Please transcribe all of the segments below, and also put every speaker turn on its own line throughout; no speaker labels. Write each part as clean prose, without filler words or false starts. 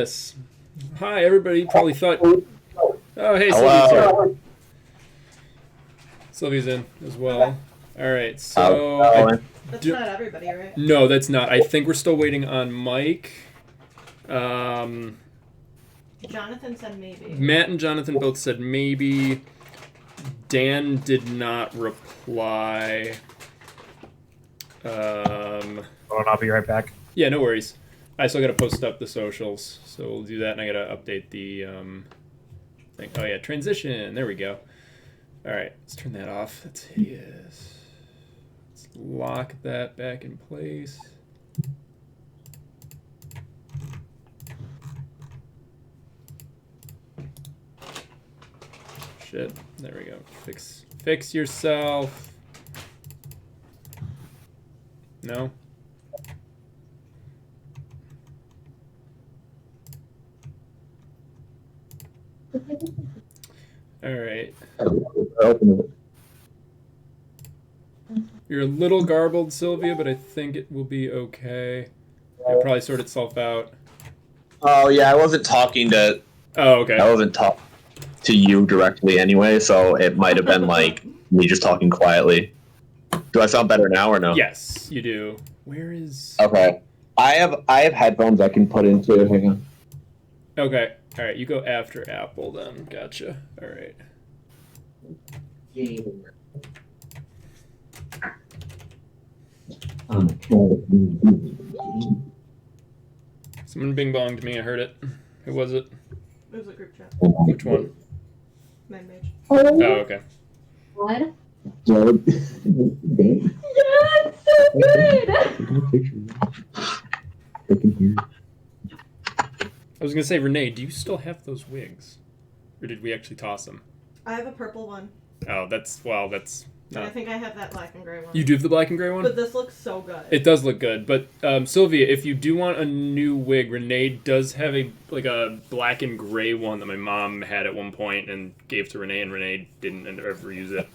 Yes. Hi, everybody. Probably thought. Oh, hey, Sylvia's
Hello.
here. Sylvia's in as well. All right.
How's
So
it going?
That's not everybody, right?
no, that's not. I think we're still waiting on Mike.
Jonathan said maybe.
Matt and Jonathan both said maybe. Dan did not reply.
I'll be right back.
Yeah, no worries. I still got to post up the socials, so we'll do that, and I got to update the thing. Oh yeah, transition. There we go. All right, let's turn that off. That's hideous. Let's lock that back in place. Shit. There we go. Fix yourself. No. All right. You're a little garbled, Sylvia, but I think it will be okay. It'll probably sort itself out.
Oh yeah, I wasn't talking to.
Oh, okay.
I wasn't talking to you directly anyway, so it might have been like me just talking quietly. Do I sound better now or no?
Yes, you do. Where is?
Okay. I have headphones I can put into. Hang on.
Okay. All right. You go after Apple then. Gotcha. All right. Someone bing bonged me. I heard it. Who was it?
It was a group chat.
Which one?
Man Mage.
Oh, okay.
What?
Yeah,
Yeah, it's so good.
I was gonna say, Renee, do you still have those wigs, or did we actually toss them?
I have a purple one.
Oh, that's
And I
not.
think I have that black and gray one.
You do have the black and gray one.
But this looks so good.
It does look good, but Sylvia, if you do want a new wig, Renee does have a black and gray one that my mom had at one point and gave to Renee, and Renee didn't ever use it.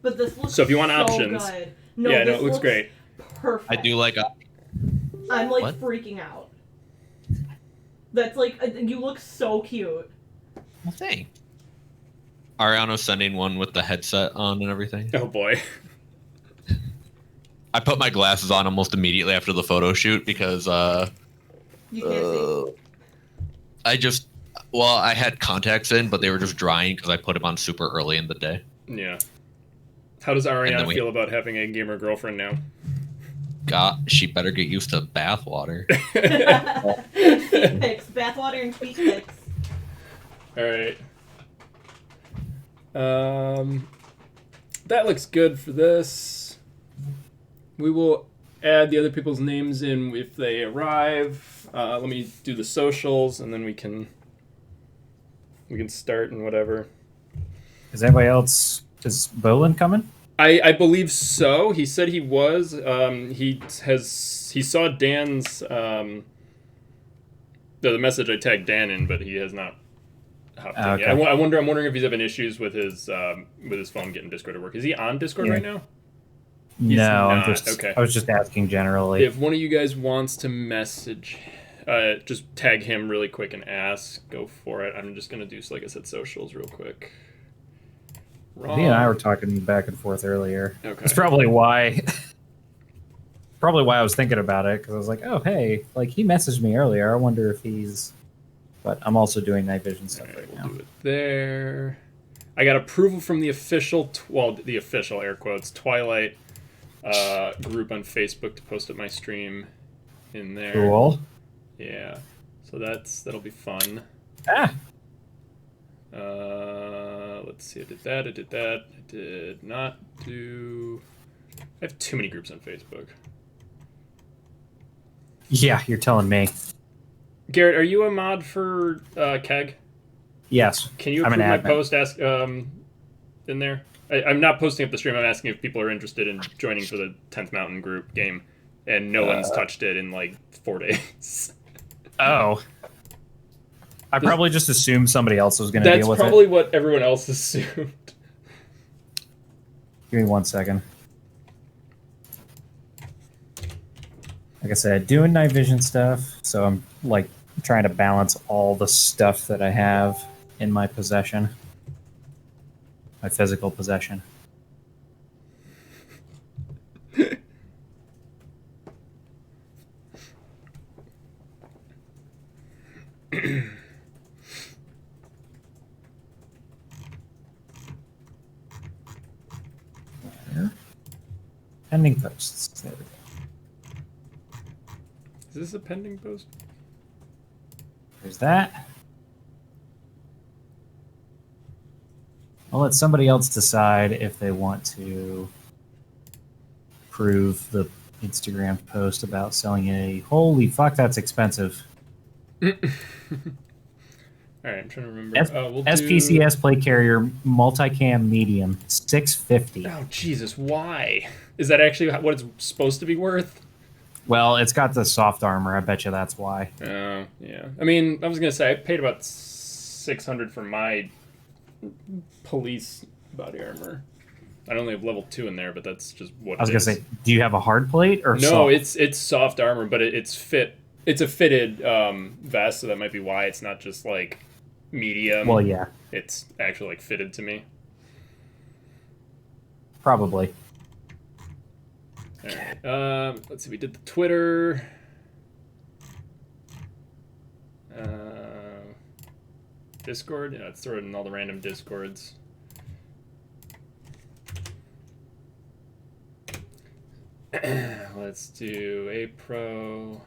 But this looks
So if you want
so
options,
good. No,
yeah, no,
this
it looks great.
Perfect.
I do like a.
I'm like
What?
freaking out. That's like you look so cute.
Well, thanks. Ariano's sending one with the headset on and everything.
Oh boy.
I put my glasses on almost immediately after the photo shoot because
You can't see.
I had contacts in, but they were just drying because I put them on super early in the day.
Yeah. How does
And
Ariana
then we-
feel about having a gamer girlfriend now?
God, she better get used to bath water.
Feet pics, bathwater and feet pics.
All right. That looks good for this. We will add the other people's names in if they arrive. Let me do the socials, and then we can start and whatever.
Is anybody else? Is Bolin coming?
I believe so. He said he was. He saw Dan's the message I tagged Dan in, but he has not hopped in
Okay.
yet. I'm wondering if he's having issues with his phone getting Discord to work. Is he on Discord
Yeah.
right now? He's
No,
not.
I was just asking generally.
If one of you guys wants to message, just tag him really quick and ask. Go for it. I'm just gonna do, like I said, socials real quick.
He and I were talking back and forth earlier.
Okay.
That's probably why. Probably why I was thinking about it, because I was like, "Oh, hey, like he messaged me earlier. I wonder if he's." But I'm also doing night vision stuff
All right,
right
we'll
now.
do it there. I got approval from the official, the official air quotes Twilight group on Facebook to post up my stream in there.
Cool.
Yeah, so that'll be fun.
Ah,
Let's see. I did that. I did not do. I have too many groups on Facebook.
yeah, you're telling me.
Garrett, are you a mod for Keg?
Yes,
Can you
I'm
approve
an
my
admin.
post? Ask in there. I'm not posting up the stream. I'm asking if people are interested in joining for the 10th Mountain group game, and no one's touched it in like 4 days.
Oh, I probably just assumed somebody else was going to
That's
deal with
probably
it.
what everyone else assumed.
Give me 1 second. Like I said, doing night vision stuff, so I'm like I'm trying to balance all the stuff that I have in my possession, my physical possession. There. Pending posts. There we go.
Is this a pending post?
There's that. I'll let somebody else decide if they want to approve the Instagram post about selling a. Holy fuck, that's expensive.
All right, I'm trying to remember. We'll
SPCS plate carrier multicam medium $650.
Oh Jesus, why? Is that actually what it's supposed to be worth?
Well, it's got the soft armor. I bet you that's why.
Oh yeah. I mean, I was gonna say I paid about $600 for my police body armor. I only have level 2 in there, but that's just what.
I was gonna say, do you have a hard plate or
no?
soft?
It's soft armor, but it's fit. It's a fitted vest, so that might be why it's not just like medium.
Well, yeah,
It's actually like fitted to me.
probably.
All right. Let's see. We did the Twitter. Discord. Yeah, let's throw it in all the random Discords. Let's do a pro.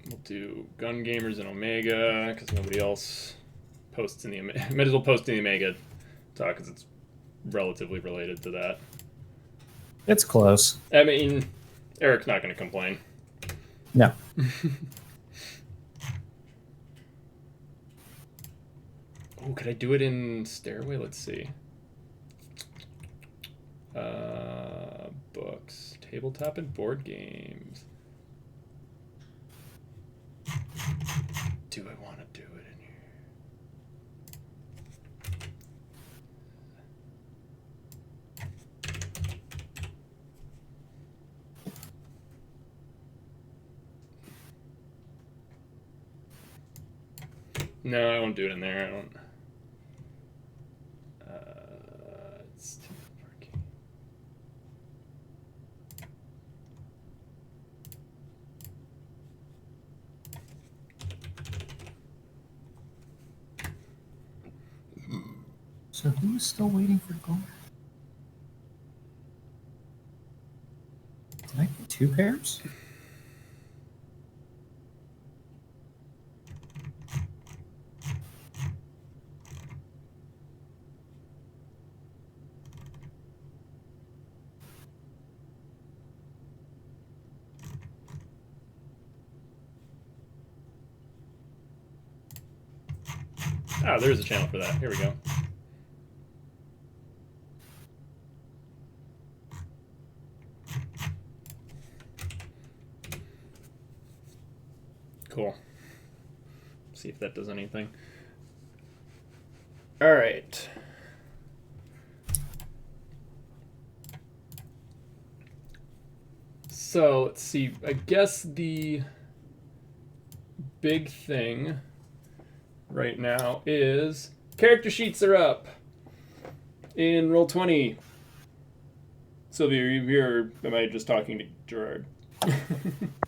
We'll do Gun Gamers and Omega because nobody else posts in the. Might as well post in the Omega talk because it's relatively related to that.
It's close.
I mean, Eric's not going to complain.
No.
Oh, could I do it in Stairway? Let's see. Books, tabletop, and board games. Do I want to do it in here? No, I won't do it in there. I don't. It's too working.
So who's still waiting for gold? Did I get 2 pairs?
Oh, there's a channel for that. Here we go. Cool. See if that does anything. All right. So let's see. I guess the big thing right now is character sheets are up in Roll20. Sylvia, are you here? Or am I just talking to Gerard?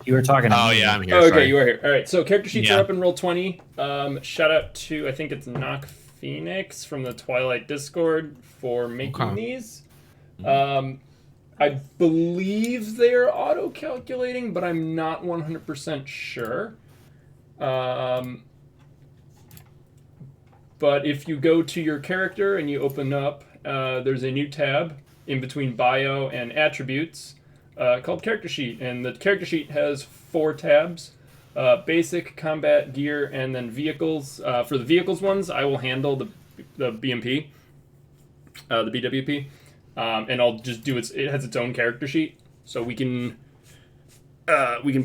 You were talking to
Oh
me.
yeah, I'm here.
Oh, okay,
sorry.
you are here. All right, so character sheets
Yeah.
are up in Roll20. Shout out to, I think it's Knock Phoenix from the Twilight Discord for making
Okay.
these. I believe they're auto-calculating, but I'm not 100% sure. But if you go to your character and you open up, there's a new tab in between bio and attributes called Character Sheet. And the Character Sheet has 4 tabs. Basic, Combat, Gear, and then Vehicles. For the Vehicles ones, I will handle the BMP, the BWP. And I'll just do it has its own character sheet. So we can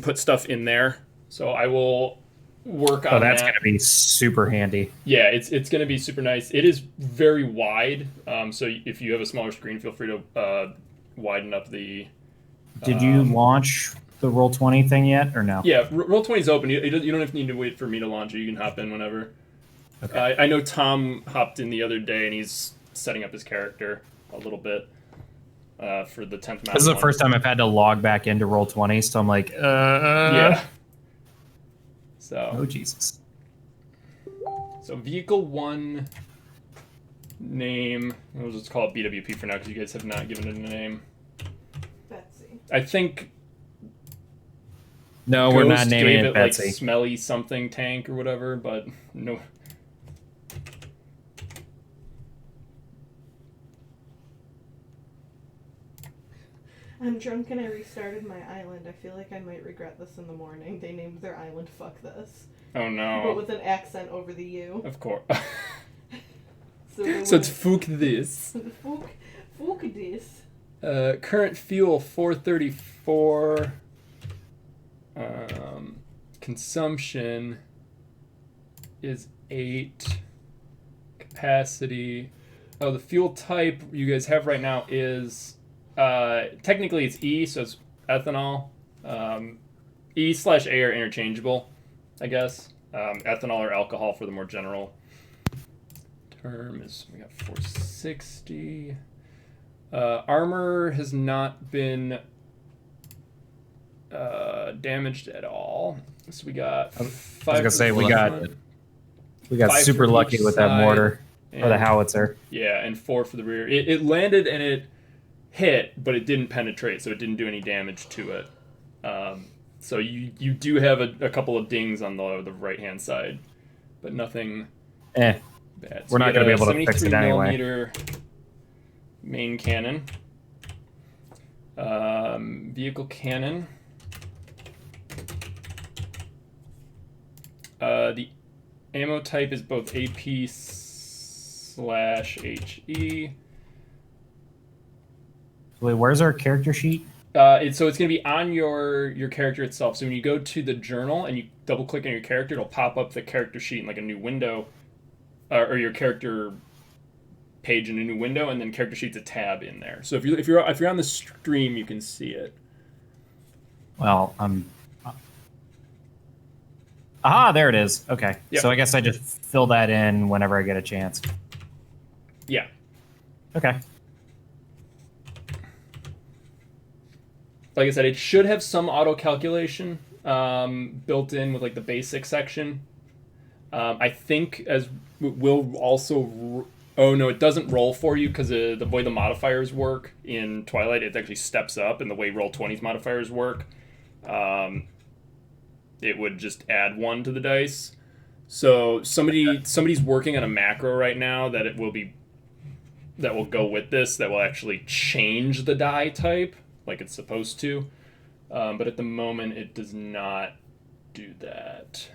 put stuff in there. So I will work on
Oh, that's
that.
going to be super handy.
Yeah, it's going to be super nice. It is very wide, so if you have a smaller screen, feel free to widen up the.
Did you launch the Roll20 thing yet, or no?
Yeah, Roll20 is open. You don't need to wait for me to launch it. You can hop in whenever.
Okay.
I know Tom hopped in the other day, and he's setting up his character a little bit for the 10th map.
This is the first time I've had to log back into Roll20, so I'm like,
Yeah. So.
Oh, Jesus.
So vehicle 1 name. We'll just call it BWP for now because you guys have not given it a name.
Betsy.
I think.
No, we're not
Ghost
naming
gave
it Betsy.
Like smelly something tank or whatever, but no.
I'm drunk and I restarted my island. I feel like I might regret this in the morning. They named their island Fuck This.
Oh no.
But with an accent over the U.
Of course.
So
it's fuck this.
Fuck this.
Current fuel 434. Consumption is 8. Capacity. Oh, the fuel type you guys have right now is technically it's E, so it's ethanol. E/A are interchangeable, I guess. Ethanol or alcohol for the more general term is we got 460. Armor has not been damaged at all. So we got
I was
5
gonna say we got
5
super
for
lucky
each
with that
side,
mortar or the
and-
howitzer.
Yeah, and 4 for the rear. It landed and it hit, but it didn't penetrate, so it didn't do any damage to it. So you do have a couple of dings on the right hand side, but nothing bad. So
We're not
we
gonna be
got a
able to fix it anyway.
73mm main cannon. Vehicle cannon. The ammo type is both AP/HE.
Wait, where's our character sheet?
So it's going to be on your character itself. So when you go to the journal and you double click on your character, it'll pop up the character sheet in like a new window, or your character page in a new window, and then character sheet's a tab in there. So if you're on the stream, you can see it.
Well, aha, there it is. Okay,
Yep.
so I guess I just fill that in whenever I get a chance.
Yeah.
Okay.
Like I said, it should have some auto calculation built in with like the basic section. I think as will also. Oh no, it doesn't roll for you because the way the modifiers work in Twilight, it actually steps up, and the way Roll20's modifiers work, it would just add 1 to the dice. So somebody's working on a macro right now that will go with this, that will actually change the die type like it's supposed to, but at the moment it does not do that.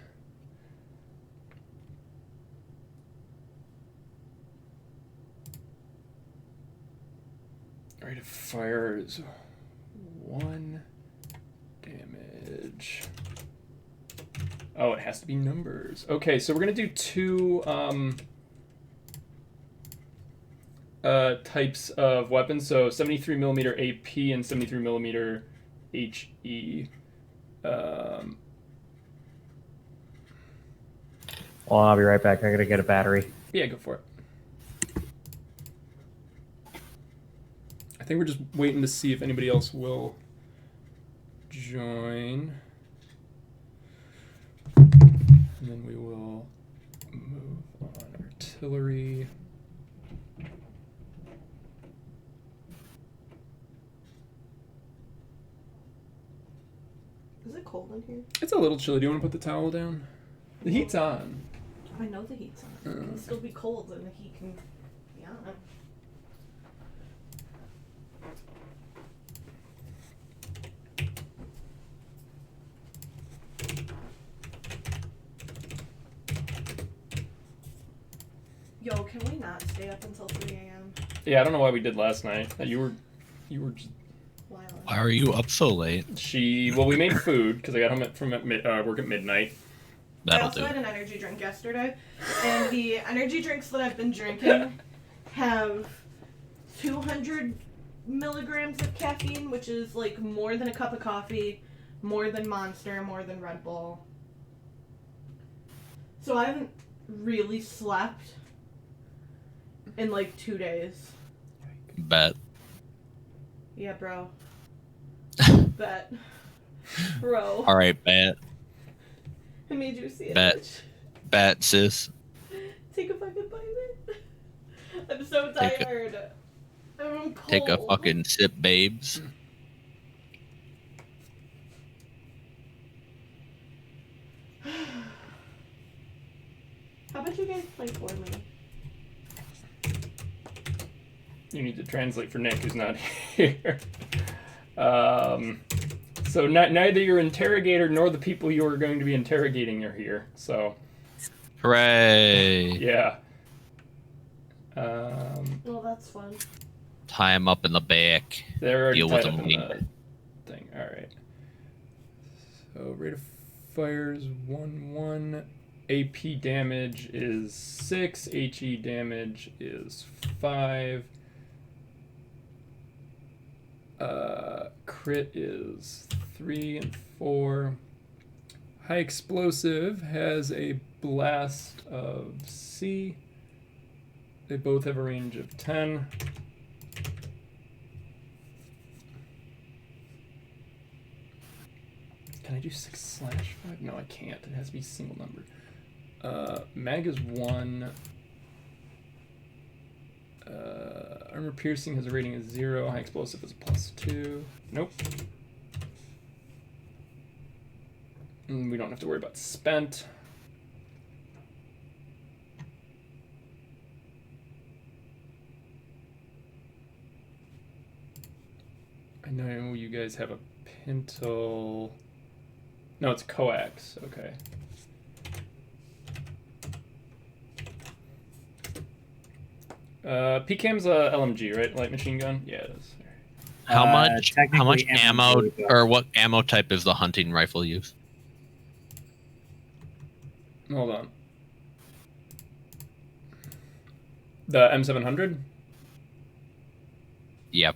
Rate of fire is 1 damage. Oh, it has to be numbers. Okay, so we're gonna do 2 types of weapons. So 73mm AP and 73mm HE.
Well, I'll be right back. I gotta get a battery.
Yeah, go for it. I think we're just waiting to see if anybody else will join. And then we will move on. Artillery.
Is it cold in here?
It's a little chilly. Do you want to put the towel down? The heat's on.
I know the heat's on. It can still be cold and the heat can be on. Yo, can we not stay up until 3 a.m.?
Yeah, I don't know why we did last night. You were just
Why?
Why are you up so late?
well, we made food because I got home from work at midnight.
I
That'll
also
do.
had an energy drink yesterday, and the energy drinks that I've been drinking have 200 milligrams of caffeine, which is like more than a cup of coffee, more than Monster, more than Red Bull. So I haven't really slept in like 2 days.
Bet.
Yeah, bro. Bet. Bro.
All right, bet.
I made you see it.
Bet.
Bitch.
Bet, sis.
Take a fucking bite. I'm so
Take a-
tired. I'm cold.
Take a fucking sip, babes.
How about you guys play for me?
You need to translate for Nick, who's not here. So neither your interrogator nor the people you are going to be interrogating are here. So,
Hooray!
yeah.
Well, that's fun.
Tie him up in the back.
They're already
Deal with
tied up
them
in
later.
the thing. All right. So rate of fire is 1/1. AP damage is 6. HE damage is 5. Crit is 3 and 4. High explosive has a blast of C. They both have a range of 10. Can I do 6/5? No, I can't. It has to be a single number. Mag is 1. Armor piercing has a rating of 0. High explosive is a +2. Nope. And we don't have to worry about spent. I know you guys have a Pintle. No, it's coax. Okay. PCAM's a LMG, right? Light machine gun? Yeah, it is.
How much
technically
ammo
MMG, but-
or what ammo type is the hunting rifle use?
Hold on. The M700?
Yep.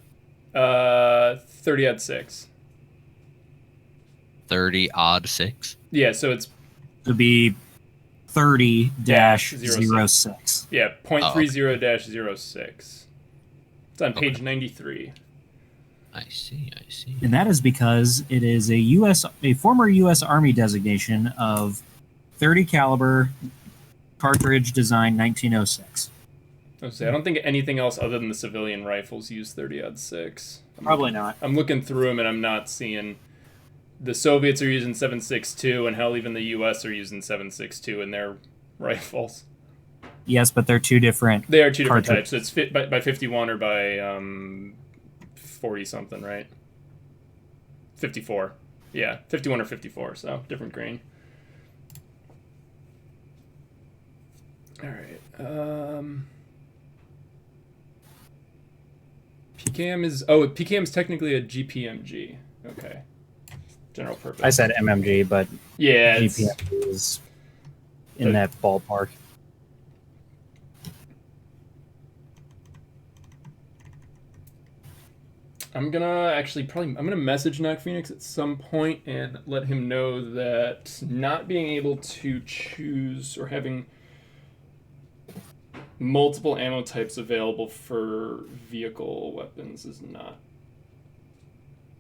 30 odd 6.
30-06.
Yeah, so it's
To be 30-06.
06. Yeah, .30-06. It's on page 93.
I see.
And that is because it is a former U.S. Army designation of 30 caliber cartridge design 1906.
I don't think anything else other than the civilian rifles use 30 odd 6.
Probably not.
I'm looking through them and I'm not seeing. The Soviets are using 7.62, and hell, even the U.S. are using 7.62 in their rifles.
Yes, but they're two different.
They are two different
cartridge.
types. So it's by 51 or by 40 something, right? 54. Yeah, 51 or 54. So different grain. All right. PKM is technically a GPMG. Okay. General purpose.
I said MMG, but
yeah, it's,
GPM is in
But-
that ballpark.
I'm gonna message Knock Phoenix at some point and let him know that not being able to choose or having multiple ammo types available for vehicle weapons is not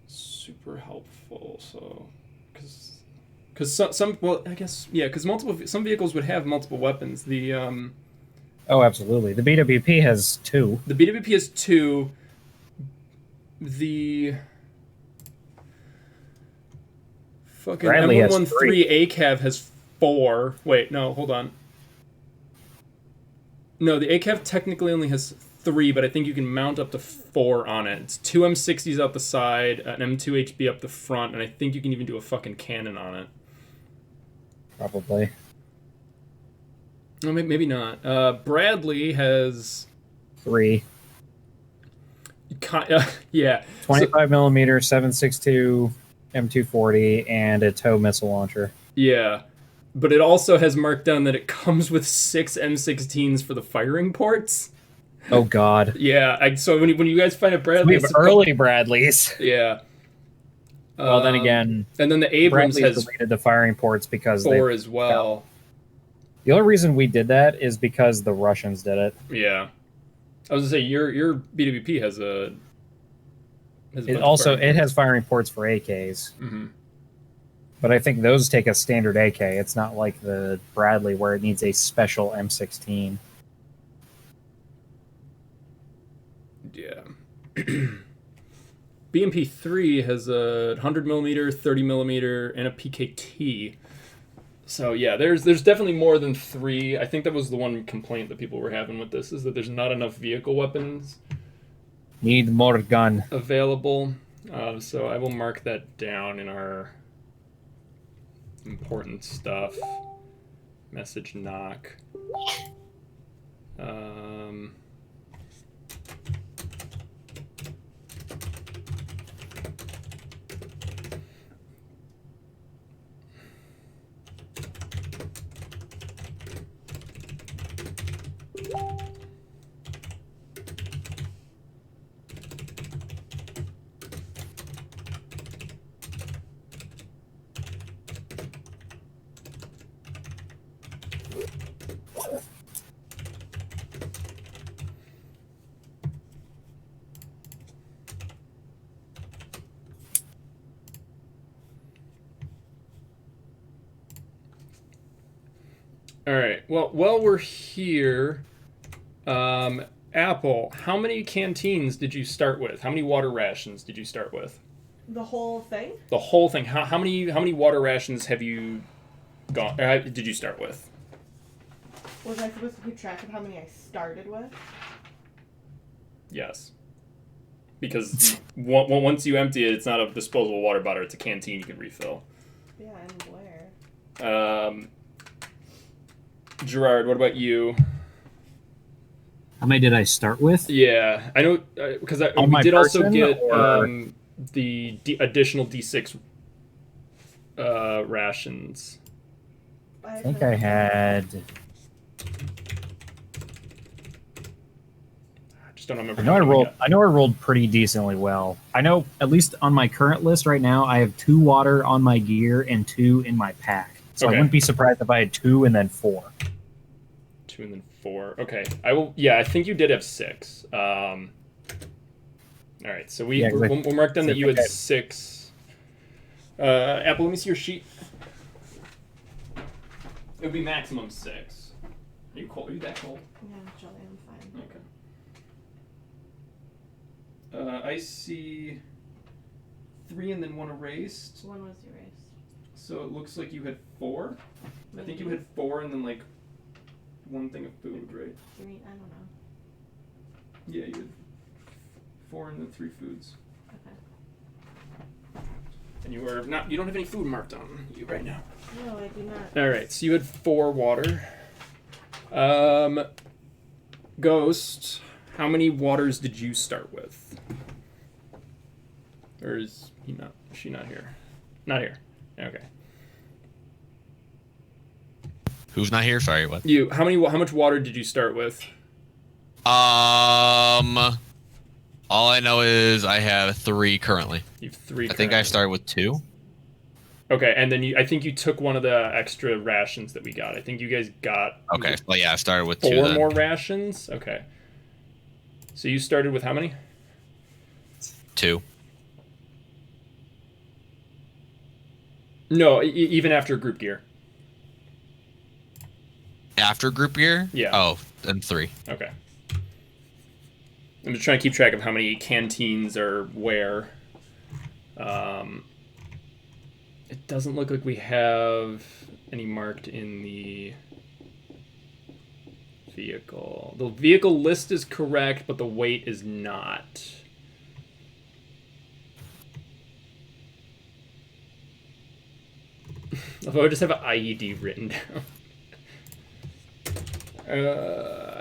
super helpful. So, because some some vehicles would have multiple weapons. The
Oh, absolutely. The BWP has two.
The BWP has 2. The fucking
Bradley has
M113 ACAV has 4. Wait, no, hold on. No, the ACAV technically only has 3, but I think you can mount up to 4 on it. It's 2 M60s out the side, an M2 HB up the front, and I think you can even do a fucking cannon on it.
Probably.
No, maybe not. Bradley has
3.
yeah.
25 millimeter 7.62 M240 and a tow missile launcher.
Yeah, but it also has marked down that it comes with 6 M16s for the firing ports.
Oh God.
Yeah, so when you guys find a Bradley,
We have early Bradleys.
yeah.
Well, then again,
and then the Abrams
Bradley's
has
deleted the firing ports because
4
they.
as well.
The only reason we did that is because the Russians did it.
Yeah, I was gonna say your BWP has a.
It also has firing ports for AKs,
Mm-hmm.
but I think those take a standard AK. It's not like the Bradley where it needs a special M16.
Yeah. BMP3 has a 100 millimeter, 30 millimeter, and a PKT. So yeah, there's definitely more than 3. I think that was the one complaint that people were having with this, is that there's not enough vehicle weapons
Need more gun.
available. So I will mark that down in our important stuff. Message knock. All right. Well, while we're here, Apple, how many canteens did you start with? How many water rations did you start with?
The whole thing?
The whole thing. How many water rations have you did you start with?
Was I supposed to keep track of how many I started with?
Yes. Because once you empty it, it's not a disposable water bottle. It's a canteen you can refill.
Yeah, and where?
Gerard, what about you?
How many did I start with?
Yeah, I know because we
On my
did also
person,
get
or-
the additional D6 rations.
I think I had.
I just don't remember.
I know
how
I
many we
rolled.
got.
I know I rolled pretty decently well. I know at least on my current list right now, I have 2 water on my gear and 2 in my pack. So
Okay.
I wouldn't be surprised if I had 2 and then 4.
2 and then 4. Okay, I will. Yeah, I think you did have 6. All right, so
Yeah, 'cause
we'll mark down
I
that you had
think I-
6. Apple, let me see your sheet. It would be maximum 6. Are you cold? Are you that cold?
Yeah, actually, I'm fine.
Okay. I see 3 and then 1 erased.
One was erased.
So it looks like you had 4. I think you had 4 and then like 1 thing of food, right?
3, I don't know.
Yeah, you had 4 and then 3 foods.
Okay.
And you are not. You don't have any food marked on you right now.
No, I do not.
All right, so you had 4 water. Ghost, how many waters did you start with? Or is he not? Is she not here? Not here. Okay.
Who's not here? Sorry, what?
You. How much water did you start with?
All I know is I have 3 currently.
You have 3.
I think I started with 2.
Okay, and then I think you took one of the extra rations that we got. I think you guys got.
Okay, well, yeah, I started with 2
4
then.
more rations. Okay. So you started with how many?
2.
No, even after group gear.
After group gear?
Yeah.
Oh, then 3.
Okay. I'm just trying to keep track of how many canteens are where. It doesn't look like we have any marked in the vehicle. The vehicle list is correct, but the weight is not. Although I just have an IED written down.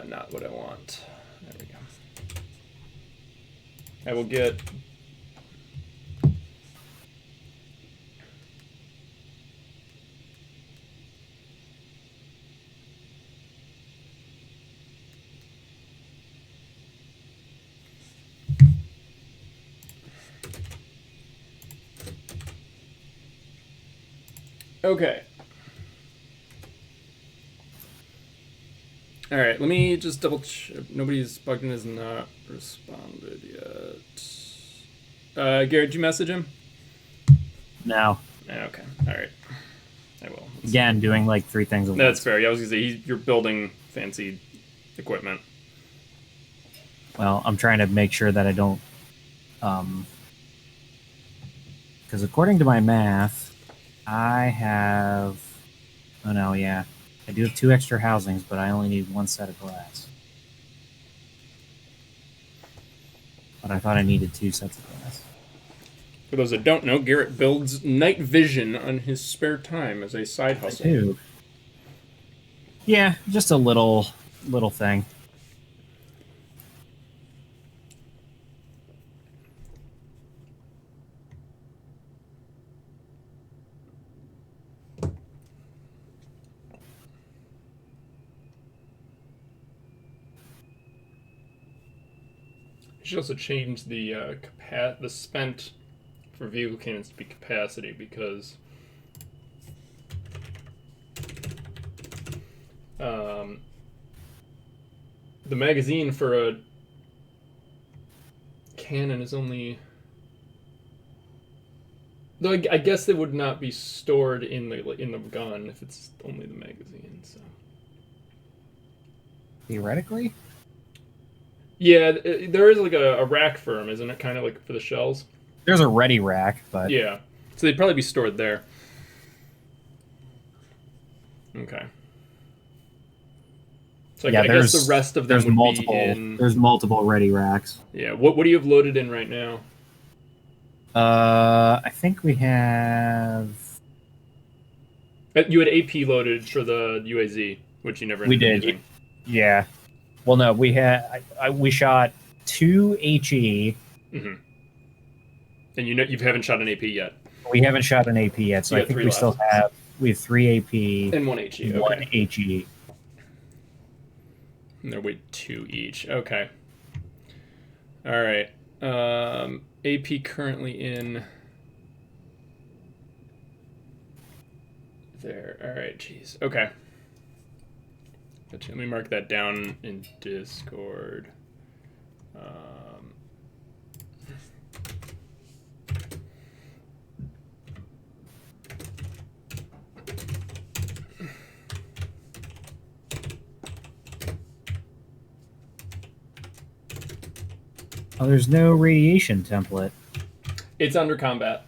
Not what I want. There we go. I will get. Okay. All right, let me just double check. Nobody's bugged in has not responded yet. Garrett, did you message him?
No.
Okay, all right. I will.
Again, doing like 3 things at
That's
once.
fair. Yeah, I was gonna say you're building fancy equipment.
Well, I'm trying to make sure that I don't, because according to my math, I have. Oh no, yeah, I do have 2 extra housings, but I only need 1 set of glass. But I thought I needed 2 sets of glass.
For those that don't know, Garrett builds night vision on his spare time as a side hustle.
Two. Yeah, just a little thing.
You should also change the the spent for vehicle cannons to be capacity, because the magazine for a cannon is only. Though I guess they would not be stored in the gun if it's only the magazine. So
Theoretically?
yeah, there is like a rack for them, isn't it? Kind of like for the shells.
There's a ready rack, but
Yeah, so they'd probably be stored there. Okay. So
yeah,
I guess the rest of them would
multiple,
be in.
There's multiple ready racks.
Yeah. What do you have loaded in right now?
I think we have.
You had AP loaded for the UAZ, which you never ended
We
up
did.
using.
Yeah. Well, no, we had. We shot 2 HE.
Mm-hmm. And you haven't shot an AP yet.
We haven't shot an AP yet, so
You
I
got
think
3
we
left.
still have. We have 3 AP.
And 1 HE. Okay.
1 HE.
And they're weight 2 each. Okay. All right. AP currently in there. All right. Jeez. Okay. Gotcha. Let me mark that down in Discord.
Oh, there's no radiation template.
It's under combat.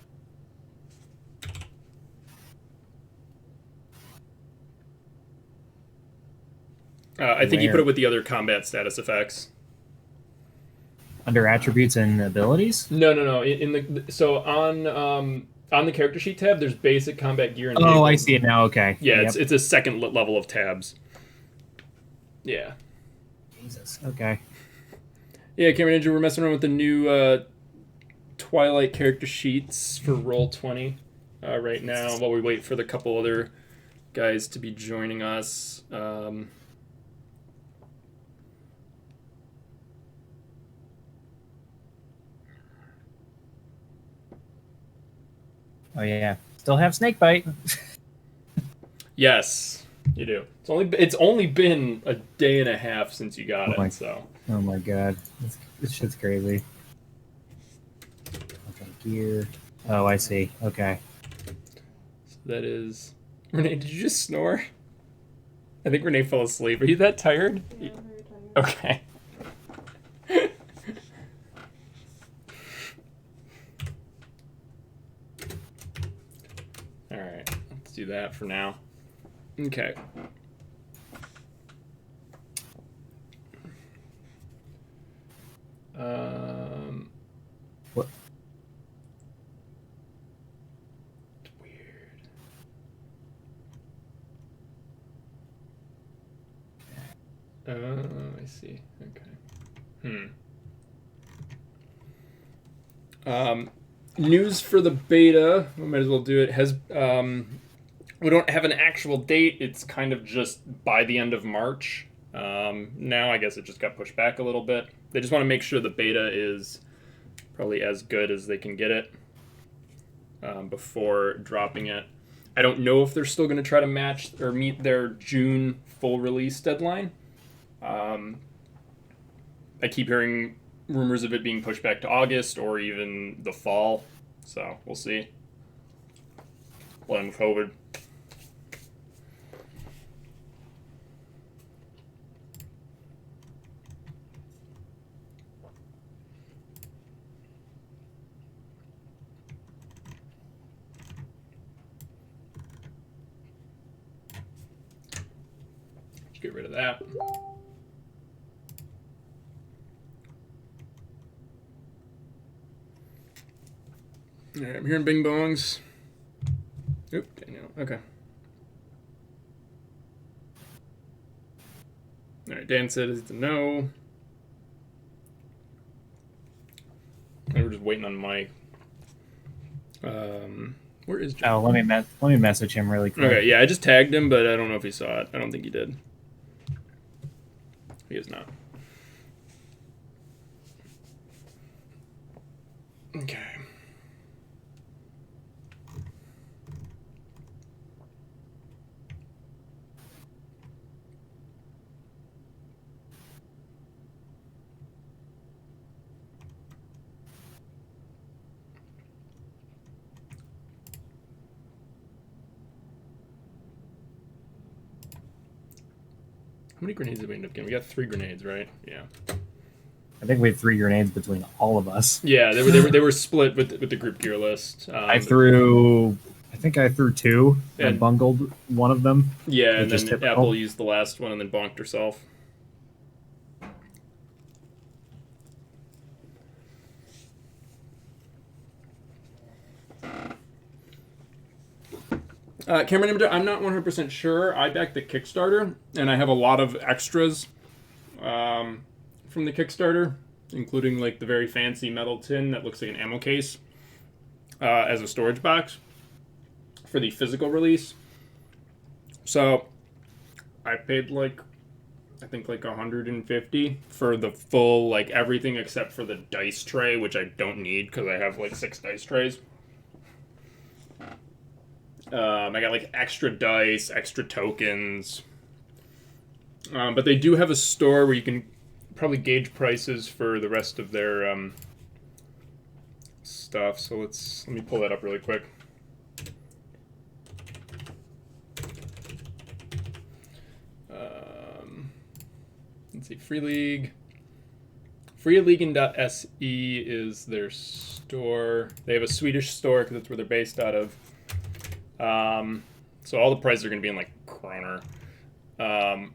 I think you
Where?
put it with the other combat status effects.
Under attributes and abilities?
No. In the on the character sheet tab, there's basic combat gear and
Oh, I
vehicles.
see it now. Okay.
Yeah,
Yep.
it's a second level of tabs. Yeah.
Jesus. Okay.
Yeah, Cameron Ninja, we're messing around with the new Twilight character sheets for Roll20 right now while we wait for the couple other guys to be joining us.
Oh yeah. Still have snakebite.
Yes, you do. It's only been a day and a half since you got
Oh my-
it, so.
Oh my god. This shit's crazy. Okay, gear. Oh, I see. Okay.
So that is. Renee, did you just snore? I think Renee fell asleep. Are you that tired?
Yeah, I'm very tired.
Okay. All right, let's do that for now. Okay.
What?
It's weird. I see. Okay. News for the beta. We might as well do it. We don't have an actual date. It's kind of just by the end of March. Now I guess it just got pushed back a little bit. They just want to make sure the beta is probably as good as they can get it before dropping it. I don't know if they're still going to try to match or meet their June full release deadline. I keep hearing rumors of it being pushed back to August or even the fall. So we'll see. Blame COVID. Get rid of that. All right, I'm hearing bing bongs. Oop, Daniel. Okay. All right, Dan said it's a no. And we're just waiting on Mike. Where is John?
Oh, let me message him really quick.
Okay, yeah, I just tagged him, but I don't know if he saw it. I don't think he did. He is not. Okay. How many grenades did we end up getting? We got 3 grenades, right? Yeah.
I think we had 3 grenades between all of us.
Yeah, they were split with the group gear list.
I threw 2 and
And-
bungled one of them.
Yeah, and
which is
then
typical.
Apple used the last one and then bonked herself. Cameron, I'm not 100% sure. I backed the Kickstarter, and I have a lot of extras from the Kickstarter, including like the very fancy metal tin that looks like an ammo case as a storage box for the physical release. So I paid I think like $150 for the full, like everything except for the dice tray, which I don't need because I have like 6 dice trays. I got like extra dice, extra tokens. But they do have a store where you can probably gauge prices for the rest of their stuff. So let me pull that up really quick. Let's see, Free League. Freeleague.se is their store. They have a Swedish store because that's where they're based out of. So all the prices are going to be in like kroner. But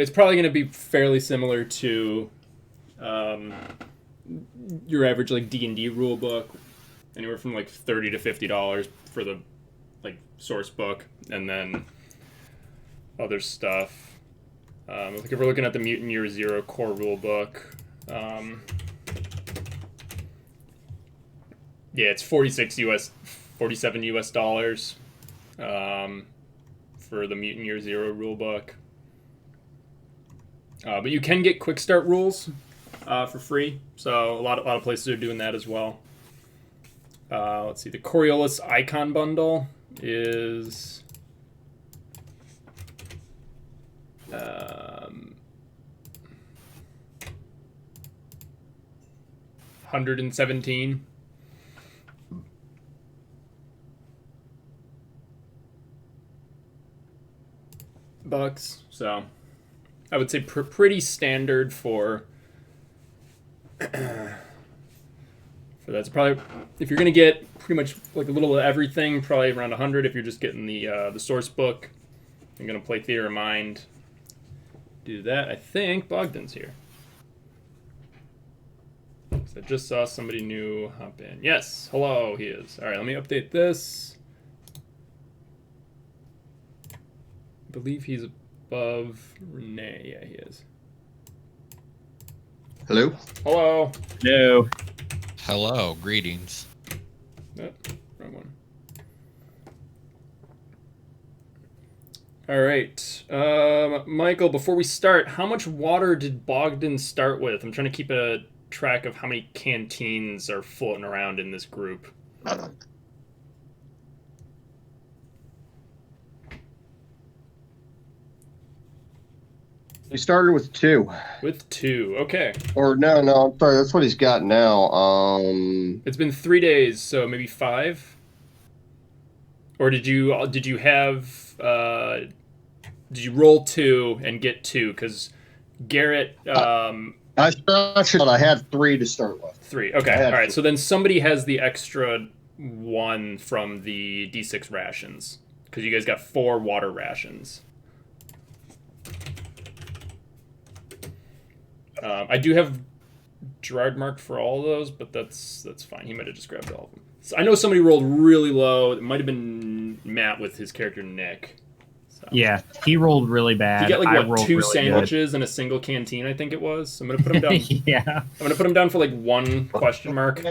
it's probably going to be fairly similar to your average like D&D rule book, anywhere from like $30 to $50 for the like source book, and then other stuff. Like if we're looking at the Mutant Year Zero core rule book, yeah, it's 47 US dollars for the Mutant Year Zero rule book. But you can get quick start rules for free, so a lot of places are doing that as well. Let's see, the Coriolis Icon bundle is $117. So I would say pretty standard for that. It's probably, if you're gonna get pretty much like a little of everything, probably around 100. If you're just getting the source book, I'm gonna play Theater of Mind. Do that. I think Bogdan's here. So I just saw somebody new hop in. Yes, hello, he is. All right, let me update this. I believe he's above Renee. Yeah, he is.
Hello?
Hello.
No.
Hello, greetings.
Oh, wrong one. All right. Michael, before we start, how much water did Bogdan start with? I'm trying to keep a track of how many canteens are floating around in this group.
He started with 2.
With 2. Okay.
Or no, I'm sorry. That's what he's got now.
It's been 3 days, so maybe 5. Or did you have did you roll 2 and get 2? Because Garrett.
I had 3 to start with.
3. Okay. All right. 3. So then somebody has the extra 1 from the D6 rations because you guys got 4 water rations. I do have Gerard marked for all of those, but that's fine. He might have just grabbed all of them. So I know somebody rolled really low. It might have been Matt with his character Nick. So.
Yeah, he rolled really bad.
He got like what, 2
really
sandwiches and a single canteen, I think it was. I'm gonna put him down.
Yeah.
I'm gonna put him down for like 1 question mark.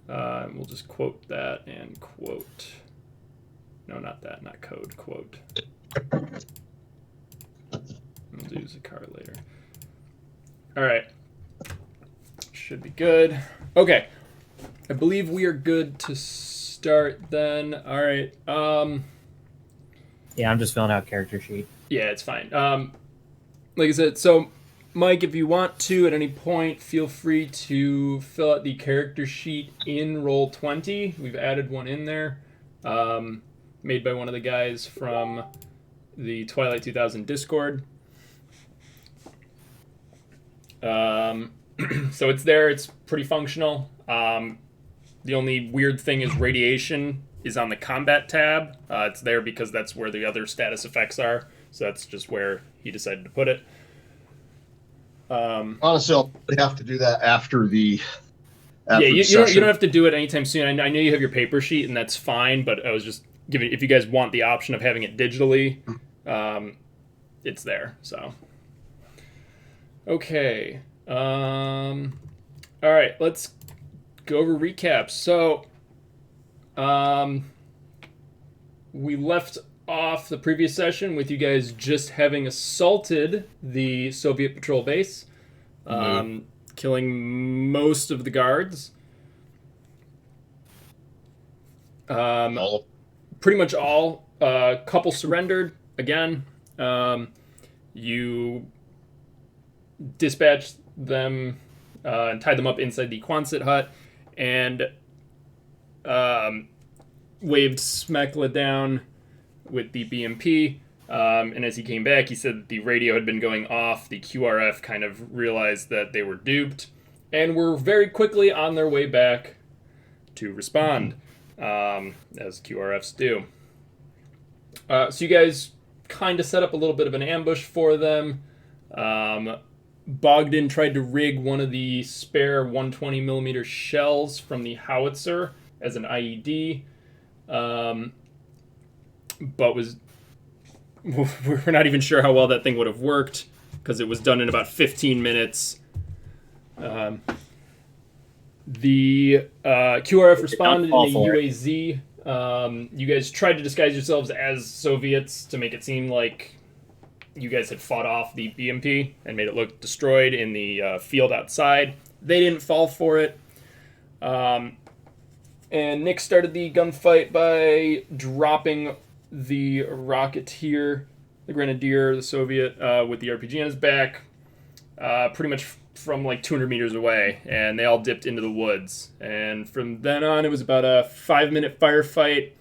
We'll just quote that and quote. No, not that. Not code. Quote. We'll do Zakar later. All right. Should be good. Okay. I believe we are good to start then. All right.
Yeah, I'm just filling out character sheet.
Yeah, it's fine. Like I said, so Mike, if you want to at any point, feel free to fill out the character sheet in Roll20. We've added one in there, made by one of the guys from the Twilight 2000 Discord. So it's there. It's pretty functional. The only weird thing is radiation is on the combat tab. It's there because that's where the other status effects are. So that's just where he decided to put it.
Honestly, I'll have to do that after the.
You don't have to do it anytime soon. I know you have your paper sheet, and that's fine. But I was just giving, if you guys want the option of having it digitally, it's there. So. Okay. All right. Let's go over recaps. So, we left off the previous session with you guys just having assaulted the Soviet patrol base, killing most of the guards. Pretty much all. Couple surrendered again. You dispatched them and tied them up inside the Quonset hut and waved Smekla down with the BMP. And as he came back, he said that the radio had been going off. The QRF kind of realized that they were duped and were very quickly on their way back to respond, as QRFs do. So you guys kind of set up a little bit of an ambush for them. Bogdan tried to rig one of the spare 120mm shells from the howitzer as an IED, but we're not even sure how well that thing would have worked because it was done in about 15 minutes. The QRF responded in a UAZ. You guys tried to disguise yourselves as Soviets to make it seem like you guys had fought off the BMP and made it look destroyed in the field outside. They didn't fall for it. And Nick started the gunfight by dropping the Rocketeer, the Grenadier, the Soviet, with the RPG on his back, pretty much from like 200 meters away, and they all dipped into the woods. And from then on, it was about a 5-minute firefight,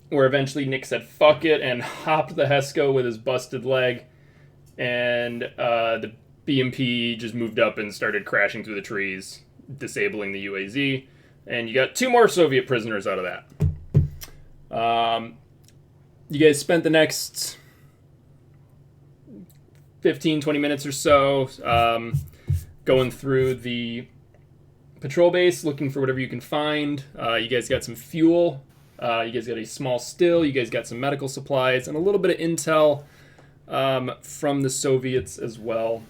where eventually Nick said fuck it and hopped the Hesco with his busted leg, and the BMP just moved up and started crashing through the trees, disabling the UAZ, and you got 2 more Soviet prisoners out of that. You guys spent the next 15-20 minutes or so going through the patrol base, looking for whatever you can find. You guys got some fuel. You guys got a small still. You guys got some medical supplies and a little bit of intel from the Soviets as well.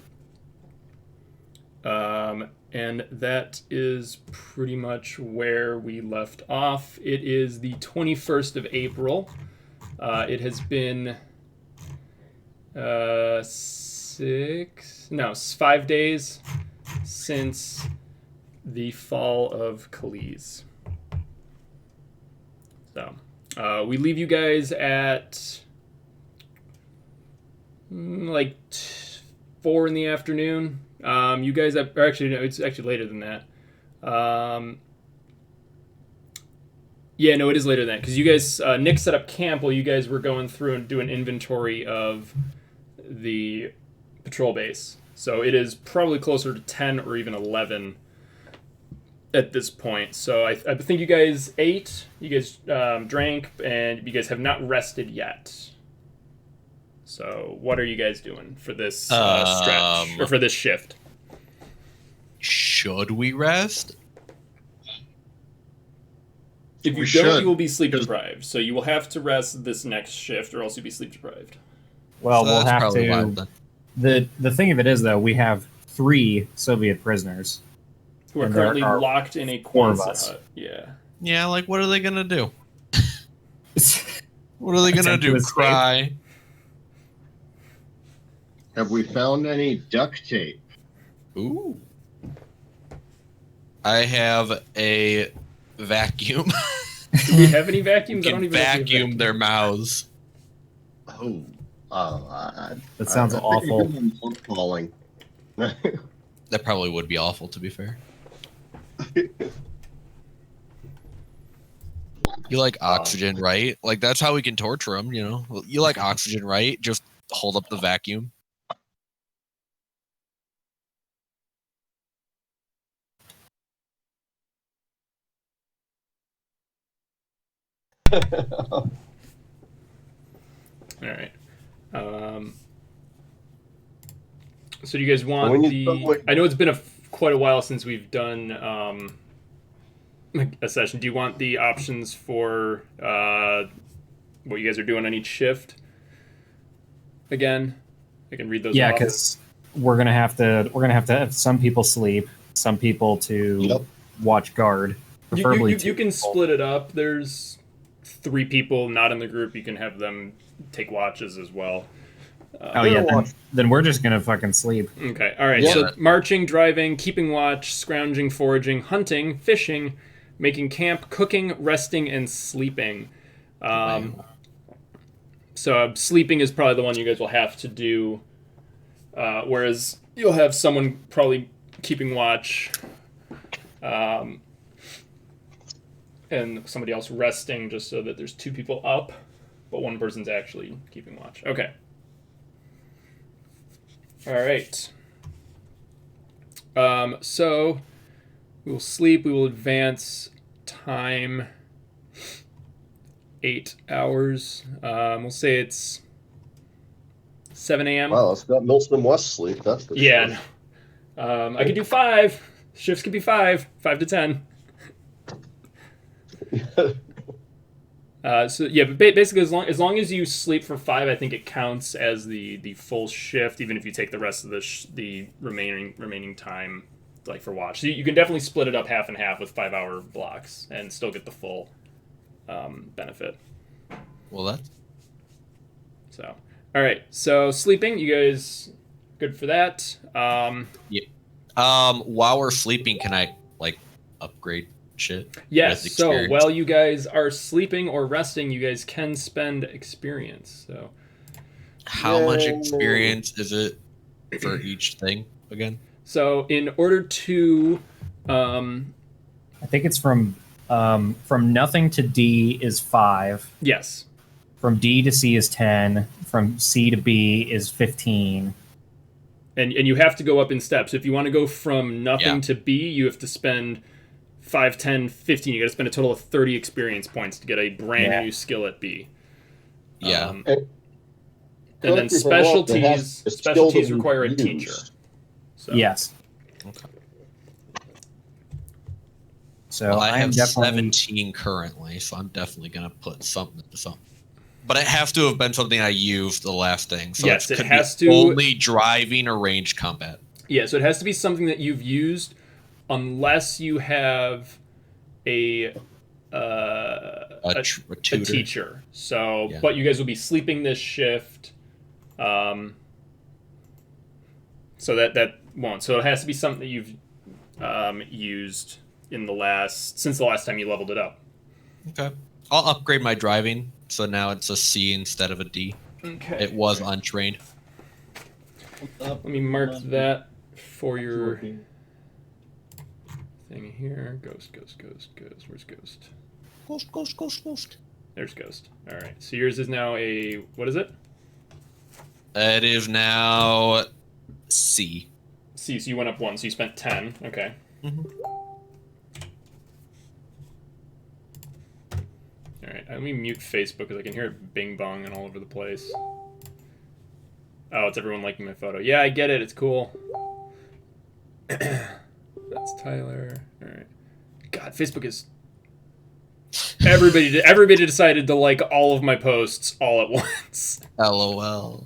And that is pretty much where we left off. It is the 21st of April. It has been 5 days since the fall of Kalisz. So, we leave you guys at like 4 in the afternoon. You guys have, or actually no, it's actually later than that. Yeah, no, it is later than that because you guys, Nick set up camp while you guys were going through and doing inventory of the patrol base. So it is probably closer to 10 or even 11 at this point. So I think you guys ate, you guys drank, and you guys have not rested yet. So what are you guys doing for this stretch or for this shift?
Should we rest?
If you
We
don't,
should,
you will be sleep deprived. So you will have to rest this next shift, or else you'll be sleep deprived.
Well,
So
we'll
that's
have
probably why
to.
then.
The thing of it is, though, we have 3 Soviet prisoners.
Who are
And there
currently
are
locked in a
4 of
Quonset
us.
hut. Yeah.
Yeah, like what are they gonna do? What are they gonna
Attempt to
do?
escape.
Cry?
Have we found any duct tape?
Ooh. I have a vacuum.
Do we have any vacuums? I
You
don't
can
even know if we have
vacuum their mouths.
Oh,
That sounds awful.
Calling.
That probably would be awful, to be fair. You like oxygen, right? Like that's how we can torture them, you know. You like oxygen, right? Just hold up the vacuum.
All right. So do you guys want
When you
the?
start with-
I know it's been quite a while since we've done a session. Do you want the options for what you guys are doing on each shift? Again, I can read those.
Yeah,
off.
because we're gonna have to have some people sleep, some people to
Yep.
watch guard. Preferably
you
2
can
people.
split it up. There's 3 people not in the group. You can have them take watches as well.
Oh yeah, then we're just gonna fucking sleep.
Okay, all right.
Yeah.
So marching, driving, keeping watch, scrounging, foraging, hunting, fishing, making camp, cooking, resting, and sleeping. So sleeping is probably the one you guys will have to do, whereas you'll have someone probably keeping watch, and somebody else resting, just so that there's 2 people up, but one person's actually keeping watch. Okay. All right. So we will sleep. We will advance time 8 hours. We'll say it's 7 a.m.
Wow, it's got Milston West sleep. That's for
Yeah.
sure.
No. I could do 5. Shifts could be 5 to 10. So yeah, but basically, as long as you sleep for 5, I think it counts as the full shift, even if you take the rest of the remaining time like for watch. So you can definitely split it up half and half with 5-hour blocks and still get the full benefit.
Well, that's
So all right, so sleeping, you guys good for that?
while we're sleeping, can I like upgrade shit?
Yes.
with
So
experience?
while you guys are sleeping or resting, you guys can spend experience. So
How much
Yay.
experience is it for each thing again?
so in order to
I think it's from nothing to D is 5.
yes.
From D to C is 10. From C to B is 15.
And you have to go up in steps. If you want to go from nothing
Yeah.
to B, you have to spend 5, 10, 15. You got to spend a total of 30 experience points to get a brand
Yeah.
new skill at B.
Yeah.
And
Correct
then
me if I'm wrong, it has a skill
specialties
that you
require a
use.
teacher. So,
Yes.
Okay.
So
Well, I
I am
have
definitely
17 currently, so I'm definitely gonna put something to something. But it has to have been something I used the last thing. So
Yes, it
could
has
be
to-
only driving or ranged combat.
Yeah, so it has to be something that you've used unless you have a
A tutor.
teacher. So,
Yeah.
but you guys will be sleeping this shift. So that won't. So it has to be something that you've used in since the last time you leveled it up.
Okay. I'll upgrade my driving, so now it's a C instead of a D.
Okay.
It was untrained.
Let me mark that for your thing here. Ghost. Where's Ghost?
Ghost.
There's Ghost. All right. So yours is now a, what is it?
It is now C.
C. So you went up 1. So you spent 10. Okay.
Mhm.
All right. Let me mute Facebook because I can hear it bing bonging all over the place. Oh, it's everyone liking my photo. Yeah, I get it. It's cool. That's Tyler. All right. God, Facebook is. Everybody decided to like all of my posts all at once.
LOL.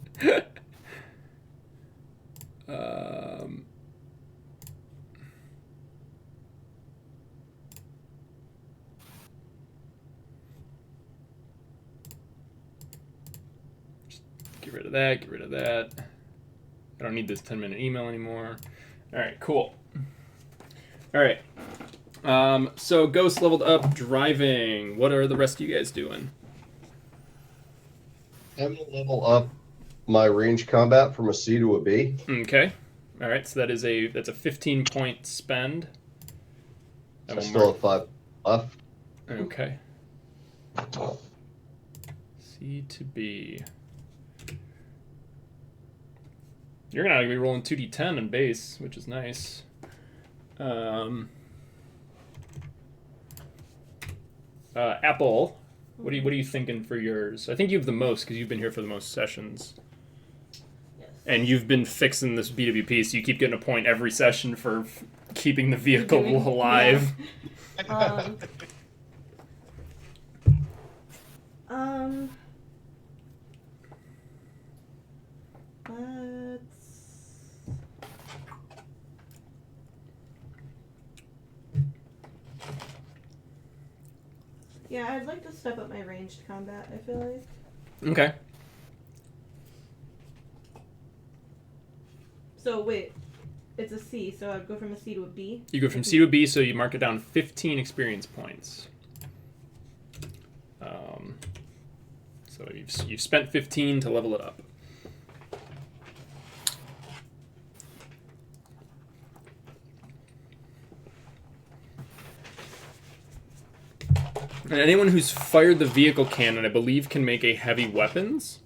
Just get rid of that. Get rid of that. I don't need this 10-minute email anymore. All right, cool. All right. So Ghost leveled up driving. What are the rest of you guys doing?
I'm gonna level up my range combat from a C to a B.
Okay. All right. So that's a 15-point spend.
I still have 5 left.
Okay. C to B. You're gonna be rolling 2d10 in base, which is nice. Apple, what are you thinking for yours? I think you have the most because you've been here for the most sessions,
Yes.
and you've been fixing this BWP, so you keep getting a point every session for keeping the vehicle
Doing-
alive.
Yeah. Let's. Yeah, I'd like to step up my ranged combat, I feel like.
Okay.
So, wait. It's a C, so I'd go from a C to a B?
You go from C to B, so you mark it down 15 experience points. So you've spent 15 to level it up. And anyone who's fired the vehicle cannon, I believe, can make a heavy weapons,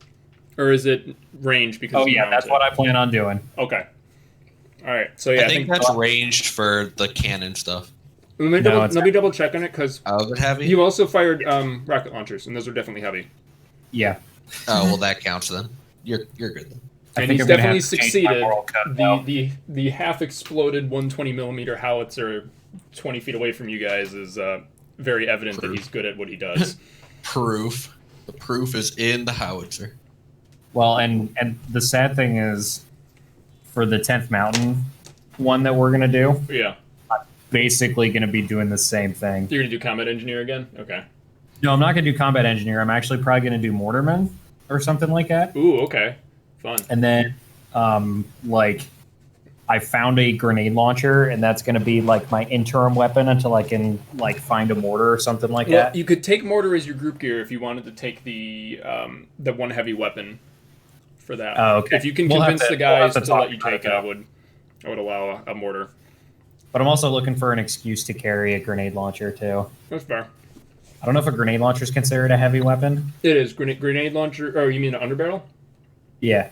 or is it range because?
Oh yeah, that's what I plan on doing.
Okay. All right. So yeah,
I think that's ranged for the cannon stuff.
Let me double check on it because
Oh, is it heavy?
you also fired rocket launchers, and those are definitely heavy.
Yeah.
Oh, well, that counts then. You're good then.
And he's definitely succeeded. The half exploded 120 millimeter howitzer 20 feet away from you guys is very evident that he's good at what he does.
Proof. The proof is in the howitzer.
Well, and the sad thing is, for the 10th Mountain one that we're gonna do,
Yeah.
basically gonna be doing the same thing.
You're gonna do combat engineer again? Okay.
No, I'm not gonna do combat engineer. I'm actually probably gonna do mortarman or something like that.
Ooh, okay. Fun.
And then, I found a grenade launcher, and that's going to be like my interim weapon until I can find a mortar or something like
Well,
that.
you could take mortar as your group gear if you wanted to take the one heavy weapon for that.
Oh, okay.
If you can
We'll have
convince
to-
the guys
we'll have
to
to
let
talk
you
about
take
it,
it,
though.
I would allow a mortar.
But I'm also looking for an excuse to carry a grenade launcher too.
That's fair.
I don't know if a grenade launcher is considered a heavy weapon.
It is grenade launcher. Oh, you mean an underbarrel?
Yeah,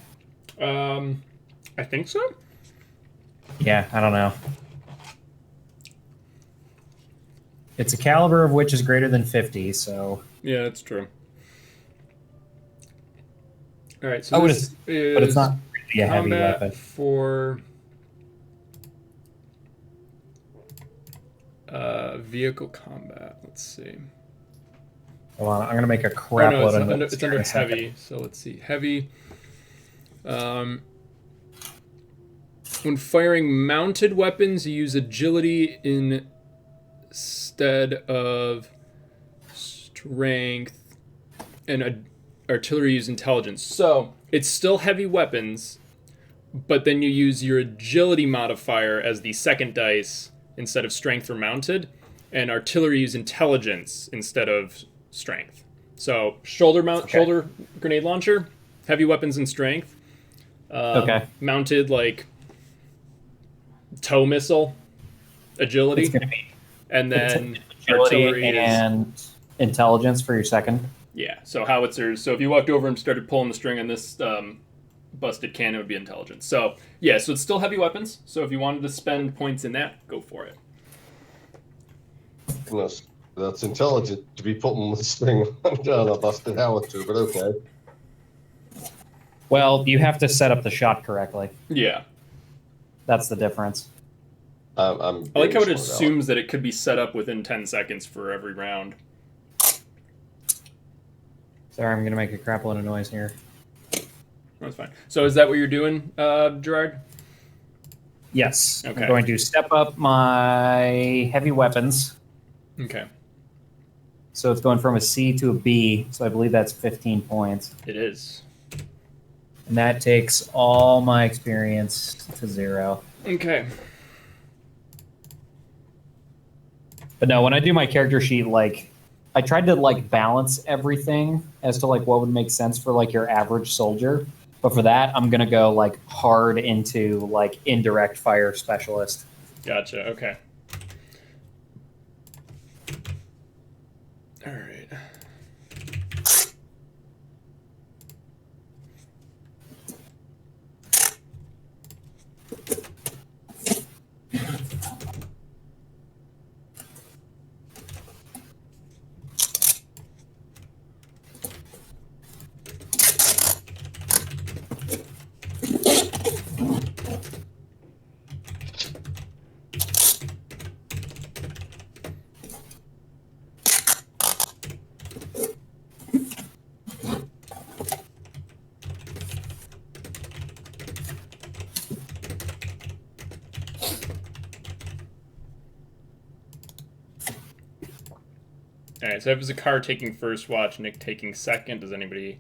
I think so.
yeah. I don't know. It's a caliber of which is greater than 50, so.
Yeah, that's true. All right, so
Oh,
this is
but it's not really a heavy
combat
weapon.
for vehicle combat. Let's see.
Hold on, I'm gonna make a
Oh,
crap
no,
load of
it's
notes
under
here in a second.
heavy. So let's see. Heavy. When firing mounted weapons, you use agility instead of strength, and artillery use intelligence. So it's still heavy weapons, but then you use your agility modifier as the second dice instead of strength for mounted, and artillery use intelligence instead of strength. So shoulder
Okay.
shoulder grenade launcher, heavy weapons and strength.
Okay.
Mounted like tow missile, agility,
It's going to be
and then
agility
artillery is
and intelligence for your second.
yeah. So howitzers. So if you walked over and started pulling the string on this busted cannon, it would be intelligence. So yeah. So it's still heavy weapons. So if you wanted to spend points in that, go for it.
Goodness, that's intelligent to be putting the string on a busted howitzer, but okay.
Well, you have to set up the shot correctly.
Yeah.
That's the difference.
I'm
I like how it
being smart
assumes that it could be set up within 10 seconds for every round.
Sorry, I'm going to make a crap load of noise here.
That's fine. So is that what you're doing, Gerard?
Yes.
Okay.
I'm going to step up my heavy weapons.
Okay.
So it's going from a C to a B. So I believe that's 15 points.
It is.
And that takes all my experience to 0.
Okay.
But no, when I do my character sheet, like, I tried to, like, balance everything as to, like, what would make sense for, like, your average soldier. But for that, I'm going to go, like, hard into, like, indirect fire specialist.
Gotcha. Okay. All right. All right, so if it's a car taking first watch, Nick taking second, does anybody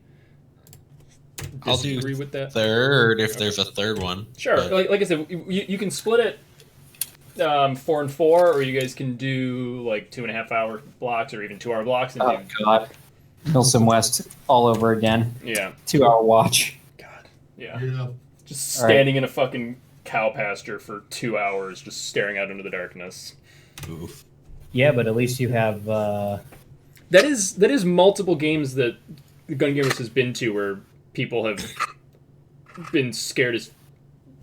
I'll do
disagree with that?
third if there's a third one.
Sure.
but-
Like I said, you can split it 4 and 4, or you guys can do like 2.5-hour blocks or even 2-hour blocks. And
Oh, God. Milsom West all over again.
yeah.
2-hour watch.
God. Yeah.
Yeah.
Just
All right.
standing in a fucking cow pasture for 2 hours, just staring out into the darkness.
Oof.
Yeah, but at least you have...
That is multiple games that Gun Gamers has been to where people have been scared as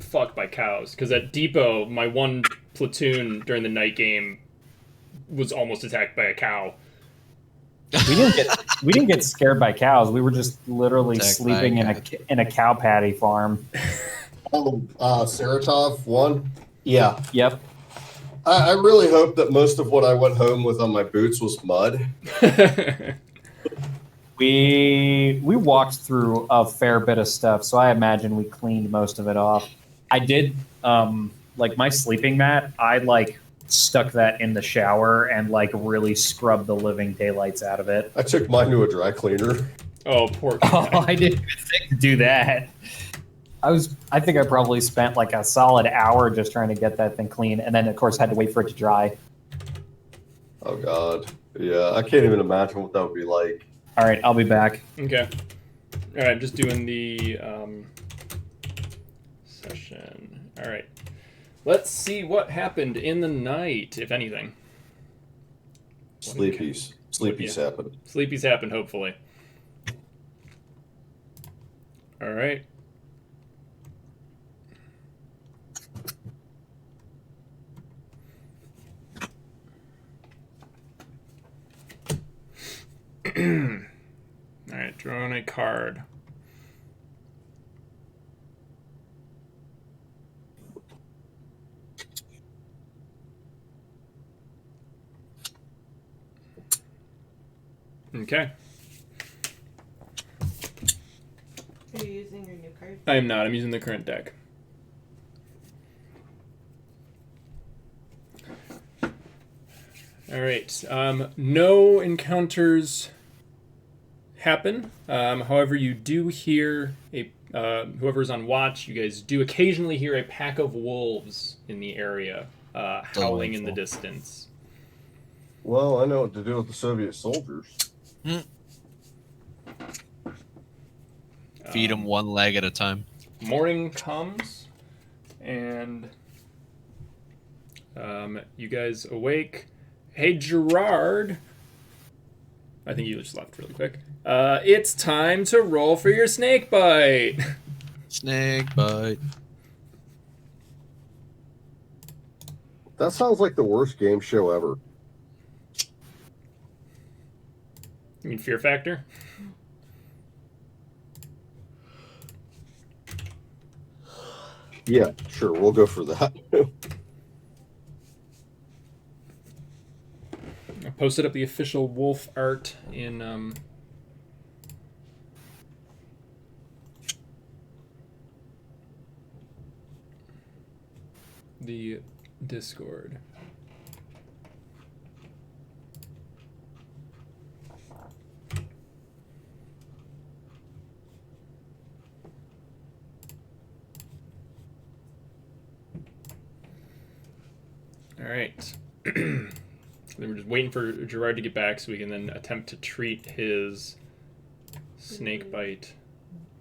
fuck by cows. Because at Depot, my one platoon during the night game was almost attacked by a cow.
We didn't get scared by cows. We were just literally
Attacked by
sleeping
a
in a cow patty farm.
Oh, Saratov one. Yeah,
Yep.
I really hope that most of what I went home with on my boots was mud.
We walked through a fair bit of stuff, so I imagine we cleaned most of it off. I did like my sleeping mat, I like stuck that in the shower and like really scrubbed the living daylights out of it.
I took mine to a dry cleaner.
Oh, poor
Oh,
guy.
I didn't even think to do that. I think I probably spent like a solid hour just trying to get that thing clean, and then of course had to wait for it to dry.
Oh God, yeah, I can't even imagine what that would be like.
All right, I'll be back.
Okay. All right, I'm just doing the session. All right. Let's see what happened in the night, if anything.
Sleepies
Yeah.
happen.
Sleepy's happened, hopefully. All right. All right, drawing a card. Okay.
Are you using your new card?
I am not. I'm using the current deck. All right. No encounters happen. However, you do hear whoever's on watch. You guys do occasionally hear a pack of wolves in the area, howling in the
Delightful.
distance.
Well, I know what to do with the Soviet soldiers.
Feed them one leg at a time.
morning comes, and you guys awake. Hey, Gerard. I think you just left really quick. It's time to roll for your snake bite.
Snake bite.
That sounds like the worst game show ever.
You mean Fear Factor?
Yeah, sure, we'll go for that.
I posted up the official wolf art in the Discord. All right. Then we're just waiting for Gerard to get back so we can then attempt to treat his snake bite.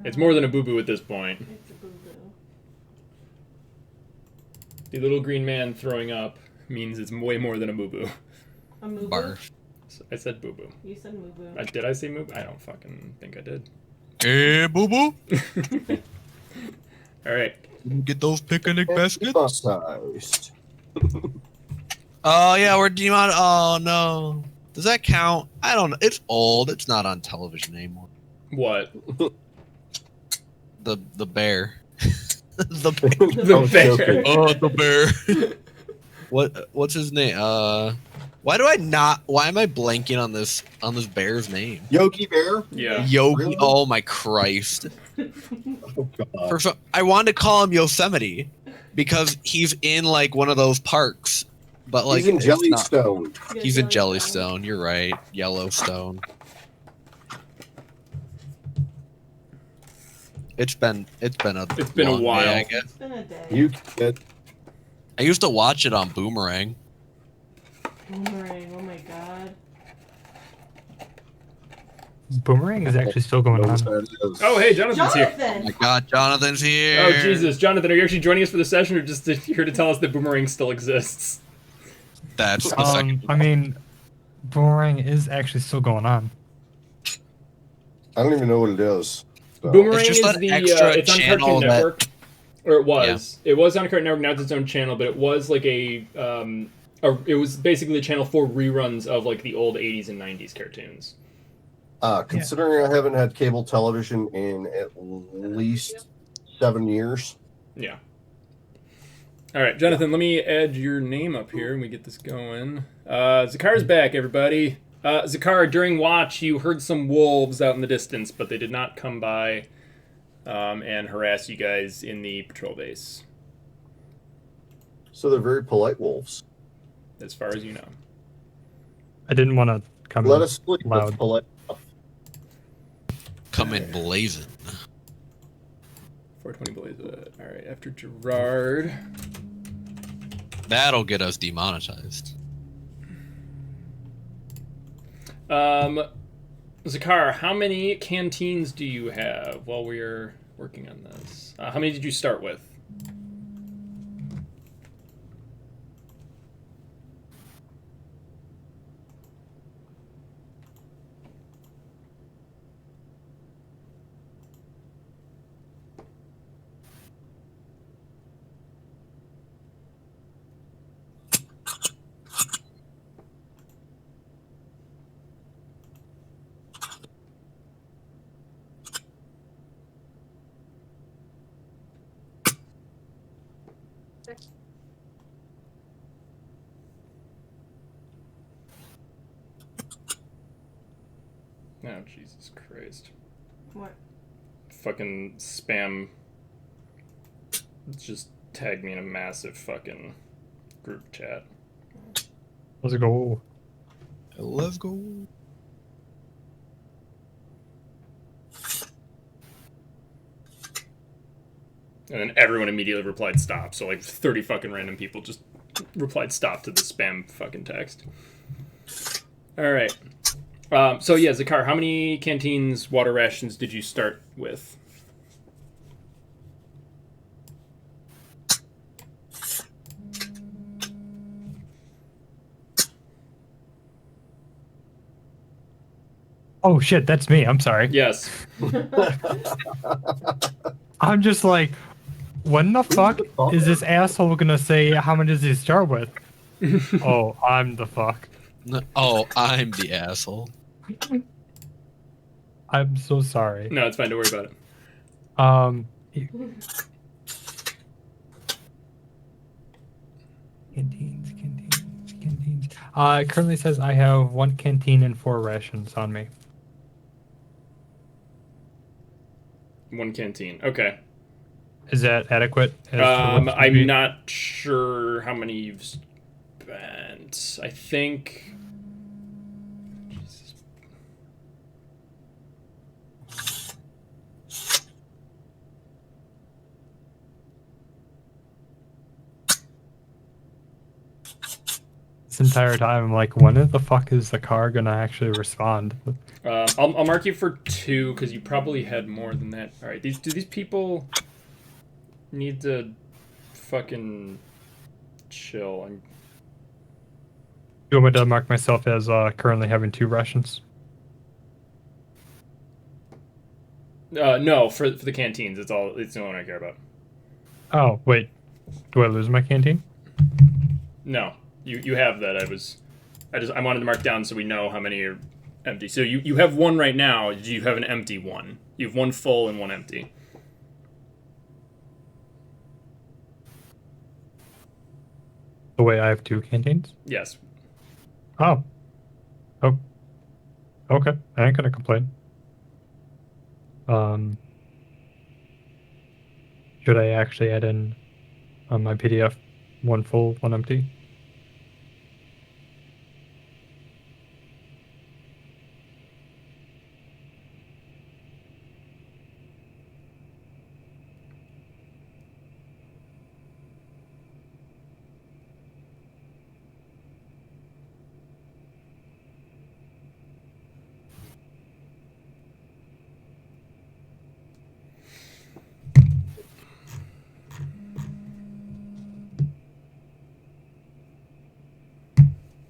It's more than a boo-boo at this point.
It's a boo-boo.
The little green man throwing up means it's way more than a boo-boo.
A moo-boo?
Barf.
I said boo-boo.
You said moo-boo.
Did I say moo-boo? I don't fucking think I did.
Hey, boo boo.
All right.
Get those picnic baskets.
Bus-sized.
Oh yeah, we're demon. Oh no. Does that count? I don't know. It's old. It's not on television anymore.
What?
The bear. the
The bear.
Oh, the bear. What's his name? Why am I blanking on this bear's name?
Yogi Bear?
Yeah.
Yogi.
Really?
Oh my Christ.
Oh, God.
I wanted to call him Yosemite because he's in like one of those parks, but like
He's in
it's not-
Jellystone.
Yeah,
He's in
Jellystone.
Jellystone. You're right. Yellowstone. It's been a long
while.
day, I guess.
It's been a day.
You kid.
I used to watch it on Boomerang.
Boomerang, oh my god.
Boomerang is actually still going
Knows
on.
that is.
Oh, hey, Jonathan's here.
Oh my
Jonathan!
God, Jonathan's here.
Oh, Jesus. Jonathan, are you actually joining us for the session or just here to tell us that Boomerang still exists?
That's the second.
I mean, Boomerang is actually still going on.
I don't even know what it is. So.
Boomerang
It's just
is
an
the
extra
it's on
channel
Cartoon
that-
Network, or it was. It was on Cartoon Network. Now it's its own channel, but it was like it was basically a channel for reruns of like the old 80s and 90s cartoons.
Considering I haven't had cable television in at least 7 years.
Yeah. All right, Jonathan, let me add your name up here and we get this going. Zakar's back, everybody. Zakar, during watch, you heard some wolves out in the distance, but they did not come by and harass you guys in the patrol base,
So they're very polite wolves.
as far as you know.
I didn't want to come
Let
in
us sleep.
loud.
That's polite.
Come in blazing.
420 blaze. All right, after Gerard.
That'll get us demonetized.
Zakar, how many canteens do you have while we're working on this? How many did you start with? Oh, Jesus Christ.
What?
Fucking spam just tagged me in a massive fucking group chat.
Let's go.
Let's go.
And then everyone immediately replied stop. So like 30 fucking random people just replied stop to the spam fucking text. All right. So yeah, Zakar, how many canteens, water rations did you start with?
Oh shit, that's me. I'm sorry.
Yes.
I'm just like, when the fuck is this asshole gonna say how much does he start with? Oh, I'm the fuck.
Oh, I'm the asshole.
I'm so sorry.
No, it's fine. Don't worry about it.
Canteens. It currently says I have 1 canteen and 4 rations on me.
1 canteen. Okay.
Is that adequate? As for what should be?
I'm not sure how many you've spent. I think. Jesus.
This entire time, I'm like, when the fuck is the car gonna actually respond?
I'll mark you for 2 because you probably had more than that. All right. Do these people need to fucking chill?
You want me to mark myself as currently having 2 rations?
No, for the canteens. It's the only one I care about.
Oh, wait. Do I lose my canteen?
No, you have that. I wanted to mark down so we know how many are empty. So you have 1 right now. You have an empty 1. You have 1 full and 1 empty.
The way I have 2 canteens?
Yes.
Oh. Oh. Okay. I ain't gonna complain. Should I actually add in on my PDF 1 full, 1 empty?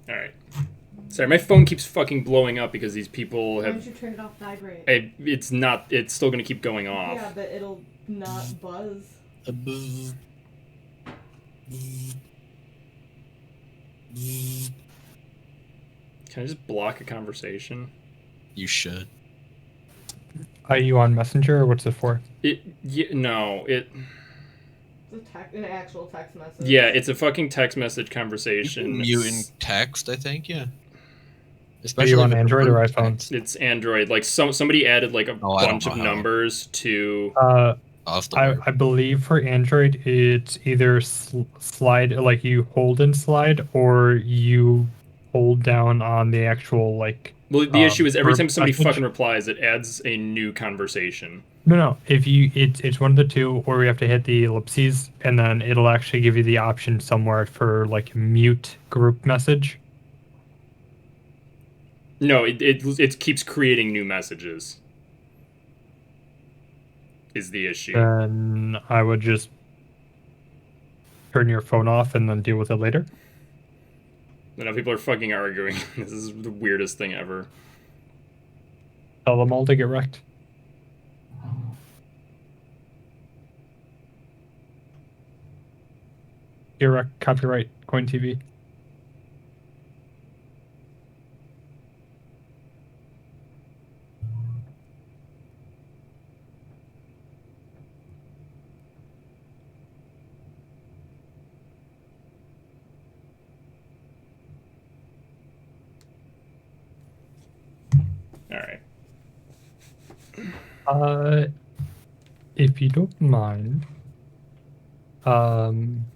All right. Sorry, my phone keeps fucking blowing up because these people
Why
have.
don't you turn it off vibrate?
It's not. It's still gonna keep going off.
Yeah, but it'll not buzz.
Can I just block a conversation?
You should.
Are you on Messenger or what's it for?
No.
It's an actual text message.
Yeah, it's a fucking text message conversation.
You in text, I think, yeah.
Are you on
if
Android or
it's
iPhone?
text.
It's Android. Like somebody added like a
I don't
bunch of
know how.
numbers to.
I'll have to learn.
I believe for Android it's either slide, like you hold and slide, or you hold down on the actual like.
Well, the issue is every
verb
time somebody
message.
fucking replies, it adds a new conversation.
No. If you, it's one of the two, or you have to hit the ellipses, and then it'll actually give you the option somewhere for like mute group message.
No, it keeps creating new messages. Is the issue?
Then I would just turn your phone off and then deal with it later.
Now people are fucking arguing. This is the weirdest thing ever.
Tell them all to get wrecked. Get wrecked. Copyright. Coin TV.
All right.
If you don't mind, can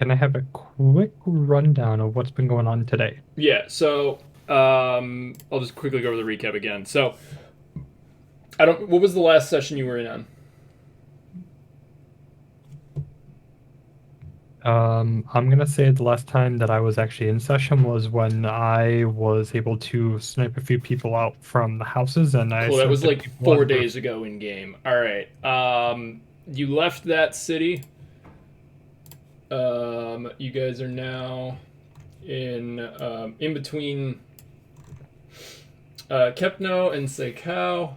I have a quick rundown of what's been going on today?
Yeah. So I'll just quickly go over the recap again. So what was the last session you were in on?
I'm gonna say the last time that I was actually in session was when I was able to snipe a few people out from the houses, and I.
Cool. That was
sent
like
people
4
on
days ago in game. All right. You left that city. You guys are now in between Kepno and Seikau.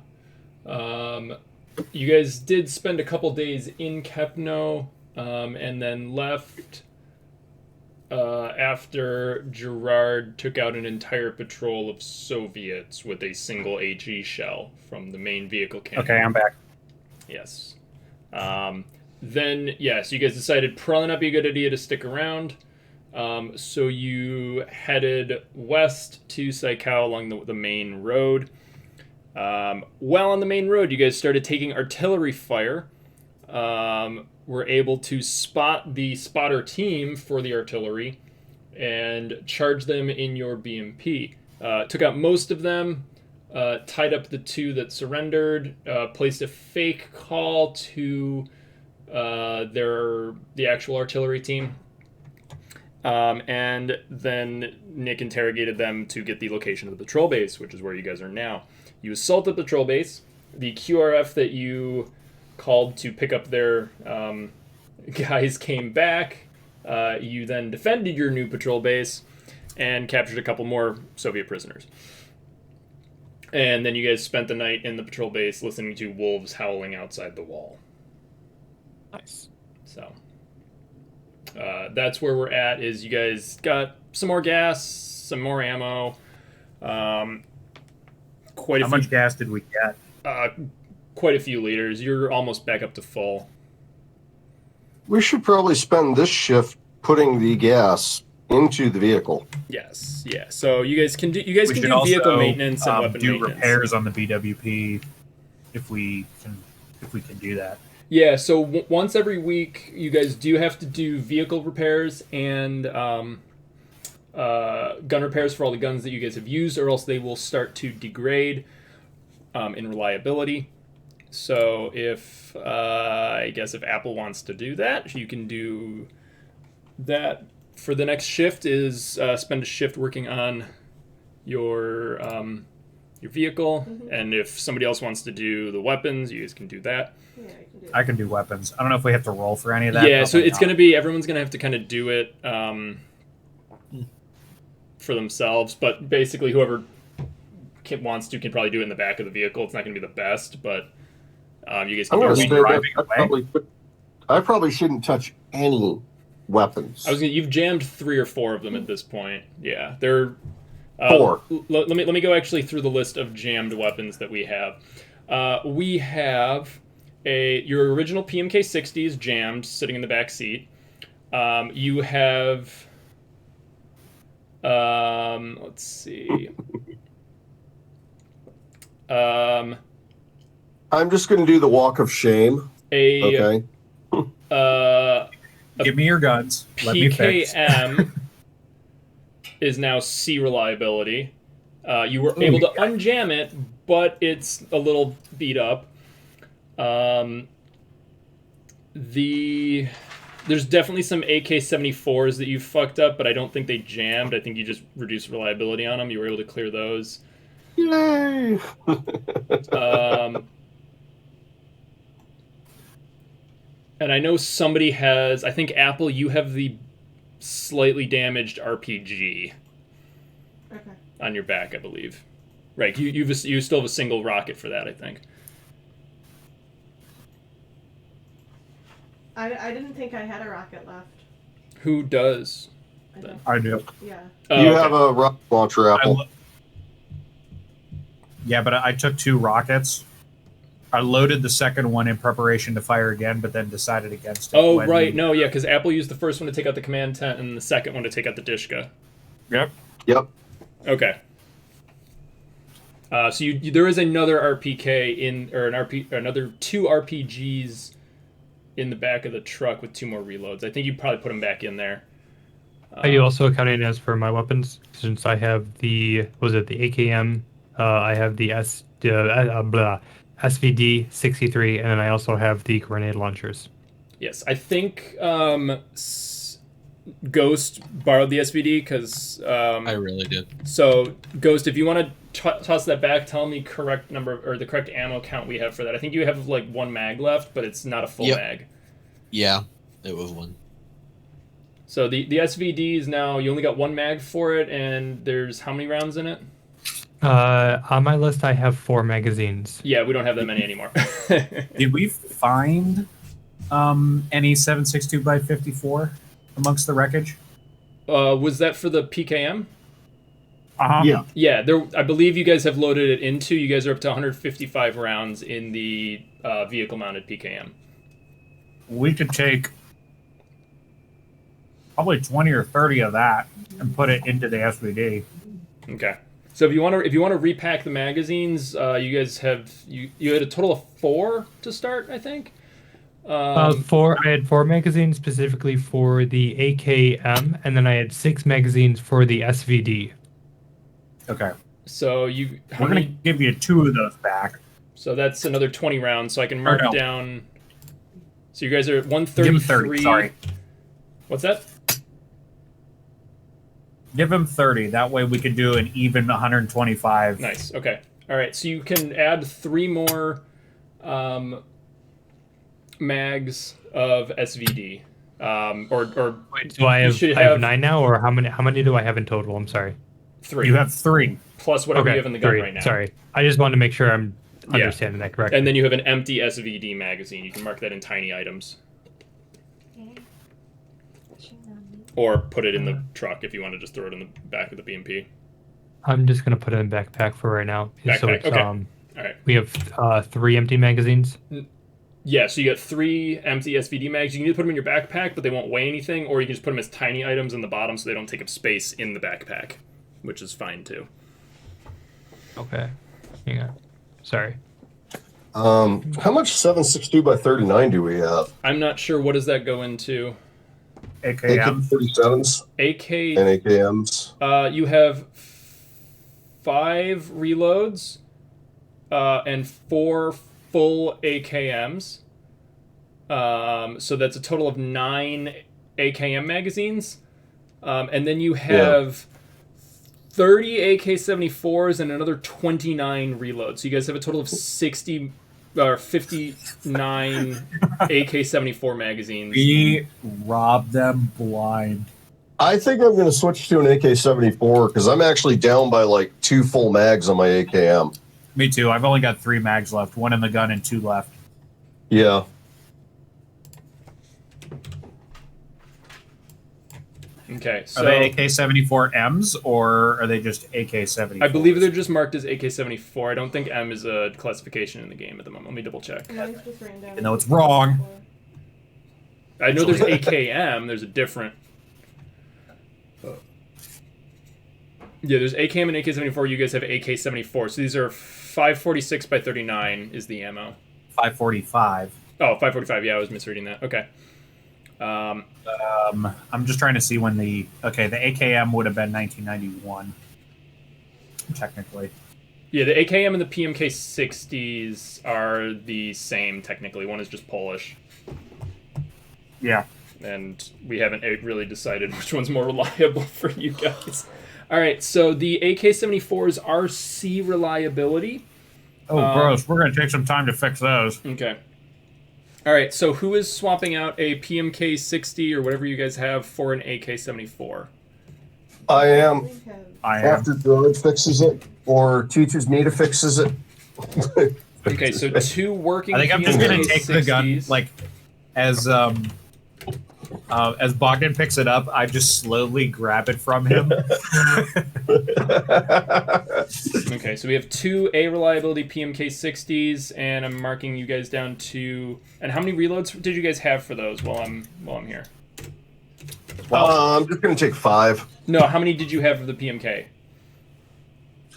You guys did spend a couple days in Kepno, and then left after Gerard took out an entire patrol of Soviets with a single HE shell from the main vehicle cannon.
Okay, I'm back.
Yes. Then, yes, you guys decided probably not be a good idea to stick around. So you headed west to Saikau along the main road. While on the main road, you guys started taking artillery fire. Were able to spot the spotter team for the artillery and charge them in your BMP. Took out most of them, tied up the 2 that surrendered, placed a fake call to the actual artillery team. And then Nick interrogated them to get the location of the patrol base, which is where you guys are now. You assaulted the patrol base. The QRF that you called to pick up their guys came back. You then defended your new patrol base and captured a couple more Soviet prisoners. And then you guys spent the night in the patrol base listening to wolves howling outside the wall.
Nice.
So that's where we're at. Is you guys got some more gas, some more ammo. How
much gas did we get?
Quite a few liters. You're almost back up to full.
We should probably spend this shift putting the gas into the vehicle.
Yes, yeah. So you guys can do vehicle maintenance and weapon
do
maintenance.
Repairs on the BWP if we can do that.
Yeah. So once every week, you guys do have to do vehicle repairs and gun repairs for all the guns that you guys have used, or else they will start to degrade in reliability. So if I guess if Apple wants to do that, you can do that for the next shift. Is spend a shift working on your vehicle, and if somebody else wants to do the weapons, you guys can do that.
Yeah,
I can do weapons. I don't know if we have to roll for any of that.
Yeah, so
Probably
it's
not.
going to be everyone's going to have to kind of do it for themselves, but basically whoever wants to can probably do it in the back of the vehicle. It's not going to be the best, but you guys can
I'm
do
going to
it.
say that I probably shouldn't touch any weapons.
You've jammed 3 or 4 of them at this point. Yeah, they're
4.
Let me go actually through the list of jammed weapons that we have. We have your original PMK-60 is jammed, sitting in the back seat. You have let's see.
I'm just going to do the walk of shame. Okay.
Give me your guns. Let me fix.
PKM is now C reliability. You were able to unjam it, but it's a little beat up. There's definitely some AK-74s that you fucked up, but I don't think they jammed. I think you just reduced reliability on them. You were able to clear those.
Yay!
And I know somebody has. I think Apple, you have the slightly damaged RPG on your back, I believe. Right? You still have a single rocket for that, I think.
I didn't think I had a rocket left.
Who does?
I do.
Yeah.
You have a rocket launcher, Apple.
Yeah, but I took 2 rockets. I loaded the second one in preparation to fire again, but then decided against it.
Oh, right. No, yeah, because Apple used the first one to take out the command tent and the second one to take out the Dishka.
Yep.
Okay. So there is another RPK another 2 RPGs in the back of the truck with 2 more reloads. I think you probably put them back in there.
Are you also counting as for my weapons? Since I have the AKM, I have the SVD 63, and then I also have the grenade launchers.
Yes, I think Ghost borrowed the SVD because
I really did.
So Ghost, if you want to toss that back, tell me correct number or the correct ammo count we have for that. I think you have like 1 mag left, but it's not a full mag.
Yeah, it was 1.
So the SVD is now, you only got 1 mag for it, and there's how many rounds in it?
On my list, I have 4 magazines.
Yeah, we don't have that many anymore.
Did we find any 7.62 by 54 amongst the wreckage?
Was that for the PKM?
Uh-huh.
Yeah.
Yeah, there. I believe you guys have loaded it into. You guys are up to 155 rounds in the vehicle-mounted PKM.
We could take probably 20 or 30 of that and put it into the SVD.
Okay. So if you want to repack the magazines, you guys have you had a total of 4 to start, I think.
4. I had 4 magazines specifically for the AKM, and then I had 6 magazines for the SVD.
Okay.
So
We're going to give you 2 of those back.
So that's another 20 rounds. So I can mark
no.
down. So you guys are at
Give him
133.
30, sorry.
What's that?
Give him 30. That way we could do an even 125.
Nice. Okay. All right. So you can add 3 more mags of SVD. Or
Wait, so I
you
have,
should
I have
have
9 now, or how many do I have in total? I'm sorry.
3.
You have 3.
Plus whatever
Okay,
you have in the gun
3.
right now.
Sorry, I just wanted to make sure I'm
Yeah.
understanding that correctly.
And then you have an empty SVD magazine. You can mark that in tiny items. Or put it in the truck if you want to just throw it in the back of the BMP.
I'm just gonna put it in backpack for right now. So
Backpack,
it's,
okay. All right.
we have 3 empty magazines.
Yeah, so you got 3 empty SVD mags. You can either put them in your backpack, but they won't weigh anything, or you can just put them as tiny items in the bottom so they don't take up space in the backpack, which is fine too.
Okay, hang on. Sorry.
How much 7.62 by 39 do we have?
I'm not sure. What does that go into?
AKM.
AK-47s
AK,
and AKMs.
you have 5 reloads and 4 full AKMs. So that's a total of 9 AKM magazines. And then you have 30 AK-74s and another 29 reloads. So you guys have a total of 60 or 59 AK-74 magazines.
We robbed them blind.
I think I'm going to switch to an AK-74 because I'm actually down by like 2 full mags on my AKM.
Me too. I've only got 3 mags left. 1 in the gun and 2 left.
Yeah.
Okay, so
Are they AK-74Ms or are they just AK-74?
I believe they're just marked as AK-74. I don't think M is a classification in the game at the moment. Let me double check.
Mine's just ran down.
Even though it's wrong.
I know there's AKM. There's a different. Yeah, there's AKM and AK-74. You guys have AK-74. So these are 546 by 39 is the ammo.
545.
Oh, 545. Yeah, I was misreading that. Okay.
I'm just trying to see when the AKM would have been 1991, technically.
Yeah, the AKM and the PMK 60s are the same technically. One is just Polish,
Yeah.
and we haven't really decided which one's more reliable for you guys. All right, so the AK-74s are C reliability.
Oh, gross. We're going to take some time to fix those.
Okay. All right, so who is swapping out a PMK 60 or whatever you guys have for an AK-74?
I am.
I am.
After George fixes it, or teaches me to fixes it.
Okay, so 2 working
I think I'm just going to
PMK
take the gun,
60s.
like, as Bogdan picks it up, I just slowly grab it from him.
Okay, so we have 2 A reliability PMK 60s, and I'm marking you guys down to. And how many reloads did you guys have for those while I'm here?
I'm just going to take 5.
No, how many did you have for the PMK?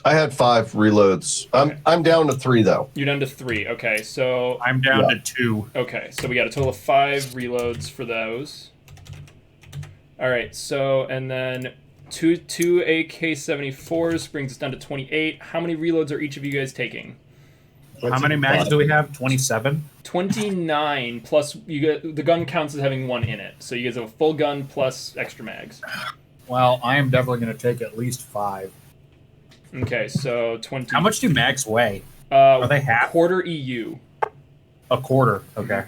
I had 5 reloads. I'm down to 3 though.
You're down to 3. Okay, so
I'm down to 2.
okay, so we got a total of 5 reloads for those. All right, so and then two AK-74s brings us down to 28. How many reloads are each of you guys taking?
How many mags do we have? 27?
29 plus you get the gun counts as having 1 in it, so you guys have a full gun plus extra mags.
Well, I am definitely going to take at least 5.
Okay, so 20.
How much do mags weigh? Are they half?
Quarter EU.
A quarter. Okay.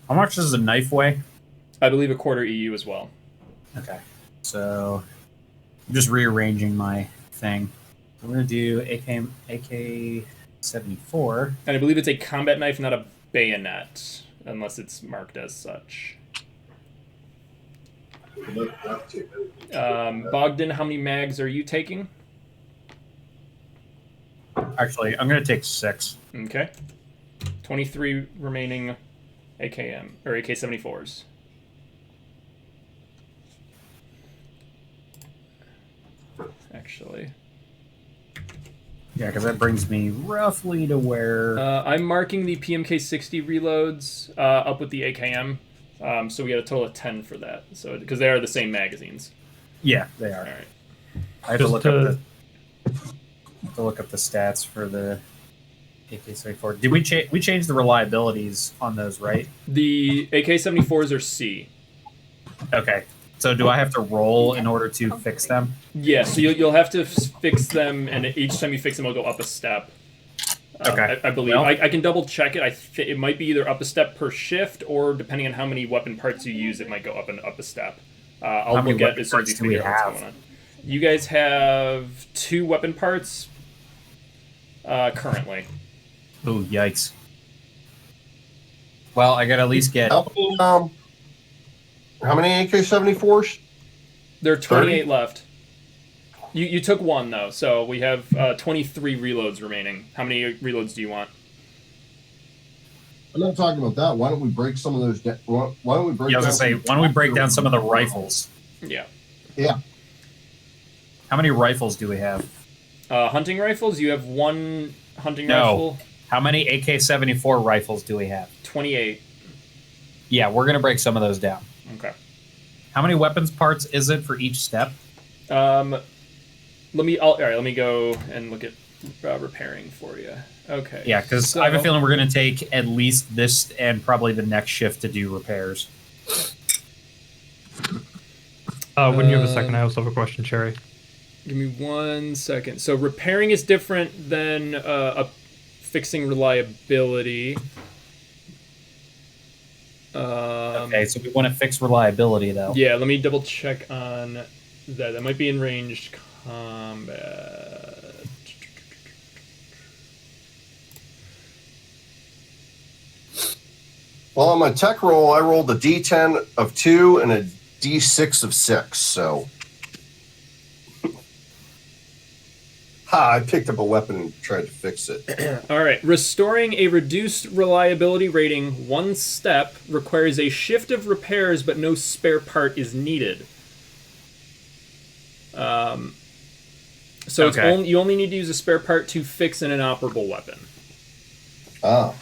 How much does a knife weigh?
I believe a quarter EU as well.
Okay. So I'm just rearranging my thing. I'm gonna do AK 74.
And I believe it's a combat knife, not a bayonet, unless it's marked as such. Bogdan, how many mags are you taking?
Actually, I'm gonna take 6.
Okay. 23 remaining AKM or AK-74s. Actually,
Yeah, because that brings me roughly to where.
I'm marking the PMK-60 reloads up with the AKM, so we got a total of 10 for that. So because they are the same magazines.
Yeah, they are.
All right.
I have to look up the stats for the AK-74. Did we change the reliabilities on those, right?
The AK-74s are C.
Okay. So do I have to roll in order to fix them?
Yeah, so you'll have to fix them, and each time you fix them, it'll go up a step.
Okay.
I believe.
Well-
I can double check it. It might be either up a step per shift, or depending on how many weapon parts you use, it might go up a step. I'll
How many
look at
weapon
as soon as you
parts do we
figure out what's
have?
going on. You guys have 2 weapon parts currently.
Oh, yikes. Well, I gotta at least get.
How many AK-74s?
There are 28 left. You took 1 though, so we have 23 reloads remaining. How many reloads do you want?
I'm not talking about that. Why don't we break some of those? Why don't we break?
Yeah, I was gonna say,
down
why don't we break down some of the rifles?
Yeah.
Yeah.
How many rifles do we have?
Hunting rifles. You have 1 hunting
No.
rifle.
How many AK-74 rifles do we have?
28.
Yeah, we're gonna break some of those down.
Okay.
How many weapons parts is it for each step?
All right. Let me go and look at repairing for you. Okay.
Yeah, because I have a feeling we're gonna take at least this and probably the next shift to do repairs.
When you have a second, I also have a question, Cherry.
Give me 1 second. So repairing is different than fixing reliability.
Okay, so we want to fix reliability though.
Yeah, let me double check on that. That might be in ranged combat.
Well, on my tech roll, I rolled a D10 of 2 and a D6 of 6. So, I picked up a weapon and tried to fix it.
All right. Restoring a reduced reliability rating 1 step requires a shift of repairs, but no spare part is needed. So it's
Okay.
you only need to use a spare part to fix an inoperable weapon.
Ah,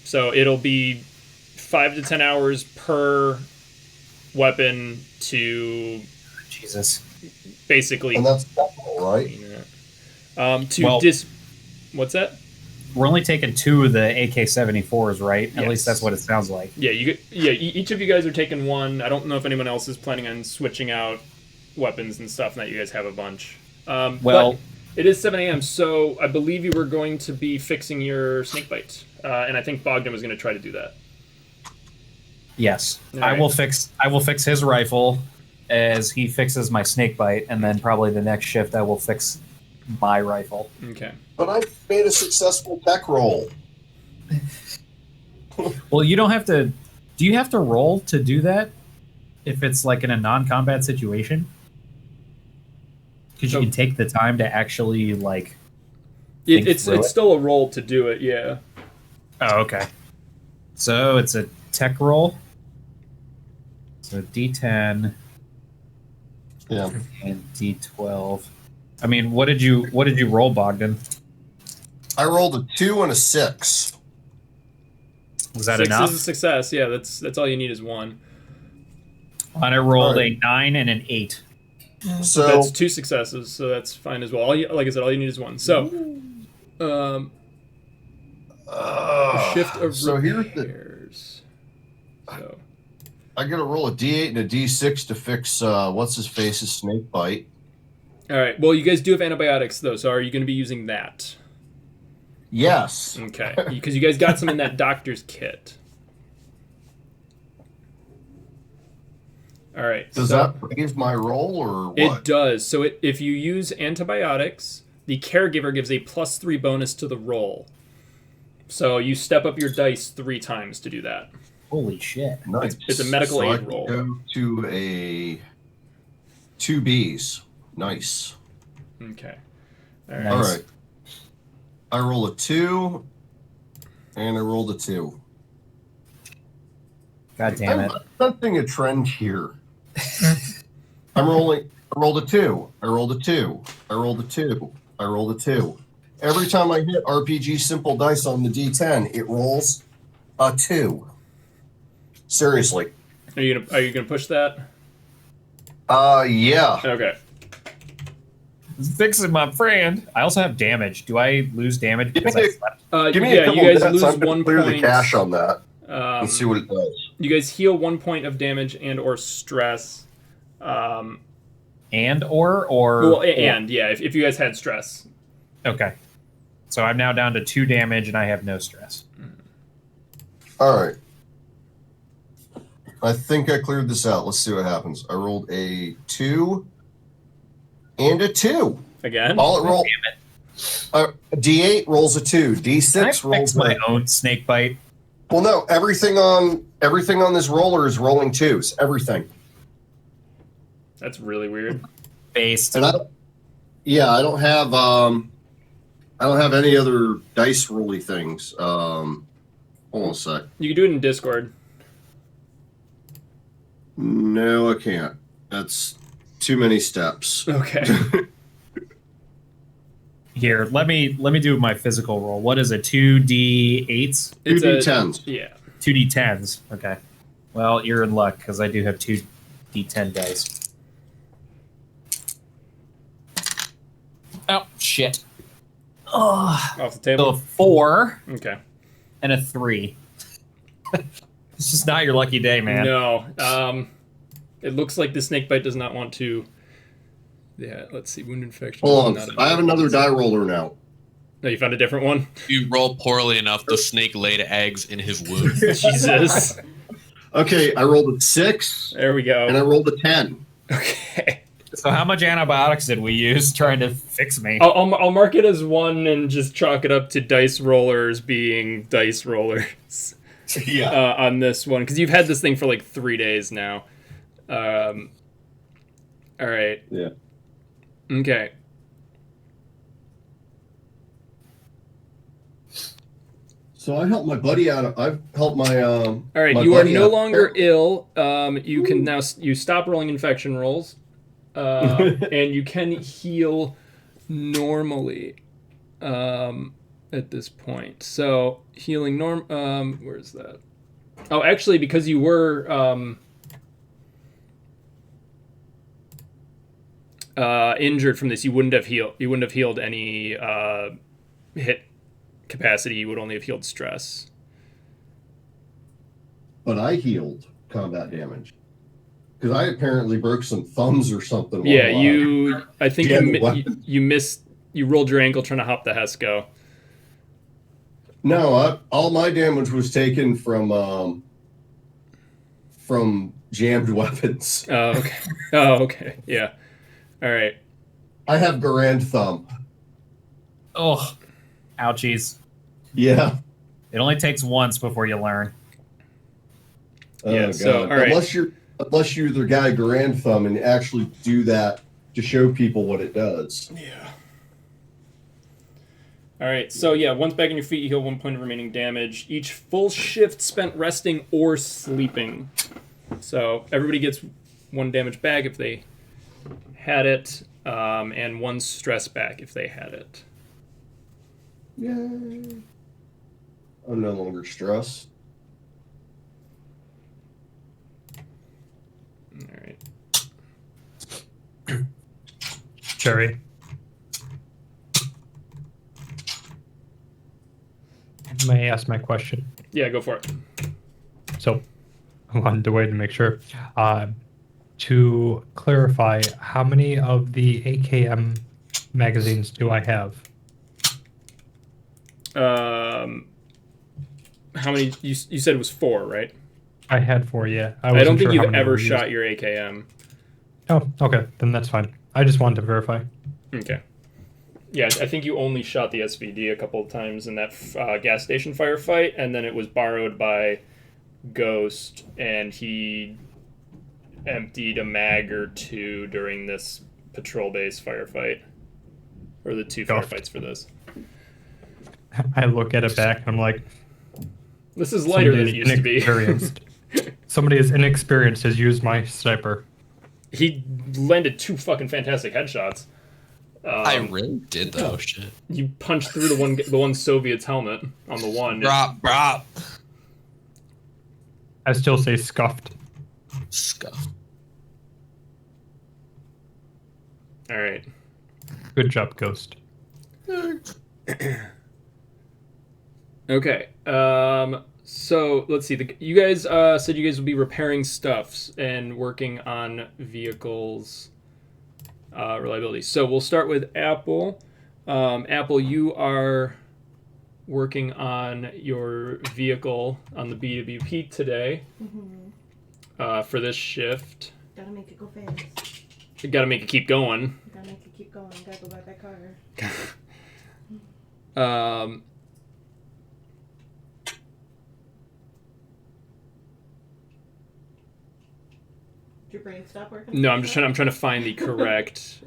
So it'll be 5 to 10 hours per weapon to
Jesus.
basically.
and that's technical, right?
Well-
What's that?
We're only taking 2 of the AK-74s, right? At
Yes.
least that's what it sounds like.
Yeah, each of you guys are taking 1. I don't know if anyone else is planning on switching out weapons and stuff. Now you guys have a bunch.
Well-
but it is 7 a.m., so I believe you were going to be fixing your snakebite, and I think Bogdan was going to try to do that.
Yes,
All
I
right.
will fix his rifle as he fixes my snakebite, and then probably the next shift I will fix my rifle.
Okay.
But I made a successful tech roll.
Well, you don't have to. Do you have to roll to do that? If it's like in a non-combat situation, because you
So-
can take the time to actually like.
It,
Think
it's
through it.
still a roll to do it. Yeah.
Oh, okay. So it's a tech roll. So D10
Yeah.
and D12. I mean, what did you roll, Bogdan?
I rolled a 2 and a 6.
Was that
6
enough?
is a success. Yeah, that's all you need is 1.
And I rolled
Alright.
a 9 and an 8.
So
That's 2 successes, so that's fine as well. Like I said, all you need is 1. So, shift of
so here's the.
repairs. So,
I got to roll a D8 and a D6 to fix what's his face's snake bite.
all right. Well, you guys do have antibiotics though, so are you going to be using that?
Yes.
Okay, because you guys got some in that doctor's kit. All right.
Does
so
that raise my roll or what?
It does. So if you use antibiotics, the caregiver gives a +3 bonus to the roll. So you step up your dice 3 times to do that.
Holy shit.
Nice.
It's a medical
So
aid
I can
roll.
Go to a 2Bs. Nice.
Okay. All right.
Nice.
All right. I roll a 2, and I rolled a 2.
God damn it.
I'm sensing a trend here. I rolled a 2. I rolled a 2. I rolled a 2. I rolled a 2. Every time I hit RPG simple dice on the D10, it rolls a 2. Seriously.
Are you gonna push that?
Yeah.
Okay.
Fix it, my friend. I also have damage. Do I lose damage because I slept?
Give me a couple
you guys
minutes.
lose
I'm going
1
to clear
point.
the cache on that.
Um,
Let's see what it does.
you guys heal 1 point of damage and or stress.
Or
Well, and yeah, if you guys had stress.
okay. So I'm now down to 2 damage and I have no stress.
All right. I think I cleared this out. Let's see what happens. I rolled a 2 and a 2.
Again?
All it rolled. D8 rolls a 2. D6
Can I fix
rolls
my
a.
own snake bite?
Well, no. Everything on this roller is rolling 2s. Everything.
That's really weird.
Based.
And I don't have any other dice rolly things. Hold on a sec.
You can do it in Discord.
No, I can't. That's too many steps.
Okay.
Here, let me do my physical roll. What is it? 2d8s?
It's
2d10s.
Yeah.
2d10s. Okay. Well, you're in luck because I do have 2d10 dice. Oh shit. Oh,
Off the
so
table.
a 4
Okay.
and a 3. It's just not your lucky day, man.
No. It looks like the snake bite does not want to. Yeah, let's see. Wound infection.
Hold
Not
on. I have another die roller now.
No, you found a different one?
You roll poorly enough, the snake laid eggs in his wound.
Jesus.
Okay, I rolled a 6
There we go.
and I rolled a 10.
Okay.
So how much antibiotics did we use trying to fix me?
I'll mark it as 1 and just chalk it up to dice rollers being dice rollers.
Yeah.
On this one, because you've had this thing for like 3 days now. All right.
Yeah.
Okay.
So I helped my buddy out. I've helped my.
All right.
my
You are
buddy
no
out.
longer ill. You can now you stop rolling infection rolls, and you can heal normally. At this point, so healing where's that? Oh, actually, because you were injured from this, you wouldn't have healed any hit capacity. You would only have healed stress.
But I healed combat damage because I apparently broke some thumbs or something.
Yeah,
while,
I think
Yeah,
you missed. You rolled your ankle trying to hop the Hesco.
No, all my damage was taken from jammed weapons.
Oh, okay. Oh, okay. Yeah. All right.
I have Garand thumb.
Oh, ouchies.
Yeah.
It only takes once before you learn.
Yeah,
Oh,
so,
God.
all right.
Unless you're the guy Garand thumb and actually do that to show people what it does.
Yeah. All right, so yeah, once back on your feet, you heal 1 point of remaining damage. Each full shift spent resting or sleeping. So everybody gets 1 damage back if they had it, and 1 stress back if they had it.
Yay. I'm no longer stressed.
All right.
Cherry. May I ask my question?
Yeah, go for it.
So, I wanted to wait to make sure. To clarify, how many of the AKM magazines do I have?
How many? You said it was 4, right?
I had 4, yeah.
I
wasn't
don't think
sure how
you've
many
ever
were used.
shot your AKM.
Oh, okay. Then that's fine. I just wanted to verify.
Okay. Yeah, I think you only shot the SVD a couple of times in that gas station firefight, and then it was borrowed by Ghost, and he emptied a mag or two during this patrol base firefight, or the two
Ghost.
firefights for this.
I look at it back and I'm like,
This is lighter than it
somebody is
used to be.
inexperienced. Somebody as inexperienced has used my sniper.
He landed 2 fucking fantastic headshots.
I really did though. Shit.
You punched through the one Soviet's helmet on the one.
Brop.
I still say scuffed.
Scuff.
All right.
Good job, Ghost.
Okay. So let's see. You guys said you guys will be repairing stuffs and working on vehicles reliability. So we'll start with Apple. Apple, you are working on your vehicle on the BWP today for this shift.
Gotta make it go fast.
You got to make it keep going.
Gotta make it keep going. Gotta go buy that car. Did your brain stop working?
No, I'm trying to find the correct.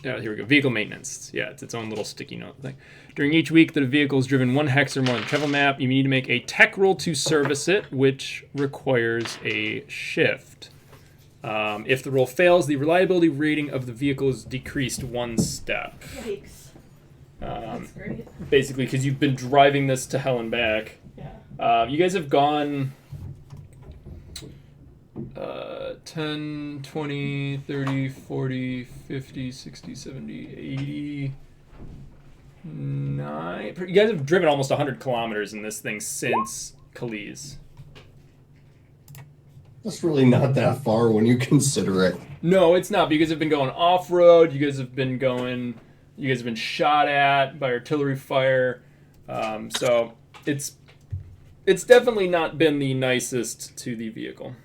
Yeah, here we go. Vehicle maintenance. Yeah, it's its own little sticky note thing. During each week that a vehicle is driven 1 hex or more on the travel map, you need to make a tech roll to service it, which requires a shift. If the roll fails, the reliability rating of the vehicle is decreased 1 step.
Yikes. That's great.
Basically, because you've been driving this to hell and back.
Yeah.
You guys have gone 10, 20, 30, 40, 50, 60, 70, 80, 9. You guys have driven almost 100 kilometers in this thing since Calais.
That's really not that far when you consider it.
No, it's not. But you guys have been going off-road. You guys have been shot at by artillery fire. So it's definitely not been the nicest to the vehicle.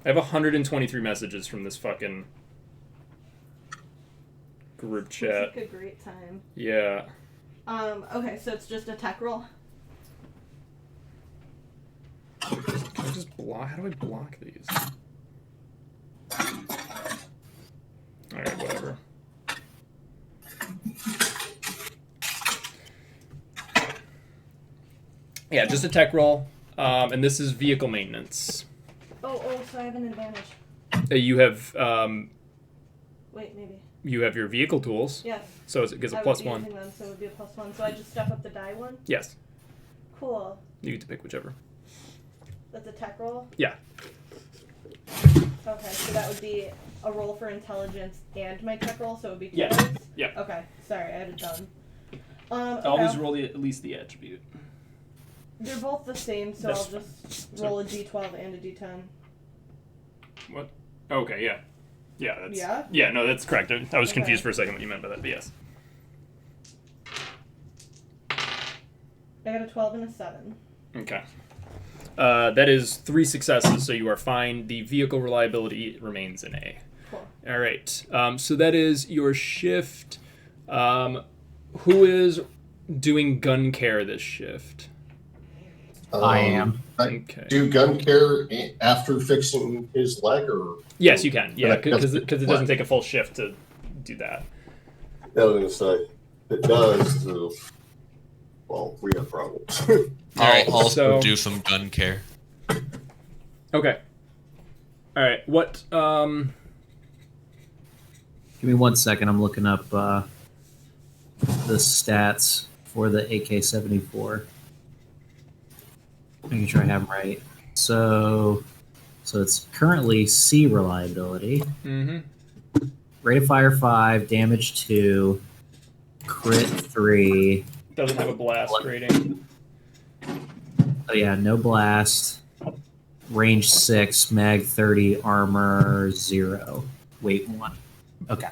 I have 123 messages from this fucking group chat.
It's like a great time.
Yeah.
Okay, so it's just a tech roll.
Can I just block? How do I block these? Alright, whatever. Yeah, just a tech roll. And this is vehicle maintenance.
Oh, so I have an advantage.
You have
Wait, maybe.
you have your vehicle tools.
Yes.
So it gets a
I
plus
would be
1.
using them, so it would be a +1. So I just step up the die one?
Yes.
Cool.
You get to pick whichever.
That's a tech roll?
Yeah.
Okay, so that would be a roll for intelligence and my tech roll, so it would be 2
Yeah.
dice?
Yeah.
Okay, sorry, I had it done.
Always
Okay.
roll at least the attribute.
They're both the same, so
That's
I'll just roll a d12 and a d10.
What? Okay, yeah. Yeah, that's...
Yeah?
Yeah, no, that's correct. I was
Okay.
confused for a second what you meant by that, but yes.
I got a 12 and a 7.
Okay. That is 3 successes, so you are fine. The vehicle reliability remains an A.
Cool.
All right. So that is your shift. Who is doing gun care this shift?
I am.
Okay.
Do gun care after fixing his leg, or
Yes, you can. Yeah,
That-
because
that's-
it doesn't take a full shift to do that.
I was gonna say it does. Well, we have problems.
I'll also
so-
do some gun care.
Okay. All right. What?
Give me 1 second. I'm looking up the stats for the AK-74. Making sure I have them right. So it's currently C reliability.
Mm-hmm.
Rate of fire 5, damage 2, crit 3.
Doesn't have a blast rating.
Oh yeah, no blast. Range 6, mag 30, armor 0, weight 1. Okay.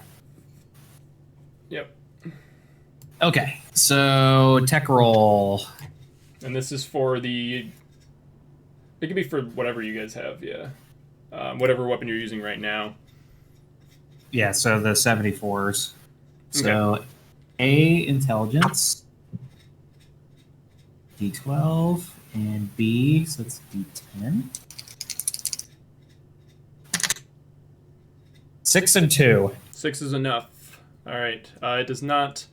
Yep.
Okay, so tech roll.
And this is for the... It could be for whatever you guys have, yeah. whatever weapon you're using right now.
Yeah, so the 74s. So A, intelligence. D12. And B, so it's D10. 6 and 2.
6 is enough. All right. It does not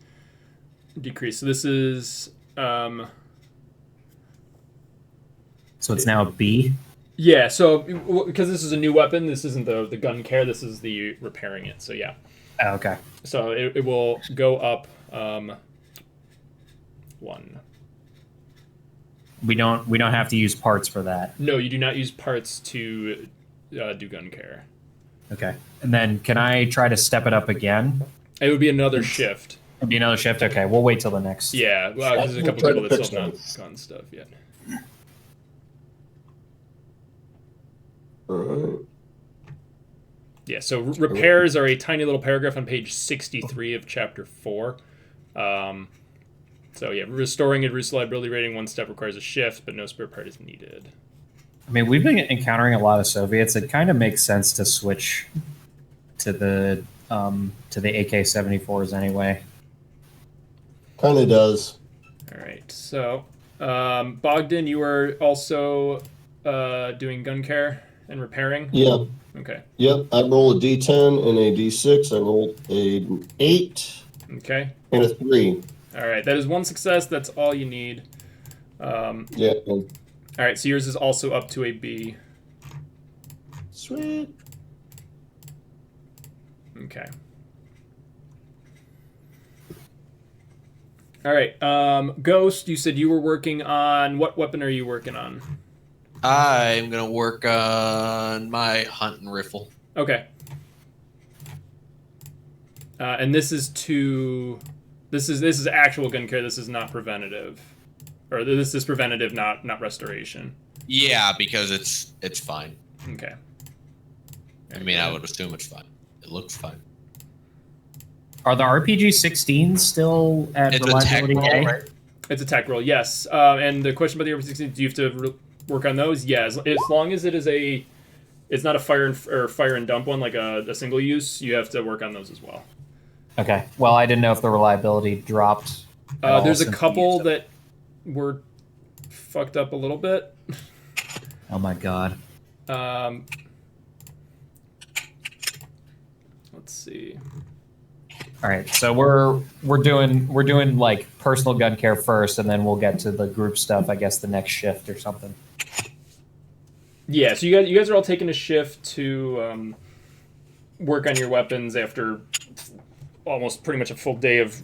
decrease. So this is...
So it's now a B?
Yeah, so because this is a new weapon, this isn't the gun care, this is the repairing it. So yeah.
Oh, okay.
So it will go up 1.
We don't have to use parts for that.
No, you do not use parts to do gun care.
Okay. And then can I try to step it up again?
It would be another shift.
It'd be another shift? Okay, we'll wait till the next.
Yeah, well, there's a couple
Try to
people that
fix
still have
those.
not gone stuff yet.
Alright.
Yeah, so repairs are a tiny little paragraph on page 63 of chapter 4. So yeah, restoring a reduced reliability rating 1 step requires a shift, but no spare part is needed.
I mean, we've been encountering a lot of Soviets. It kind of makes sense to switch to the AK-74s anyway.
Kind of does.
All right, so Bogdan, you are also doing gun care and repairing?
Yeah.
Okay.
Yep. I rolled a D10 and a D6. I rolled an 8
Okay.
and a 3.
All right, that is 1 success. That's all you need.
Yeah.
All right, so yours is also up to a B.
Sweet.
Okay. All right, Ghost, you said you were working on... What weapon are you working on?
I'm gonna work on my hunting rifle.
Okay. And this is to... This is actual gun care. This is not preventative. Or this is preventative, not restoration.
Yeah, because it's fine.
Okay.
I mean, I would assume it's fine. It looks fine.
Are the RPG-16s still at
It's a tech
reliability
roll,
A?
right?
It's a tech roll, yes. And the question about the RPG-16, do you have to work on those? Yeah, as long as it is it's not a fire and dump one like a single use, you have to work on those as well.
Okay. Well, I didn't know if the reliability dropped. at all
There's a
since we
couple
used it.
that were fucked up a little bit.
Oh my god.
Let's see.
All right, so we're doing like personal gun care first, and then we'll get to the group stuff. I guess the next shift or something.
Yeah, so you guys are all taking a shift to work on your weapons after almost pretty much a full day of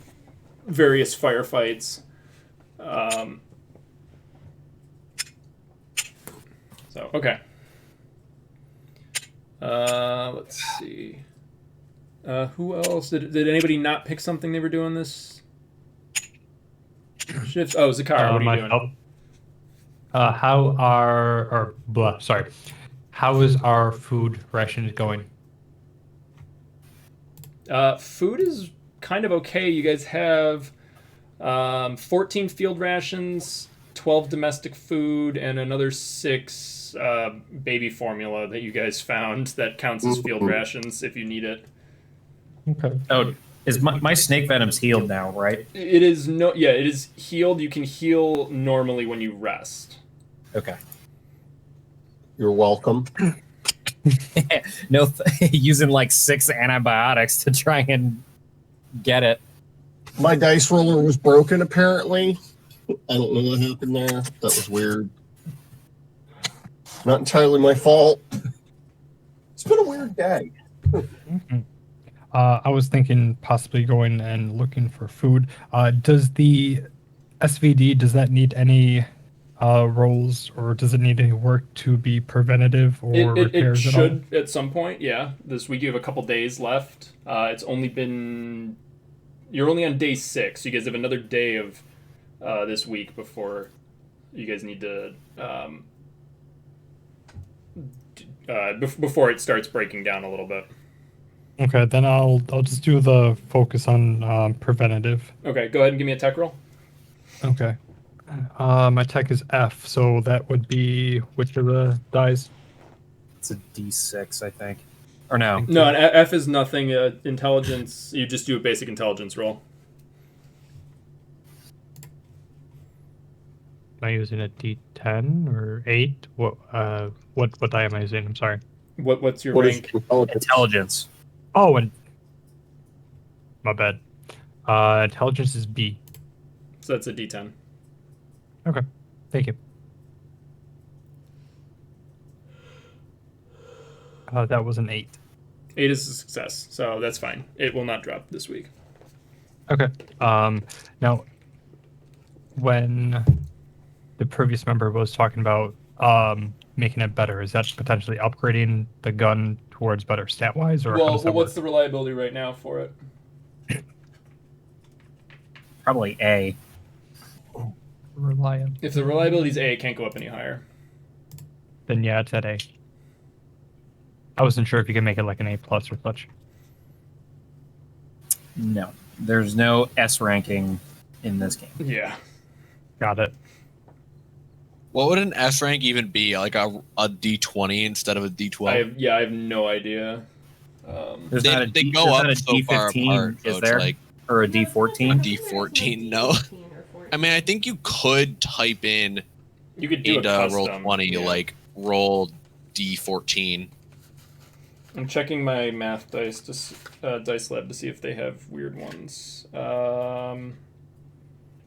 various firefights. So okay. Let's see. Who else? Did anybody not pick something they were doing this shift? Oh, Zakara, what are you doing?
How is our food rations going?
Food is kind of okay. You guys have 14 field rations, 12 domestic food, and another 6 baby formula that you guys found that counts as field rations if you need it.
Okay.
Oh, is my snake venom's healed now, right?
It is it is healed. You can heal normally when you rest.
Okay.
You're welcome.
No, using like 6 antibiotics to try and get it.
My dice roller was broken, apparently. I don't know what happened there. That was weird. Not entirely my fault. It's been a weird day.
Mhm. I was thinking possibly going and looking for food. Does the SVD, does that need any rolls, or does it need any work to be preventative or
It
repairs at all?
should at some point, yeah. This week you have a couple days left. It's only been... You're only on day 6. You guys have another day of this week before you guys need to... before it starts breaking down a little bit.
Okay, then I'll just do the focus on preventative.
Okay, go ahead and give me a tech roll.
Okay. My tech is F, so that would be which of the dice?
It's a D6, I think. Or no.
No, an F is nothing. Intelligence, you just do a basic intelligence roll.
Am I using a D10 or 8? What die am I using? I'm sorry.
What's your
What is
rank?
Intelligence.
Oh, and my bad. Intelligence is B.
So that's a D10.
Okay, thank you. That was an 8.
8 is a success, so that's fine. It will not drop this week.
Okay. Now, when the previous member was talking about making it better, is that potentially upgrading the gun towards better stat wise, or how
Well,
does that
what's
work?
the reliability right now for it?
Probably A.
Reliant.
If the reliability is A, it can't go up any higher.
Then yeah, it's at A. I wasn't sure if you could make it like an A plus or such.
No. There's no S ranking in this game.
Yeah.
Got it.
What would an S rank even be? Like a D20 instead of a D12?
I have no idea.
There's
They-
not a
they
D,
go
there's
up
not a
so far
D15,
apart, so
is
it's
there?
like-
Or a
A
D14?
D14, no. I mean, I think you could type in
You could do
into
a custom.
roll 20,
yeah.
like roll D14.
I'm checking my math dice dice lab to see if they have weird ones.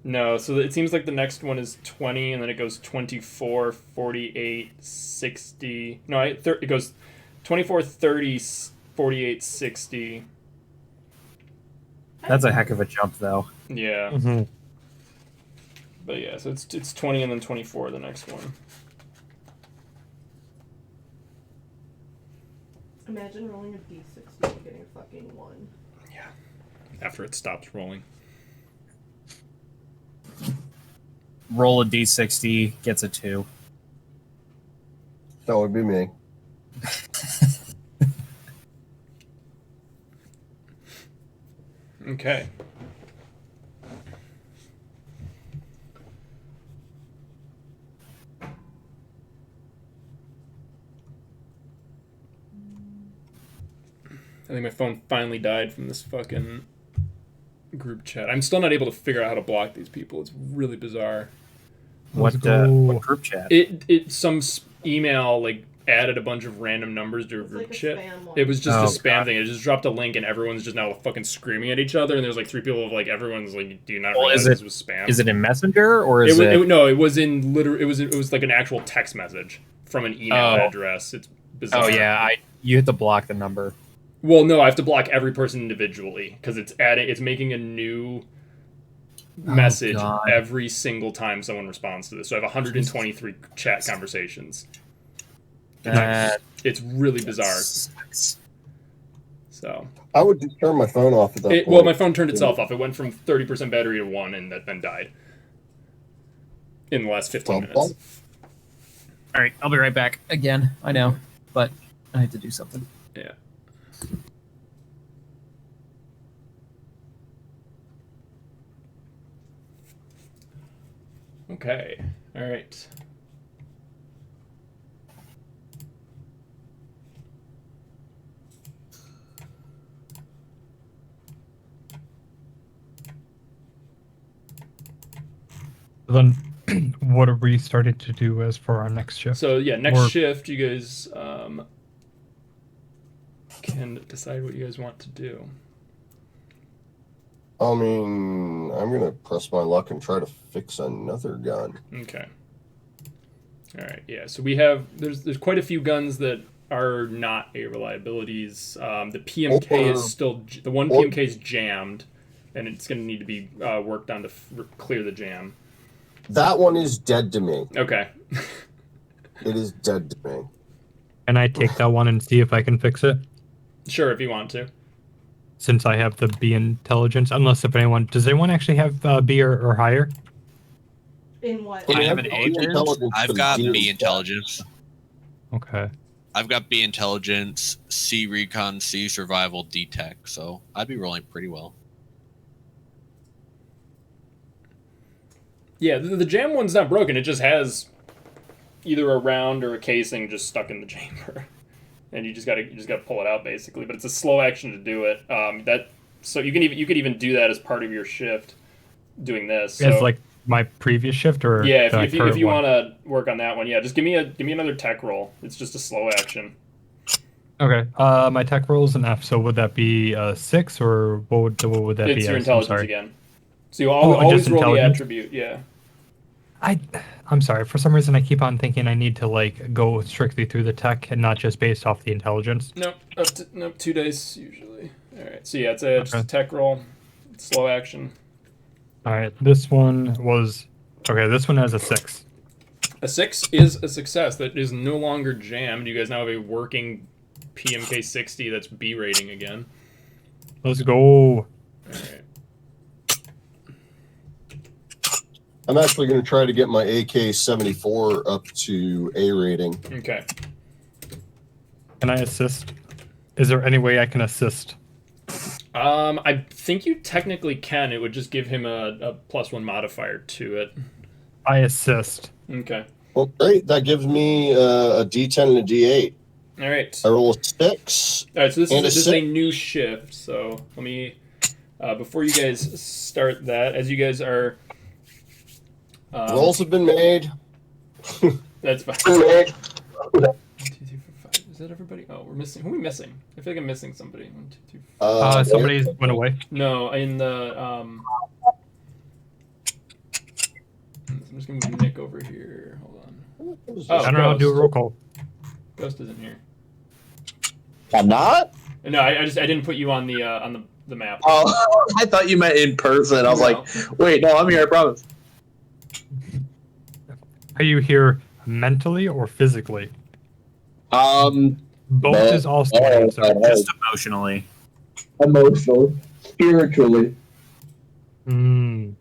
No, so it seems like the next one is 20, and then it goes 24, 48, 60. No, it goes 24, 30, 48, 60.
That's a heck of a jump, though.
Yeah.
Mm-hmm.
But yeah, so it's 20 and then 24 the next one.
Imagine rolling a D6 and getting a fucking 1.
After it stops rolling.
Roll a D60, gets a 2.
That would be me.
Okay. I think my phone finally died from this fucking group chat. I'm still not able to figure out how to block these people. It's really bizarre.
Let's
What
go.
group chat?
Some email like added a bunch of random numbers to a
It's
group
like a
chat.
spam one.
It was just
Oh,
a spam
God.
thing. It just dropped a link and everyone's just now fucking screaming at each other. And there's like 3 people of like everyone's like, do you not
Well,
realize
is it-
this was spam?
Is it in Messenger, or is
No, it was in it was like an actual text message from an email
Oh.
address. It's bizarre.
Oh, yeah, you have to block the number.
Well, no, I have to block every person individually because it's making a new message
God.
every single time someone responds to this. So I have 123 chat conversations.
That
It's really bizarre.
sucks.
So
I would just turn my phone off at that point.
well, my phone turned itself off. It went from 30% battery to 1 and that then died in the last 15 minutes.
All right, I'll be right back. Again, I know, but I have to do something.
Yeah. Okay. All right.
Then, what are we starting to do as for our next shift?
So yeah, next
Or-
shift, you guys can decide what you guys want to do.
I mean, I'm gonna press my luck and try to fix another gun.
Okay. All right. Yeah. So we have there's quite a few guns that are not A reliabilities. The PMK is still the one PMK is jammed, and it's going to need to be worked on to clear the jam.
That one is dead to me.
Okay.
It is dead to me.
Can I take that one and see if I can fix it?
Sure, if you want to.
Since I have the B intelligence, unless if anyone does anyone actually have B or higher?
In what?
I have an
Intelligence
I've
for
got
zero.
B intelligence.
Okay.
I've got B intelligence, C recon, C survival, D tech. So I'd be rolling pretty well.
Yeah, the jam one's not broken. It just has either a round or a casing just stuck in the chamber. and you just gotta pull it out basically. But it's a slow action to do it. So you could even do that as part of your shift, doing this. So,
It's like my previous shift, or
yeah,
the
if
current
you
one?
want to work on that one, yeah, just give me another tech roll. It's just a slow action.
Okay. My tech roll is an F, so would that be a 6, or what would that be?
It's your
as? I'm
intelligence
sorry.
again. So you
Oh,
always
just
roll the
intelligence?
attribute. Yeah.
I'm sorry. For some reason, I keep on thinking I need to like go strictly through the tech and not just based off the intelligence.
Nope. 2 days usually. All right. So yeah, it's just a
Okay.
tech roll, slow action.
All right. This one was okay. This one has a 6.
A 6 is a success. That is no longer jammed. You guys now have a working PMK 60 that's B rating again.
Let's go.
All right.
I'm actually going to try to get my AK-74 up to A rating.
Okay.
Can I assist? Is there any way I can assist?
I think you technically can. It would just give him a +1 modifier to it.
I assist.
Okay.
Well, great. That gives me a D10 and a D8.
All right.
I roll a 6.
All right. So this
And
is
a
a new shift. So let me before you guys start that, as you guys are.
Rolls have been made.
That's fine. 2, 3, 4, 5. Is that everybody? Oh, we're missing. Who are we missing? I feel like I'm missing somebody. 1, 2, 3, 4.
Somebody went away.
No, in the I'm just gonna move Nick over here. Hold on. Oh,
I don't know how to do a roll call.
Ghost isn't here.
I'm not?
No, I didn't put you on the map.
Oh, I thought you meant in person. I was
No.
like, wait, no, I'm here, I promise.
Are you here mentally or physically?
Both
Both is also an answer.
Just emotionally.
Emotional, spiritually.
Hmm.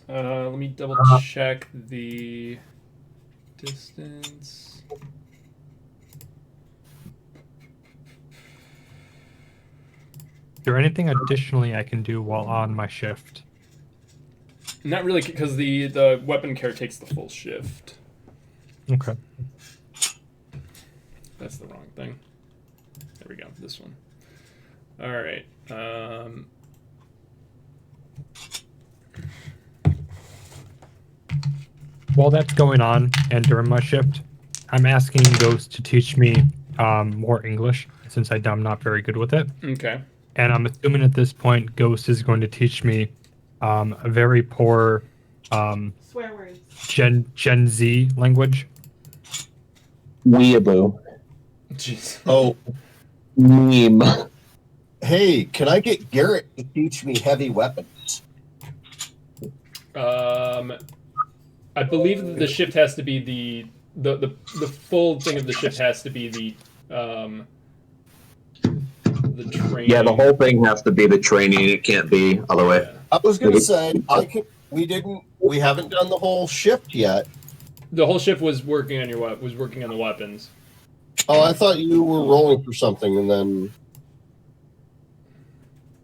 Let me double check the distance.
Is there anything additionally I can do while on my shift?
Not really, because the weapon care takes the full shift.
Okay.
That's the wrong thing. There we go. This one. All right.
While that's going on and during my shift, I'm asking Ghost to teach me more English since I'm not very good with it.
Okay.
And I'm assuming at this point, Ghost is going to teach me a very poor
Swear words.
Gen Z language.
Weeaboo.
Jeez.
Oh,
Meme.
hey, can I get Garrett to teach me heavy weapons?
I believe that the shift has to be the full thing of the shift has to be the training.
Yeah, the whole thing has to be the training. It can't be other way.
I was going to say, we haven't done the whole shift yet.
The whole shift was working on the weapons.
Oh, I thought you were rolling for something, and then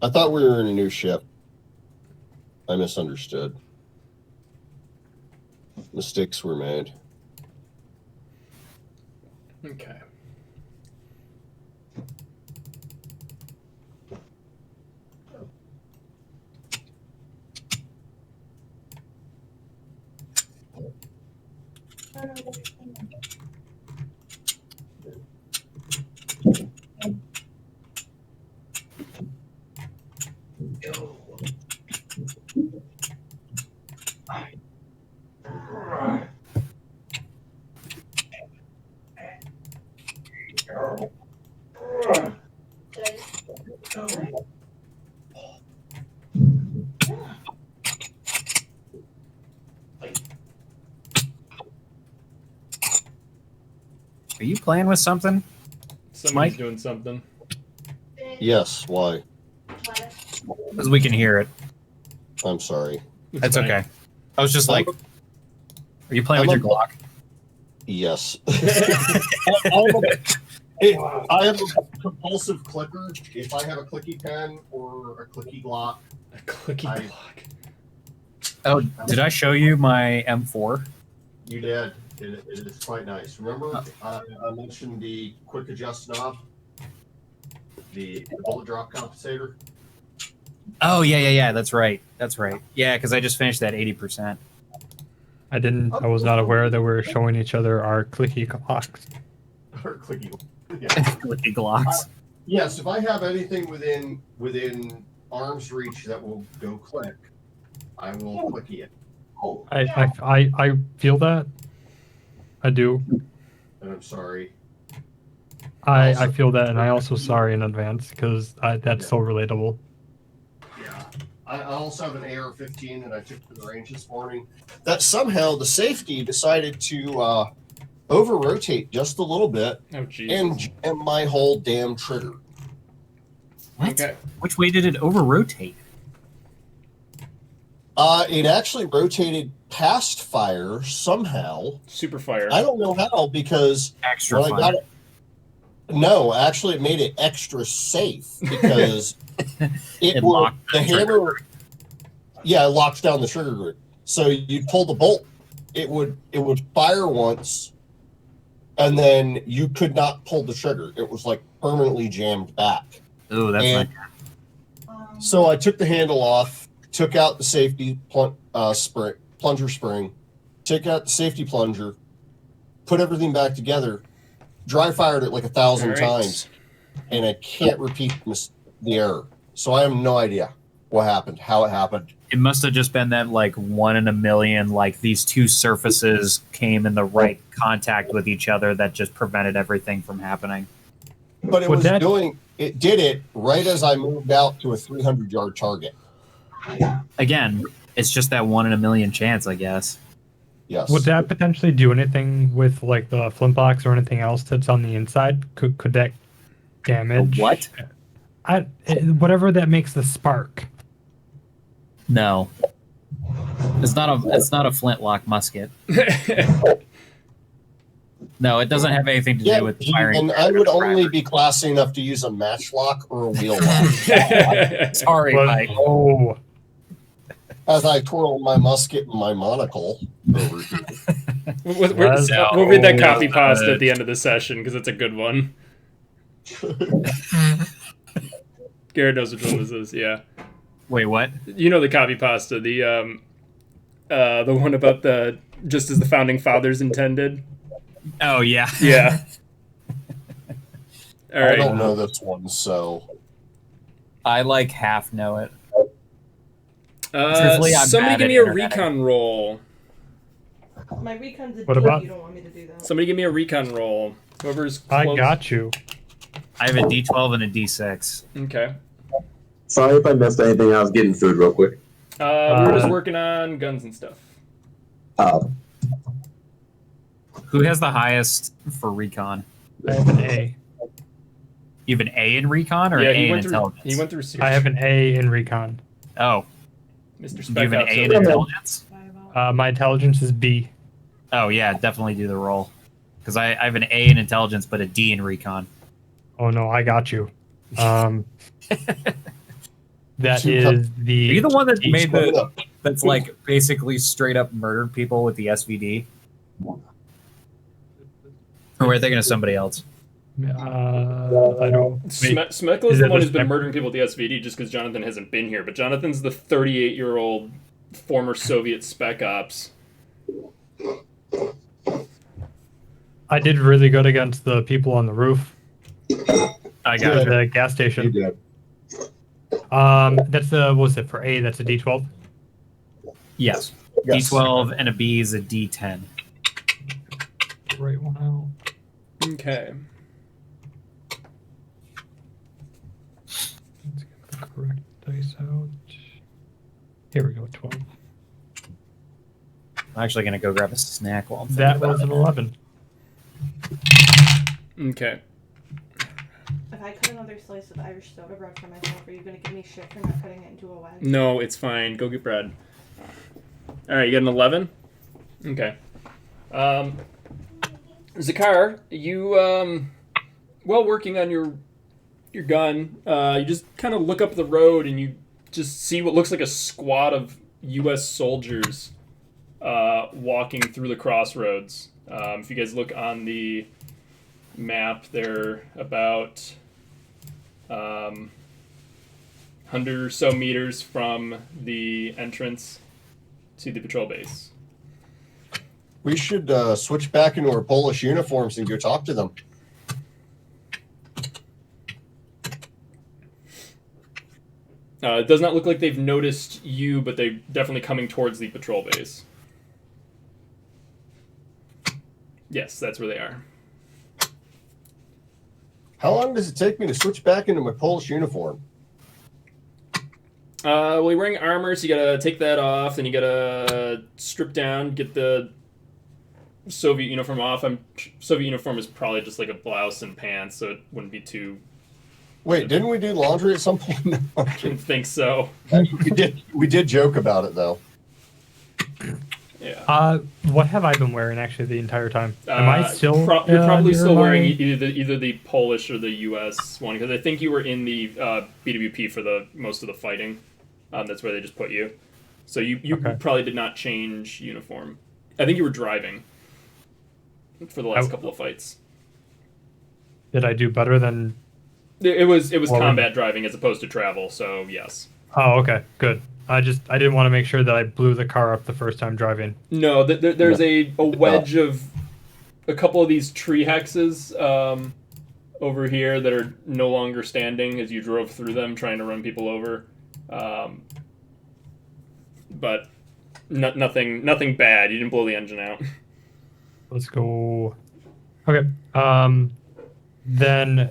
I thought we were in a new shift. I misunderstood. Mistakes were made.
Okay.
Are you playing with something?
Somebody's
Mike?
doing something.
Yes, why?
Because we can hear it.
I'm sorry.
It's
That's
fine.
okay. I was just like, are you playing with your Glock?
Yes. I am a compulsive clicker. If I have a clicky pen or a clicky Glock,
A clicky
I-
clock.
Oh, did I show you my M4?
You did. It is quite nice. Remember, I mentioned the quick adjust knob, the bullet drop compensator.
Oh yeah. That's right. Yeah, because I just finished that 80%.
I was not aware that we were showing each other our clicky clocks.
Or clicky. Yeah.
Clicky Glocks.
Yes, if I have anything within arm's reach that will go click, I will clicky it. Oh,
I feel that. I do.
and I'm sorry.
I feel that, and I also sorry in advance because that's so relatable.
Yeah. I also have an AR-15 that I took to the range this morning. That somehow the safety decided to over-rotate just a little bit
Oh, jeez.
and jam my whole damn trigger.
What?
Okay.
Which way did it over rotate?
It actually rotated past fire somehow.
Super fire.
I don't know how because
Extra
when I got it. No, actually, it made it extra safe because
It
would
locked
the
the trigger
hammer. Yeah, it locks down the trigger grip. So you'd pull the bolt, it would fire once, and then you could not pull the trigger. It was like permanently jammed back.
Oh, that's
And
not.
so I took the handle off, took out the safety plunger spring, took out the safety plunger, put everything back together, dry fired it like 1,000
All right.
times, and I can't repeat the error. So I have no idea what happened, how it happened.
It must have just been that like 1 in a million, like these two surfaces came in the right contact with each other that just prevented everything from happening.
But
Would that-
it did it right as I moved out to a 300-yard target.
Again, it's just that 1 in a million chance, I guess.
Yes.
Would that potentially do anything with like the flintblocks or anything else that's on the inside? Could that damage?
What?
Whatever that makes the spark.
No. It's not a flintlock musket. No, it doesn't have anything to do with firing.
And I would only be classy enough to use a matchlock or a wheel lock.
Sorry,
But-
Mike.
oh,
As I twirl my musket and my monocle over here.
We'll
No.
read that copy pasta at the end of the session because it's a good one. Garrett knows which one this is. Yeah,
Wait, what?
you know the copy pasta, the one about the just as the founding fathers intended.
Oh, yeah.
Yeah. All
I
right.
don't know this one, so
I like half know it. Truthfully, I'm
Somebody
bad
give
at
me a
internet.
recon roll.
My recon's a
What
D.
about-
You don't want me to do that.
Somebody give me a recon roll. Whoever's
I
close.
got you.
I have a D12 and a D6.
Okay.
Sorry if I missed anything. I was getting food real quick.
We were just
Uh,
working on guns and stuff.
Who has the highest for recon?
I have an A.
You have an A in recon or
Yeah,
an A
he
in
went through.
intelligence?
He went through. Six.
I have an A in recon.
Oh,
Mr.
do
Spec
you have an
Ops
A in
over here.
intelligence?
My intelligence is B.
Oh, yeah, definitely do the roll. Because I have an A in intelligence, but a D in recon.
Oh no, I got you. That
Two
is
Are you
the.
the one that
each
made
one
the
up.
that's like basically straight up murdered people with the SVD? Or were they thinking of somebody else?
I don't.
Smekel
Is
is
that
the one
the
who's been
Smek-
murdering people with the SVD just because Jonathan hasn't been here. But Jonathan's the 38-year-old former Soviet Spec Ops.
I did really good against the people on the roof.
I
Good.
got
The gas
You
station.
did.
That's the. What was it for A? That's a D12.
Yes.
Yes.
D12 and a B is a D10.
Right one out.
Okay.
Let's get the correct dice out. Here we go. 12.
I'm actually going to go grab a snack while I'm thinking
That
about
was an
it.
11.
Okay.
If I cut another slice of Irish soda bread for myself, are you going to give me shit for not cutting it into a wedge?
No, it's fine. Go get bread. All right, you got an 11? Okay. Zakar, you, while working on your gun, you just kind of look up the road and you just see what looks like a squad of U.S. soldiers walking through the crossroads. If you guys look on the map, they're about 100 or so meters from the entrance to the patrol base.
We should switch back into our Polish uniforms and go talk to them.
It does not look like they've noticed you, but they're definitely coming towards the patrol base. Yes, that's where they are.
How long does it take me to switch back into my Polish uniform?
Well, you're wearing armor, so you gotta take that off, then you gotta strip down, get the Soviet uniform off. Soviet uniform is probably just like a blouse and pants, so it wouldn't be too...
Wait, didn't we do laundry at some point? No,
I didn't think so.
we did joke about it, though.
Yeah.
What have I been wearing actually the entire time? Am I still?
You're probably still
near
wearing
my-
either the Polish or the U.S. one, because I think you were in the BWP for the most of the fighting. That's where they just put you. So you
Okay.
probably did not change uniform. I think you were driving for the last couple of fights.
Did I do better than?
It was
Well,
combat driving as opposed to travel. So yes.
Oh, okay, good. I didn't want to make sure that I blew the car up the first time driving.
No, there's a wedge of a couple of these tree hexes over here that are no longer standing as you drove through them trying to run people over. But nothing bad. You didn't blow the engine out.
Let's go. Okay. Then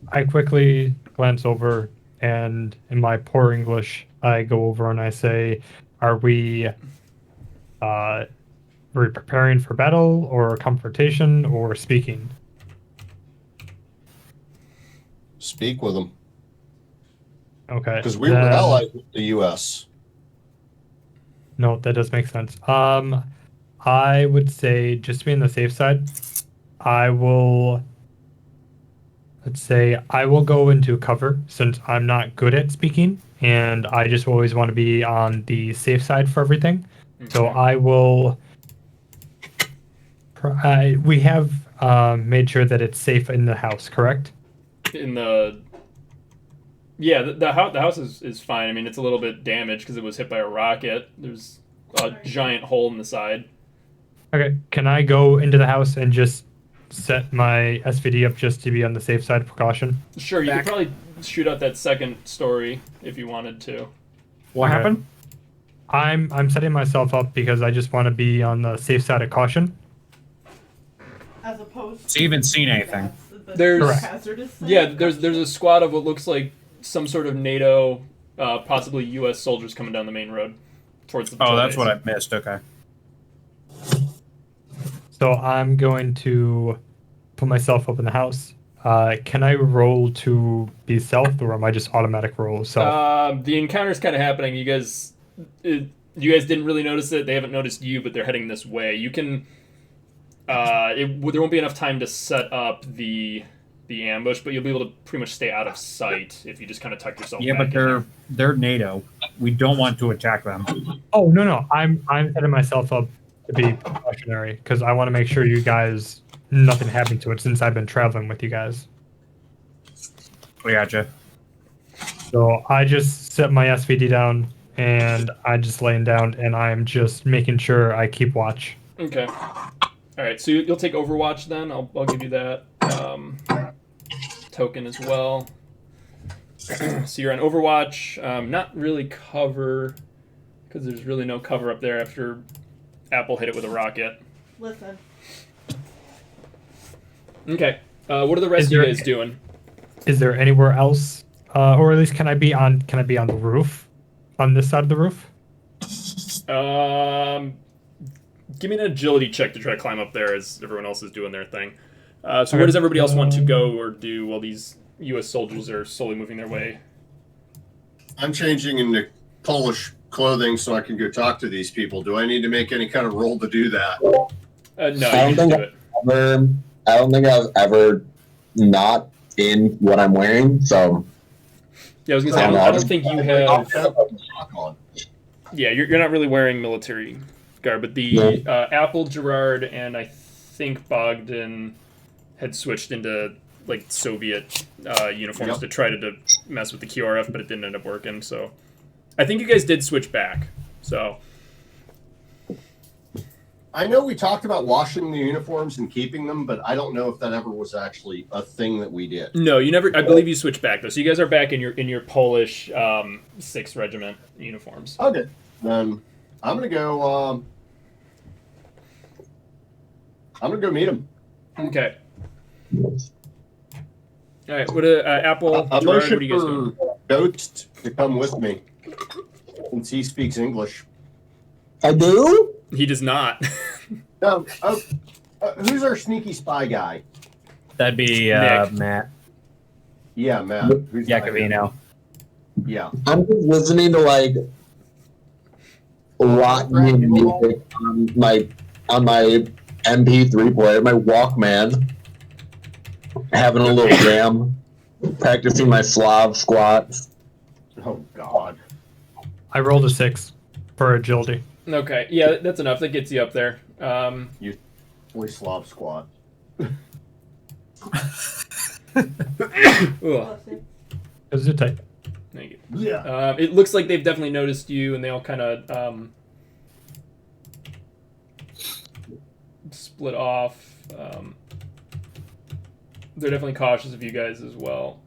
I quickly glance over, and in my poor English, I go over and I say, "Are we preparing for battle, or confrontation, or speaking?"
Speak with them.
Okay.
Because we were
then-
allies with the U.S.
No, that does make sense. I would say, just to be on the safe side, let's say I will go into cover since I'm not good at speaking, and I just always want to be on the safe side for everything. So I will. We have made sure that it's safe in the house, correct?
The house is fine. I mean, it's a little bit damaged because it was hit by a rocket. There's a giant hole in the side.
Okay. Can I go into the house and just set my SVD up just to be on the safe side of precaution?
Sure, you could probably shoot out that second story if you wanted to.
What
Okay.
happened?
I'm setting myself up because I just want to be on the safe side of caution.
As opposed
So you haven't seen anything?
There's-
Correct. Hazardous side
Yeah,
of
there's a squad of what looks like some sort of NATO, possibly U.S. soldiers coming down the main road towards the.
Oh,
patrol
that's
base.
what I missed. Okay.
So I'm going to put myself up in the house. Can I roll to be stealth, or am I just automatic roll stealth?
The encounter's kind of happening. You guys didn't really notice it. They haven't noticed you, but they're heading this way. You can. There won't be enough time to set up the ambush, but you'll be able to pretty much stay out of sight if you just kind of tuck yourself.
Yeah,
back
but
in
they're NATO. We don't want to attack them.
Oh no, I'm setting myself up to be precautionary because I want to make sure you guys nothing happened to it since I've been traveling with you guys.
We gotcha.
So I just set my SVD down and I just laying down and I'm just making sure I keep watch.
Okay. All right, so you'll take Overwatch then. I'll give you that token as well. So you're on Overwatch. Not really cover because there's really no cover up there after Apple hit it with a rocket.
Listen,
Okay. What are the rest
Is
of you
there-
guys doing?
Is there anywhere else, or at least can I be on the roof, on this side of the roof?
Give me an agility check to try to climb up there as everyone else is doing their thing. So where does everybody else want to go or do while these U.S. soldiers are slowly moving their way?
I'm changing into Polish clothing so I can go talk to these people. Do I need to make any kind of roll to do that?
No,
I
you
don't
can just
think
do it.
I don't think I was ever not in what I'm wearing, so
Yeah, I was gonna say I don't think you have.
On.
Yeah, you're not really wearing military garb, but the Apple, Gerard, and I think Bogdan had switched into like Soviet uniforms to try to mess with the QRF, but it didn't end up working. So I think you guys did switch back. So
I know we talked about washing the uniforms and keeping them, but I don't know if that ever was actually a thing that we did.
no, you never. I believe you switched back though. So you guys are back in your Polish 6th Regiment uniforms.
Okay, then I'm gonna go. I'm gonna go meet him.
Okay. All right. What Apple,
A
Gerard,
motion
what are you guys
for
doing?
Ghost to come with me, since he speaks English.
I do?
He does not.
No, who's our sneaky spy guy?
That'd be
Nick.
Matt
Yeah, Matt. Who's
Iacovino.
Yeah.
I'm just listening to like rock music on my MP3 player, my Walkman, having a little jam, practicing my Slav squats.
Oh God.
I rolled a 6 for agility.
Okay. Yeah, that's enough. That gets you up there.
Boy, Slav squat.
Ugh.
Is it tight?
Thank you.
Yeah.
It looks like they've definitely noticed you, and they all kind of split off. They're definitely cautious of you guys as well.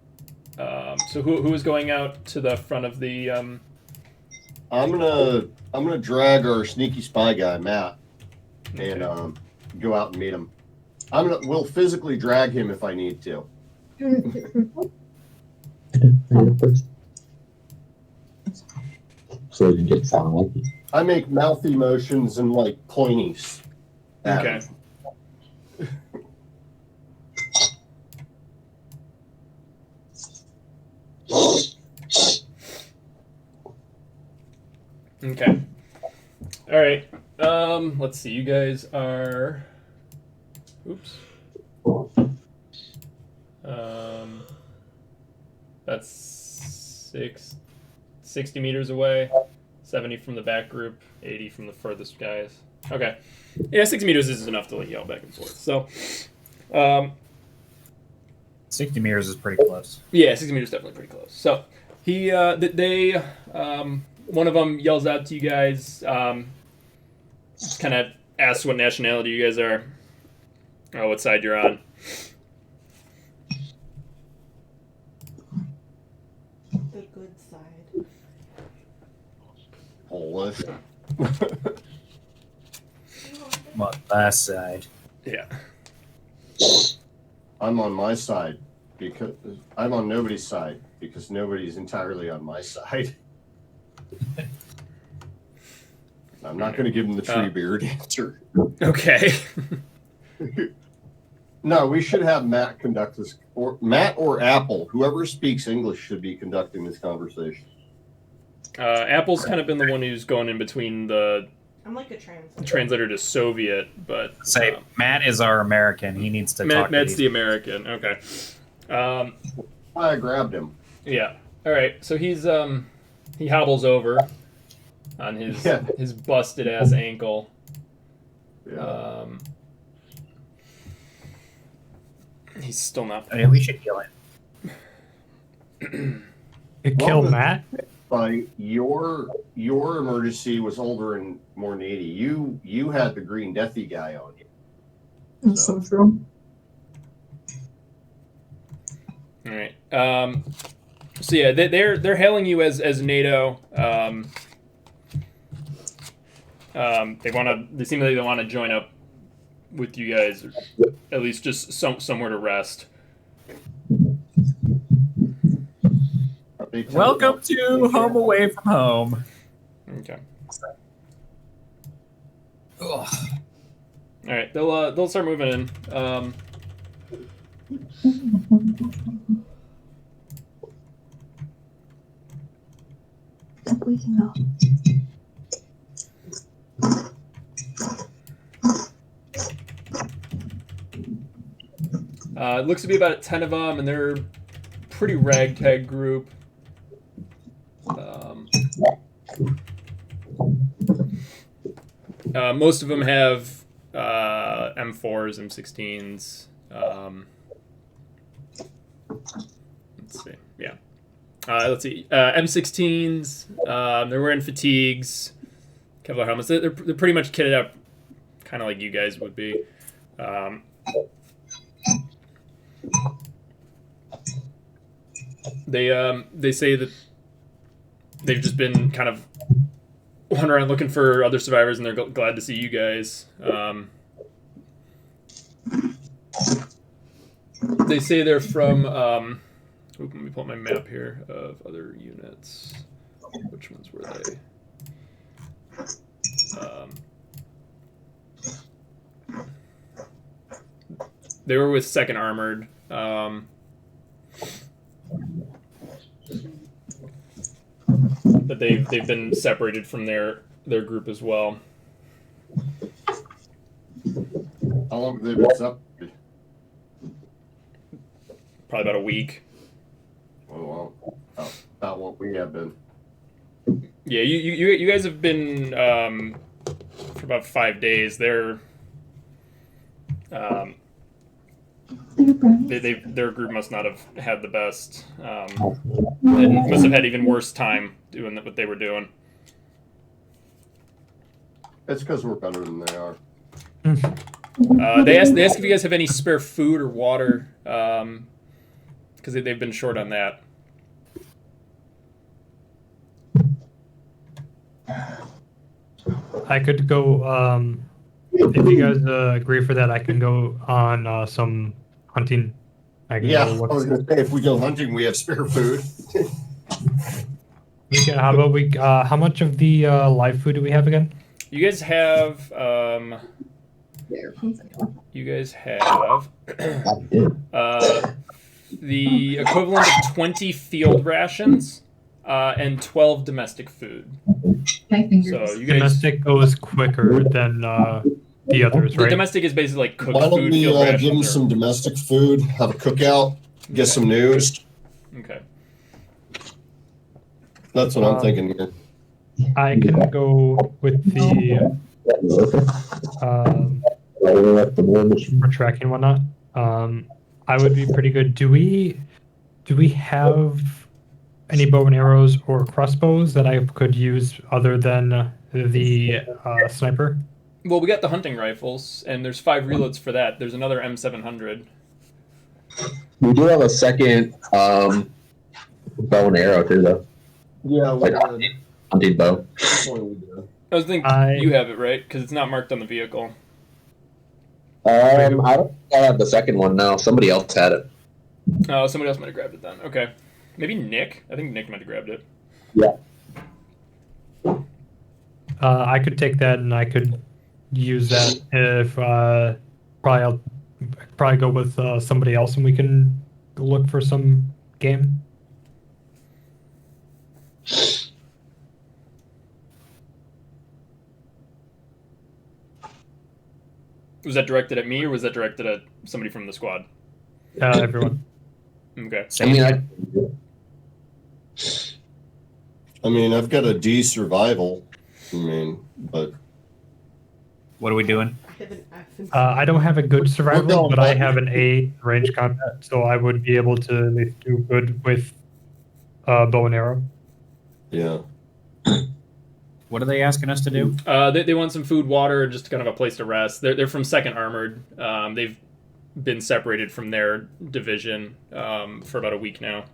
So who is going out to the front of the?
I'm gonna drag our sneaky spy guy, Matt, and go out and meet him. We'll physically drag him if I need to.
So you get found.
I make mouthy motions and like pointies. at
Okay.
him.
Okay. All right. Let's see. You guys are. Oops. That's 60 meters away. 70 from the back group. 80 from the furthest guys. Okay. Yeah, 60 meters is enough to like yell back and forth. So,
60 meters is pretty close.
yeah, 60 meters is definitely pretty close. So, one of them yells out to you guys, just kind of asks what nationality you guys are, or what side you're on.
The good side.
Polish.
I'm on that side.
Yeah.
I'm on my side because I'm on nobody's side because nobody's entirely on my side. I'm not going to give him the tree beard answer.
Okay.
No, we should have Matt conduct this, or Matt or Apple, whoever speaks English should be conducting this conversation.
Apple's kind of been the one who's going in between the
I'm like a translator.
translator to Soviet, but
Say, Matt is our American. He needs to talk to
Matt's
these.
the American. Okay.
I grabbed him.
Yeah. All right. So he hobbles over on his busted ass ankle.
Yeah.
He's still not.
I mean, we should kill him.
You kill Matt?
But your emergency was older and more needy. You had the green deathy guy on you.
That's so true.
All right. So yeah, they're hailing you as NATO. They seem like they want to join up with you guys, or at least just somewhere to rest.
Welcome to Home Away from Home.
Okay.
Ugh.
All right. They'll start moving in. It looks to be about 10 of them, and they're a pretty ragtag group. Most of them have M4s, M16s. Let's see. Yeah. Let's see. M16s. They're wearing fatigues, Kevlar helmets. They're pretty much kitted up, kind of like you guys would be. They say that they've just been kind of wandering around looking for other survivors, and they're glad to see you guys. They say they're from. Let me pull up my map here of other units. Which ones were they? They were with 2nd Armored. But they've been separated from their group as well.
How long have they been separated?
Probably about a week.
Oh, wow. About what we have been.
Yeah, you guys have been for about 5 days. Their group must not have had the best. They must have had even worse time doing what they were doing.
It's because we're better than they are.
They ask if you guys have any spare food or water, because they've been short on that.
I could go. If you guys agree for that, I can go on some hunting. I can
Yeah,
go
I
look.
was going to say, if we go hunting, we have spare food.
We can, how about we? How much of the live food do we have again?
You guys have. You guys have the equivalent of 20 field rations and 12 domestic food. So you guys.
Domestic goes quicker than the others,
The
right?
domestic is basically like cooked
Why don't
food.
we
Field
give them
rations
some domestic food, have a cookout, get some news?
Okay.
That's what I'm thinking here.
I can go with the for tracking and whatnot. I would be pretty good. Do we have any bow and arrows or crossbows that I could use other than the sniper?
Well, we got the hunting rifles, and there's 5 reloads for that. There's another M700.
We do have a second bow and arrow too, though.
Yeah,
Like hunting bow.
I was thinking you have it, right? Because it's not marked on the vehicle.
I don't think I have the second one now. Somebody else had it.
Oh, somebody else might have grabbed it then. Okay. Maybe Nick? I think Nick might have grabbed it.
Yeah.
I could take that and I could use that if I'll probably go with somebody else and we can go look for some game.
Was that directed at me, or was that directed at somebody from the squad?
Everyone.
Okay.
I mean, I've got a D survival. But
What are we doing?
I have an F in
I don't have a good survival,
going
but I
back.
have an A range combat, so I would be able to at least do good with bow and arrow.
yeah.
What are they asking us to do?
They want some food, water, just kind of a place to rest. They're from 2nd Armored. They've been separated from their division for about a week now.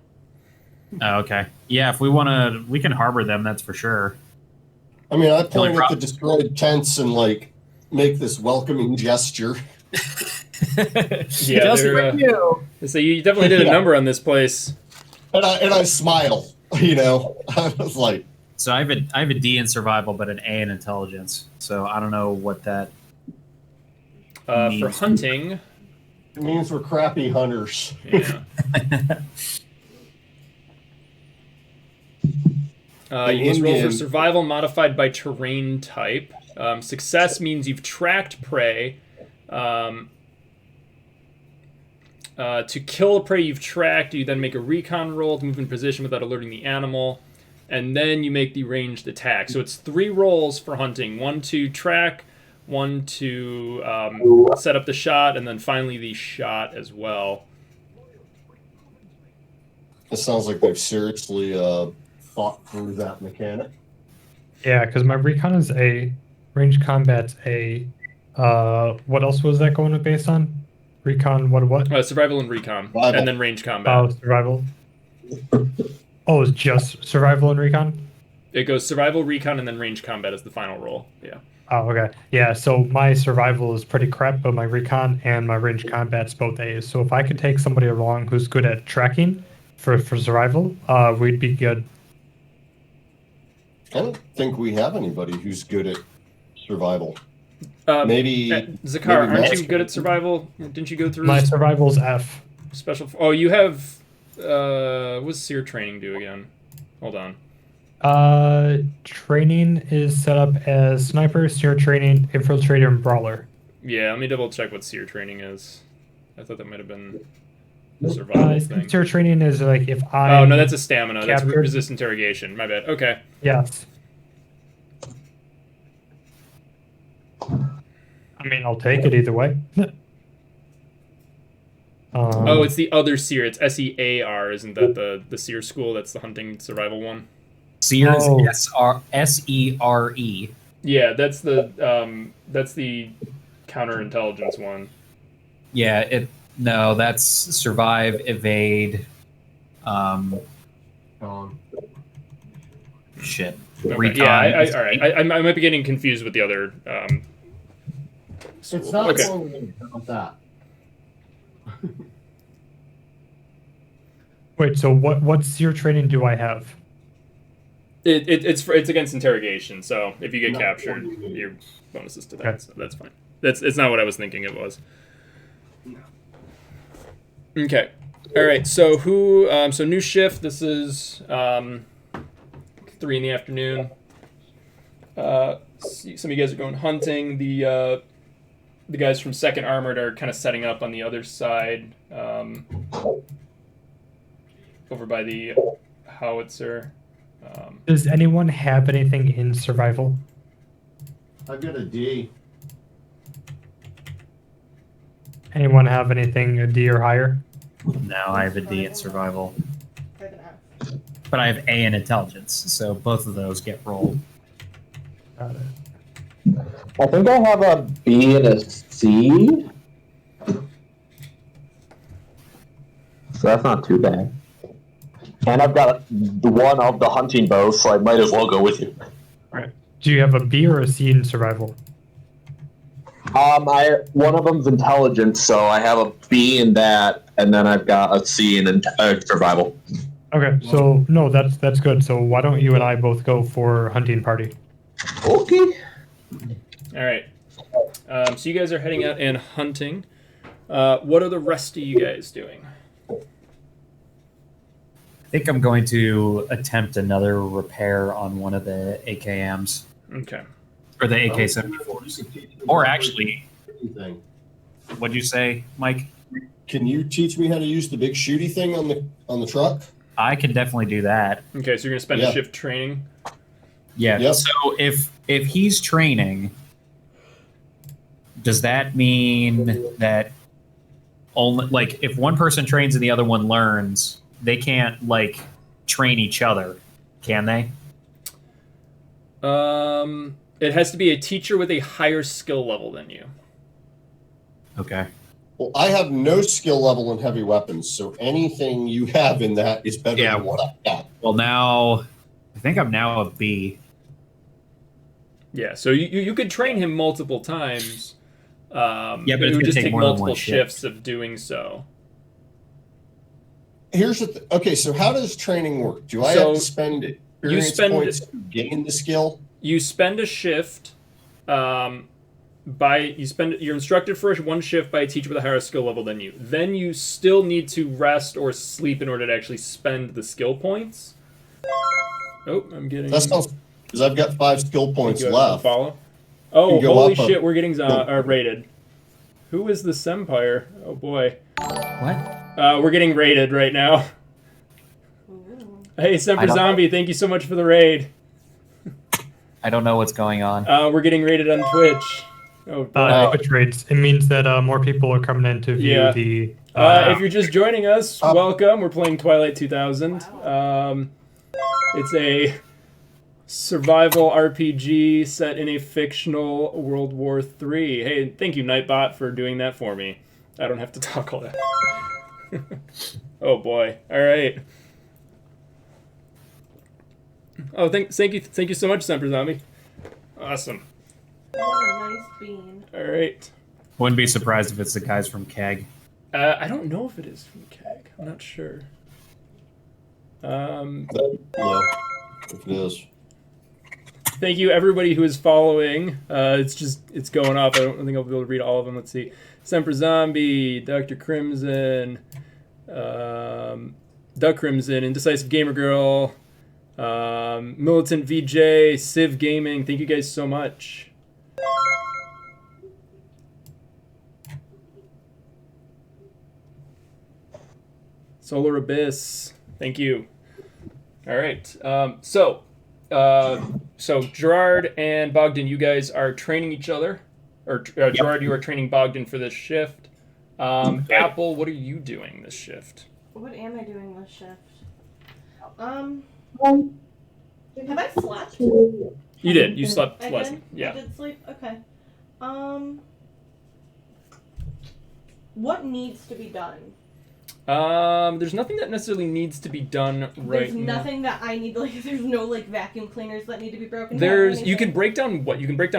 Oh, okay. Yeah, if we want to, we can harbor them. That's for sure.
I mean, I point at the destroyed tents and make this welcoming gesture.
Yeah, so you definitely did a number on this place.
And I smile. I was like,
So I have a D in survival, but an A in intelligence. So I don't know what that.
For
means.
hunting,
it means we're crappy hunters.
yeah. You must roll for survival modified by terrain type. Success means you've tracked prey. To kill a prey you've tracked, you then make a recon roll to move in position without alerting the animal. and then you make the ranged attack. So it's 3 rolls for hunting: 1 to track, 1 to set up the shot, and then finally the shot as well.
It sounds like they've seriously thought through that mechanic.
Yeah, because my recon is A, range combat's A. What else was that going to based on? Recon, what?
Survival and recon,
Survival.
and then range combat.
Oh, survival. Oh, it's just survival and recon?
It goes survival, recon, and then range combat as the final roll. Yeah.
Oh, okay. Yeah, so my survival is pretty crap, but my recon and my range combat's both A's. So if I could take somebody along who's good at tracking for survival, we'd be good.
I don't think we have anybody who's good at survival.
Maybe Zakar,
maybe
aren't you good at survival? Didn't you go through
My survival's F.
special? Oh, you have. What's seer training do again? Hold on.
Training is set up as sniper, seer training, infiltrator, and brawler.
Yeah, let me double check what seer training is. I thought that might have been the survival thing.
Seer training is like if I.
Oh no, that's a stamina. That's
captured-
resist interrogation. My bad. Okay.
Yes. I mean, I'll take it either way.
Oh, it's the other seer. It's SEAR, isn't that the seer school? That's the hunting survival one.
Sears
Oh.
SERE.
Yeah, that's the counterintelligence one.
Yeah, no, that's survive, evade, shit.
Okay,
Recon.
yeah, all right. I might be getting confused with the other.
It's not
okay.
long about that.
Wait, so what seer training do I have?
It's against interrogation. So if you get
No.
captured, your bonuses to that.
Okay.
So that's fine. It's not what I was thinking it was. Okay. All right. So who? So new shift. This is 3 in the afternoon. Some of you guys are going hunting. The guys from Second Armored are kind of setting up on the other side, over by the howitzer.
Does anyone have anything in survival?
I've got a D.
Anyone have anything a D or higher?
No, I have a D in survival,
I have an F.
but I have A in intelligence, so both of those get rolled.
Got it.
I think I have a B and a C. So that's not too bad. And I've got the one of the hunting bows, so I might as well go with you.
Do you have a B or a C in survival?
One of them's intelligence, so I have a B in that, and then I've got a C in survival.
Okay, so no, that's good. So why don't you and I both go for hunting party?
Okay.
All right. So you guys are heading out and hunting. What are the rest of you guys doing?
I think I'm going to attempt another repair on one of the AKMs.
Okay.
Or the AK-74s. Or actually,
Thing.
what'd you say, Mike?
Can you teach me how to use the big shooty thing on the truck?
I can definitely do that.
Okay, so you're gonna spend
Yeah.
a shift training.
Yeah.
Yep.
So if he's training, does that mean that only like if one person trains and the other one learns, they can't like train each other, can they?
It has to be a teacher with a higher skill level than you.
Okay.
Well, I have no skill level in heavy weapons, so anything you have in that is better
Yeah.
than what I got.
Well, now I think I'm now a B.
Yeah, so you could train him multiple times.
Yeah, but
it
it's
would
gonna
just
take
take
more than
multiple
one shift.
shifts of doing so.
Here's the okay. So how does training work? Do I
So
have to spend experience
spend-
points to gain the skill?
You spend a shift. You're instructed for one shift by a teacher with a higher skill level than you. Then you still need to rest or sleep in order to actually spend the skill points. Oh, I'm getting.
That sounds because I've got 5 skill points
You
left.
Follow. Oh,
You go
holy
up a-
shit! We're getting raided. Who is this Empire? Oh boy.
What?
We're getting raided right now.
Ooh.
Hey, Semper
I don't-
Zombie, thank you so much for the raid.
I don't know what's going on.
We're getting raided on Twitch. Oh, boy.
Twitch rates. It means that more people are coming in to view
Yeah.
the.
If you're just joining us, welcome. We're playing Twilight 2000. It's a survival RPG set in a fictional World War III. Hey, thank you, Nightbot, for doing that for me. I don't have to talk all that. Oh boy! All right. Oh, thank you so much, Semper Zombie. Awesome.
What a nice bean.
All right.
Wouldn't be surprised if it's the guys from Keg.
I don't know if it is from Keg. I'm not sure.
Yeah, if it is.
Thank you, everybody who is following. It's going up. I don't think I'll be able to read all of them. Let's see. Semper Zombie, Dr. Crimson, Duck Crimson, Indecisive Gamer Girl, Militant VJ, Civ Gaming. Thank you guys so much. Solar Abyss. Thank you. All right. So Gerard and Bogdan, you guys are training each other, or Gerard, you are training Bogdan for this shift. Apple, what are you doing this shift?
What am I doing this shift? Have I slept?
You did. You slept
I
less.
did?
Yeah.
I did sleep? Okay. What needs to be done?
There's nothing that necessarily needs to be done right
There's
now.
nothing that I need, like, there's no, like, vacuum cleaners that need to be broken down or
There's you
anything?
can break down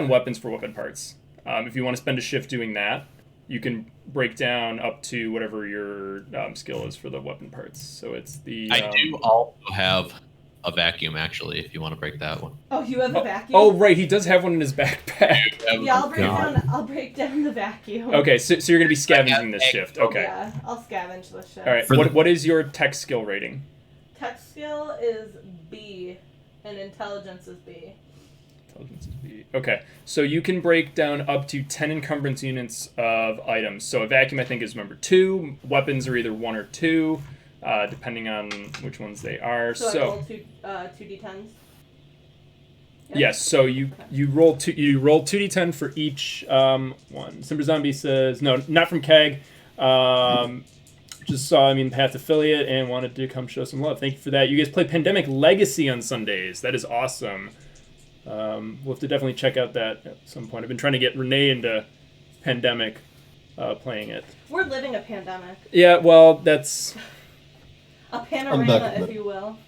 weapons for weapon parts. If you want to spend a shift doing that, you can break down up to whatever your skill is for the weapon parts. So it's the
I do also have a vacuum, actually, if you want to break that one.
Oh, you have a vacuum?
Oh, right, he does have one in his backpack.
Yeah, I'll break down the vacuum.
Okay, so you're gonna be scavenging this shift. Okay.
Yeah, I'll scavenge this shit.
All right. What is your tech skill rating?
Tech skill is B, and intelligence is B.
Intelligence is B. Okay, so you can break down up to 10 encumbrance units of items. So a vacuum, I think, is number 2. Weapons are either 1 or 2, depending on which ones they are.
So I roll two d10s.
Yes. So you roll 2d10 for each one. Simber Zombie says no, not from Keg. Just saw Path Affiliate and wanted to come show some love. Thank you for that. You guys play Pandemic Legacy on Sundays. That is awesome. We'll have to definitely check out that at some point. I've been trying to get Renee into Pandemic, playing it.
We're living a pandemic.
Yeah, well, that's...
A panorama, if you will.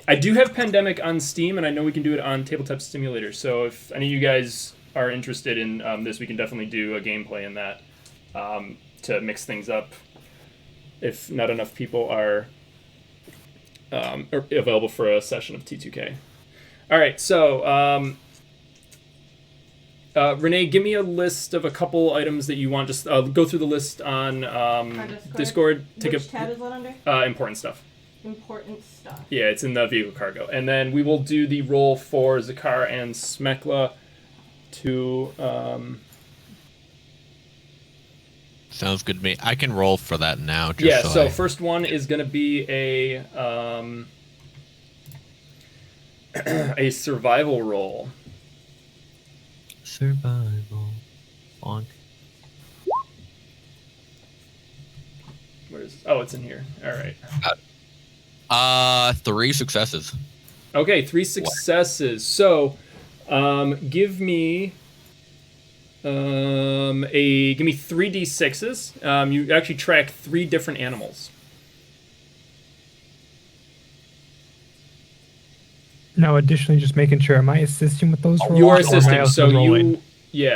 I do have Pandemic on Steam, and I know we can do it on Tabletop Simulator. So if any of you guys are interested in this, we can definitely do a gameplay in that to mix things up. If not enough people are available for a session of T2K. All right, so Renee, give me a list of a couple items that you want. Just go through the list on Discord.
Which tab is that under?
Important stuff.
Important stuff.
Yeah, it's in the vehicle cargo. And then we will do the roll for Zakar and Smekla to...
Sounds good to me. I can roll for that now.
So first one is going to be a a survival roll.
Survival. On.
Where is? Oh, it's in here. All right.
3 successes.
Okay, 3 successes. So, give me 3d6s. You actually track 3 different animals.
Now, additionally, just making sure, am I assisting with those rolls?
You are
or am I
assisting,
also
so
rolling?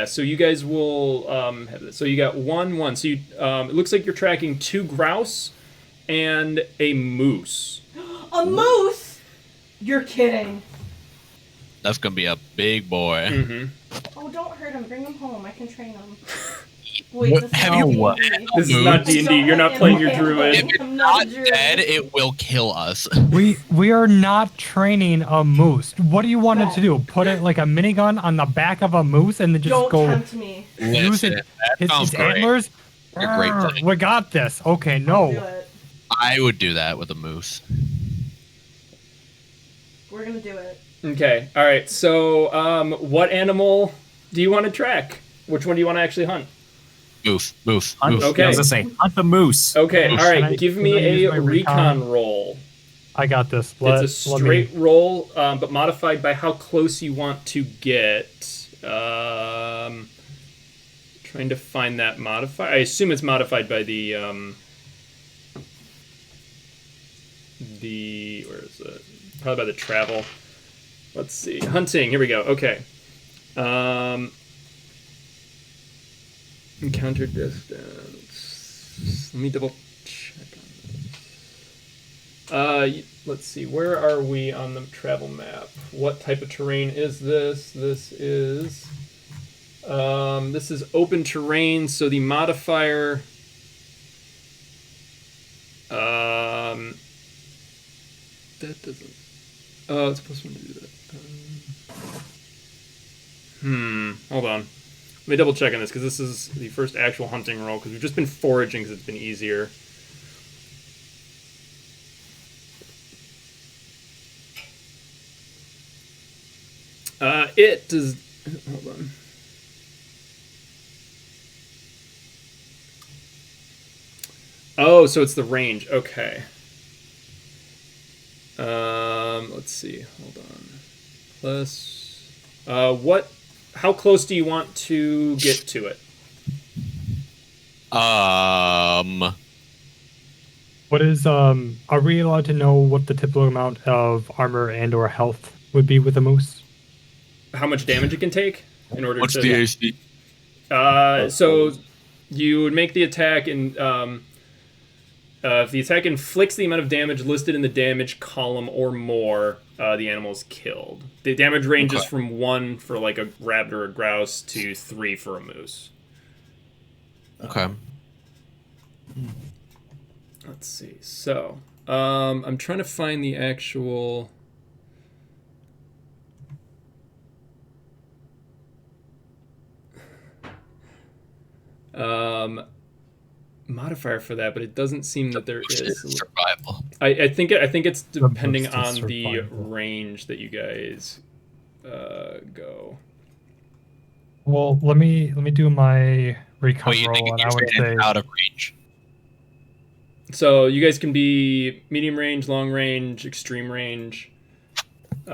so you guys will have this. So you got 1. So you it looks like you're tracking 2 grouse and a moose.
A moose? You're kidding.
That's gonna be a big boy.
Mm-hmm.
Oh, don't hurt him. Bring him home. I can train him. Wait, this
Have
is
you-
not D&D.
This is not D&D. You're not playing your druid.
If it's
I'm
not
a druid.
dead, it will kill us.
We are not training a moose. What do you want it to do? Put it like a minigun on the back of a moose and then just
Don't
go
tempt me.
use
Listen,
it?
that
His
sounds great.
antlers.
A great
Arr,
thing.
we got this. Okay,
Do
no.
it.
I would do that with a moose.
We're gonna do it.
Okay. All right. So, what animal do you want to track? Which one do you want to actually hunt?
Moose.
Hunt,
Okay.
I was gonna say, hunt the moose.
Okay.
Moose.
All right.
Can I-
Give
can
me
I use
a
my
recon
recon?
roll.
I got this.
It's a straight roll, but modified by how close you want to get. Trying to find that modifier. I assume it's modified by the where is it? Probably by the travel. Let's see. Hunting. Here we go. Okay. Encounter distance. Let me double check on this. Let's see. Where are we on the travel map? What type of terrain is this? This is open terrain, so the modifier that doesn't. Oh, it's supposed to do that. Hold on. Let me double check on this because this is the first actual hunting roll because we've just been foraging because it's been easier. It does. Hold on. Oh, so it's the range. Okay. Let's see. Hold on. Plus, what? How close do you want to get to it?
What is are we allowed to know what the typical amount of armor and or health would be with a moose?
How much damage it can take in order
What's
to.
the AC?
So you would make the attack, and if the attack inflicts the amount of damage listed in the damage column or more, the animal is killed. The damage ranges from 1 for like a rabbit or a grouse to 3 for a moose.
Okay.
Let's see. So, I'm trying to find the actual. Modifier for that, but it doesn't seem that there is.
Survival.
I think it's depending
That's
on the
survival.
range that you guys go.
Well, let me do my recon
Well, you
roll,
think
and I would
you're
say
out of range.
So you guys can be medium range, long range, extreme range.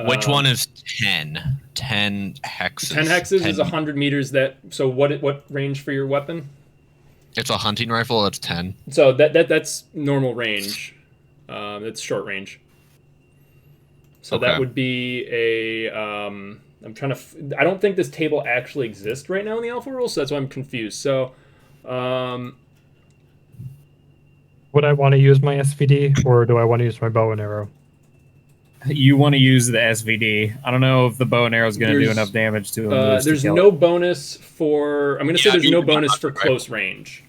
Which one is 10? 10 hexes.
10 hexes
10
is 100 meters. So what range for your weapon?
It's a hunting rifle. That's 10.
So that's normal range. That's short range. So that
Okay.
would be a. I'm trying to. I don't think this table actually exists right now in the alpha rule, so that's why I'm confused. So,
would I want to use my SVD or do I want to use my bow and arrow?
You want to use the SVD. I don't know if the bow and arrow is going to do
There's-
enough damage to a moose.
there's
to kill
no
it.
bonus for. I'm going to say
Yeah,
there's
you
no
can
bonus
hunt,
for
right?
close range.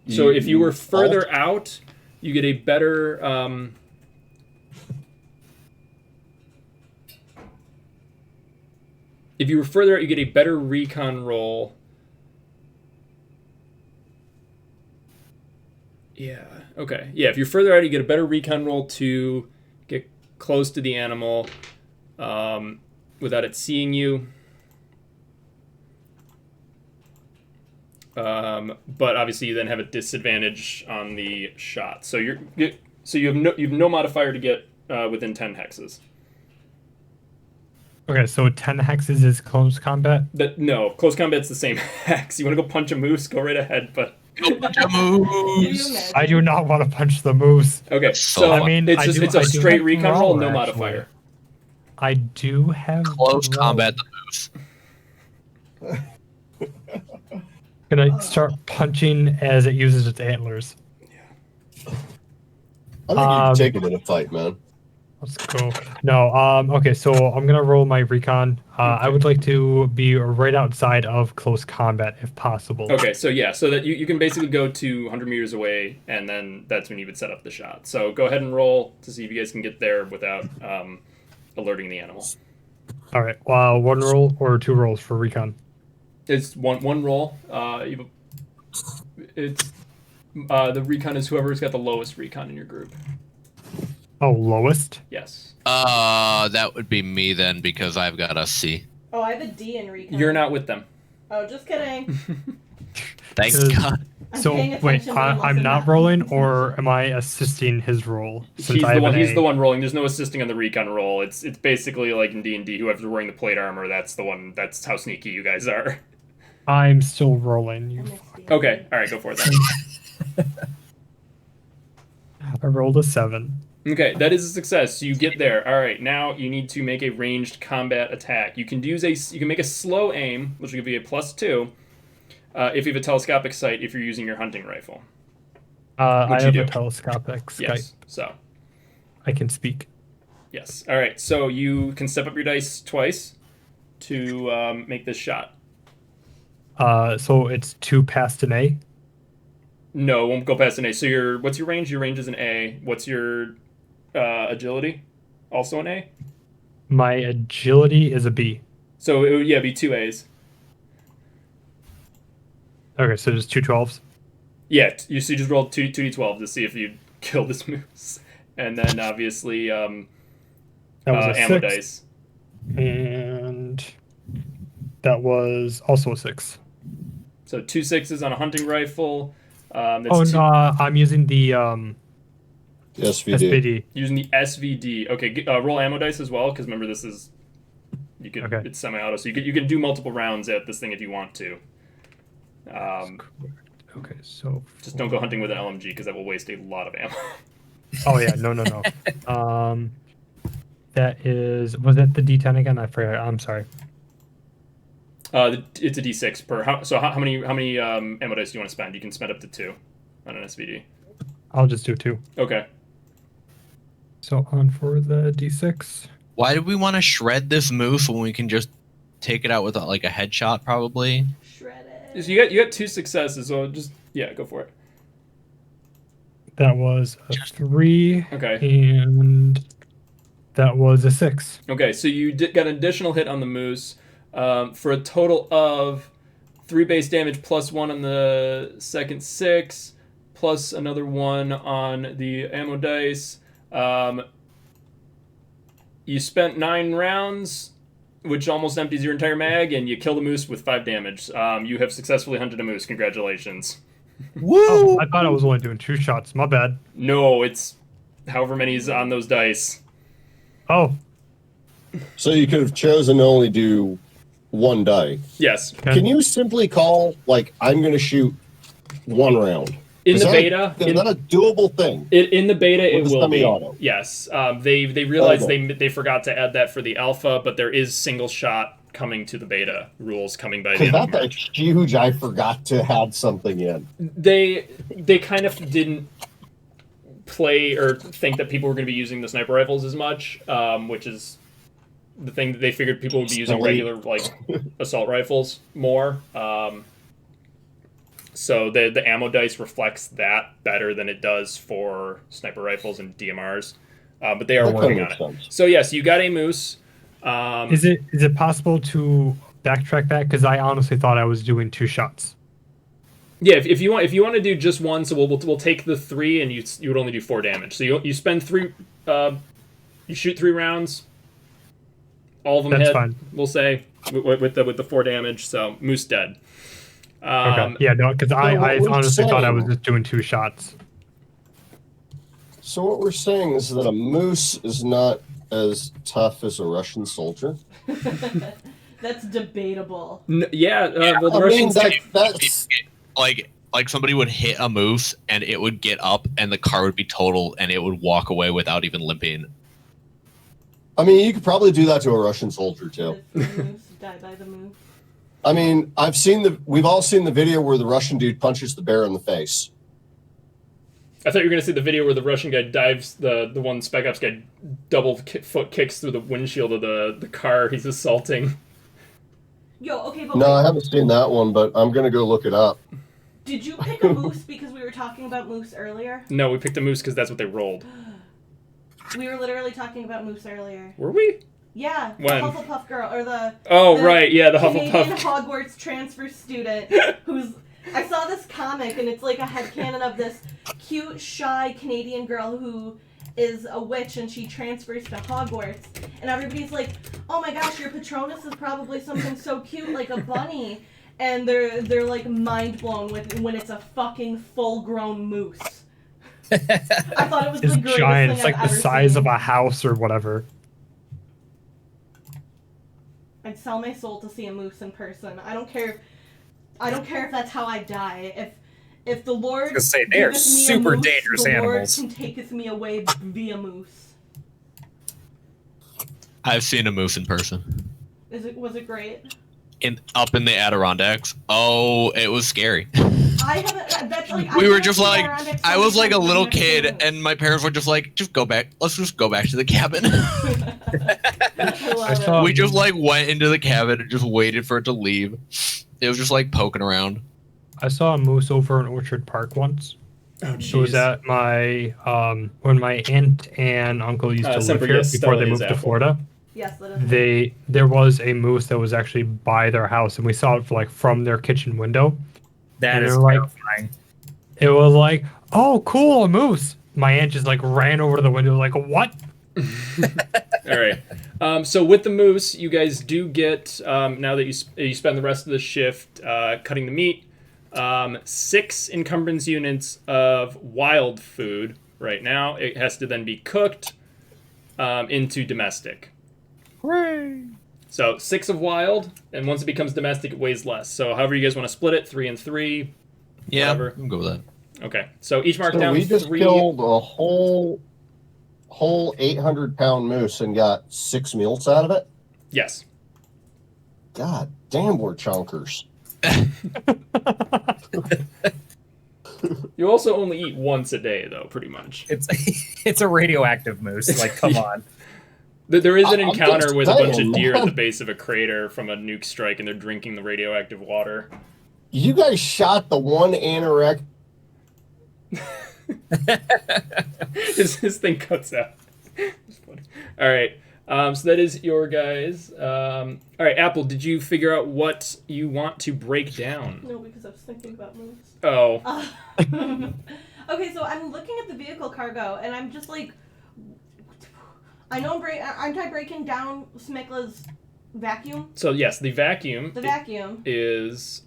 So if you were further out, you get a better. If you were further out, you get a better recon roll. Yeah. Okay. Yeah. If you're further out, you get a better recon roll to get close to the animal without it seeing you. But obviously, you then have a disadvantage on the shot. So you have no modifier to get within 10 hexes.
Okay, so 10 hexes is close combat.
No, close combat's the same hex. You want to go punch a moose? Go right ahead. But
Can you imagine?
I do not want to punch the moose.
okay. So
I mean,
it's
I
just
do-
it's a
I do
straight
have
recon roll,
Growl,
no
actually.
modifier.
I do have
Close
Growl.
combat the moose.
Gonna start punching as it uses its antlers.
I think you can take it in a fight, man.
Let's go. No, okay, so I'm gonna roll my recon. I would like to be right outside of close combat if possible.
Okay, so yeah, so that you can basically go to 100 meters away, and then that's when you would set up the shot. So go ahead and roll to see if you guys can get there without alerting the animal.
All right. One roll or 2 rolls for recon.
It's one roll. It's the recon is whoever's got the lowest recon in your group.
Oh, lowest.
Yes.
That would be me then because I've got a C.
Oh, I have a D in recon.
You're not with them.
Oh, just kidding.
Thank
Is-
God.
I'm
So
paying
wait,
attention, but I'm
I'm
also
not rolling, or am I assisting his roll?
He's
I
the
have
one.
an
He's
A?
the one rolling. There's no assisting on the recon roll. It's basically like in D&D. Whoever's wearing the plate armor, that's the one. That's how sneaky you guys are.
I'm still rolling. You.
I'm XD.
Okay. All right. Go for it then.
I rolled a 7.
Okay, that is a success. So you get there. All right, now you need to make a ranged combat attack. You can make a slow aim, which will give you a +2, if you have a telescopic sight. If you're using your hunting rifle.
I
What'd you
have
do?
a telescopic Skype.
Yes. So
I can speak.
yes. All right. So you can step up your dice twice to make this shot.
So it's 2 past an A.
No, won't go past an A. So what's your range? Your range is an A. What's your agility? Also an A.
My agility is a B.
So it would, be 2 A's.
Okay, so there's 2 12s.
Yeah, you just rolled 2d12 to see if you kill this moose, and then obviously
That was a
ammo
6.
dice.
And that was also a 6.
So 2 6s on a hunting rifle. That's
Oh no, I'm using the
SVD.
SVD.
using the SVD. Okay, roll ammo dice as well, because remember this is
Okay.
it's semi-auto, so you can do multiple rounds at this thing if you want to.
Okay, so
Just don't go hunting with an LMG because that will waste a lot of ammo.
Oh yeah, no. That is, was it the D10 again? I forgot. I'm sorry.
It's a D6 per. How many ammo dice do you want to spend? You can spend up to 2 on an SVD.
I'll just do 2.
Okay.
So on for the D6.
Why do we want to shred this moose when we can just take it out with like a headshot, probably?
Shred it.
So you got 2 successes, so just go for it.
That was a 3.
Okay.
And that was a 6.
Okay, so you got an additional hit on the moose for a total of 3 base damage plus 1 on the second 6, plus another 1 on the ammo dice. You spent 9 rounds, which almost empties your entire mag, and you kill the moose with 5 damage. You have successfully hunted a moose. Congratulations.
Woo!
Oh, I thought I was only doing 2 shots. My bad.
No, it's however many is on those dice.
Oh,
So you could have chosen to only do 1 die.
Yes.
Can you simply call, like, I'm going to shoot 1 round?
In
Is
the
that
beta,
is that a doable thing?
in the beta, it
With the
will be.
semi-auto?
Yes. They realized
Okay.
they forgot to add that for the alpha, but there is single shot coming to the beta rules coming by the
Because
end of
that's
March.
huge. I forgot to add something in.
They kind of didn't play or think that people were going to be using the sniper rifles as much, which is the thing that they figured people would be using
Silly.
regular like assault rifles more. So the ammo dice reflects that better than it does for sniper rifles and DMRs, but they are
That
working
kinda
on it.
makes sense.
So yes, you got a moose.
is it possible to backtrack that? Because I honestly thought I was doing 2 shots.
Yeah, if you want to do just one, so we'll take the 3 and you would only do 4 damage. So you spend 3, you shoot 3 rounds. All of them
That's
hit.
fine.
We'll say with the 4 damage. So moose dead.
Okay. Yeah, no, because I
what we're
honestly thought I was
saying-
just doing 2 shots.
So what we're saying is that a moose is not as tough as a Russian soldier.
That's debatable.
Yeah. Well, the
I mean,
Russians.
that's
Like somebody would hit a moose and it would get up and the car would be totaled and it would walk away without even limping.
I mean, you could probably do that to a Russian soldier too.
Does the moose die by the moose?
I mean, we've all seen the video where the Russian dude punches the bear in the face.
I thought you were gonna see the video where the Russian guy dives, the one Spec Ops guy double foot kicks through the windshield of the car he's assaulting.
Yo, okay, but
No,
wait,
I haven't seen that one, but I'm gonna go look it up.
did you pick a moose because we were talking about moose earlier?
No, we picked a moose because that's what they rolled.
We were literally talking about moose earlier.
Were we?
Yeah,
When?
the Hufflepuff girl, or the
Oh,
The
right. Yeah, the
Canadian
Hufflepuff.
Hogwarts transfer student who's... I saw this comic, and it's like a headcanon of this cute, shy Canadian girl who is a witch and she transfers to Hogwarts, and everybody's like, oh my gosh, your Patronus is probably something so cute like a bunny, and they're like mind blown when it's a fucking full grown moose. I thought it was
It's
the greatest
giant.
thing
It's like
I've
the
ever
size
seen.
of a house or whatever.
I'd sell my soul to see a moose in person. I don't care if that's how I die. If the Lord
gonna say, they are
giveth me a
super
moose,
dangerous
the
animals.
Lord can taketh me away via moose.
I've seen a moose in person.
Was it great?
Up in the Adirondacks. Oh, it was scary.
I haven't. That's like
We
I've
were
been
just
to
like,
Adirondacks
I
so
was
many
like a
times,
little
I've never seen
kid,
a moose.
and my parents were just like, just go back. Let's just go back to the cabin.
I love
I saw-
We just like went into the cabin and just waited for it to leave. It was just like poking around.
I saw a moose over in Orchard Park once.
Oh,
It was
jeez.
at my when my aunt and uncle used to live
Semper,
here
yes,
before they
Stella is
moved to
Apple.
Florida.
Yes, that is.
There was a moose that was actually by their house, and we saw it like from their kitchen window.
That
And
is
they're like-
terrifying.
It was like, oh, cool, a moose. My aunt just like ran over to the window, like, what?
All right. So with the moose, you guys do get now that you spend the rest of the shift cutting the meat, 6 encumbrance units of wild food. Right now, it has to then be cooked into domestic.
Hooray!
So 6 of wild, and once it becomes domestic, it weighs less. So however you guys want to split it, 3 and 3.
Yeah,
Whatever.
I'm good with that.
Okay. So each mark
So
down
we just
3.
killed a whole 800-pound moose and got 6 meals out of it.
Yes.
God damn, we're chunkers.
You also only eat once a day, though, pretty much.
It's a radioactive moose. Like, come on.
There is an
I'm
encounter
just
with a bunch of
saying,
deer at the
man.
base of a crater from a nuke strike, and they're drinking the radioactive water.
You guys shot the one anorexic.
his thing cuts out. It's funny. All right. So that is your guys. All right, Apple, did you figure out what you want to break down?
No, because I was thinking about moose.
Oh.
Okay, so I'm looking at the vehicle cargo, and I'm just like, I know I'm breaking down Smikla's vacuum.
So yes, the vacuum.
The vacuum.
Is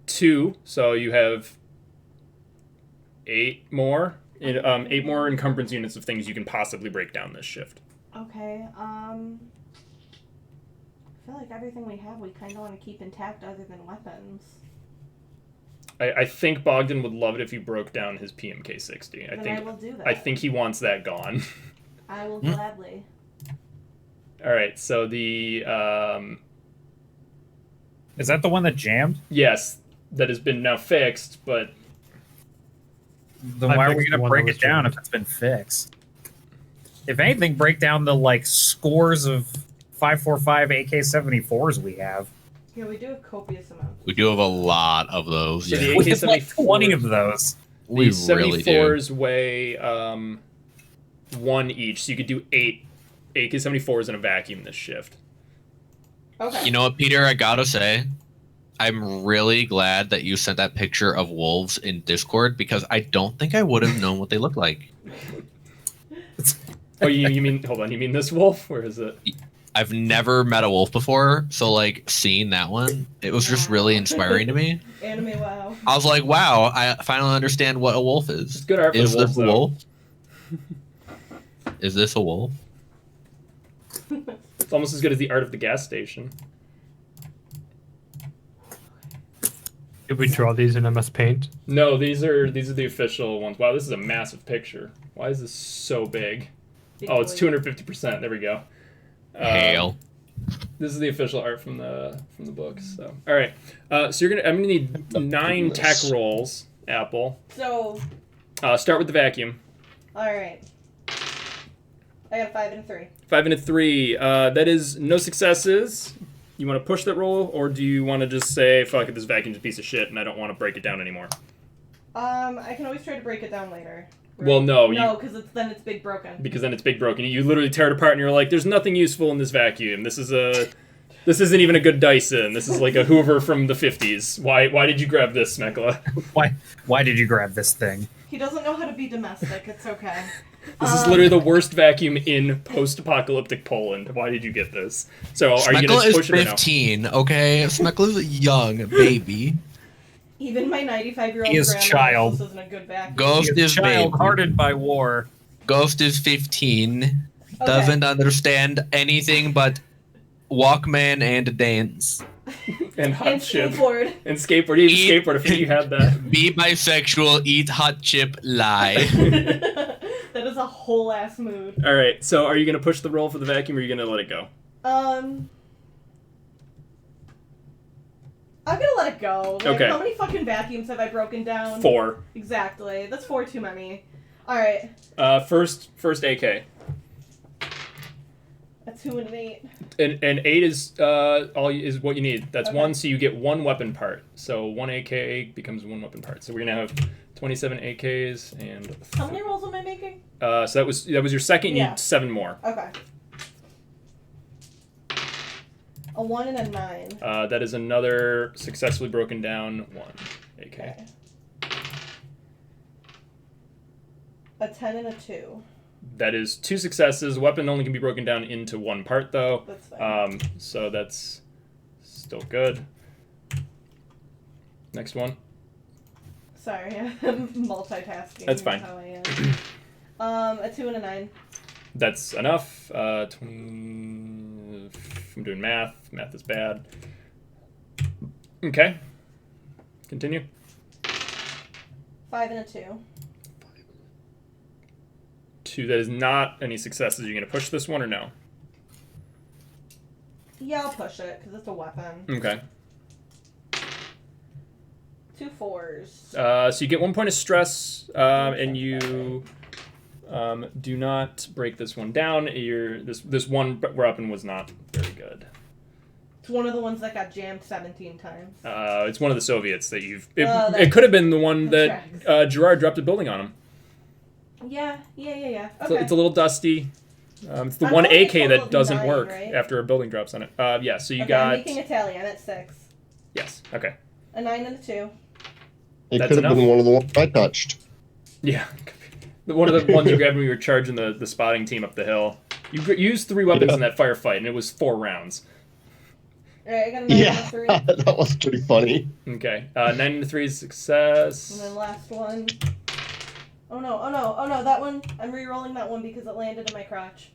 2. So you have 8 more. 8 more encumbrance units of things you can possibly break down this shift.
Okay. I feel like everything we have, we kind of want to keep intact, other than weapons.
I think Bogdan would love it if you broke down his PMK-60.
I will do that.
I think he wants that gone.
I will gladly.
All right, so the
Is that the one that jammed?
yes, that has been now fixed, but
Then
I
why are we
fixed the
going to
one
break
that
it
was
down
jammed.
if it's been fixed? If anything, break down the like scores of 545 AK-74s we have.
Yeah, we do have copious amounts.
We do have a lot of those.
So
Yeah.
the
We have like
AK-74
20 of those.
We
the
really do.
74s weigh 1 each, so you could do 8 AK-74s in a vacuum this shift.
Okay.
You know what, Peter? I gotta say, I'm really glad that you sent that picture of wolves in Discord, because I don't think I would have known what they looked like.
Oh, you mean, hold on, you mean this wolf? Where is it?
I've never met a wolf before, so like seeing that one, it was just really inspiring to me.
Anime WoW.
I was like, wow, I finally understand what a wolf
It's
is.
good art for
Is
the
this
wolves,
a
though.
wolf? Is this a wolf?
It's almost as good as the art of the gas station.
Did we draw these in MS Paint?
No, these are the official ones. Wow, this is a massive picture. Why is this so big? Oh, it's 250%. There we go.
Hail.
This is the official art from the books. So, all right. So I'm gonna need 9 tech rolls. Apple.
So,
Start with the vacuum.
alright. I got a 5 and a 3.
5 and a 3. That is no successes. You want to push that roll, or do you want to just say, "Fuck it, this vacuum's a piece of shit, and I don't want to break it down anymore"?
I can always try to break it down later.
Well, no,
No, because then it's big broken.
because then it's big broken. You literally tear it apart, and you're like, "There's nothing useful in this vacuum. This is a This isn't even a good Dyson. This is like a Hoover from the 50s. Why did you grab this, Smekla?
Why did you grab this thing?
He doesn't know how to be domestic. It's okay.
This is literally the worst vacuum in post-apocalyptic Poland. Why did you get this? So are you
Smekla
gonna
is
push it or no?
15, okay? Smekla's a young baby.
Even my 95-year-old
He is
grandma
child.
this isn't a good vacuum.
Ghost
He is
is baby.
child hardened by war.
Ghost is 15.
Okay.
Doesn't understand anything but Walkman and dance.
And hot
And
chip.
skateboard.
And skateboard. You
Eat-
skateboard. I think you had that.
Be bisexual, eat hot chip, lie.
That is a whole ass mood.
All right. So are you gonna push the roll for the vacuum, or are you gonna let it go?
I'm gonna let it go. Like,
Okay.
How many fucking vacuums have I broken down?
4.
Exactly. That's 4 too many. All right.
First AK.
A 2 and an 8.
And 8 is is what you need. That's
Okay.
1, so you get 1 weapon part. So 1 AK becomes 1 weapon part. So we're gonna have 27 AKs and.
How many rolls am I making?
So that was your second. You
Yeah.
need 7 more.
Okay. A 1 and a 9.
That is another successfully broken down 1 AK.
Okay. A 10 and a 2.
That is 2 successes. Weapon only can be broken down into 1 part though.
That's fine.
So that's still good. Next one.
Sorry, I'm multitasking.
That's fine.
How I am. A 2 and a 9.
That's enough. 20. I'm doing math. Math is bad. Okay. Continue.
5 and a 2.
2. That is not any successes. Are you going to push this one or no?
Yeah, I'll push it because it's a weapon.
Okay.
2 4s.
So you get 1 point of stress, and you do not break this one down. This one weapon was not very good.
It's one of the ones that got jammed 17 times.
It's one of the Soviets that you've. It,
Oh,
it could have been the one
that
that Gerard dropped a building on him.
Yeah.
So
Okay.
it's a little dusty. It's the
I'm
one
only
AK
total
that
of
doesn't
9,
work
right?
after a building drops on it. Yeah. So you
Okay,
got.
I'm making a tally. I'm at 6.
Yes. Okay.
A 9 and a 2.
It
That's
could have been
enough.
one of the ones I touched.
Yeah. One of the ones you grabbed when you were charging the spotting team up the hill. You used 3 weapons in that firefight, and it was 4 rounds.
Alright, I got a 9
Yeah,
and a 3.
that was pretty funny.
Okay. 9 and a 3 is success.
And then last one. Oh no, that one. I'm re-rolling that one because it landed in my crotch.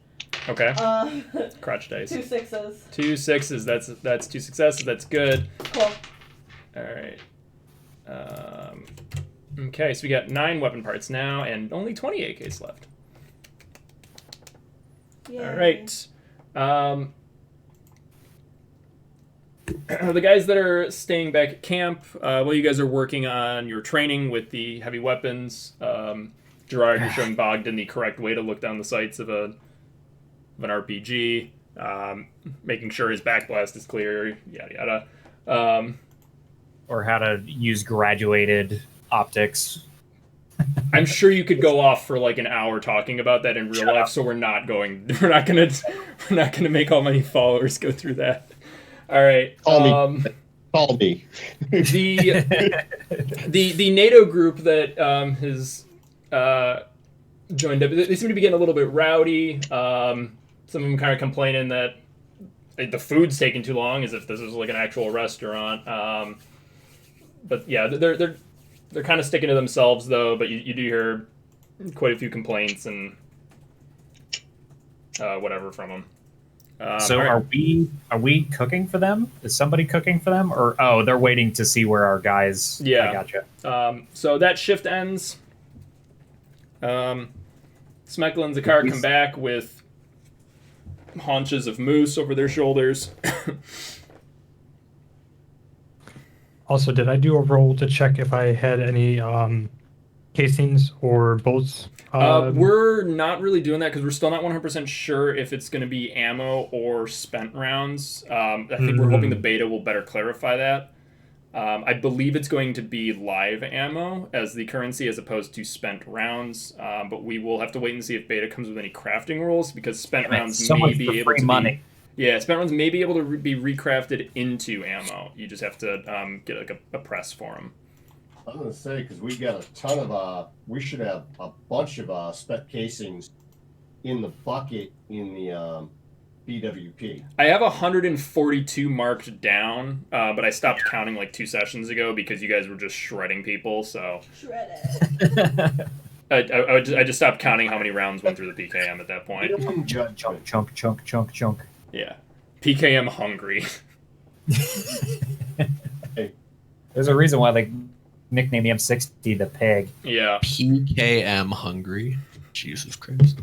Okay.
Um,
Crotch dice.
2 6s.
2 6s. That's 2 successes. That's good.
Cool.
All right. Okay, so we got 9 weapon parts now, and only 20 AKs left.
Yay.
All right. The guys that are staying back at camp, while you guys are working on your training with the heavy weapons, Gerard, you're showing Bogdan the correct way to look down the sights of an RPG, making sure his backblast is clear, yada yada.
Or how to use graduated optics.
I'm sure you could go off for like an hour talking about that in real life, so we're not gonna make all my followers go through that. All right.
Call me.
The NATO group that has joined up, they seem to be getting a little bit rowdy. Some of them kind of complaining that the food's taking too long, as if this is like an actual restaurant. But yeah, they're kind of sticking to themselves though. But you do hear quite a few complaints and whatever from them.
So
all right.
are we cooking for them? Is somebody cooking for them? Or they're waiting to see where our guys.
Yeah.
I gotcha.
So that shift ends. Smekla and Zakar come back with haunches of moose over their shoulders.
Also, did I do a roll to check if I had any casings or bolts?
We're not really doing that because we're still not 100% sure if it's going to be ammo or spent rounds. I think we're hoping the beta will better clarify that. I believe it's going to be live ammo as the currency as opposed to spent rounds, but we will have to wait and see if beta comes with any crafting rules because spent rounds
so
may
much
be
for
able
free
to
money.
Yeah, spent rounds may be able to be recrafted into ammo. You just have to get like a press for them.
I was gonna say because we got a ton of we should have a bunch of spec casings in the bucket in the BWP.
I have 142 marked down, but I stopped counting like 2 sessions ago because you guys were just shredding people. So
Shredded.
I just stopped counting how many rounds went through the PKM at that point.
Chunk.
Yeah, PKM hungry.
There's a reason why they nicknamed the M60 the pig.
Yeah.
PKM hungry. Jesus Christ.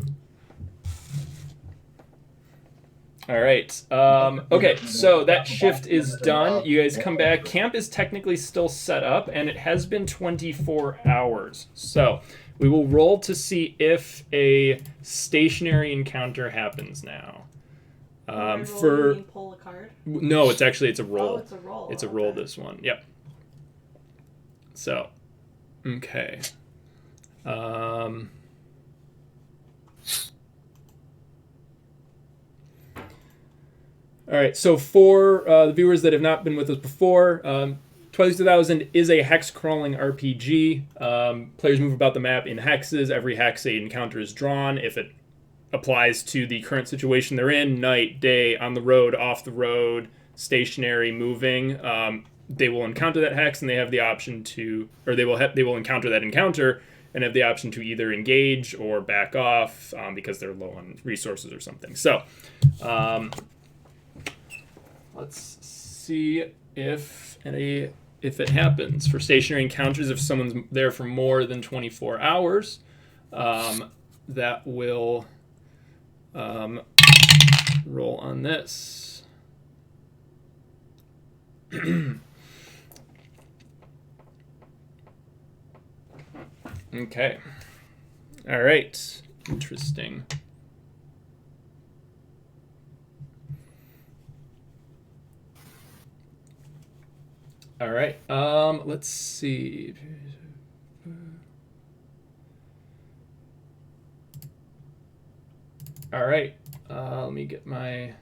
All right. Okay, so that shift is done. You guys come back. Camp is technically still set up, and it has been 24 hours. So we will roll to see if a stationary encounter happens now.
For pull a card.
No, it's a roll.
Oh, it's a roll.
It's a roll. This one. Yep. So, okay. All right, so for the viewers that have not been with us before, Twilight 2000 is a hex-crawling RPG. Players move about the map in hexes. Every hex an encounter is drawn. If it applies to the current situation they're in, night, day, on the road, off the road, stationary, moving, they will encounter that hex, and they have the option to, or they will encounter that encounter and have the option to either engage or back off because they're low on resources or something. So, let's see if it happens. For stationary encounters, if someone's there for more than 24 hours, that will roll on this. Okay. All right. Interesting. All right. Let's see. All right. Let me get my.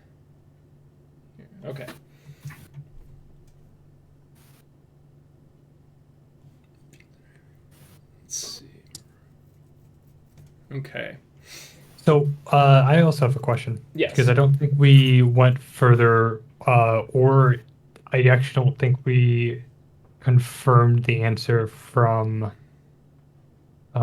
Okay. Let's see. Okay.
So I also have a question.
Yes.
Because I don't think we went further, or I actually don't think we confirmed the answer from. It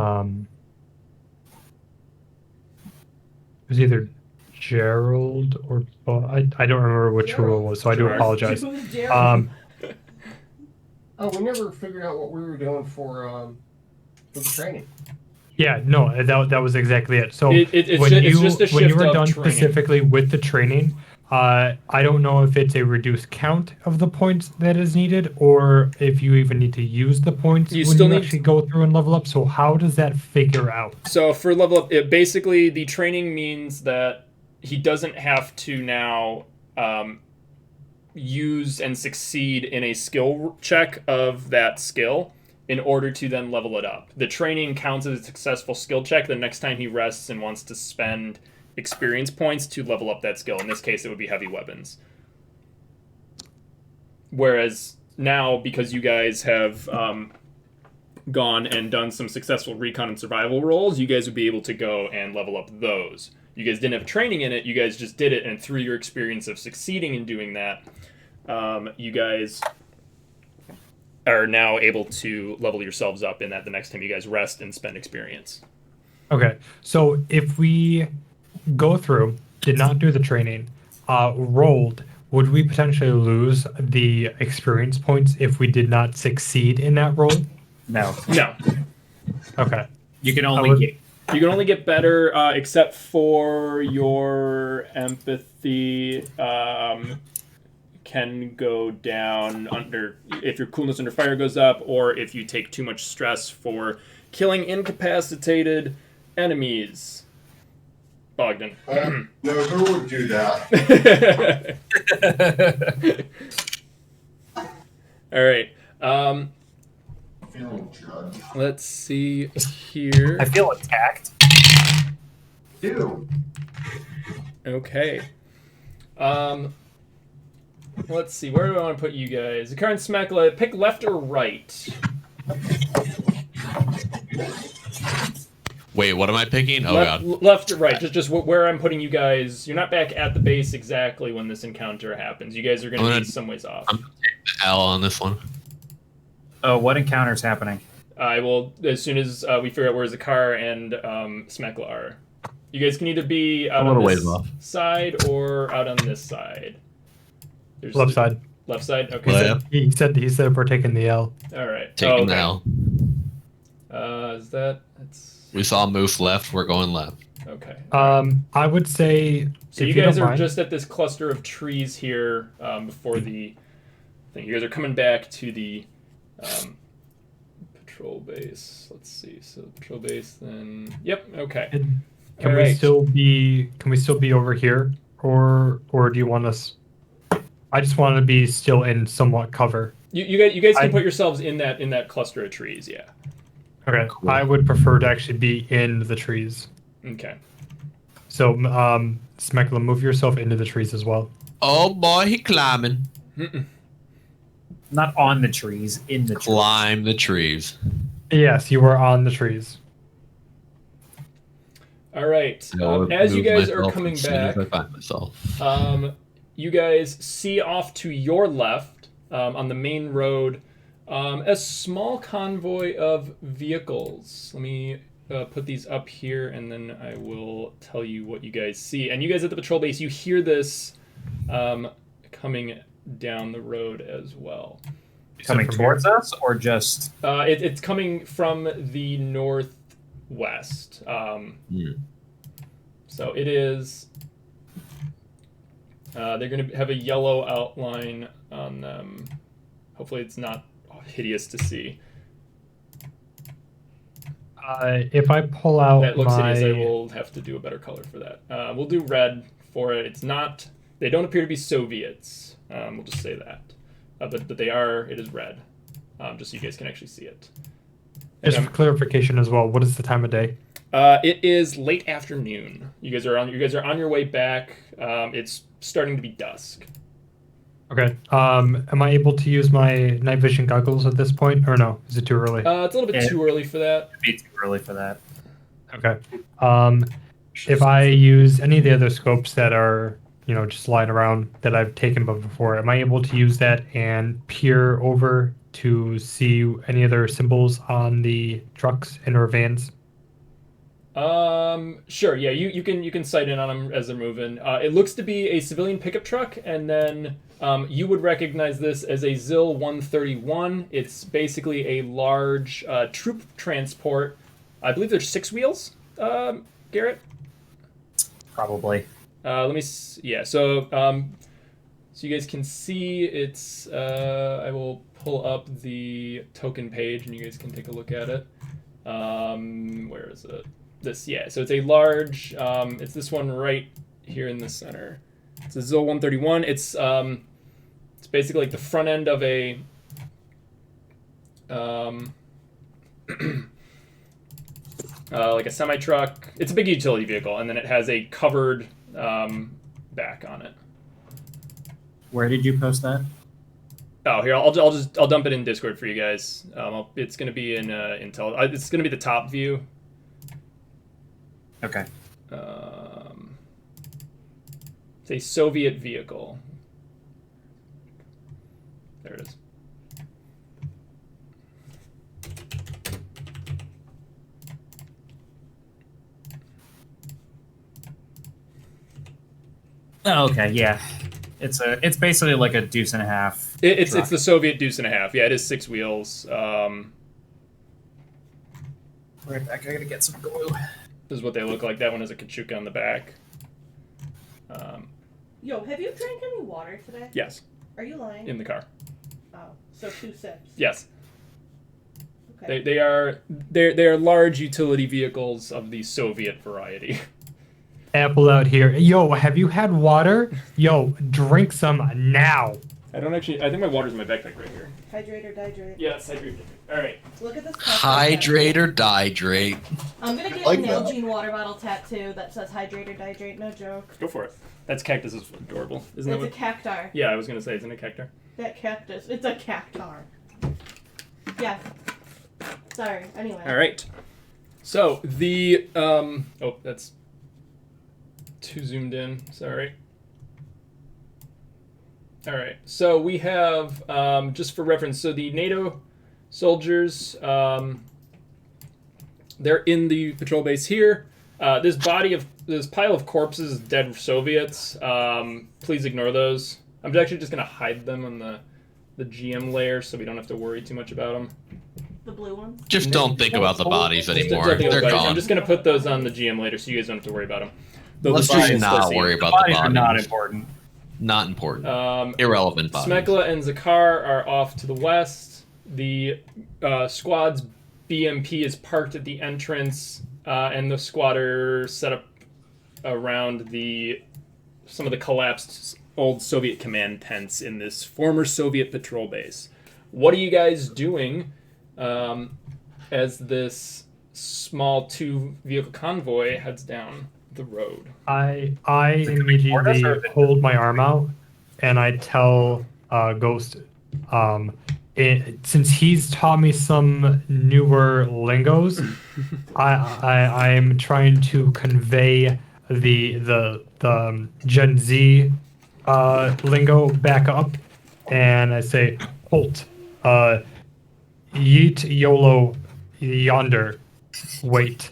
was either Gerald or I don't remember which rule it was, so I do
Gerard.
apologize.
Who's Gerald?
Oh, we never figured out what we were doing for the training.
Yeah, no, that was exactly it. So
It's
when
just a
when you
shift
were
of
done
training.
specifically with the training, I don't know if it's a reduced count of the points that is needed, or if you even need to use the points
You
when
still
you
need-
actually go through and level up. So how does that figure out?
So for level up, basically the training means that he doesn't have to now use and succeed in a skill check of that skill in order to then level it up. The training counts as a successful skill check the next time he rests and wants to spend experience points to level up that skill. In this case, it would be heavy weapons. Whereas now, because you guys have gone and done some successful recon and survival rolls, you guys would be able to go and level up those. You guys didn't have training in it, you guys just did it, and through your experience of succeeding in doing that, you guys are now able to level yourselves up in that the next time you guys rest and spend experience.
Okay, so if we go through, did not do the training, rolled, would we potentially lose the experience points if we did not succeed in that roll?
No,
No.
Okay.
you can
I
only
would-
get.
You can only get better except for your empathy can go down under if your coolness under fire goes up, or if you take too much stress for killing incapacitated enemies. Bogdan.
No, who would do that?
All right.
Feeling judged.
Let's see here.
I feel attacked.
Ew.
Okay. Let's see. Where do I want to put you guys? The current Smackla, pick left or right.
Wait, what am I picking? Oh god.
Left or right. Just where I'm putting you guys. You're not back at the base exactly when this encounter happens. You guys are going to be some ways off.
I'm gonna take the L on this one.
Oh, what encounter's happening?
I will, as soon as we figure out where Zakar and Smackla are. You guys can either be out on this side or out on this side. There's
Left side.
Left side? Okay.
Left.
He said we're taking the L.
All right.
Taking the L.
Is that... That's...
We saw Moose left. We're going left.
Okay.
I would say...
So you guys are just at this cluster of trees here before the thing. You guys are coming back to the patrol base. Let's see. So patrol base, then... Yep. Okay.
Can we still be over here, or do you want us? I just want to be still in somewhat cover.
You guys can put yourselves in that cluster of trees. Yeah.
Okay. Cool. I would prefer to actually be in the trees.
Okay.
So, Smeckla, move yourself into the trees as well.
Oh boy, he climbing.
Not on the trees, in the
Climb the trees.
Yes, you are on the trees.
All right. As you guys are coming back,
I find myself.
you guys see off to your left on the main road a small convoy of vehicles. Let me put these up here, and then I will tell you what you guys see. And you guys at the patrol base, you hear this coming down the road as well.
Coming towards us, or just?
It's coming from the northwest. So it is. They're going to have a yellow outline on them. Hopefully, it's not hideous to see.
If I pull out
that looks hideous, I will have to do a better color for that. We'll do red for it. It's not. They don't appear to be Soviets. We'll just say that. But they are. It is red. Just so you guys can actually see it.
Just for clarification as well, what is the time of day?
It is late afternoon. You guys are on your way back. It's starting to be dusk.
Okay. Am I able to use my night vision goggles at this point, or no? Is it too early?
It's a little bit too early for that.
It'd be too early for that.
Okay. If I use any of the other scopes that are, just lying around that I've taken before, am I able to use that and peer over to see any other symbols on the trucks and or vans?
Sure. Yeah, you can sight in on them as they're moving. It looks to be a civilian pickup truck, and then you would recognize this as a ZIL 131. It's basically a large troop transport. I believe there's 6 wheels. Garrett.
Probably.
Let me. Yeah. So so you guys can see it's. I will pull up the token page, and you guys can take a look at it. Where is it? This, yeah, so it's a large, it's this one right here in the center. It's a ZIL 131. It's basically like the front end of a, like a semi-truck. It's a big utility vehicle, and then it has a covered back on it.
Where did you post that?
Oh, here, I'll dump it in Discord for you guys. It's going to be in Intel. It's going to be the top view.
Okay.
It's a Soviet vehicle. There it is.
Oh, okay, yeah. It's basically like a deuce and a half.
It's the Soviet deuce and a half. Yeah, it is 6 wheels.
Right back. I gotta get some glue.
This is what they look like. That one has a Kachuka on the back.
Yo, have you drank any water today?
Yes.
Are you lying?
In the car.
Oh, so 2 sips.
Yes.
Okay.
They are large utility vehicles of the Soviet variety.
Apple out here. Yo, have you had water? Yo, drink some now.
I don't actually. I think my water's in my backpack right here.
Hydrate or dihydrate.
Yeah, it's hydrated. All right.
Look at this.
Hydrate or dihydrate.
I'm gonna get
Like
a
that.
Nalgene water bottle tattoo that says hydrate or dihydrate. No joke.
Go for it. That's cactus is adorable, isn't
It's
it?
a cactar.
Yeah, I was gonna say, isn't it cactar?
That cactus. It's a cactar. Yeah. Sorry. Anyway.
All right. So the oh, that's too zoomed in. Sorry. All right. So we have just for reference. So the NATO soldiers, they're in the patrol base here. This pile of corpses, dead Soviets. Please ignore those. I'm actually just gonna hide them on the GM layer, so we don't have to worry too much about them.
The blue ones.
Just don't think about the bodies anymore. They're
I'm
gone.
just gonna put those on the GM later, so you guys don't have to worry about them.
Let's just not worry about the
Bodies are not
bodies.
important.
Not important. Irrelevant bodies.
Smekla and Zakar are off to the west. The squad's BMP is parked at the entrance, and the squad are set up around some of the collapsed old Soviet command tents in this former Soviet patrol base. What are you guys doing as this small 2-vehicle convoy heads down the road?
I immediately hold my arm out and I tell Ghost, since he's taught me some newer lingos, I am trying to convey the Gen Z lingo back up, and I say, "Halt, yeet, YOLO, yonder, wait."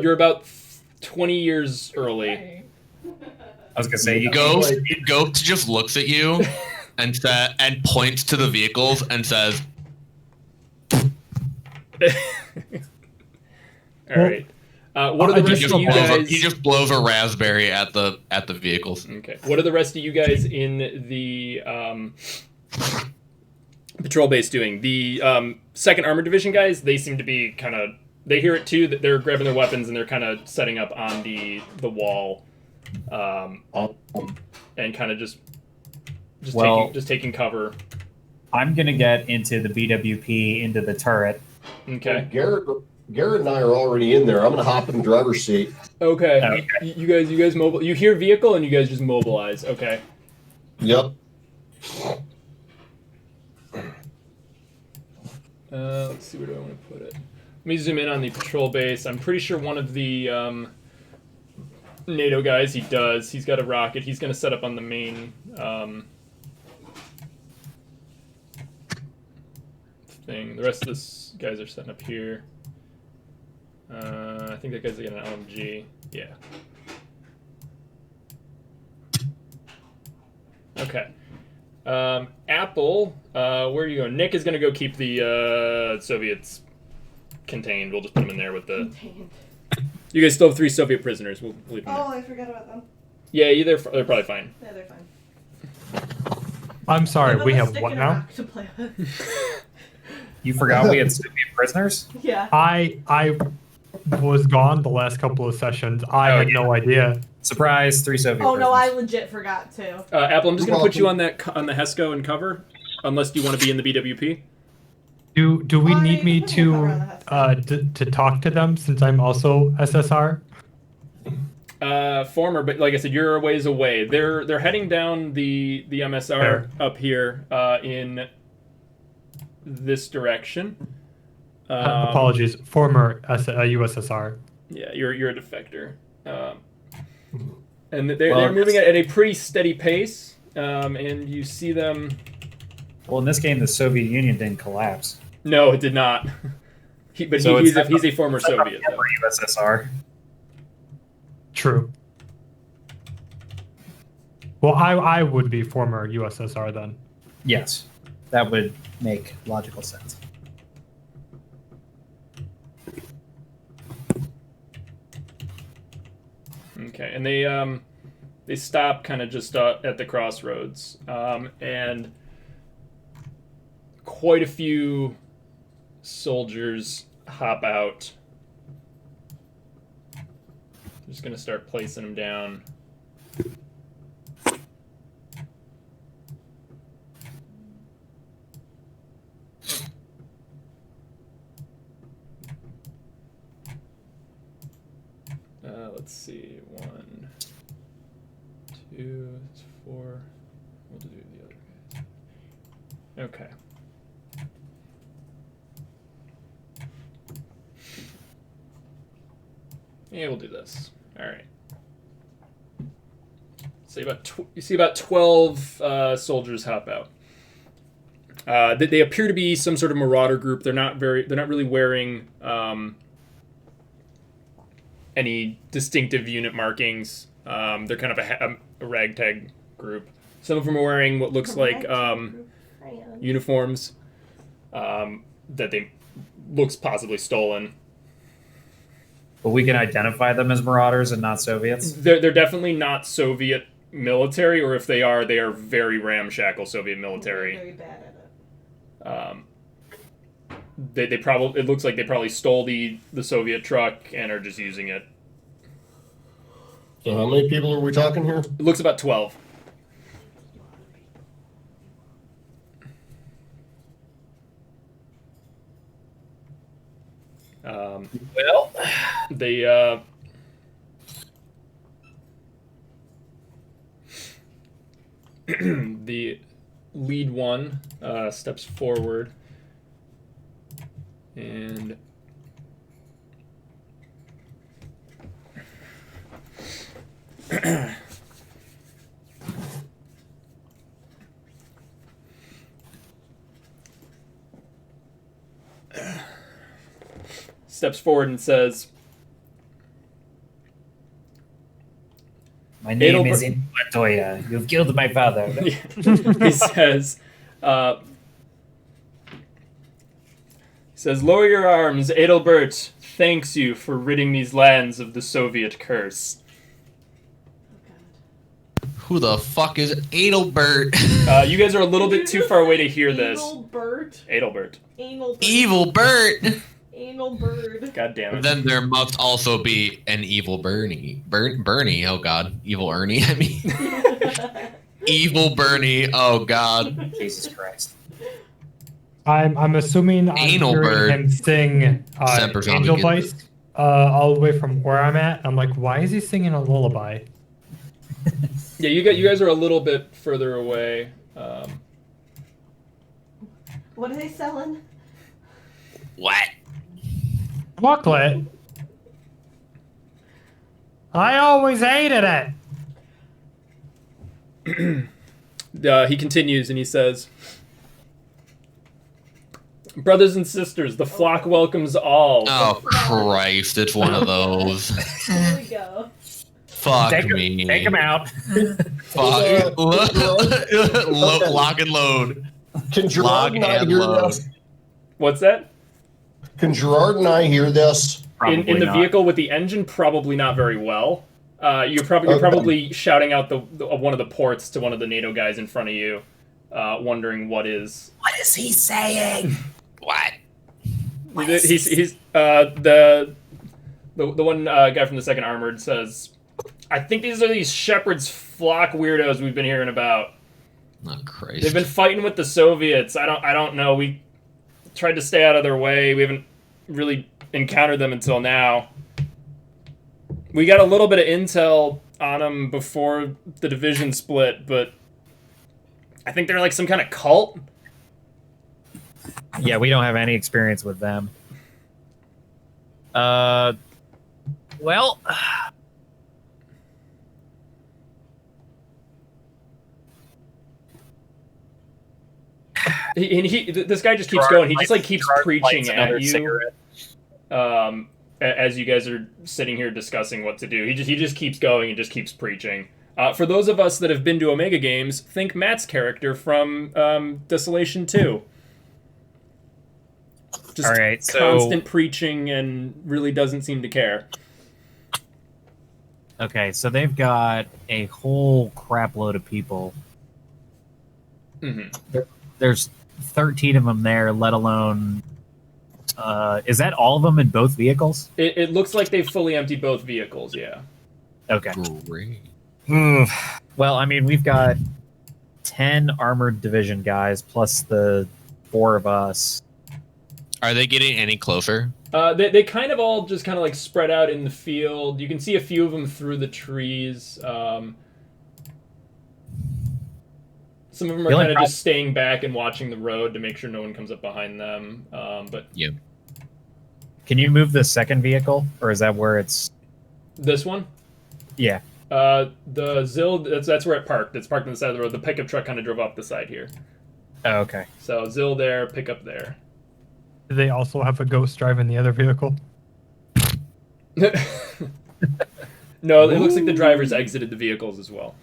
You're about 20 years early.
I was gonna say
Ghost just looks at you and points to the vehicles and says,
All right. What are the rest of you guys?
he just blows a raspberry at the vehicles.
Okay. What are the rest of you guys in the patrol base doing? The 2nd Armored Division guys, they seem to be kind of... They hear it too, that they're grabbing their weapons and they're kind of setting up on the wall, and kind of just taking cover.
I'm gonna get into the BWP into the turret.
Okay.
Garrett and I are already in there. I'm gonna hop in the driver's seat.
Okay. You guys mobile. You hear vehicle and you guys just mobilize. Okay.
Yep.
Let's see, where do I want to put it? Let me zoom in on the patrol base. I'm pretty sure one of the NATO guys, he does. He's got a rocket. He's going to set up on the main thing. The rest of this guys are setting up here. I think that guy's got an LMG. Yeah. Okay. Apple, where are you going? Nick is going to go keep the Soviets contained. We'll just put them in there with the...
Contained.
You guys still have 3 Soviet prisoners. We'll leave them there.
Oh, I forgot about them.
Yeah, they're probably fine.
Yeah, they're fine.
I'm sorry,
Give
we
them a
have
stick
what
and a
now?
rock to play with.
You forgot we had Soviet prisoners?
Yeah.
I was gone the last couple of sessions. I had no idea.
Surprise, 3 Soviet
Oh
prisoners.
no, I legit forgot too.
Apple, I'm just going to put you on the HESCO and cover, unless you want to be in the BWP.
Do we
Oh,
need
yeah,
me
you can put me on
to talk to them since I'm also SSR?
Former, but like I said, you're a ways away. They're heading down the MSR up here in this direction.
Apologies, former USSR.
Yeah, you're a defector. And they're moving at a pretty steady pace, and you see them...
Well, in this game, the Soviet Union didn't collapse.
No, it did not. He's a former Soviet, though.
USSR.
True. Well, I would be former USSR then.
Yes, that would make logical sense.
Okay, and they stop kind of just at the crossroads, and quite a few soldiers hop out. Just gonna start placing them down. let's see. 1, 2, 4. We'll do the other guys. Okay. Yeah, we'll do this. All right. So you see about 12 soldiers hop out. They appear to be some sort of marauder group. They're not really wearing any distinctive unit markings. They're kind of a ragtag group. Some of them are wearing what looks like uniforms that they looks possibly stolen.
But we can identify them as marauders and not Soviets.
They're definitely not Soviet military, or if they are very ramshackle Soviet military.
Very bad at it.
They probably, it looks like they probably stole the Soviet truck and are just using it.
So how many people are we talking here?
It looks about 12.
Well,
They the lead one steps forward and steps forward and says,
my name
Adelbert-
is Montoya. You've killed my father.
he says, lower your arms. Adelbert thanks you for ridding these lands of the Soviet curse.
Who the fuck is Adelbert?
You guys are a little bit too far away to hear this.
Adelbert.
Adelbert.
Anal bird.
Evil Bert.
Anal bird.
God damn it.
Then there must also be an evil Bernie. Bernie, oh god. Evil Ernie, I mean. Evil Bernie, oh god.
Jesus Christ.
I'm assuming I'm
Anal
hearing
bird.
him sing
Semper
Angel
Zombie
Vice all the way from where I'm at. I'm like, why is he singing a lullaby?
Yeah, you guys are a little bit further away.
What are they selling?
What?
Chocolate? I always hated it.
He continues and he says, brothers and sisters, the flock welcomes all.
Oh Christ, it's one of those.
Here we go.
Fuck
Take
me.
him out.
Fuck. Lock and load.
Can Gerard
Log
and I
and
hear
load.
this?
What's that?
Can Gerard and I hear this?
In the
not.
vehicle with the engine, probably not very well. You're probably shouting out the one of the ports to one of the NATO guys in front of you, wondering what is.
What is he saying?
What?
He's the one guy from the Second Armored says, I think these are these Shepherd's flock weirdos we've been hearing about.
Oh Christ.
They've been fighting with the Soviets. I don't know. We tried to stay out of their way. We haven't really encountered them until now. We got a little bit of intel on them before the division split, but I think they're like some kind of cult.
Yeah, we don't have any experience with them. Well,
This guy just keeps going. He just like keeps preaching
another
at you.
cigarette.
As you guys are sitting here discussing what to do. He just keeps going and just keeps preaching. For those of us that have been to Omega Games, think Matt's character from Desolation 2. Just
All right, so-
constant preaching and really doesn't seem to care.
Okay, so they've got a whole crap load of people.
Mm-hmm.
There's 13 of them there, let alone... is that all of them in both vehicles?
It looks like they've fully emptied both vehicles, yeah.
Okay.
Great.
Well, I mean, we've got 10 armored division guys, plus the 4 of us.
Are they getting any closer?
They kind of all just kind of like spread out in the field. You can see a few of them through the trees. Some of them are kind of just staying back and watching the road to make sure no one comes up behind them. But
Yeah.
Can you move the second vehicle, or is that where it's?
this one,
Yeah.
the Zill, that's where it parked. It's parked on the side of the road. The pickup truck kind of drove off the side here.
Oh, okay.
So Zill there, pickup there.
Do they also have a ghost driving the other vehicle?
No, it looks like the drivers exited the vehicles as well.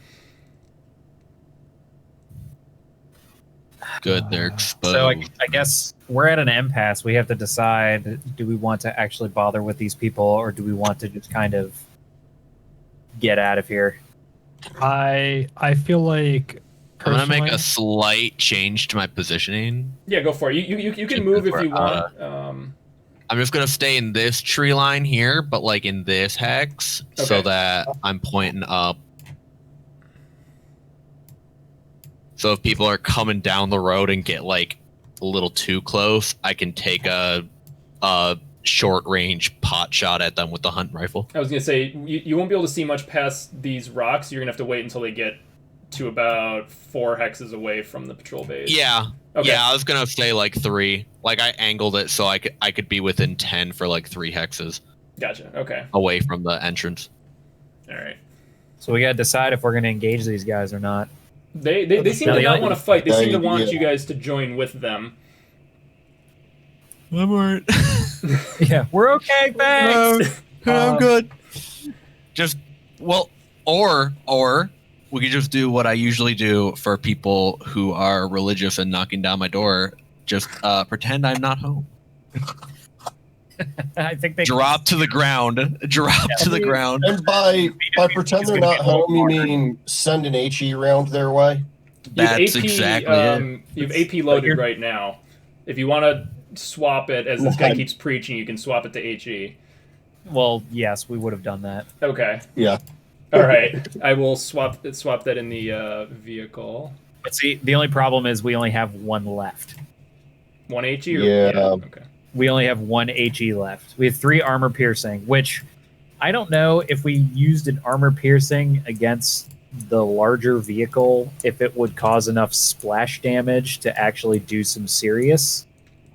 Good, they're exposed.
So I guess we're at an impasse. We have to decide: do we want to actually bother with these people, or do we want to just kind of get out of here?
I feel like
I'm gonna make a
personally-
slight change to my positioning.
Yeah, go for it. You can move if you want.
I'm just gonna stay in this tree line here, but like in this hex, so
Okay.
that I'm pointing up. So if people are coming down the road and get like a little too close, I can take a short range pot shot at them with the hunt rifle.
I was gonna say you won't be able to see much past these rocks. You're gonna have to wait until they get to about 4 hexes away from the patrol base.
Yeah.
Okay.
Yeah, I was gonna say like 3. Like I angled it so I could be within 10 for like 3 hexes
Gotcha. Okay.
away from the entrance.
All right.
So we got to decide if we're going to engage these guys or not.
They seem
Now
to
the
not
only-
want to fight. They seem to want
Yeah.
you guys to join with them.
I'm alright.
Yeah, we're okay, thanks.
I'm good. Just or we could just do what I usually do for people who are religious and knocking down my door. Just pretend I'm not home.
I think they
Drop to the ground. Drop to the ground.
And by pretend they're not home, you mean send an HE round their way?
That's exactly it.
You have AP loaded right now. If you want to swap it, as this guy keeps preaching, you can swap it to HE.
Well, yes, we would have done that.
Okay.
Yeah.
All right. I will swap that in the vehicle.
But see, the only problem is we only have one left.
1 HE? Or,
Yeah.
Okay.
We only have one HE left. We have 3 armor piercing, which I don't know if we used an armor piercing against the larger vehicle, if it would cause enough splash damage to actually do some serious.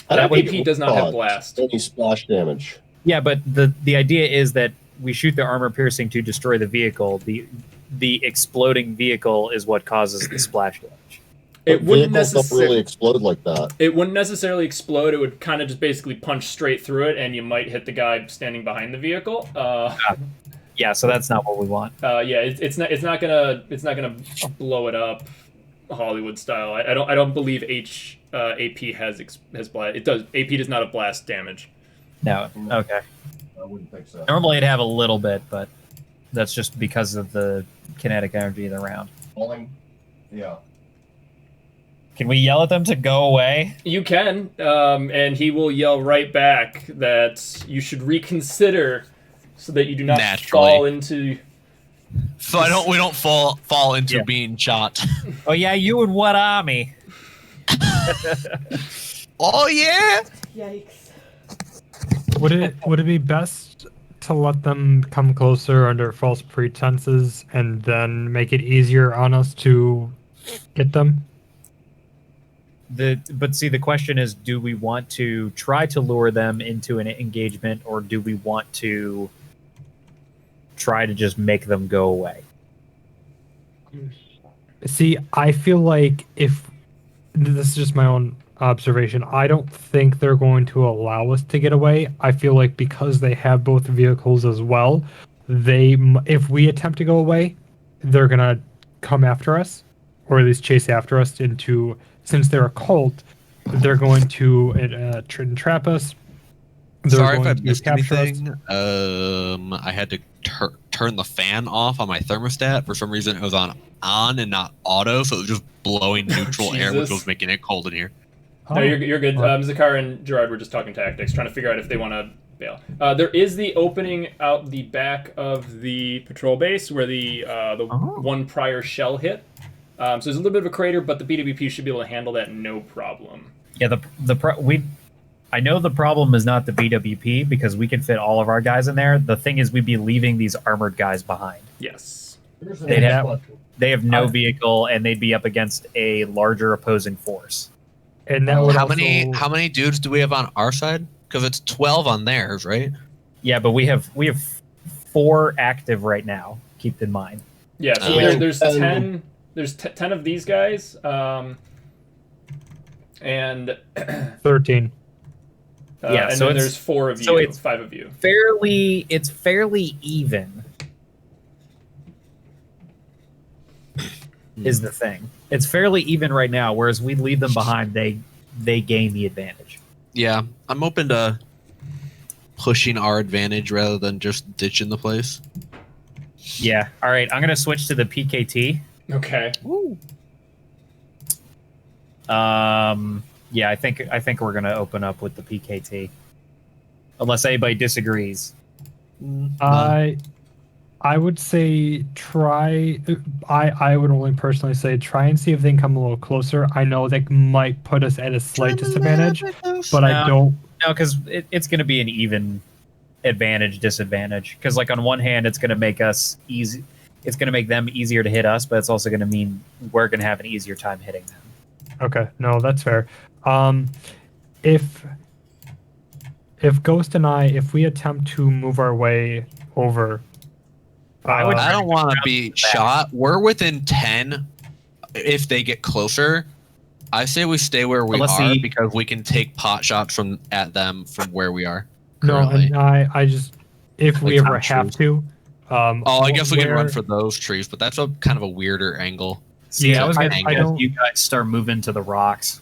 That
think
AP
it
does not
would
have
cause
blast.
Any splash damage.
Yeah, but the idea is that we shoot the armor piercing to destroy the vehicle. The exploding vehicle is what causes the splash damage.
It wouldn't
Vehicles don't really explode like that.
It wouldn't necessarily explode. It would kind of just basically punch straight through it, and you might hit the guy standing behind the vehicle.
Yeah, so that's not what we want.
Yeah, it's not gonna blow it up, Hollywood style. I don't believe AP has blast. It does. AP does not have blast damage.
No, okay.
I wouldn't think so.
Normally it'd have a little bit, but that's just because of the kinetic energy of the round.
Falling. Yeah.
Can we yell at them to go away?
You can, and he will yell right back that you should reconsider, so that you do not
Naturally.
fall into.
So we don't fall into
Yeah.
being shot.
Oh yeah, you and what army?
Oh yeah.
Yikes.
Would it be best to let them come closer under false pretenses and then make it easier on us to get them?
But see, the question is, do we want to try to lure them into an engagement, or do we want to try to just make them go away?
See, I feel like if this is just my own observation, I don't think they're going to allow us to get away. I feel like because they have both vehicles as well, if we attempt to go away, they're gonna come after us, or at least chase after us into. Since they're a cult, they're going to entrap us. They're
Sorry if
going
I
to
missed
capture us.
anything. I had to turn the fan off on my thermostat. For some reason, it was on and not auto, so it was just blowing neutral air, which
Jesus.
was making it cold in here.
No, you're good. Zakar and Gerard were just talking tactics, trying to figure out if they want to bail. There is the opening out the back of the patrol base where the one prior shell hit. So there's a little bit of a crater, but the BWP should be able to handle that no problem.
Yeah, I know the problem is not the BWP because we can fit all of our guys in there. The thing is, we'd be leaving these armored guys behind.
Yes.
Here's the
They'd
next
have-
question.
They have no vehicle, and they'd be up against a larger opposing force.
And that would
How
also,
many dudes do we have on our side? Because it's 12 on theirs, right?
Yeah, but we have 4 active right now. Keep in mind.
Yeah, so
Yeah.
there's 10. There's 10 of these guys, and
13.
Yeah,
and
so
then
it's-
there's 4 of you,
so it's
5 of you.
It's fairly even. Is the thing. It's fairly even right now, whereas we leave them behind, they gain the advantage.
Yeah, I'm open to pushing our advantage rather than just ditching the place.
Yeah. All right, I'm gonna switch to the PKT.
Okay.
Yeah, I think we're gonna open up with the PKT, unless anybody disagrees.
I would say try. I would only personally say try and see if they can come a little closer. I know they might put us at a slight disadvantage, but I don't.
No, because it's going to be an even advantage disadvantage. Because like on one hand, it's going to make us easy. It's going to make them easier to hit us, but it's also going to mean we're going to have an easier time hitting them.
Okay, no, that's fair. If Ghost and if we attempt to move our way over.
I would-
I don't want to
grab
be
the back.
shot. We're within 10 if they get closer. I say we stay where we
Let's
are
see.
because we can take pot shots at them from where we are.
No,
currently.
and I just if we
Like
ever
top
have to.
Oh, I guess we can run
where-
for those trees, but that's a kind of a weirder angle.
See,
Yeah,
I was
I-
going to
I
suggest
don't-
you guys start moving to the rocks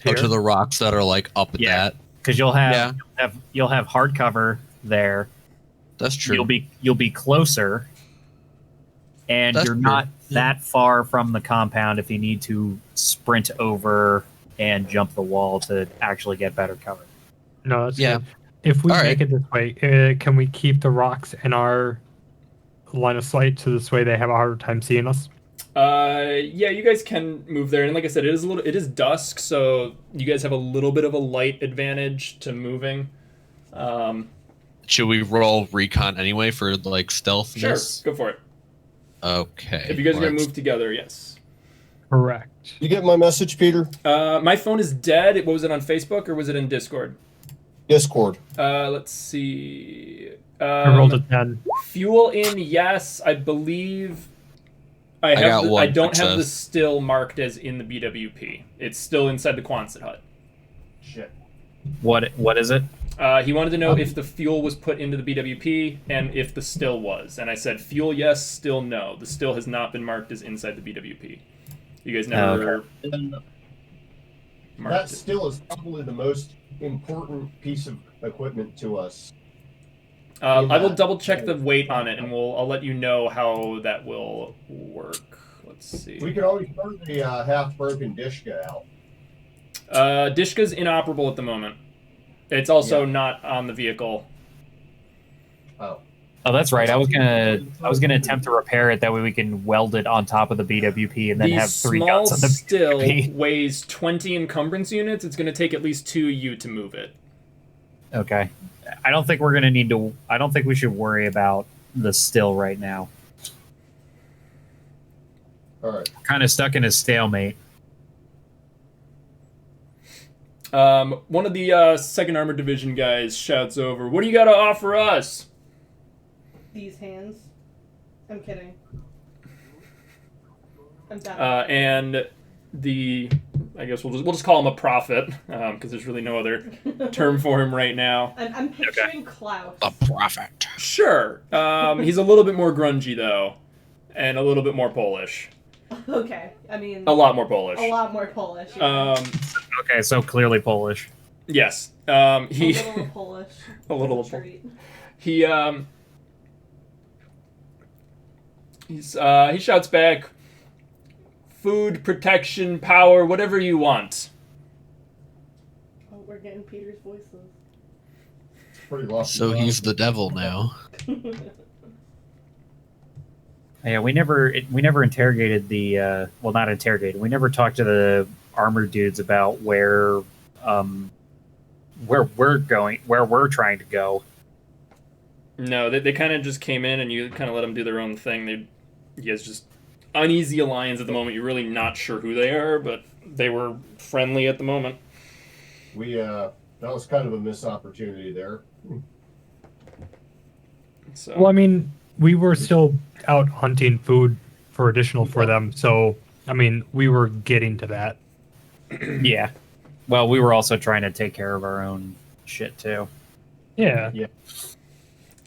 Or to the rocks that are like up at
Yeah.
that.
because you'll have hard cover there.
That's true.
You'll be closer, and
That's
you're
true.
not
Yeah.
that far from the compound if you need to sprint over and jump the wall to actually get better cover.
No, that's
Yeah.
good. If we
All
make
right.
it this way, can we keep the rocks in our line of sight so this way they have a harder time seeing us?
Yeah, you guys can move there, and like I said, it is dusk, so you guys have a little bit of a light advantage to moving.
Should we roll recon anyway for like stealth?
Sure, go for it.
Okay.
If you guys are gonna
let's-
move together, yes.
Correct.
You get my message, Peter?
My phone is dead. What was it on Facebook or was it in Discord?
Discord.
Let's see.
I rolled a 10.
Fuel in, yes. I believe I
got
have.
one
I don't have the
success.
still marked as in the BWP. It's still inside the Quonset hut.
Shit.
What is it?
He wanted to know if the fuel was put into the BWP and if the still was. And I said, fuel, yes, still, no. The still has not been marked as inside the BWP. You guys never
And
marked
that
it.
still is probably the most important piece of equipment to us.
I will double check the weight on it, and I'll let you know how that will work. Let's see.
We could always throw the half-broken Dishka out.
Dishka's inoperable at the moment. It's also not on the vehicle.
Oh.
Oh, that's right. I was gonna attempt to repair it. That way we can weld it on top of the BWP and then
The
have 3
small
guns on the
still
BWP.
weighs 20 encumbrance units. It's going to take at least 2 you to move it.
Okay. I don't think we're gonna need to. I don't think we should worry about the still right now.
All right.
Kind of stuck in a stalemate.
One of the 2nd Armored Division guys shouts over, "What do you got to offer us?"
These hands. I'm kidding. I'm done.
And I guess we'll just call him a prophet, because there's really no other term for him right now.
I'm picturing Klaus.
The prophet.
Sure. He's a little bit more grungy though, and a little bit more Polish.
Okay, I mean
A lot more Polish.
a lot more Polish. Yeah.
Okay, so clearly Polish.
Yes.
A
He
little Polish.
a little
treat.
he he shouts back, "Food, protection, power, whatever you want."
Oh, we're getting Peter's voices.
Pretty lucky.
So he's the devil now.
Yeah, we never interrogated the well, not interrogated. We never talked to the armored dudes about where where we're trying to go.
No, they kind of just came in and you kind of let them do their own thing. You guys just uneasy alliance at the moment. You're really not sure who they are, but they were friendly at the moment.
That was kind of a missed opportunity there.
So.
Well, I mean, we were still out hunting food for additional for them, so I mean, we were getting to that.
Yeah. Well, we were also trying to take care of our own shit too.
Yeah.
Yeah.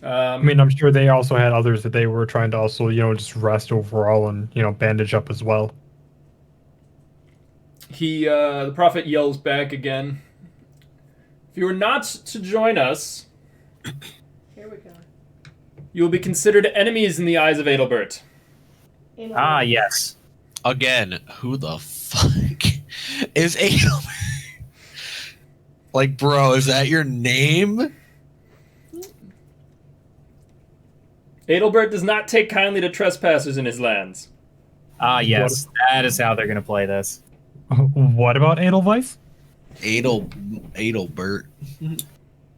I mean, I'm sure they also had others that they were trying to also, just rest overall and, bandage up as well.
The prophet yells back again. If you are not to join us,
Here we go.
you will be considered enemies in the eyes of Adelbert.
Ah, yes.
Again, who the fuck is Adelbert? Like, bro, is that your name?
Adelbert does not take kindly to trespassers in his lands.
Ah, yes. That is how they're going to play this.
What about Edelweiss?
Adelbert.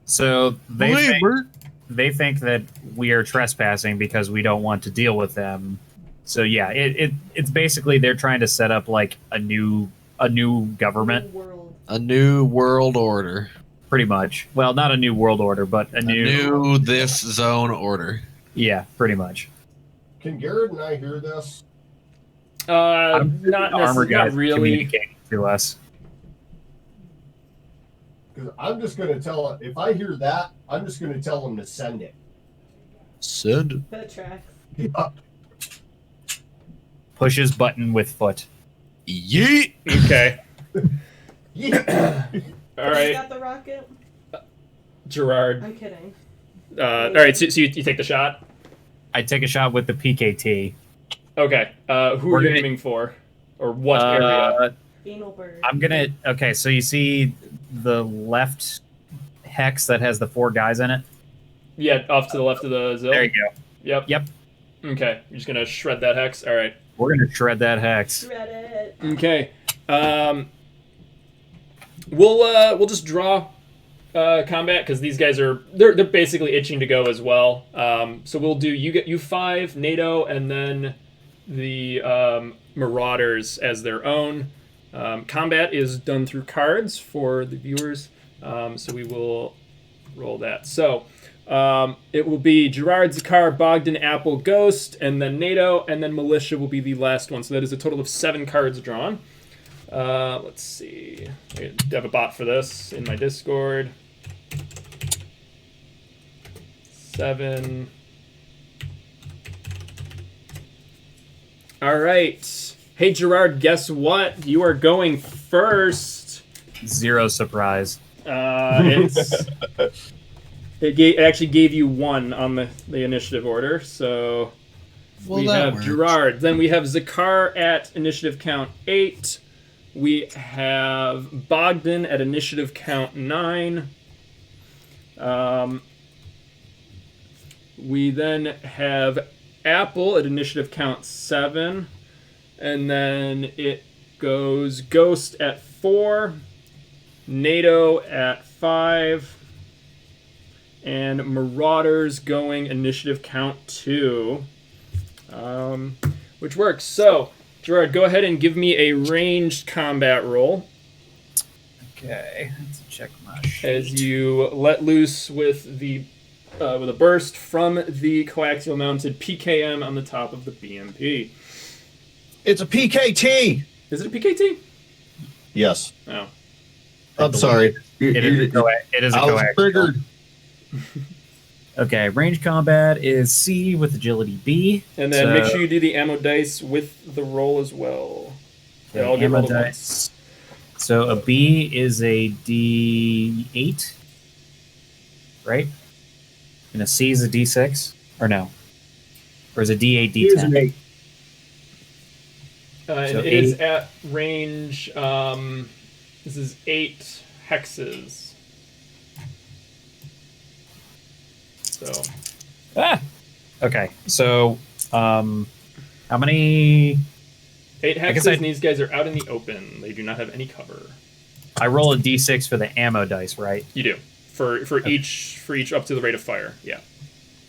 So
Hey, Bert.
they think that we are trespassing because we don't want to deal with them. So yeah, it's basically they're trying to set up like a new government,
World.
A new world order.
pretty much. Well, not a new world order, but a new
this zone order.
yeah, pretty much.
Can Garrett and I hear this?
Not
Armor guys
really.
communicating to us.
Because I'm just going to tell if I hear that, I'm just going to tell them to send it.
Send.
That tracks.
Yeah.
Pushes button with foot.
Yeet.
Okay.
Yeah.
All
You
right,
got the rocket?
Gerard.
I'm kidding.
All right, so you take the shot.
I take a shot with the PKT.
Okay. Who
We're
are you
gonna-
aiming for, or what area?
Anal bird.
I'm gonna. Okay, so you see the left hex that has the 4 guys in it.
Yeah, off to the left of the zil.
There you go.
Yep.
Yep.
Okay, you're just gonna shred that hex. All right.
We're gonna shred that hex.
Shred it.
Okay. We'll just draw combat because these guys they're basically itching to go as well. So we'll do you 5 NATO and then the Marauders as their own. Combat is done through cards for the viewers, so we will roll that. So it will be Gerard, Zakar, Bogdan, Apple, Ghost, and then NATO, and then Militia will be the last one. So that is a total of 7 cards drawn. Let's see. I have a bot for this in my Discord. 7. All right. Hey, Gerard, guess what? You are going first.
0 surprise.
It actually gave you 1 on the initiative order. So we have Gerard. Then we have Zakar at initiative count 8. We have Bogdan at initiative count 9. We then have Apple at initiative count 7. And then it goes Ghost at 4. NATO at 5. And Marauders going initiative count 2. Which works. So, Gerard, go ahead and give me a ranged combat roll.
Okay, let's check my sheet.
As you let loose with with a burst from the coaxial mounted PKM on the top of the BMP.
It's a PKT.
Is it a PKT?
Yes.
Oh.
I'm sorry.
It is a
I was
coax.
triggered.
Okay, range combat is C with agility B.
And then
So-
make sure you do the ammo dice with the roll as well. They all get
ammo
rolled at
dice.
once.
So a B is a D8, right? And a C is a D6, or no? Or is it D8, D10?
And
So
it is
8.
at range. This is 8 hexes. So
Ah! Okay, so how many?
8
guess
hexes,
I-
and these guys are out in the open. They do not have any cover.
I roll a d6 for the ammo dice, right?
You do for each up to the rate of fire. Yeah.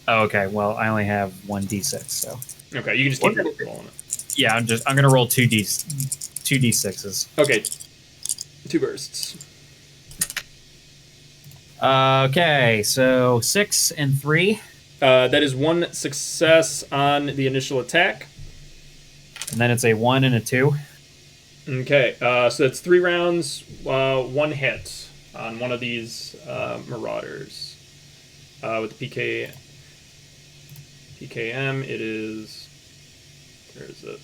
Oh, okay. Well, I only have one d6, so
Okay, you can just keep rolling it.
yeah, I'm gonna roll two d6s.
Okay, 2 bursts.
Okay, so 6 and 3,
That is 1 success on the initial attack.
and then it's a 1 and a 2.
Okay, so that's 3 rounds, 1 hit on one of these marauders. With the PKM, it is. Where is it?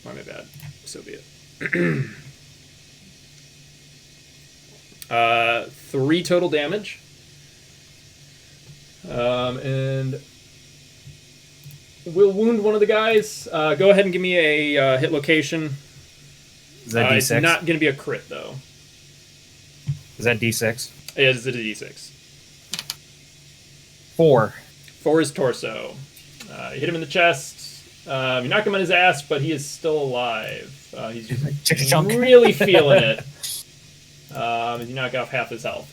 Oh, my bad. So be it. 3 total damage. And we'll wound one of the guys. Go ahead and give me a hit location.
Is that
It's
d6?
not going to be a crit, though.
Is that d6?
Is it a d6?
4.
4 is torso. You hit him in the chest. You knock him on his ass, but he is still alive. He's just really feeling it. As you knock off half his health.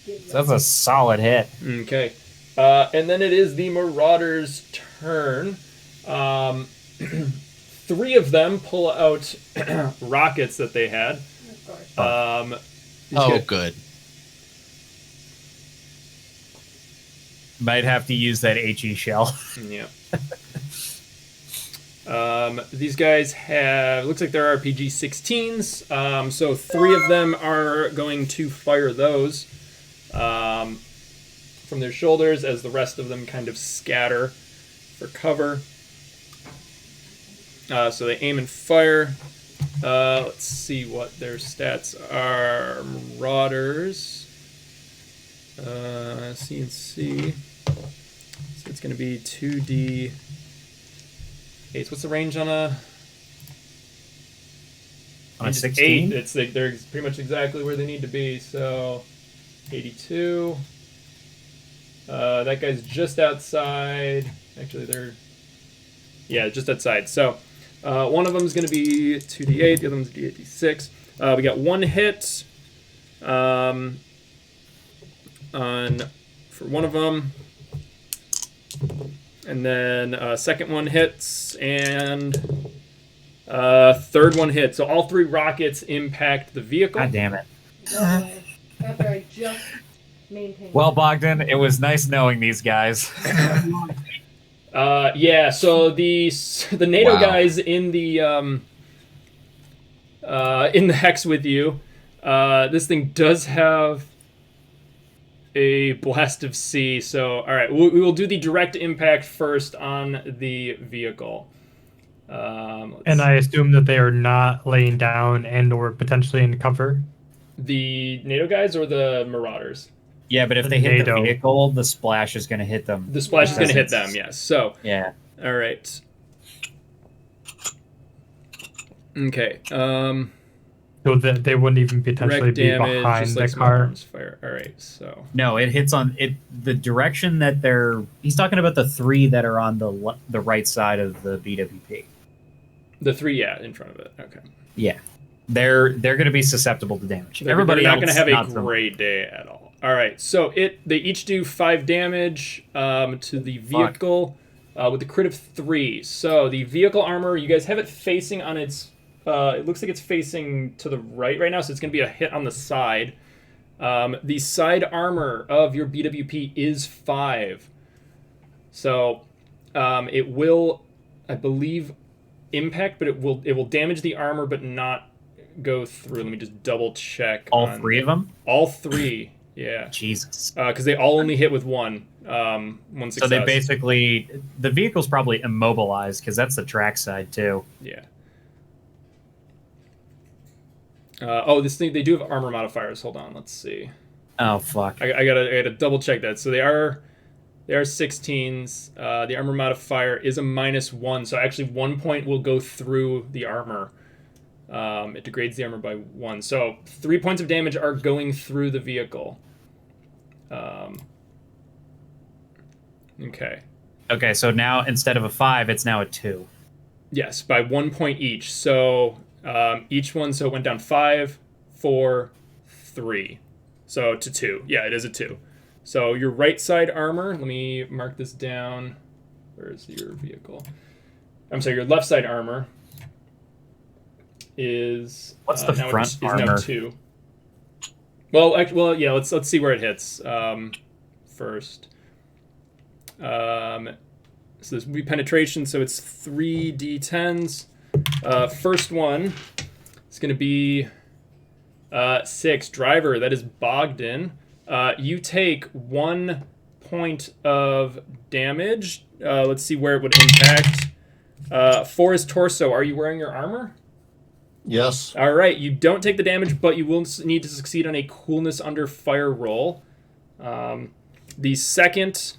So that's a solid hit.
Okay. And then it is the Marauder's turn. 3 of them pull out rockets that they had.
Of course.
Oh, good.
Might have to use that HE shell.
Yeah. These guys have, looks like they're RPG 16s. So 3 of them are going to fire those from their shoulders as the rest of them kind of scatter for cover. So they aim and fire. Let's see what their stats are. Marauders. CNC. So it's going to be 2D. What's the range on a?
On a
Range is
16?
8. They're pretty much exactly where they need to be. So 82. That guy's just outside. Actually, they're just outside. So one of them is going to be 2d8. The other one's d8d6. We got 1 hit for one of them. And then second one hits, and third one hits. So all 3 rockets impact the vehicle.
God damn it.
No way. After I just maintained.
Well, Bogdan, it was nice knowing these guys.
Yeah. So the NATO
Wow.
guys in the hex with you. This thing does have a blast of C. So all right, we will do the direct impact first on the vehicle.
And I assume that they are not laying down and or potentially in cover.
The NATO guys or the Marauders?
Yeah, but if they hit the
NATO.
vehicle, the splash is going to hit them.
The splash is going to hit
Because
them, yes. So,
Yeah.
all right. Okay.
So that they wouldn't even potentially
Direct
be
damage,
behind
just
the
like small
car.
arms fire. All right, so
No, it hits on it. The direction that they're. He's talking about the 3 that are on the right side of the BWP.
the 3, in front of it. Okay.
Yeah, they're going to be susceptible to damage.
They're
Everybody
not
else
going to have
not
a
so much.
great day at all. All right, so they each do 5 damage to the vehicle with a crit of 3. So the vehicle armor, you guys have it facing on its. It looks like it's facing to the right now, so it's going to be a hit on the side. The side armor of your BWP is 5. So it will, I believe, impact, but it will damage the armor, but not go through. Let me just double check.
All
on
3 of them.
All 3, yeah.
Jesus.
Because they all only hit with one success.
So they basically the vehicle's probably immobilized because that's the track side too.
Yeah. This thing, they do have armor modifiers. Hold on, let's see.
Oh fuck.
I gotta double check that. So they are 16s. The armor modifier is a -1, so actually 1 point will go through the armor. It degrades the armor by 1. So 3 points of damage are going through the vehicle. Okay.
Okay, so now instead of a 5, it's now a 2.
Yes, by 1 point each. So Each one, so it went down 5, 4, 3. So to 2. Yeah, it is a 2. So your right side armor, let me mark this down. Where's your vehicle? I'm sorry, your left side armor is
What's the
now
front
is
armor?
now 2. Well, yeah, let's see where it hits first. So this will be penetration, so it's 3d10s. First one is going to be 6. Driver, that is Bogdan. You take 1 point of damage. Let's see where it would impact. 4 is torso. Are you wearing your armor?
Yes.
All right. You don't take the damage, but you will need to succeed on a coolness under fire roll. The second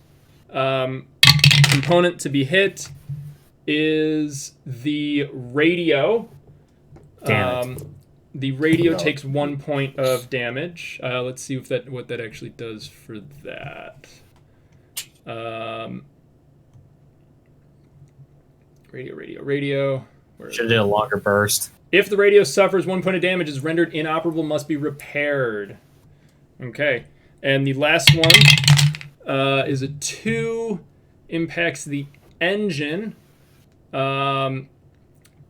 component to be hit is the radio.
Damn it.
The radio
No.
takes 1 point of damage. Let's see if what that actually does for that. Radio. Where
Should have did a longer burst.
If the radio suffers 1 point of damage, is rendered inoperable, must be repaired. Okay. And the last one is a 2, impacts the engine. So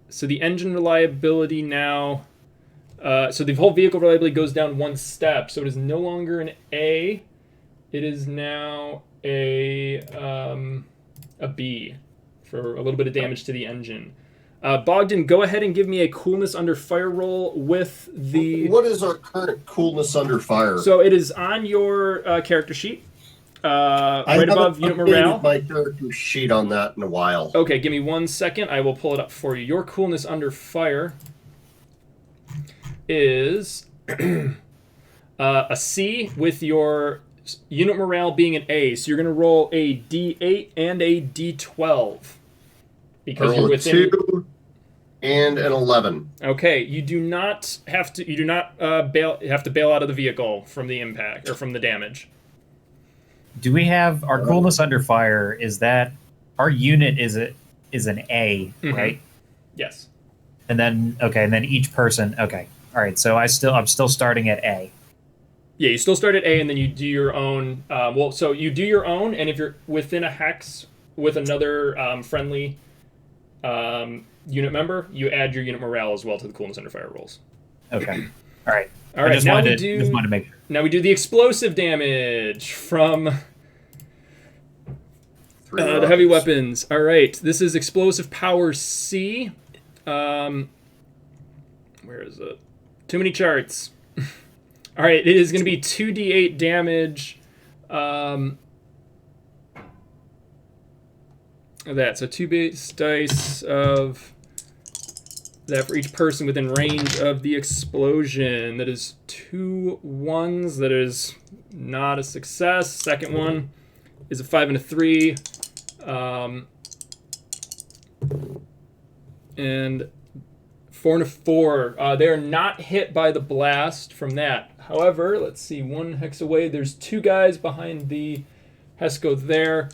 the engine reliability now... so the whole vehicle reliability goes down 1 step. So it is no longer an A. It is now a B for a little bit of damage to the engine. Bogdan, go ahead and give me a coolness under fire roll with the...
What is our current coolness under fire?
So it is on your character sheet,
I
right above
haven't
unit
updated
morale.
my character sheet on that in a while.
Okay, give me 1 second. I will pull it up for you. Your coolness under fire is a C with your unit morale being an A. So you're going to roll a D8 and a D12 because
Roll
you're
a
within.
2 and an 11.
Okay, you do not have to. You do not have to bail out of the vehicle from the impact or from the damage.
Do we have our coolness under fire? Is that our unit is an A,
Mhm.
right?
Yes.
And then and then each person. Okay, all right. So I'm still starting at A.
Yeah, you still start at A, and then you do your own. So you do your own, and if you're within a hex with another friendly unit member, you add your unit morale as well to the coolness under fire rolls.
Okay, all right.
All right.
Just
Now
wanted
we
to
do.
make sure.
Now we do the explosive damage from
3
the heavy
rockets.
weapons. All right, this is explosive power C. Where is it? Too many charts. All right, it is going to be 2d8 damage. Of that, so 2 base dice of that for each person within range of the explosion. That is 2 1s. That is not a success. Second one is a 5 and a 3. And 4 and a 4. They are not hit by the blast from that. However, let's see, 1 hex away. There's 2 guys behind the Hesco there.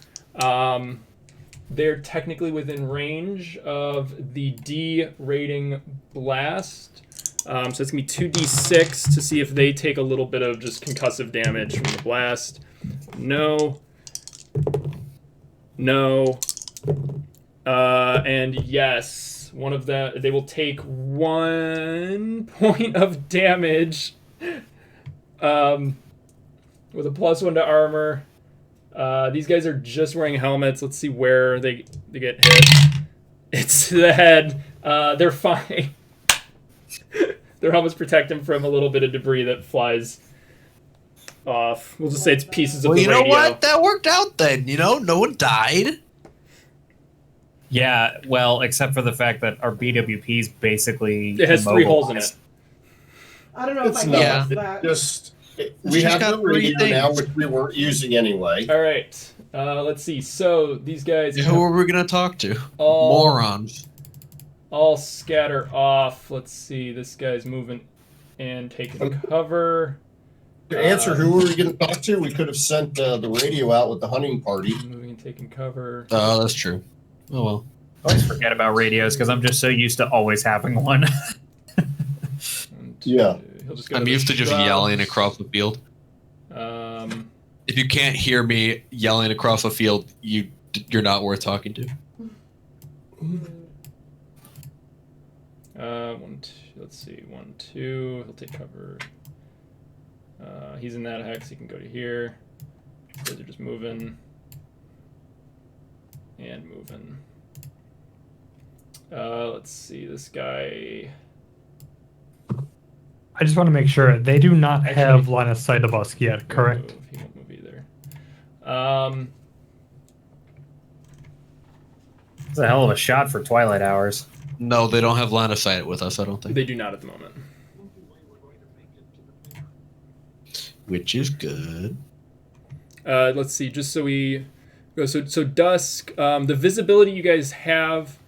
They're technically within range of the D rating blast. So it's going to be 2d6 to see if they take a little bit of just concussive damage from the blast. No. And yes, one of them, they will take 1 point of damage with a +1 to armor. These guys are just wearing helmets. Let's see where they get hit. It's the head. They're fine. Their helmets protect them from a little bit of debris that flies off. We'll just say it's pieces of
Well,
the
you know
radio.
what? That worked out then. No one died.
Yeah, well, except for the fact that our BWP is basically
It has 3 holes in it.
immobilized.
I don't know if
It's
I can
not.
guess that.
Just we
She's
have
got
the
3
radio now,
things.
which we weren't using anyway.
All right. Let's see. So these guys
Who are we gonna talk to?
all
Morons.
all scatter off. Let's see. This guy's moving and taking cover.
To answer who were we going to talk to, we could have sent the radio out with the hunting party.
Moving and taking cover.
Oh, that's true. Oh well.
I always forget about radios because I'm just so used to always having one.
Yeah.
He'll just go
I'm
the
used to just
shrubs.
yelling across the field. If you can't hear me yelling across the field, you're not worth talking to.
Let's see. 1, 2. He'll take cover. He's in that hex. He can go to here. These are just moving and moving. Let's see. This guy.
I just want to make sure they do not
Actually,
have line of sight of us yet, correct?
He won't move either.
It's a hell of a shot for Twilight hours.
No, they don't have line of sight with us, I don't think.
They do not at the moment.
Which is good.
Let's see. Just so we go. So dusk. The visibility you guys have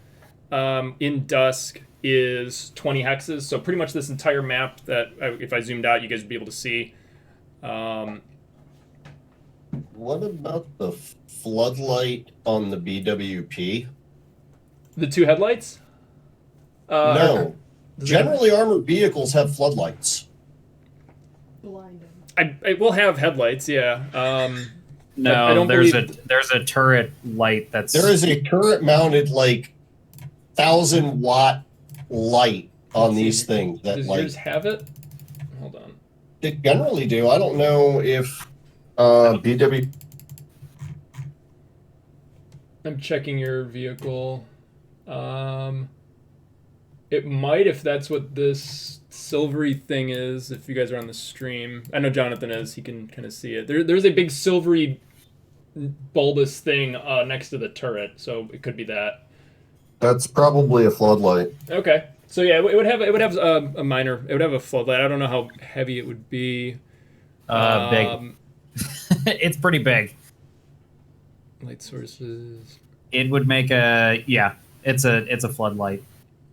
in dusk is 20 hexes. So pretty much this entire map that if I zoomed out, you guys would be able to see.
What about the floodlight on the BWP?
The 2 headlights.
No. Generally, armored vehicles have floodlights.
Blinding.
I will have headlights. Yeah.
No,
I don't
there's
believe-
there's a turret light that's
There is a turret-mounted, 1,000-watt light on these things that,
Does yours have it? Hold on.
they generally do. I don't know if BW.
I'm checking your vehicle. It might, if that's what this silvery thing is, if you guys are on the stream. I know Jonathan is. He can kind of see it. There's a big silvery bulbous thing next to the turret, so it could be that.
That's probably a floodlight.
Okay. So yeah, it would have a minor. It would have a floodlight. I don't know how heavy it would be.
big. It's pretty big.
Light sources.
It would make a It's a floodlight.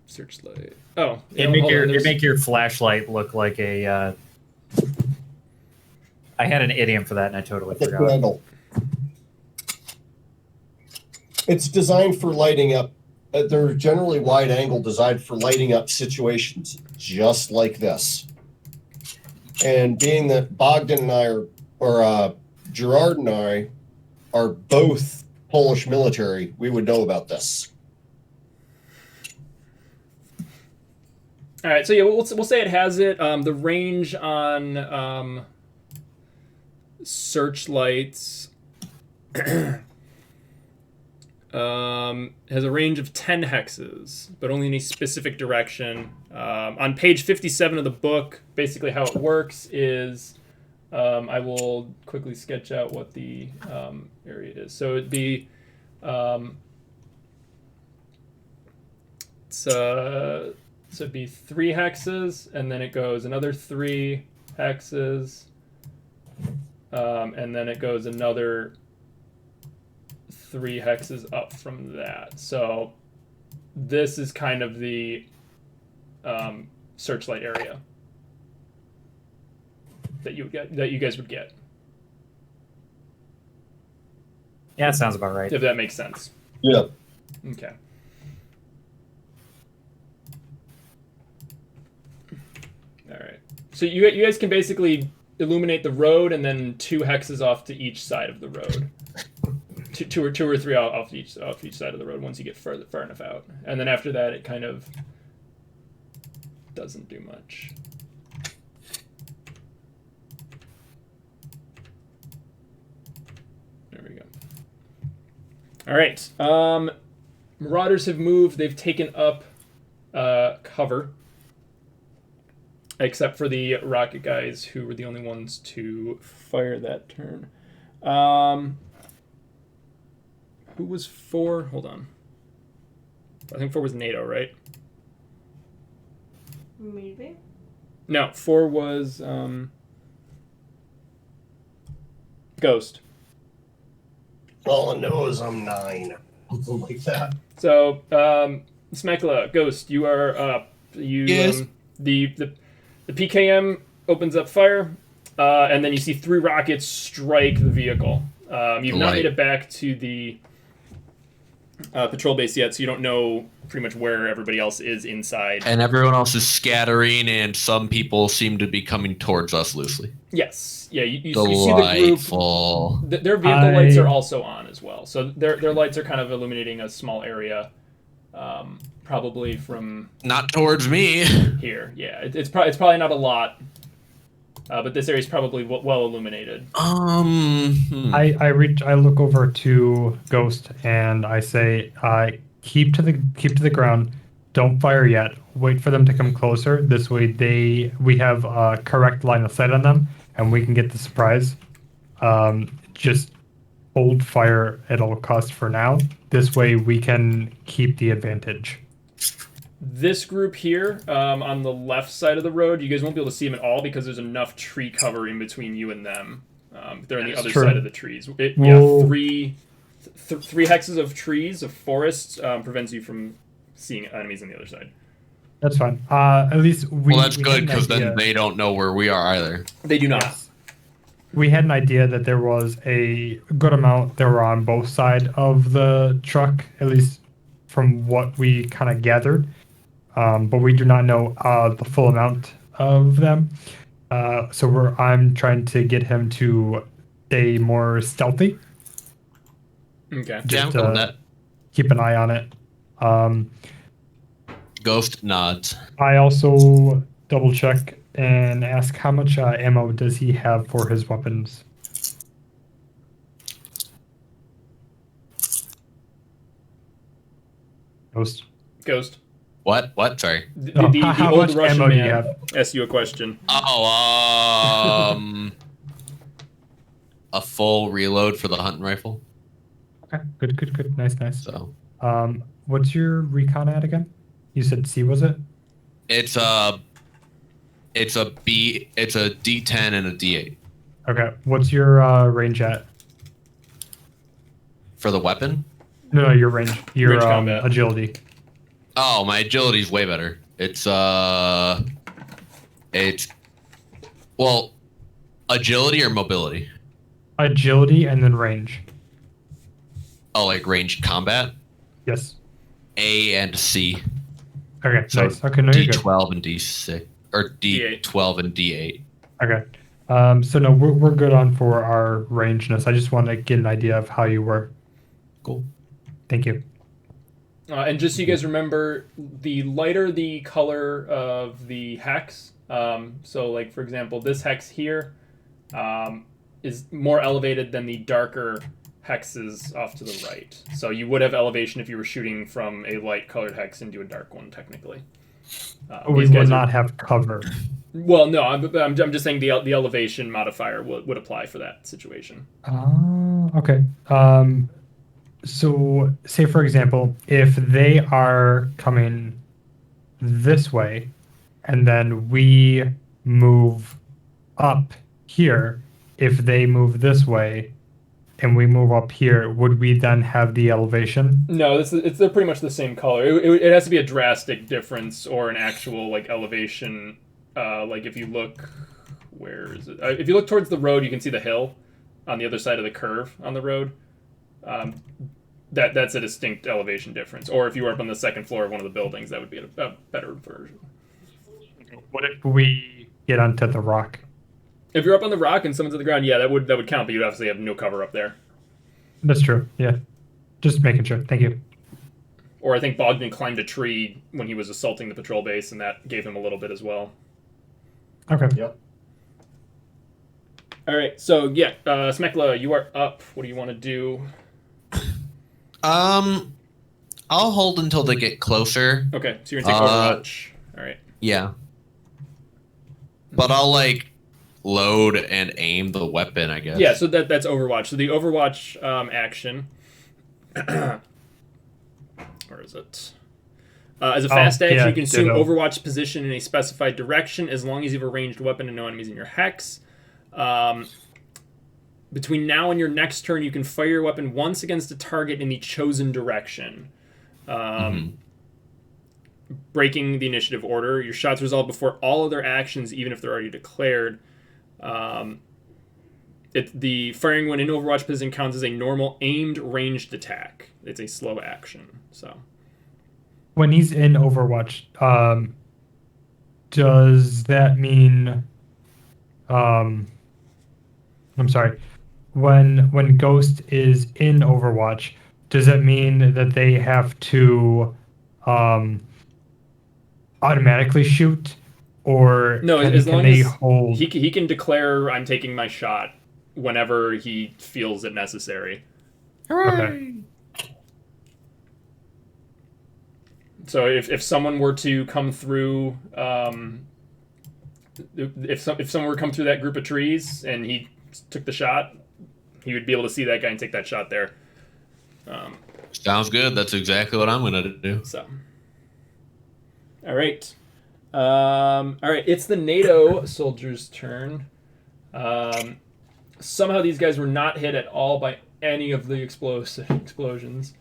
Searchlight. Oh, yeah,
It'd make your flashlight look like a. I had an idiom for that and I totally
The
forgot.
candle. It's designed for lighting up. They're generally wide angle, designed for lighting up situations just like this. And being that Bogdan and I or Gerard and I are both Polish military, we would know about this.
All right, so yeah, we'll say it has it. The range on searchlights has a range of 10 hexes, but only in a specific direction. On page 57 of the book, basically how it works is, I will quickly sketch out what the area is. So it'd be, so it'd be 3 hexes, and then it goes another 3 hexes, and then it goes another 3 hexes up from that. So this is kind of the searchlight area that you guys would get.
Yeah, that sounds about right.
If that makes sense.
Yeah.
Okay. All right. So you guys can basically illuminate the road and then 2 hexes off to each side of the road. Two or 3 off each side of the road once you get far enough out, and then after that it kind of doesn't do much. There we go. All right. Marauders have moved. They've taken up cover, except for the rocket guys, who were the only ones to fire that turn. Who was 4? Hold on. I think 4 was NATO, right?
Maybe.
No, 4 was Ghost.
All I know is I'm 9. Something like that.
So, Smekla, Ghost, you are up.
Yes.
The PKM opens up fire, and then you see 3 rockets strike the vehicle. You've not made it back to the patrol base yet, so you don't know pretty much where everybody else is inside.
And everyone else is scattering, and some people seem to be coming towards us loosely.
Yes. Yeah, you see the group.
Delightful.
Their vehicle lights are also on as well. So their lights are kind of illuminating a small area, probably from
Not towards me.
here. Yeah, it's probably not a lot, but this area is probably well illuminated.
I look over to Ghost and I say, keep to the ground. Don't fire yet. Wait for them to come closer. This way we have a correct line of sight on them and we can get the surprise. Just hold fire at all costs for now. This way we can keep the advantage.
This group here, on the left side of the road, you guys won't be able to see them at all because there's enough tree cover in between you and them. They're on the other side of the trees. Three hexes of trees, of forests, prevents you from seeing enemies on the other side.
That's fine. At least
That's good, because then they don't know where we are either.
They do not.
Yes. We had an idea that there was a good amount that were on both sides of the truck, at least from what we kind of gathered. But we do not know the full amount of them. So I'm trying to get him to stay more stealthy.
Okay.
Just
Yeah, I'm that.
keep an eye on it.
Ghost nods.
I also double check and ask how much ammo does he have for his weapons.
Ghost.
What? Sorry.
The
How
old
much
Russian
ammo do you
man
have?
asked you a question.
Oh, a full reload for the hunting rifle.
Okay, good. Nice.
So
What's your recon at again? You said C, was it?
it's a D10 and a D8
Okay, what's your range at?
for the weapon.
No, your range. Your
Range combat.
agility.
Oh, my agility's way better. It's agility or mobility.
Agility and then range.
Oh, like ranged combat.
Yes.
A and C.
Okay,
So
nice. Okay, no, you're good.
D12 and D6 or D12 and D8.
Okay. So no, we're good on for our rangeness. I just want to get an idea of how you were.
Cool.
Thank you.
And just so you guys remember, the lighter the color of the hex, so like for example, this hex here is more elevated than the darker hexes off to the right. So you would have elevation if you were shooting from a light colored hex into a dark one, technically.
We
these guys
would
are-
not have cover.
Well, no, I'm just saying the elevation modifier would apply for that situation.
Okay. So say for example, if they are coming this way, and then we move up here, if they move this way, and we move up here, would we then have the elevation?
No, they're pretty much the same color. It has to be a drastic difference or an actual like elevation. Like if you look, where is it? If you look towards the road, you can see the hill on the other side of the curve on the road. That's a distinct elevation difference. Or if you were up on the second floor of one of the buildings, that would be a better version.
What if we get onto the rock?
If you're up on the rock and someone's at the ground, yeah, that would count. But you'd obviously have no cover up there.
That's true. Yeah. Just making sure. Thank you.
Or I think Bogdan climbed a tree when he was assaulting the patrol base, and that gave him a little bit as well.
Okay.
Yep.
All right, so yeah, Smekla, you are up. What do you want to do?
I'll hold until they get closer.
Okay, so you're gonna take Overwatch. All right.
Yeah. But I'll like load and aim the weapon, I guess.
Yeah, so that's Overwatch. So the Overwatch action. Where is it? As a fast action,
yeah,
you can assume
ditto.
Overwatch position in a specified direction as long as you have a ranged weapon and no enemies in your hex. Between now and your next turn, you can fire your weapon once against a target in the chosen direction. Breaking the initiative order. Your shots resolve before all other actions, even if they're already declared. The firing when in Overwatch position counts as a normal aimed ranged attack. It's a slow action. So
when he's in Overwatch, does that mean I'm sorry. When Ghost is in Overwatch, does it mean that they have to automatically shoot, or
No,
can,
as
can
long
they
as
hold?
he can declare I'm taking my shot whenever he feels it necessary.
Okay.
So if someone were to come through, if someone were to come through that group of trees and he took the shot, he would be able to see that guy and take that shot there.
Sounds good. That's exactly what I'm gonna do.
So, all right, it's the NATO soldiers' turn. Somehow these guys were not hit at all by any of the explosions.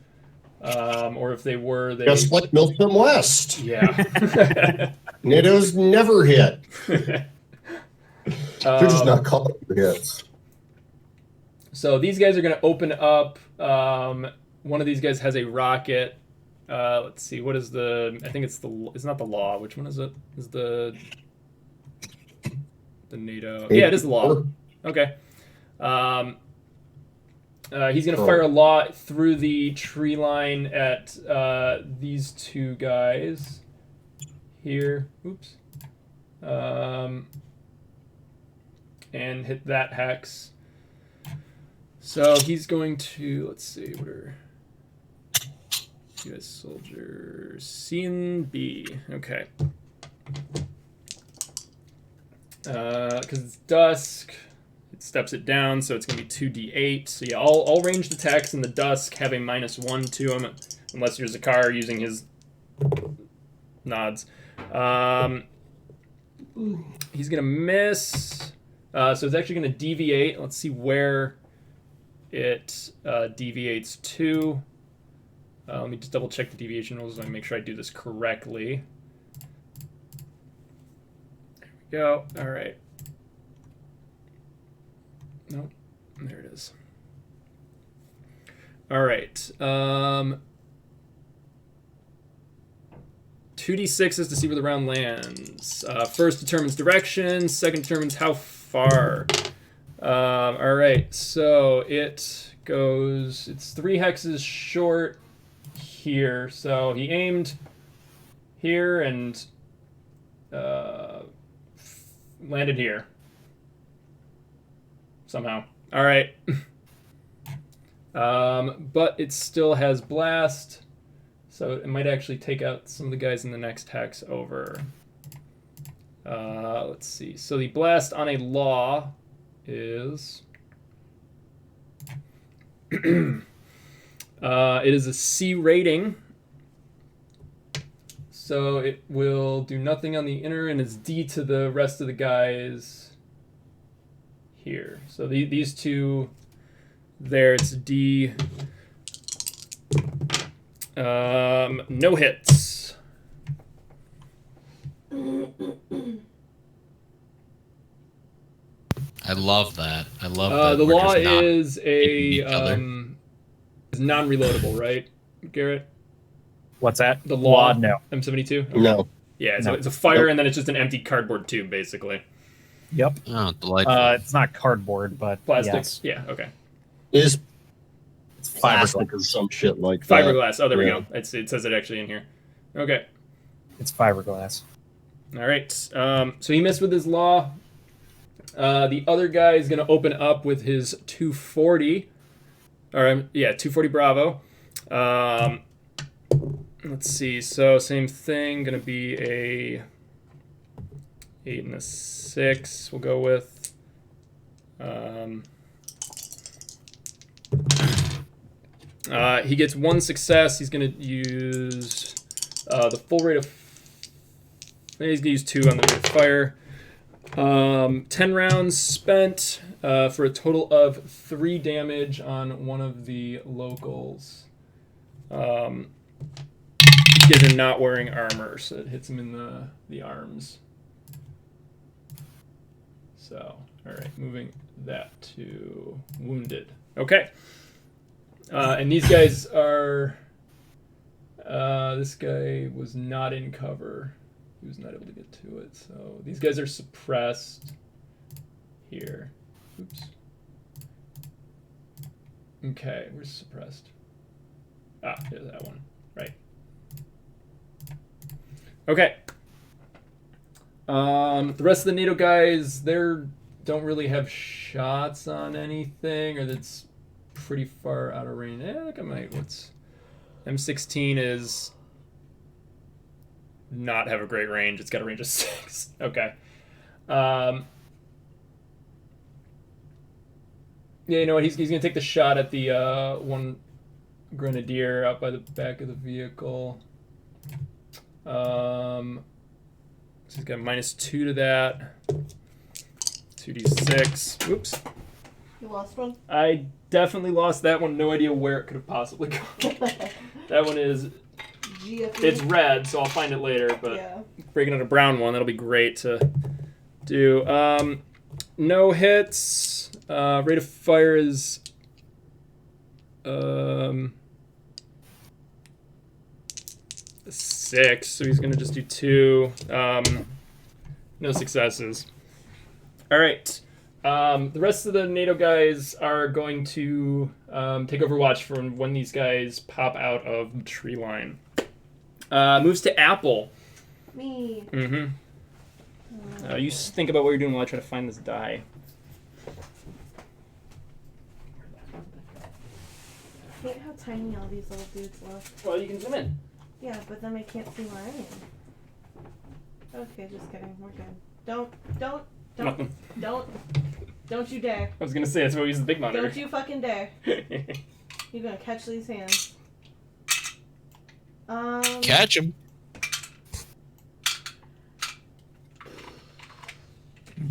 Or if they were, they
Just like Milton West.
yeah.
NATO's never hit. They're just not calling for hits.
So these guys are going to open up. One of these guys has a rocket. Let's see. What is the? I think it's the. It's not the law. Which one is it? Is the NATO? Yeah, it is the law. Okay. He's going to fire a law through the tree line at these two guys here. Oops. And hit that hex. So he's going to, let's see, what are U.S. soldiers? C and B. Okay. Because it's dusk. Steps it down, so it's going to be 2d8. So yeah, all ranged attacks in the dusk have a -1 to them, unless you're Zakar using his nods. He's going to miss. So it's actually going to deviate. Let's see where it deviates to. Let me just double check the deviation rules and make sure I do this correctly. There we go. All right. Nope. There it is. All right. 2d6 is to see where the round lands. First determines direction. Second determines how far. All right. So it goes. It's 3 hexes short here. So he aimed here and landed here. Somehow. All right. But it still has blast, so it might actually take out some of the guys in the next hex over. Let's see. So the blast on a law is it is a C rating. So it will do nothing on the inner, and it's D to the rest of the guys here. So these two there, it's D. No hits.
I love that. I love that.
The
we're
law
just not
is
hitting each other.
is non-reloadable, right, Garrett?
What's that?
The law?
No.
M72? Okay.
No.
Yeah,
No.
it's a fire, and then it's just an empty cardboard tube, basically.
Yep.
Oh, delightful.
It's not cardboard, but
Plastic.
yes.
Yeah, okay.
Is
It's
plastic
fiberglass.
or some shit like that.
Fiberglass. Oh, there we
Yeah.
go. It says it actually in here. Okay.
It's fiberglass.
All right. So he missed with his law. The other guy is going to open up with his 240. Or, yeah, 240 Bravo. Let's see. So same thing. Going to be a 8 and a 6. We'll go with. He gets 1 success. He's going to use the full rate of. He's going to use 2 on the rate of fire. 10 rounds spent for a total of 3 damage on one of the locals. These guys are not wearing armor, so it hits him in the arms. So, all right, moving that to wounded. Okay. And these guys are This guy was not in cover. He was not able to get to it. So these guys are suppressed here. Oops. Okay, we're suppressed. Ah, here's that one. Right. Okay. The rest of the NATO guys, they don't really have shots on anything, or that's pretty far out of range. I think I might. What's M16 is not have a great range. It's got a range of 6. Okay. Yeah, you know what? He's gonna take the shot at the one grenadier out by the back of the vehicle. So he's got -2 to that. 2d6. Oops.
You lost one?
I definitely lost that one. No idea where it could have possibly gone. That one is...
GFE.
It's red, so I'll find it later, but
Yeah.
breaking out a brown one, that'll be great to do. No hits. Rate of fire is... 6, so he's going to just do 2. No successes. All right. The rest of the NATO guys are going to take Overwatch from when these guys pop out of the tree line. Moves to Apple.
Me.
Mm-hmm. You think about what you're doing while I try to find this die.
I hate how tiny all these little dudes look.
Well, you can zoom in.
Yeah, but then I can't see where I am. Okay, just kidding. We're good.
Nothing.
Don't you dare.
I was going to say, that's why we use the big monitor.
Don't you fucking dare. You're gonna catch these hands.
Catch him.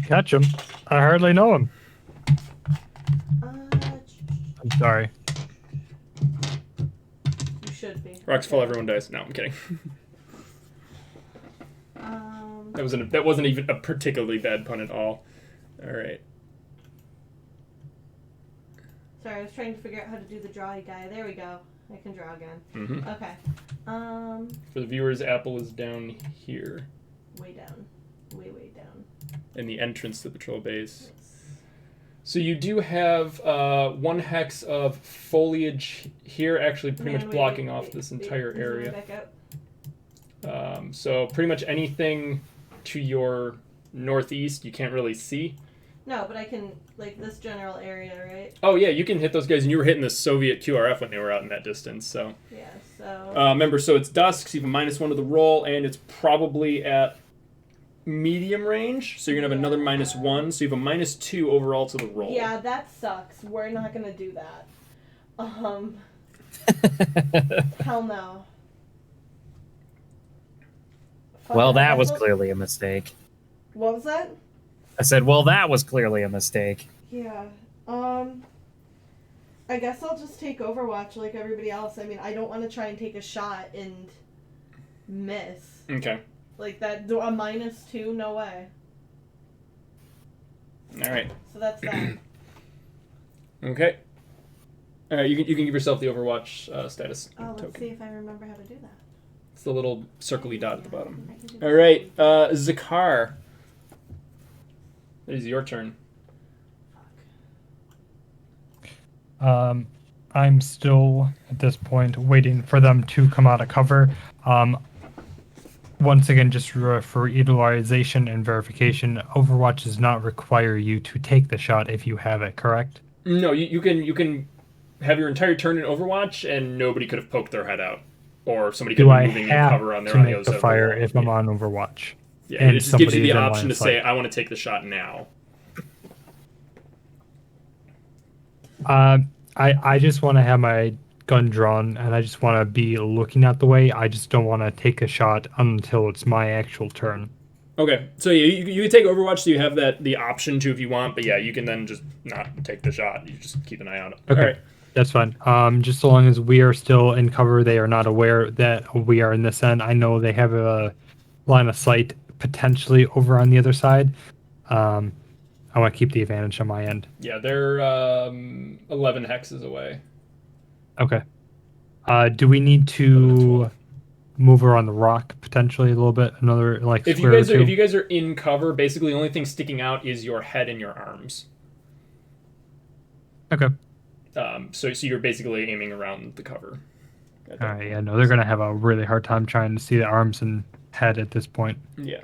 Catch him. I hardly know him. I'm sorry.
You should be.
Rocks fall, everyone dies. No, I'm kidding. That wasn't even a particularly bad pun at all. All right.
Sorry, I was trying to figure out how to do the drawy guy. There we go. I can draw again.
Mm-hmm.
Okay.
For the viewers, Apple is down here.
Way down. Way down.
In the entrance to the patrol base. So you do have 1 hex of foliage here, actually pretty much blocking off this entire area.
Back out.
So pretty much anything to your northeast you can't really see.
No, but I can, like, this general area, right?
Oh yeah, you can hit those guys, and you were hitting the Soviet QRF when they were out in that distance, so...
Yeah, so...
remember, so it's dusk, so you have a -1 to the roll, and it's probably at medium range, so you're going to have another -1, so you have a -2 overall to the roll.
Yeah, that sucks. We're not gonna do that. Hell no.
Well, that was
Fuck,
clearly a mistake.
What was that?
I said, well, that was clearly a mistake.
Yeah. I guess I'll just take Overwatch like everybody else. I mean, I don't want to try and take a shot and miss.
Okay.
Like that, a -2, no way.
All right.
So that's that.
Okay. All right, you can give yourself the Overwatch status
Oh, let's
token.
see if I remember how to do that.
It's the little circly dot at the bottom.
I can do
All
that.
right, Zakar. It is your turn.
I'm still at this point waiting for them to come out of cover. Once again, just for utilization and verification, Overwatch does not require you to take the shot if you have it, correct?
No, you can have your entire turn in Overwatch, and nobody could have poked their head out, or somebody could
Do
have
I
been moving the
have
cover on their
to make
audios
the
over
fire
wall.
if I'm on Overwatch?
Yeah,
and
it just gives you
somebody
the
is in
option
line
to
of
say,
sight?
"I want to take the shot now."
I just want to have my gun drawn, and I just want to be looking at the way. I just don't want to take a shot until it's my actual turn.
Okay, so yeah, you can take Overwatch, so you have the option to if you want, but yeah, you can then just not take the shot. You just keep an eye on it.
Okay.
All right.
That's fine. Just so long as we are still in cover, they are not aware that we are in this end. I know they have a line of sight potentially over on the other side. I want to keep the advantage on my end.
Yeah, they're 11 hexes away.
Okay. Do we need to move around the rock potentially a little bit. Another like
If you
square or
guys are
two.
if you guys are in cover, basically the only thing sticking out is your head and your arms.
Okay.
So you're basically aiming around the cover.
All right. Yeah. No, they're gonna have a really hard time trying to see the arms and head at this point.
Yeah.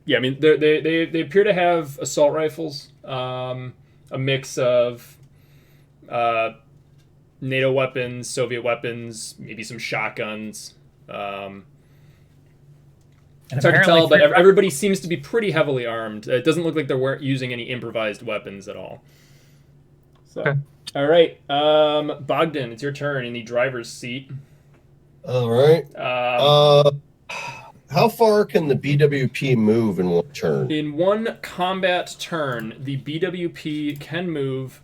Yeah, I mean, they appear to have assault rifles, a mix of NATO weapons, Soviet weapons, maybe some shotguns. It's hard to tell, but everybody seems to be pretty heavily armed. It doesn't look like they're using any improvised weapons at all. So,
Okay.
all right, Bogdan, it's your turn in the driver's seat.
All right. How far can the BWP move in one turn?
In one combat turn, the BWP can move.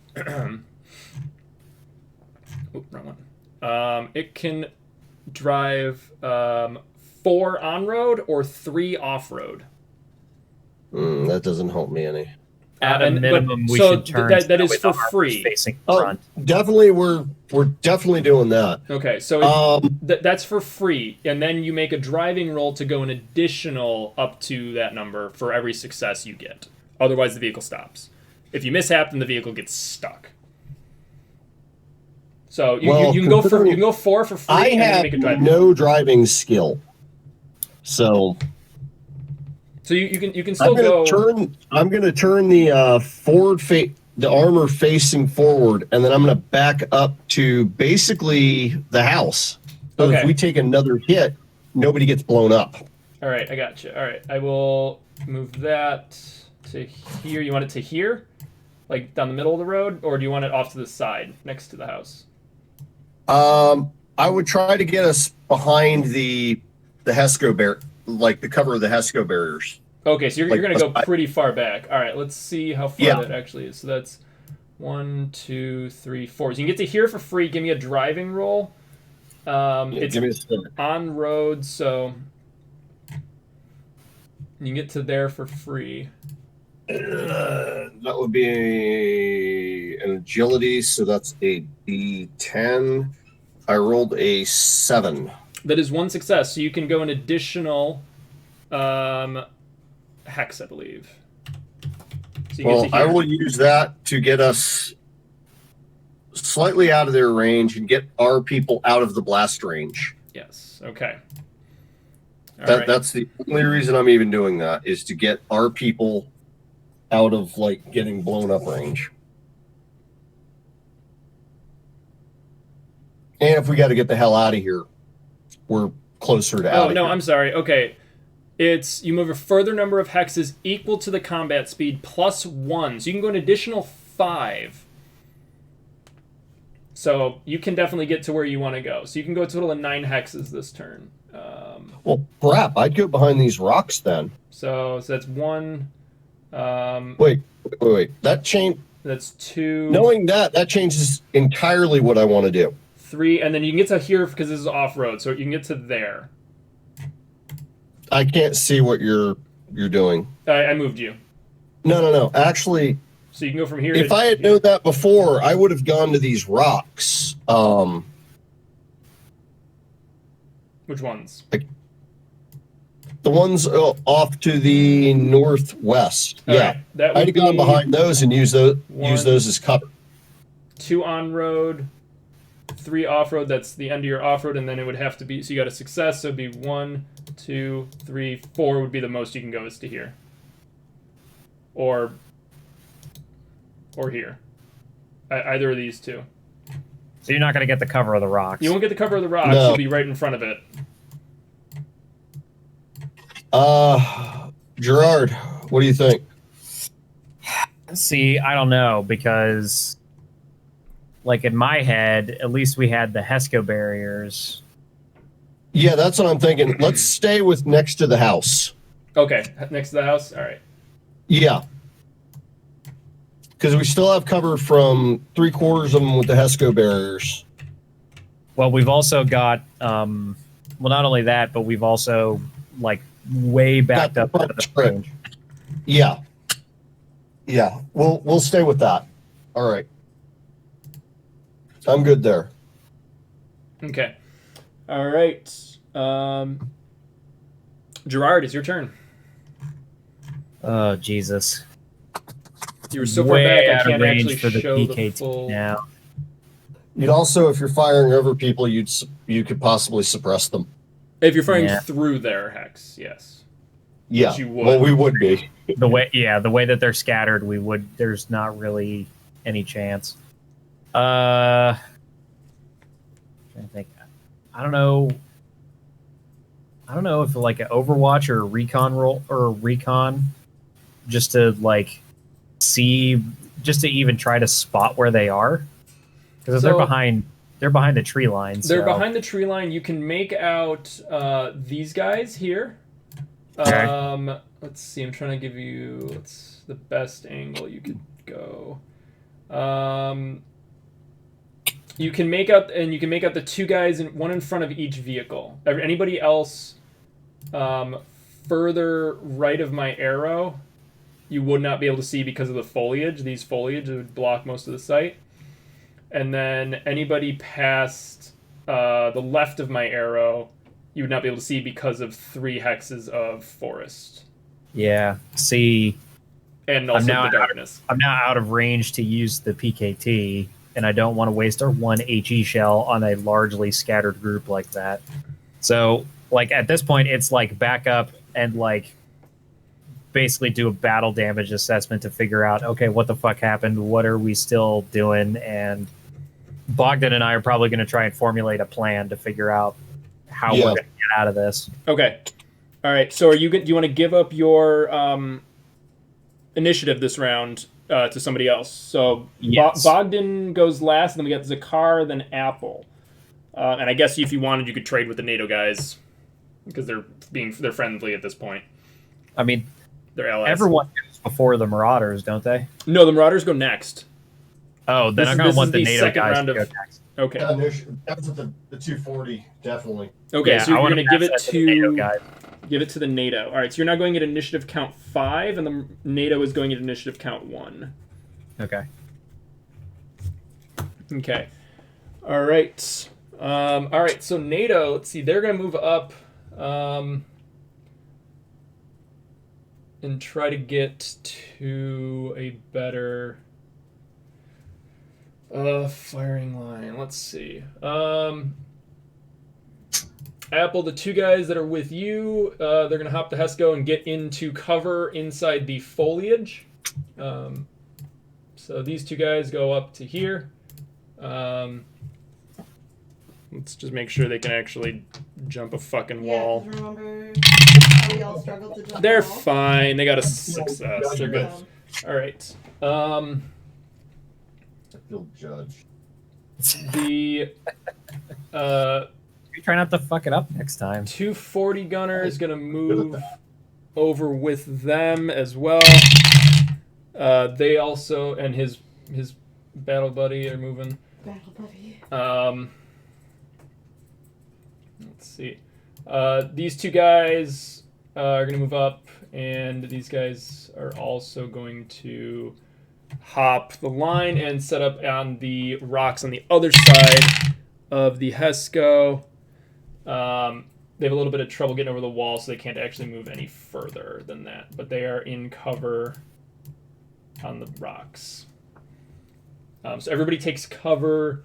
Oop, wrong one. It can drive 4 on road or 3 off road.
That doesn't help me any.
At a minimum, we
so
should turn
that is
with
for
the arms
free.
facing
Oh,
front.
definitely, we're definitely doing that.
Okay, so
Um,
that's for free, and then you make a driving roll to go an additional up to that number for every success you get. Otherwise, the vehicle stops. If you mishap, then the vehicle gets stuck. So you can go 4 for free.
I
and then
have
make a driving.
no driving skill, so
You can still go.
I'm gonna turn the the armor facing forward, and then I'm gonna back up to basically the house. So
Okay.
if we take another hit, nobody gets blown up.
All right, I got you. All right, I will move that to here. You want it to here, like down the middle of the road, or do you want it off to the side next to the house?
I would try to get us behind the HESCO like the cover of the HESCO barriers.
Okay, so you're
Like,
going to go
I-
pretty far back. All right, let's see how far
Yeah.
that actually is. So that's 1, 2, 3, 4. So you can get to here for free. Give me a driving roll. It's
Give me a second.
on road, so you can get to there for free.
That would be an agility, so that's a D10. I rolled a 7.
That is one success, so you can go an additional hex, I believe. So you
Well,
get to
I
here.
will use that to get us slightly out of their range and get our people out of the blast range.
Yes. Okay. All
That
right.
That's the only reason I'm even doing that, is to get our people out of like getting blown up range. And if we got to get the hell out of here, we're closer to out
Oh
of
no,
here.
I'm sorry. Okay, it's you move a further number of hexes equal to the combat speed plus 1, so you can go an additional 5. So you can definitely get to where you want to go. So you can go a total of 9 hexes this turn.
Well, crap! I'd go behind these rocks then.
So that's 1.
Wait. That change.
That's 2.
Knowing that changes entirely what I want to do.
3, and then you can get to here because this is off road, so you can get to there.
I can't see what you're doing.
I moved you,
No. Actually,
so you can go from here.
if I had known that before, I would have gone to these rocks.
Which ones?
The ones off to the northwest.
All
Yeah,
right, that
I'd
would
have gone
be
behind those and use those
one-
as cover.
2 on road, 3 off road. That's the end of your off road, and then it would have to be. So you got a success. So it'd be 1, 2, 3, 4 would be the most you can go is to here, or here. Either of these two.
So you're not going to get the cover of the rocks.
You won't get the cover of the rocks.
No.
You'll be right in front of it.
Gerard, what do you think?
See, I don't know, because like in my head, at least we had the HESCO barriers.
Yeah, that's what I'm thinking. Let's stay with next to the house.
Okay, next to the house. All right.
Yeah. Because we still have cover from 3/4 of them with the HESCO barriers.
Well, we've also got, well, not only that, but we've also like way backed
Got
up
the
out of the
front
range.
Yeah. Yeah. We'll stay with that. All right. I'm good there.
Okay. All right. Gerard, it's your turn.
Oh Jesus!
You were so far
Way
back, I
out of
can't
range
actually
for the
show the
PKT
full.
now.
You'd also, if you're firing over people, you could possibly suppress them.
If you're firing
Yeah.
through their hex, yes.
Yeah.
Which you would.
Well, we would be.
The way that they're scattered, we would. There's not really any chance. I think. I don't know. I don't know if like an Overwatch or a recon roll or a recon, just to like see, just to even try to spot where they are, because they're
So-
behind. They're behind the tree line.
They're
so-
behind the tree line. You can make out these guys here.
Okay.
Let's see. I'm trying to give you what's the best angle you could go. You can make out the two guys, one in front of each vehicle. Anybody else further right of my arrow, you would not be able to see because of the foliage. These foliage would block most of the sight. And then anybody past the left of my arrow, you would not be able to see because of 3 hexes of forest.
Yeah. See,
And also
now
the darkness.
I'm now out of range to use the PKT, and I don't want to waste our 1 HE shell on a largely scattered group like that. So, like, at this point, it's like back up and, like, basically do a battle damage assessment to figure out, okay, what the fuck happened? What are we still doing? And Bogdan and I are probably going to try and formulate a plan to figure out how we're going to get out of this.
Okay. All right. So do you want to give up your initiative this round to somebody else? So
Yes.
Bogdan goes last, and then we got Zakar, then Apple. And I guess if you wanted, you could trade with the NATO guys because they're friendly at this point.
I mean,
They're allies.
everyone goes before the Marauders, don't they?
No, the Marauders go next.
Oh, then
This
I'm
is-
going
this
to want
is
the
the
NATO
second
guys
round
to go
of-
next.
Okay.
That's at the 240, definitely.
Okay.
Yeah,
So you're
I wanna
going to give
pass
it
that the NATO
to
guys.
give it to the NATO. All right. So you're now going at initiative count 5, and the NATO is going at initiative count 1.
Okay.
Okay. All right. All right. So NATO. Let's see. They're going to move up and try to get to a better firing line. Let's see. Apple, the 2 guys that are with you, they're going to hop the Hesco and get into cover inside the foliage. So these 2 guys go up to here. Let's just make sure they can actually jump a fucking wall.
Yeah, 'cause remember how we all struggled to jump
They're
the wall?
fine. They got a success. They're good. All right.
I feel judged.
The
You try not to fuck it up next time.
240 gunner is going to move over with them as well. They also, and his battle buddy are moving.
Battle buddy.
Let's see. These 2 guys are going to move up, and these guys are also going to hop the line and set up on the rocks on the other side of the Hesco. They have a little bit of trouble getting over the wall, so they can't actually move any further than that. But they are in cover on the rocks. So everybody takes cover,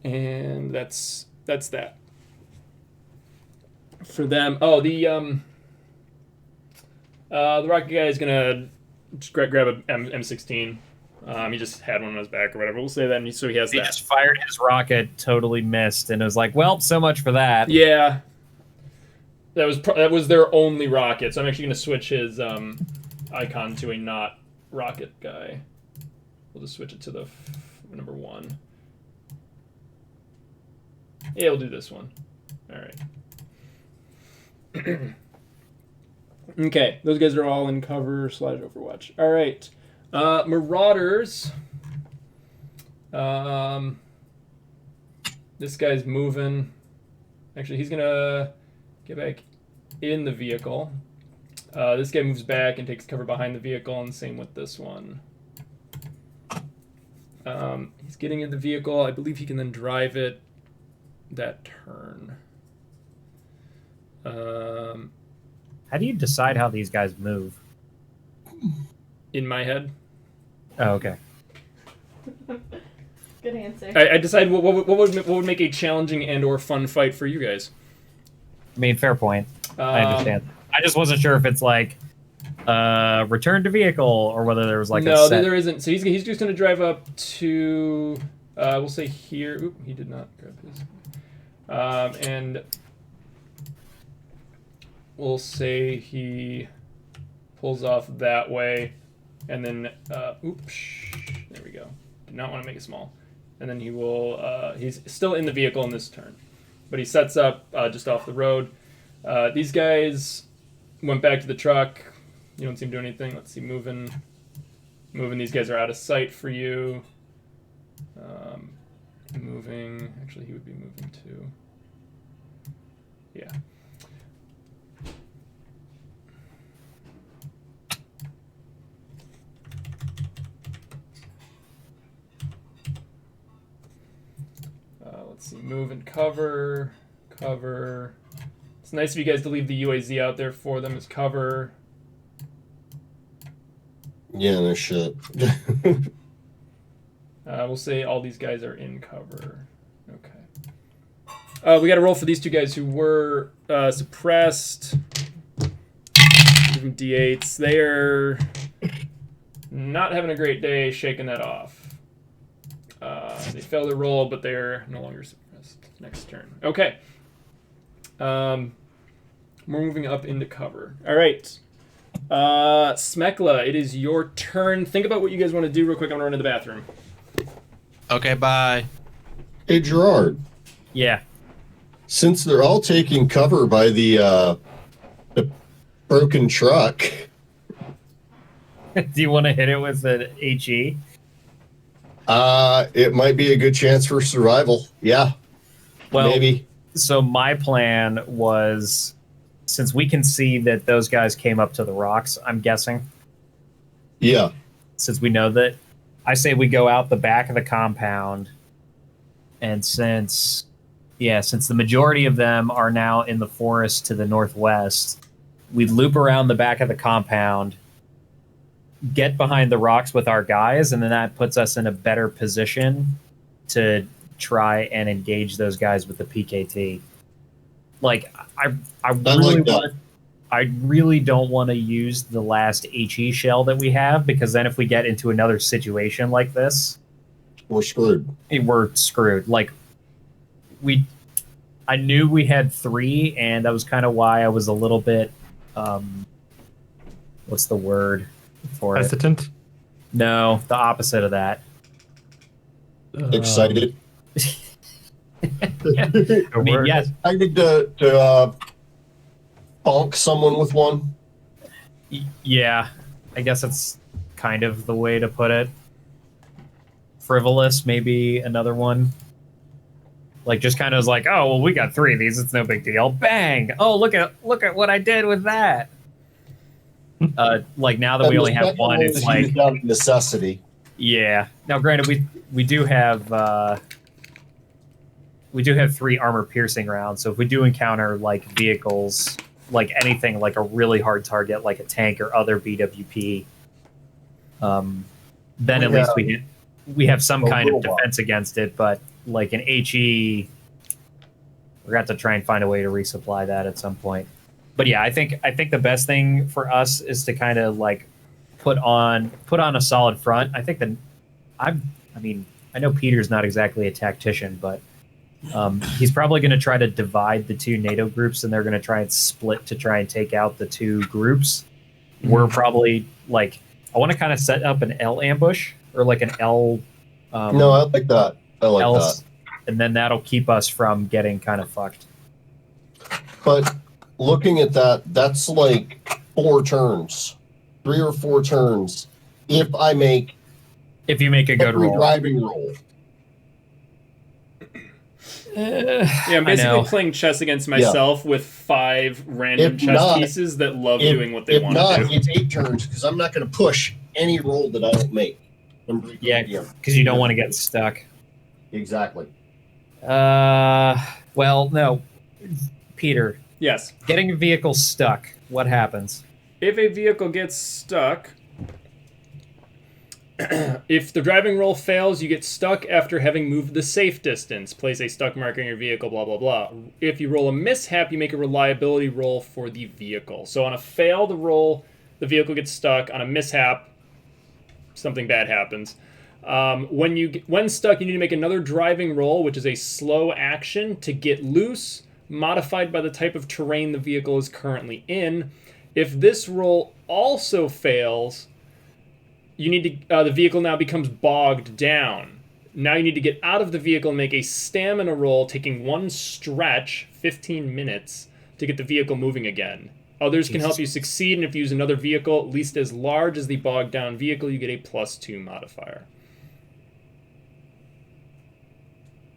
and that's that. For them, the rocket guy is gonna just grab a M16. He just had one on his back or whatever. We'll say that, and so he has
He
that.
just fired his rocket, totally missed, and it was like, well, so much for that.
Yeah, that was their only rocket. So I'm actually gonna switch his icon to a not rocket guy. We'll just switch it to the number 1. Yeah, we'll do this one. All right. Okay, those guys are all in cover / Overwatch. All right, Marauders. This guy's moving. Actually, he's gonna get back in the vehicle. This guy moves back and takes cover behind the vehicle, and same with this one. He's getting in the vehicle. I believe he can then drive it that turn.
How do you decide how these guys move?
In my head,
Oh, okay.
Good answer.
I decide what would make a challenging and/or fun fight for you guys.
I mean, fair point. I understand. I just wasn't sure if it's like return to vehicle or whether there was like
no,
a set...
there isn't. So he's just going to drive up to, we'll say here. Oop, he did not grab his. And we'll say he pulls off that way, and then oops, there we go. Did not want to make it small. And then he will. He's still in the vehicle in this turn, but he sets up just off the road. These guys went back to the truck. You don't see him do anything. Let's see, moving. These guys are out of sight for you. Moving. Actually, he would be moving too. Yeah. Let's see, move and cover. It's nice of you guys to leave the UAZ out there for them as cover.
Yeah, no shit.
We'll say all these guys are in cover. Okay. We got to roll for these two guys who were suppressed. Give them D8s. They're not having a great day shaking that off. They failed their roll, but they're no longer suppressed. Next turn. Okay. We're moving up into cover. All right. Smekla, it is your turn. Think about what you guys want to do real quick. I'm going to run to the bathroom.
Okay, bye.
Hey, Gerard.
Yeah.
Since they're all taking cover by the broken truck.
Do you want to hit it with an HE?
It might be a good chance for survival. Yeah.
Well,
maybe.
So my plan was, since we can see that those guys came up to the rocks, I'm guessing.
Yeah.
Since we know that, I say we go out the back of the compound, and since the majority of them are now in the forest to the northwest, we loop around the back of the compound, get behind the rocks with our guys, and then that puts us in a better position to try and engage those guys with the PKT. Like, I really don't want to use the last HE shell that we have, because then if we get into another situation like this,
we're screwed.
We're screwed. Like, I knew we had 3, and that was kind of why I was a little bit, what's the word for it?
Hesitant?
No, the opposite of that.
Excited.
I mean, yes.
I need to bonk someone with one.
Yeah, I guess that's kind of the way to put it. Frivolous, maybe another one. Like, just kind of was like, oh, well, we got 3 of these. It's no big deal. Bang! Oh, look at what I did with that. Like, now that we only have 1, it's like
necessity.
Yeah. Now, granted, we do have 3 armor piercing rounds. So if we do encounter like vehicles, like anything like a really hard target, like a tank or other BWP, then at least we have some kind of defense against it. But like an HE, we're going to have to try and find a way to resupply that at some point. But yeah, I think the best thing for us is to kind of like put on a solid front. I think I know Peter's not exactly a tactician, but he's probably going to try to divide the 2 NATO groups, and they're going to try and split to try and take out the 2 groups. Mm-hmm. We're probably like, I want to kind of set up an L ambush or like an L.
No, I like that. I like that.
And then that'll keep us from getting kind of fucked.
But looking at that, that's like 4 turns, 3 or 4 turns. If you make a good driving roll.
Yeah, I'm basically playing chess against myself with 5 random chess pieces that love doing what they want to do.
It's 8 turns, because I'm not going to push any roll that I don't make.
Yeah, because you don't want to get stuck.
Exactly.
Well, no. Peter.
Yes.
Getting a vehicle stuck. what happens?
If a vehicle gets stuck, if the driving roll fails, you get stuck after having moved the safe distance. Place a stuck marker in your vehicle, blah, blah, blah. If you roll a mishap, you make a reliability roll for the vehicle. So on a failed roll, the vehicle gets stuck. On a mishap, something bad happens. When stuck, you need to make another driving roll, which is a slow action to get loose, modified by the type of terrain the vehicle is currently in. If this roll also fails, you need to. The vehicle now becomes bogged down. Now you need to get out of the vehicle and make a stamina roll, taking one stretch, 15 minutes, to get the vehicle moving again. Others can help you succeed, and if you use another vehicle, at least as large as the bogged down vehicle, you get a +2 modifier.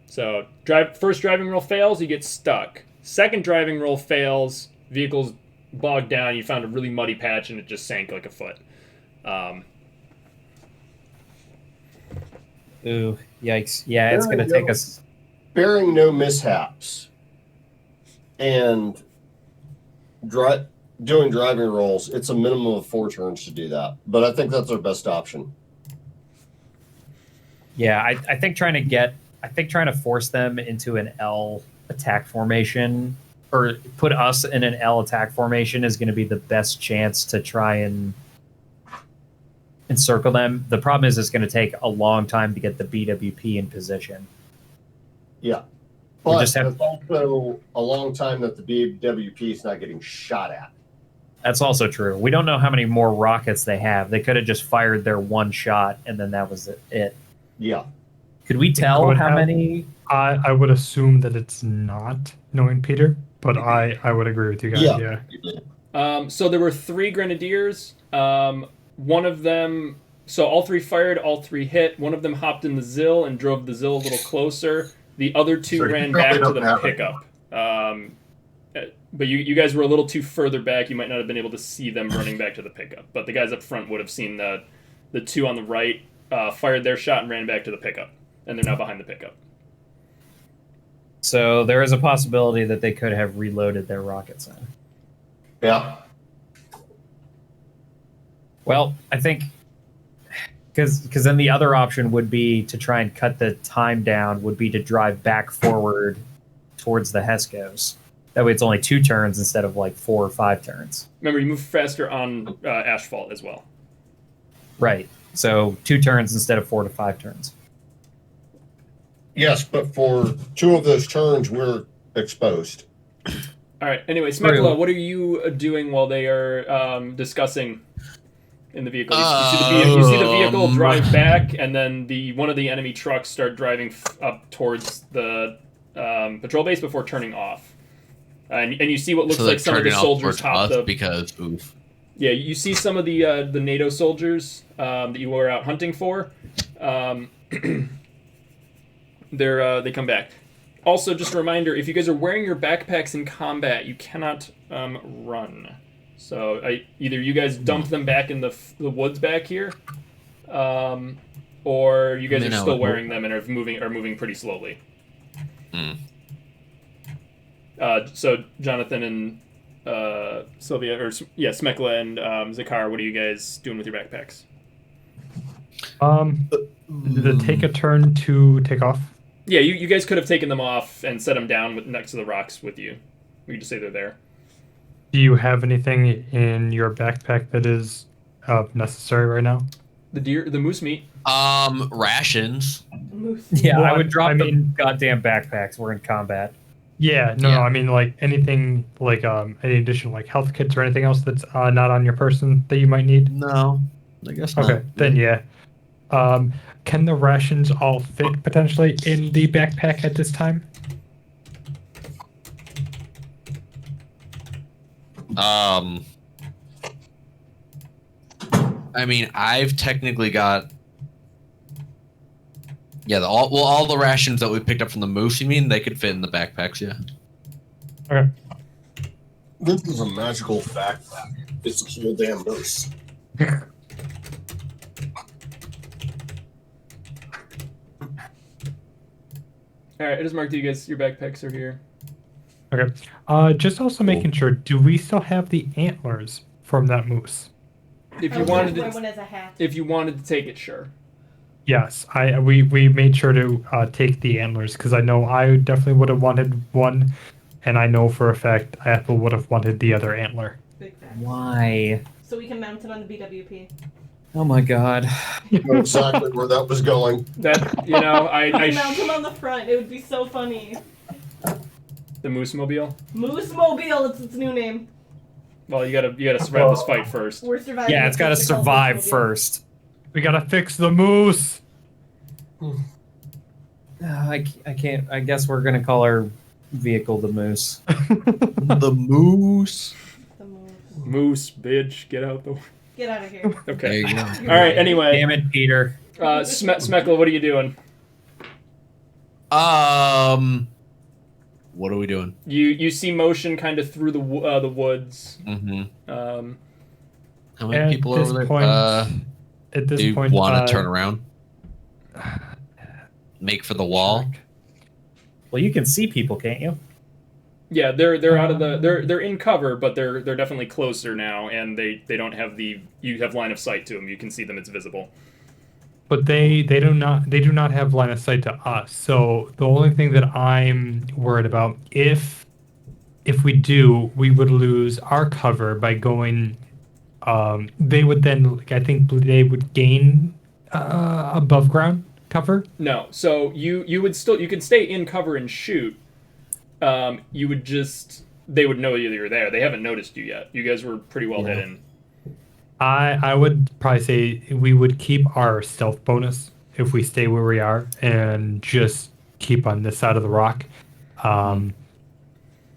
So, first driving roll fails, you get stuck. Second driving roll fails, vehicle's bogged down, you found a really muddy patch, and it just sank like a foot.
Ooh, yikes. Yeah, it's going to take us...
Bearing no mishaps and doing driving rolls, it's a minimum of 4 turns to do that. But I think that's our best option.
Yeah, I think trying to force them into an L attack formation, or put us in an L attack formation, is going to be the best chance to try and encircle them. The problem is it's going to take a long time to get the BWP in position.
Yeah. But it's also a long time that the BWP is not getting shot at.
That's also true. We don't know how many more rockets they have. They could have just fired their one shot, and then that was it.
Yeah.
Could we tell how many?
I would assume that it's not, knowing Peter, but I would agree with you guys. Yeah.
So there were 3 grenadiers. One of them, so all 3 fired, all 3 hit. One of them hopped in the Zill and drove the Zill a little closer. The other 2 ran back to the pickup. But you guys were a little too further back. You might not have been able to see them running back to the pickup. But the guys up front would have seen the 2 on the right, fired their shot and ran back to the pickup. And they're now behind the pickup.
So there is a possibility that they could have reloaded their rockets in.
Yeah.
Well, I think because then the other option would be to try and cut the time down, would be to drive back forward towards the Heskos. That way it's only 2 turns instead of like 4 or 5 turns.
Remember, you move faster on asphalt as well.
Right. So 2 turns instead of 4 to 5 turns.
Yes, but for 2 of those turns, we're exposed.
All right. Anyway, Smekla, what are you doing while they are discussing in the vehicle? You see the vehicle drive back, and then one of the enemy trucks start driving up towards the patrol base before turning off. And you see what looks like some of the soldiers hop the...
Because, oof.
Yeah, you see some of the NATO soldiers that you were out hunting for. They come back. Also, just a reminder, if you guys are wearing your backpacks in combat, you cannot run. So either you guys dump them back in the woods back here, or you guys are still wearing them and are moving pretty slowly. So Jonathan and Sylvia, Smekla and Zakar, what are you guys doing with your backpacks?
Did it take a turn to take off?
Yeah, you guys could have taken them off and set them down next to the rocks with you. We could just say they're there.
Do you have anything in your backpack that is necessary right now?
The moose meat.
Rations.
Yeah,
Well,
I would drop the
mean,
goddamn backpacks. We're in combat.
Yeah, no, I mean, like anything, like any additional like health kits or anything else that's not on your person that you might need.
No, I guess not.
Okay, then yeah. Can the rations all fit potentially in the backpack at this time?
I mean, I've technically got... Yeah, all the rations that we picked up from the moose, you mean? They could fit in the backpacks, yeah.
Okay.
This is a magical backpack. It's a whole damn moose.
All right, I just marked you guys. Your backpacks are here.
Okay. Just also making sure. Do we still have the antlers from that moose?
If you
I
wanted
wear
to,
one as a hat.
if you wanted to take it, sure.
Yes. We made sure to take the antlers because I know I definitely would have wanted one, and I know for a fact Apple would have wanted the other antler.
Big facts.
Why?
So we can mount it on the BWP.
Oh my god.
I know exactly where that was going.
That you know,
We
I
can mount him on the front. It would be so funny.
the Moose Mobile.
Moose Mobile. It's its new name.
Well, you gotta survive this fight first.
We're surviving.
Yeah, it's got to
It's called
survive
Moose Mobile.
first.
We gotta fix the moose.
I can't. I guess we're gonna call our vehicle the Moose.
The moose.
The moose.
Moose, bitch, get out the way.
Get out of here.
There
Okay.
you go.
All right. Anyway,
Damn it, Peter.
Smeckle, what are you doing?
What are we doing?
You see motion kind of through the woods.
Mm-hmm. How many
At
people are
this
over there?
point- At this
Do you
point,
want to turn around? Make for the wall?
Well, you can see people, can't you?
Yeah, they're out of the they're in cover, but they're definitely closer now, and they don't have you have line of sight to them. You can see them; it's visible.
But they do not have line of sight to us. So the only thing that I'm worried about, if we do, we would lose our cover by going. They would then, I think, they would gain above ground cover.
No, so you could stay in cover and shoot. You would they would know you're there. They haven't noticed you yet. You guys were pretty well hidden.
I would probably say we would keep our stealth bonus if we stay where we are and just keep on this side of the rock.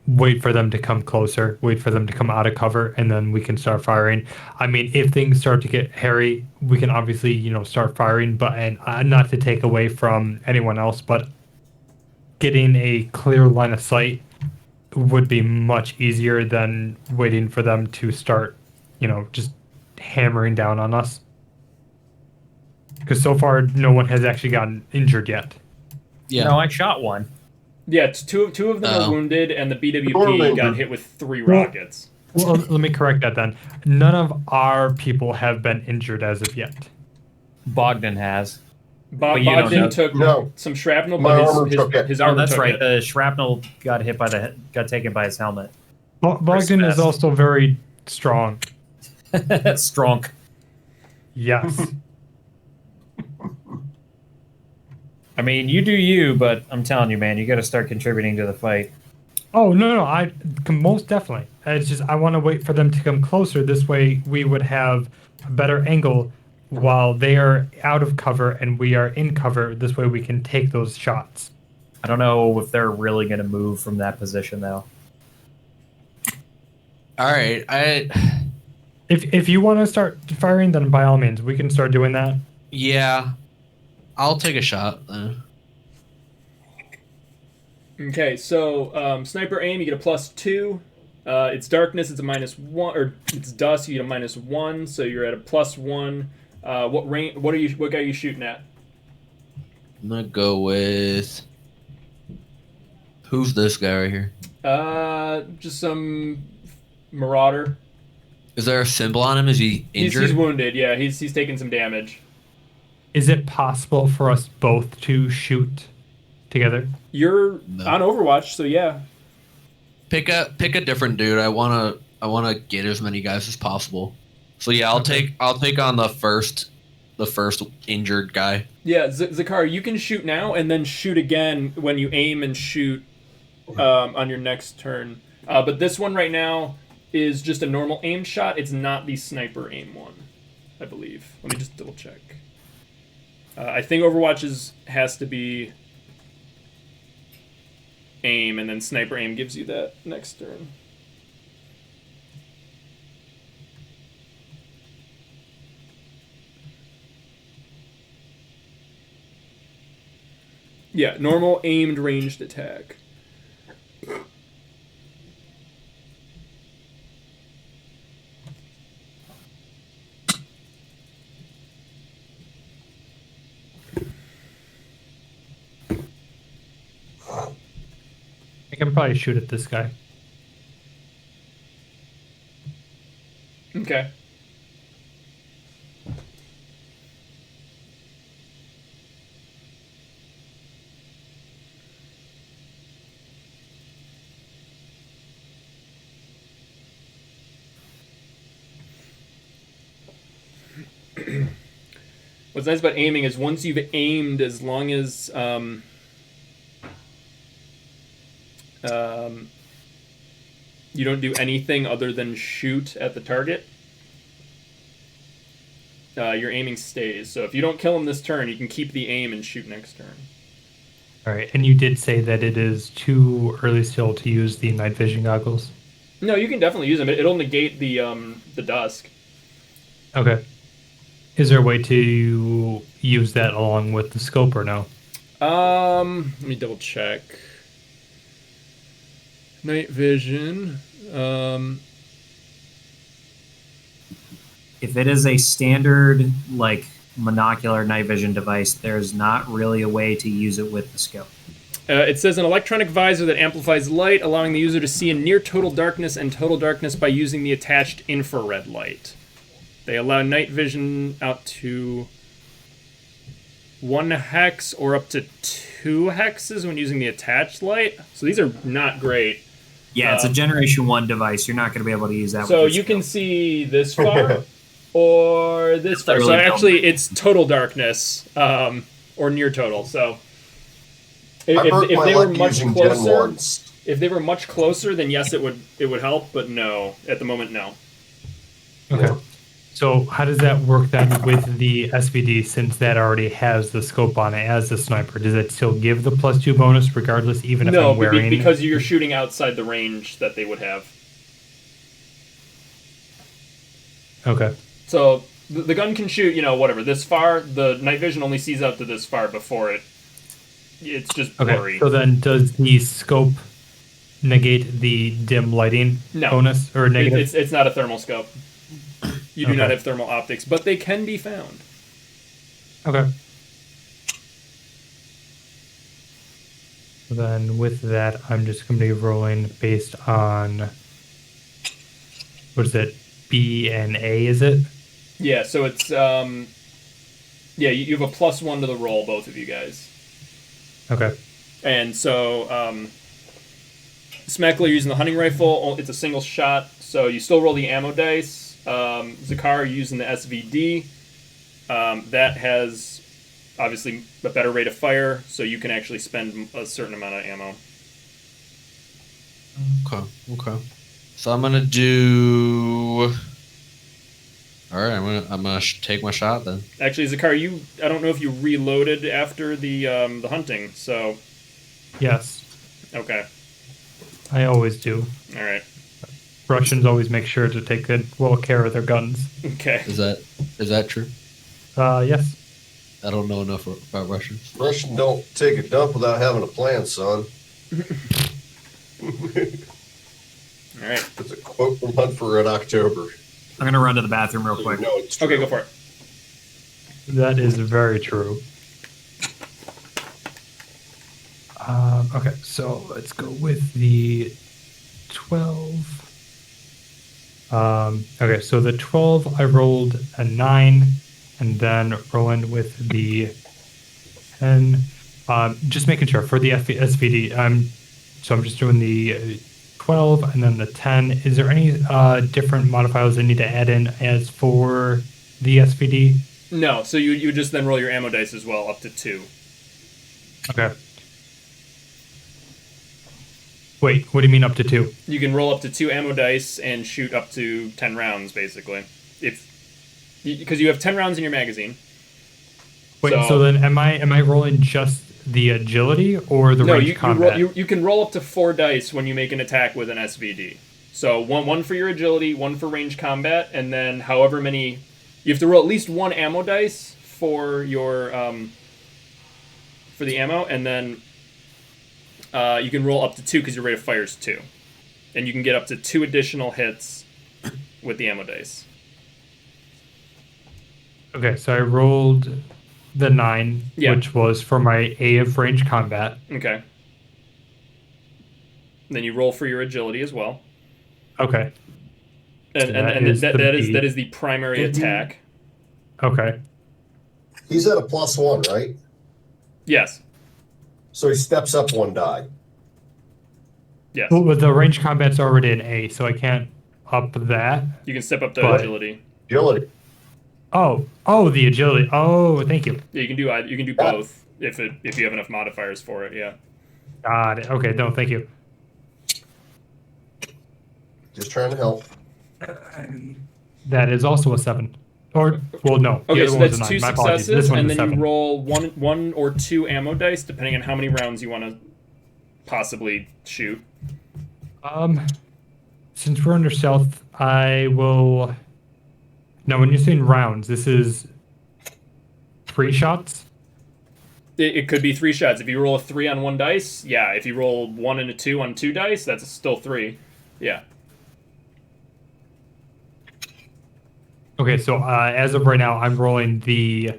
Wait for them to come closer, wait for them to come out of cover, and then we can start firing. I mean, if things start to get hairy, we can obviously, start firing, but and not to take away from anyone else, but getting a clear line of sight would be much easier than waiting for them to start, just hammering down on us. Because so far, no one has actually gotten injured yet.
Yeah.
No, I shot one.
Yeah, it's two of them are wounded, and the BWP got hit with 3 rockets.
Well, let me correct that then. None of our people have been injured as of yet.
Bogdan has. But you don't
Bogdan
know.
took
No.
some shrapnel,
My
but
armor took it.
his
Oh,
armor
that's
took
right.
it.
The shrapnel got taken by his helmet.
Bogdan is
best.
also very strong.
Strong.
Yes.
I mean, you do you, but I'm telling you, man, you got to start contributing to the fight.
Oh, no, I most definitely. It's just I want to wait for them to come closer. This way we would have a better angle while they are out of cover and we are in cover. This way we can take those shots.
I don't know if they're really going to move from that position, though.
All right.
If you want to start firing, then by all means, we can start doing that.
Yeah. I'll take a shot then.
Okay, so sniper aim, you get a +2. It's darkness, it's a -1, or it's dusk, you get a -1, so you're at a +1. What range? What guy are you shooting at?
I'm gonna go with who's this guy right here?
Just some marauder.
Is there a symbol on him? Is he injured?
He's wounded. Yeah, he's taking some damage.
Is it possible for us both to shoot together?
You're
No.
on Overwatch, so yeah.
Pick a different dude. I wanna get as many guys as possible. So yeah, I'll take on the first injured guy.
Yeah, Zakar, you can shoot now and then shoot again when you aim and shoot on your next turn. But this one right now is just a normal aim shot. It's not the sniper aim one, I believe. Let me just double check. I think Overwatch has to be aim, and then sniper aim gives you that next turn. Yeah, normal aimed ranged attack.
I can probably shoot at this guy.
Okay. What's nice about aiming is once you've aimed, as long as you don't do anything other than shoot at the target, your aiming stays. So if you don't kill him this turn, you can keep the aim and shoot next turn.
All right, and you did say that it is too early still to use the night vision goggles.
No, you can definitely use them. It'll negate the dusk.
Okay. Is there a way to use that along with the scope or no?
Let me double check. Night vision.
If it is a standard like monocular night vision device, there's not really a way to use it with the scope.
It says an electronic visor that amplifies light, allowing the user to see in near total darkness and total darkness by using the attached infrared light. They allow night vision out to 1 hex or up to 2 hexes when using the attached light. So these are not great.
Yeah, it's a Generation 1 device. You're not going to be able to use that
So
with the
you can
scope.
see this far or this far.
Really
So
don't.
actually it's total darkness or near total. So
I broke
if
my
they were
leg
much
using
closer,
Gen 1s.
if they were much closer, then yes, it would help. But no, at the moment, no.
Okay. So how does that work then with the SVD since that already has the scope on it as the sniper? Does it still give the +2 bonus regardless, even if
No,
I'm wearing?
because you're shooting outside the range that they would have.
Okay.
So the gun can shoot, whatever, this far. The night vision only sees out to this far before it's just blurry.
Okay. So then, does the scope negate the dim lighting
No.
bonus or negative?
It's not a thermal scope. You do not
Okay.
have thermal optics, but they can be found.
Okay. So then with that, I'm just going to be rolling based on, what is it, B and A, is it?
Yeah, so it's you have a +1 to the roll, both of you guys.
Okay.
And so Smeckler using the hunting rifle, it's a single shot, so you still roll the ammo dice. Zakar using the SVD, that has obviously a better rate of fire, so you can actually spend a certain amount of ammo.
Okay. So I'm gonna do. All right, I'm gonna take my shot then.
Actually, Zakar, I don't know if you reloaded after the hunting, so
Yes,
okay,
I always do.
all right,
Russians always make sure to take good well care of their guns.
okay.
Is that true?
Yes.
I don't know enough about Russians.
Russian don't take a dump without having a plan, son.
All right.
That's a quote from Hunt for Red October.
I'm going to run to the bathroom real quick.
No, it's true.
Okay, go for it.
That is very true. Okay, so let's go with the 12. Okay, so the 12, I rolled a 9, and then rolling with the 10. Just making sure for the SVD. So I'm just doing the 12 and then the 10. Is there any different modifiers I need to add in as for the SVD?
No, so you would just then roll your ammo dice as well, up to 2.
Okay. Wait, what do you mean up to 2?
You can roll up to 2 ammo dice and shoot up to 10 rounds, basically. Because you have 10 rounds in your magazine.
Wait, so then am I rolling just the agility or the range combat?
You can roll up to 4 dice when you make an attack with an SVD. So one for your agility, 1 for range combat, and then however many... You have to roll at least 1 ammo dice for your for the ammo, and then you can roll up to 2 because your rate of fire is 2. And you can get up to 2 additional hits with the ammo dice.
Okay, so I rolled the 9,
Yeah.
which was for my A of range combat.
Okay. And then you roll for your agility as well.
Okay.
And that is the primary attack.
Okay.
He's at a +1, right?
Yes.
So he steps up 1 die.
Yes.
Well, but the range combat's already an A, so I can't up that.
You can step up to
But-
agility.
Agility.
Oh, the agility. Oh, thank you.
Yeah, you can do either. You can do both if you have enough modifiers for it. Yeah.
Got it. Okay, no, thank you.
Just trying to help.
That is also a 7. Or, well, no. the
Okay,
other
so
one was
that's
a 9.
2
My apologies.
successes,
This one's
and
a
then
7.
you roll one or 2 ammo dice, depending on how many rounds you want to possibly shoot.
Since we're under stealth, I will. Now, when you're saying rounds, this is 3 shots.
It could be 3 shots. If you roll a 3 on 1 dice, yeah. If you roll 1 and a 2 on 2 dice, that's still 3. Yeah.
Okay, so as of right now, I'm rolling the.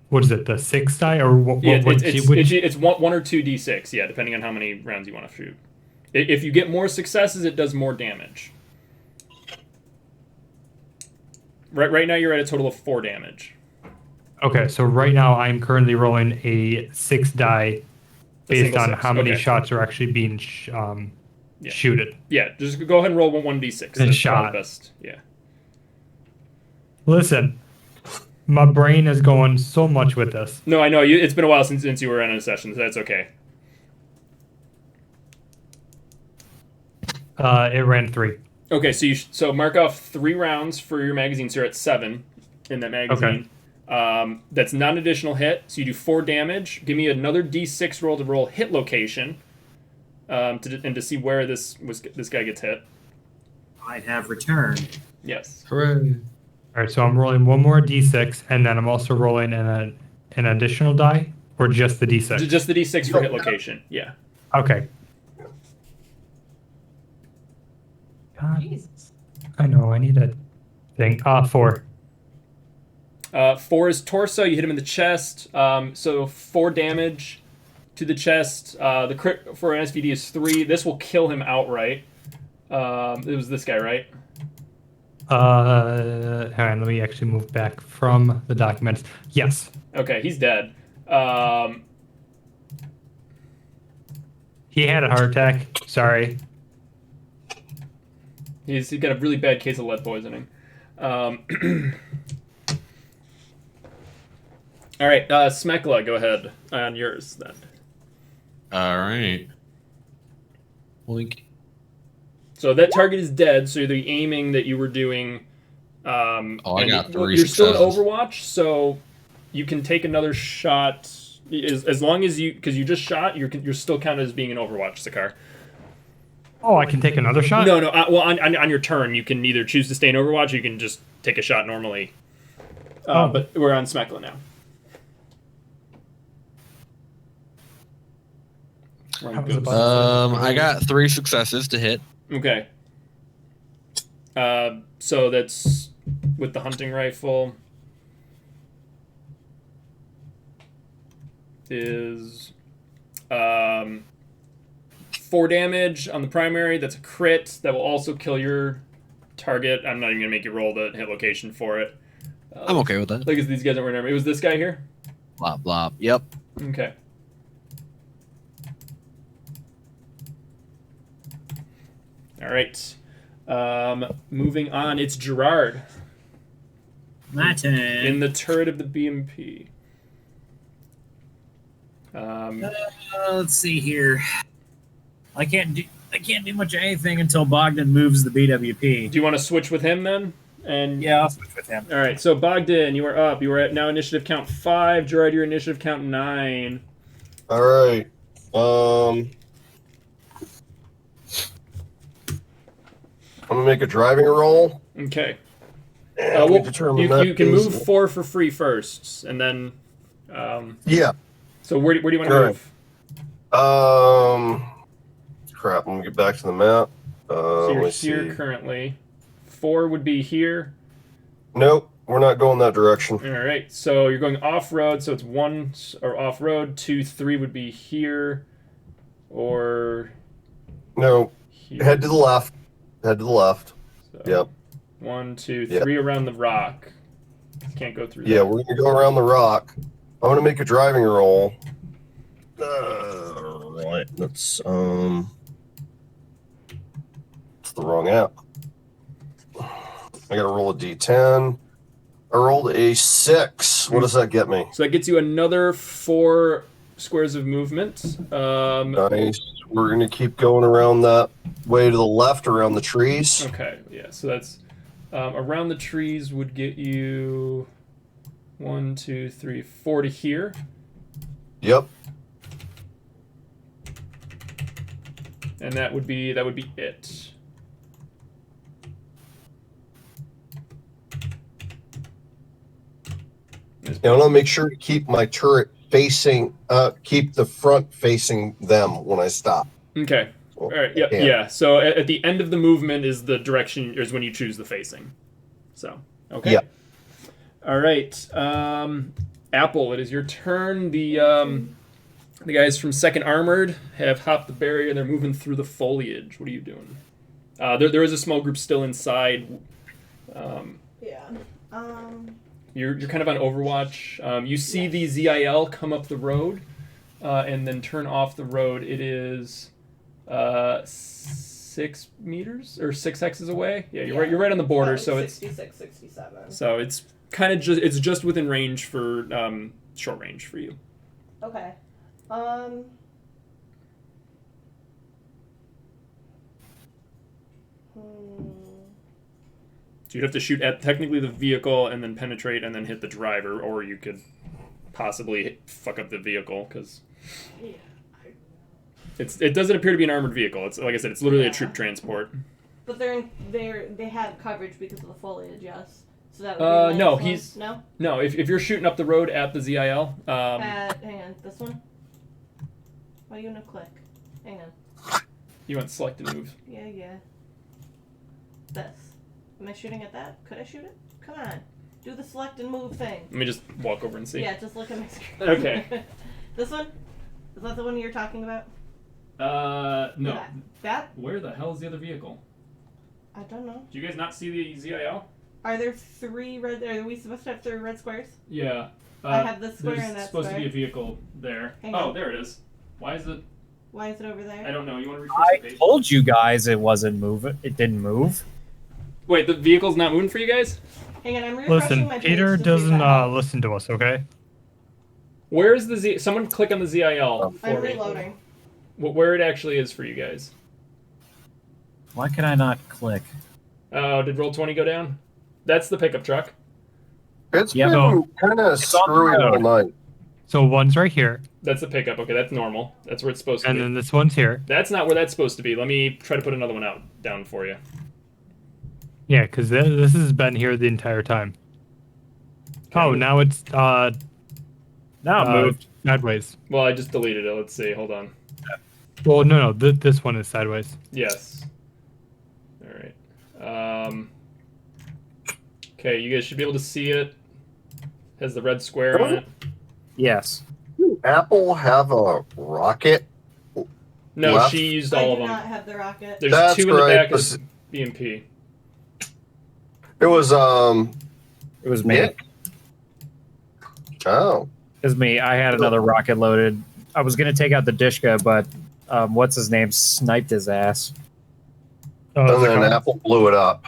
What is it? The 6 die, or what?
Yeah,
what
it's 1 or 2 d6. Yeah, depending on how many rounds you want to shoot. If you get more successes, it does more damage. Right now, you're at a total of 4 damage.
Okay, so right now I'm currently rolling a 6 die based
single
on
six,
how many
okay.
shots are actually being shooted.
Yeah, just go ahead and roll 1d6. That's probably
shot.
the best. Yeah.
Listen, my brain is going so much with this.
No, I know. It's been a while since you were in a session, so that's okay.
It ran 3.
Okay, so mark off 3 rounds for your magazine, so you're at 7 in that magazine. That's not an additional hit, so you do 4 damage. Give me another d6 roll to roll hit location, and to see where this guy gets hit.
I have returned.
Yes.
Hooray.
All right, so I'm rolling one more d6, and then I'm also rolling an additional die, or just the d6?
Just the d6 for hit location. Yeah.
Okay. God,
Jesus.
I know, I need a thing. 4.
4 is torso. You hit him in the chest. So 4 damage to the chest. The crit for an SVD is 3. This will kill him outright. It was this guy, right?
Hang on, let me actually move back from the documents. Yes.
Okay, he's dead.
He had a heart attack. Sorry.
He's got a really bad case of lead poisoning. All right, Smekla, go ahead on yours then.
All right. Blink.
So that target is dead. So the aiming that you were doing.
I got 3
You're still in
successes.
Overwatch, so you can take another shot as long as because you just shot. You're still counted as being in Overwatch, Sakar.
Oh, I can take another shot?
No. Well, on your turn, you can either choose to stay in Overwatch, or you can just take a shot normally. But we're on Smekla now.
I got 3 successes to hit.
Okay. So that's with the hunting rifle is 4 damage on the primary. That's a crit. That will also kill your target. I'm not even gonna make you roll the hit location for it.
I'm okay with that.
Look at these guys that were in. It was this guy here.
Blop blop. Yep.
Okay. All right. Moving on, it's Gerard
My turn.
in the turret of the BMP.
Let's see here. I can't do much of anything until Bogdan moves the BWP.
Do you want to switch with him then? And
Yeah, I'll switch with him.
all right. So Bogdan, you are up. You are at now initiative count 5. Gerard, your initiative count 9.
All right. I'm gonna make a driving roll.
Okay.
And we determine that
You can
is-
move 4 for free first, and then.
Yeah.
So where do you want to
Correct.
move?
Crap. Let me get back to the map.
So
Let
you're
me
here
see.
currently. 4 would be here.
Nope, we're not going that direction.
All right, so you're going off road, so it's 1 or off road. 2, 3 would be here, or
No,
here.
head to the left. Head to the left.
So,
Yep.
1, 2,
Yep.
3 around the rock. Can't go through
Yeah,
that.
we're gonna go around the rock. I'm gonna make a driving roll. Right. That's it's the wrong app. I gotta roll a D10. I rolled a 6. What does that get me?
So that gets you another 4 squares of movement.
Nice. We're gonna keep going around that way to the left, around the trees.
Okay, yeah. So that's around the trees would get you 1, 2, 3, 4 to here.
Yep.
And that would be it.
And I'm gonna make sure to keep my turret facing, keep the front facing them when I stop.
Okay. All right. Yep.
Yeah.
Yeah. So at the end of the movement is the direction is when you choose the facing. So okay.
Yeah.
All right. Apple, it is your turn. The guys from Second Armored have hopped the barrier and they're moving through the foliage. What are you doing? There is a small group still inside.
Yeah.
You're kind of on Overwatch. You see the ZIL come up the road and then turn off the road. It is 6 meters or 6 hexes away. Yeah, you're right on the border. So
66, 67.
So it's kind of just within range for short range for you.
Okay.
So you'd have to shoot at technically the vehicle and then penetrate and then hit the driver, or you could possibly fuck up the vehicle because it doesn't appear to be an armored vehicle. It's like I said, it's literally a troop transport.
But they have coverage because of the foliage, yes. So that would be
no,
he's no.
No, if you're shooting up the road at the ZIL,
Hang on, this one. Why do you want to click? Hang on.
you want select and move.
Yeah. This. Am I shooting at that? Could I shoot it? Come on. Do the select and move thing.
Let me just walk over and see.
Yeah, just look at my screen.
Okay.
This one? Is that the one you're talking about?
No.
That?
Where the hell is the other vehicle?
I don't know.
Do you guys not see the ZIL?
Are there 3 red... Are we supposed to have 3 red squares?
Yeah.
I have this square
there's
and that
supposed
square.
to be a vehicle there.
Hang
Oh,
on.
there it is. Why is it?
Why is it over there?
I don't know. You want to refresh
I
the page?
told you guys it wasn't moving. It didn't move.
Wait, the vehicle's not moving for you guys?
Hang on, I'm refreshing
Listen,
my page
Peter
to see if
doesn't
that helps.
listen to us, okay?
Where is the Z? Someone click on the ZIL for
I'm
me.
reloading.
Where it actually is for you guys.
Why can I not click?
Oh, did Roll20 go down? That's the pickup truck.
It's
Yeah,
been
no.
kind of
It's on the
screwy all
road.
night.
So one's right here,
That's the pickup. Okay, that's normal. That's where it's supposed to
and
be.
then this one's here.
That's not where that's supposed to be. Let me try to put another one down for you.
Yeah, because this has been here the entire time. Oh, now it's
Now it moved.
sideways.
Well, I just deleted it. Let's see. Hold on.
Well, no, this one is sideways.
Yes. All right. Okay, you guys should be able to see it. Has the red square on it.
Yes.
Apple have a rocket?
No,
Left.
she used
I
all
do
of them.
not have the rocket.
There's
That's
2 in the
right,
back
this-
of BMP.
It was
It was me.
Nick? Oh.
It was me. I had another rocket loaded. I was gonna take out the Dishka, but what's his name sniped his ass.
Oh,
And then
Zakar.
Apple blew it up.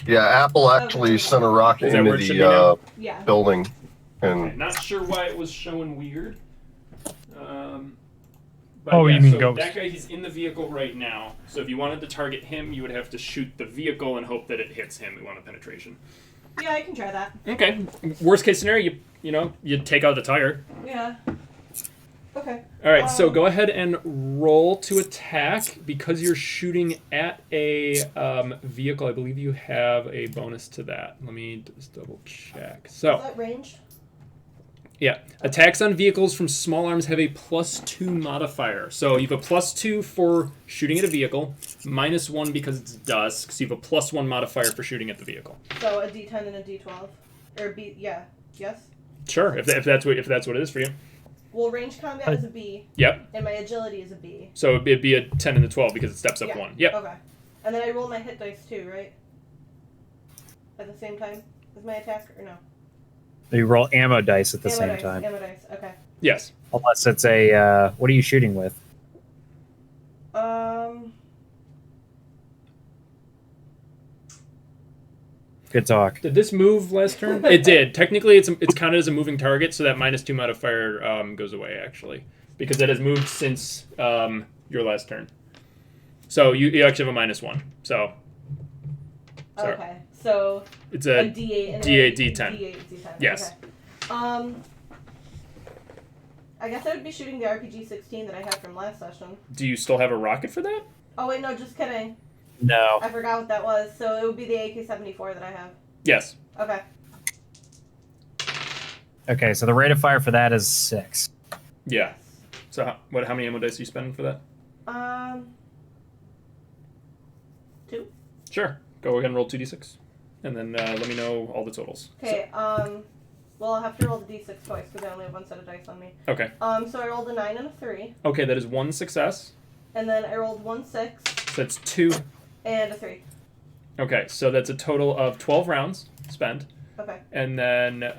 Yeah, Apple actually sent a rocket
Is that
into
where it should be now?
the
Yeah.
building.
Okay,
And
not sure why it was showing weird.
Oh, you mean
so
Ghost.
that guy, he's in the vehicle right now. So if you wanted to target him, you would have to shoot the vehicle and hope that it hits him. We want a penetration.
Yeah, I can try that.
Okay. Worst case scenario, you take out the tire.
Yeah. Okay.
All right. So go ahead and roll to attack because you're shooting at a vehicle. I believe you have a bonus to that. Let me just double check. So.
Is that ranged?
Yeah. Attacks on vehicles from small arms have a +2 modifier. So you have a +2 for shooting at a vehicle, -1 because it's dusk. So you have a +1 modifier for shooting at the vehicle.
So a D10 and a D12, or B? Yeah. Yes.
Sure, if that's what it is for you.
Well, range combat is a B,
Yep.
and my agility is a B.
So it'd be a 10 and a 12 because it steps up
Yeah.
1. Yep.
Okay. And then I roll my hit dice too, right? At the same time as my attack, or no?
You roll ammo dice at the
Ammo
same
dice,
time.
Ammo dice. Okay.
Yes.
Unless it's a, what are you shooting with? Good talk.
Did this move last turn? It did. Technically, it's counted as a moving target, so that -2 modifier goes away, actually. Because it has moved since your last turn. So you actually have a -1. So. Sorry.
Okay. So.
It's a
D8 and
D8,
a
D10.
D8, D10.
Yes.
Okay. I guess I would be shooting the RPG-16 that I had from last session.
Do you still have a rocket for that?
Oh wait, no, just kidding.
No.
I forgot what that was. So it would be the AK-74 that I have.
Yes.
Okay.
Okay, so the rate of fire for that is 6.
Yeah. So how many ammo dice are you spending for that?
2.
Sure. Go ahead and roll 2d6. And then let me know all the totals.
Okay, well, I'll have to roll the d6 twice because I only have one set of dice on me.
Okay.
So I rolled a 9 and a 3.
Okay, that is 1 success.
And then I rolled 1 6
So that's 2.
and a 3.
Okay, so that's a total of 12 rounds spent.
Okay.
And then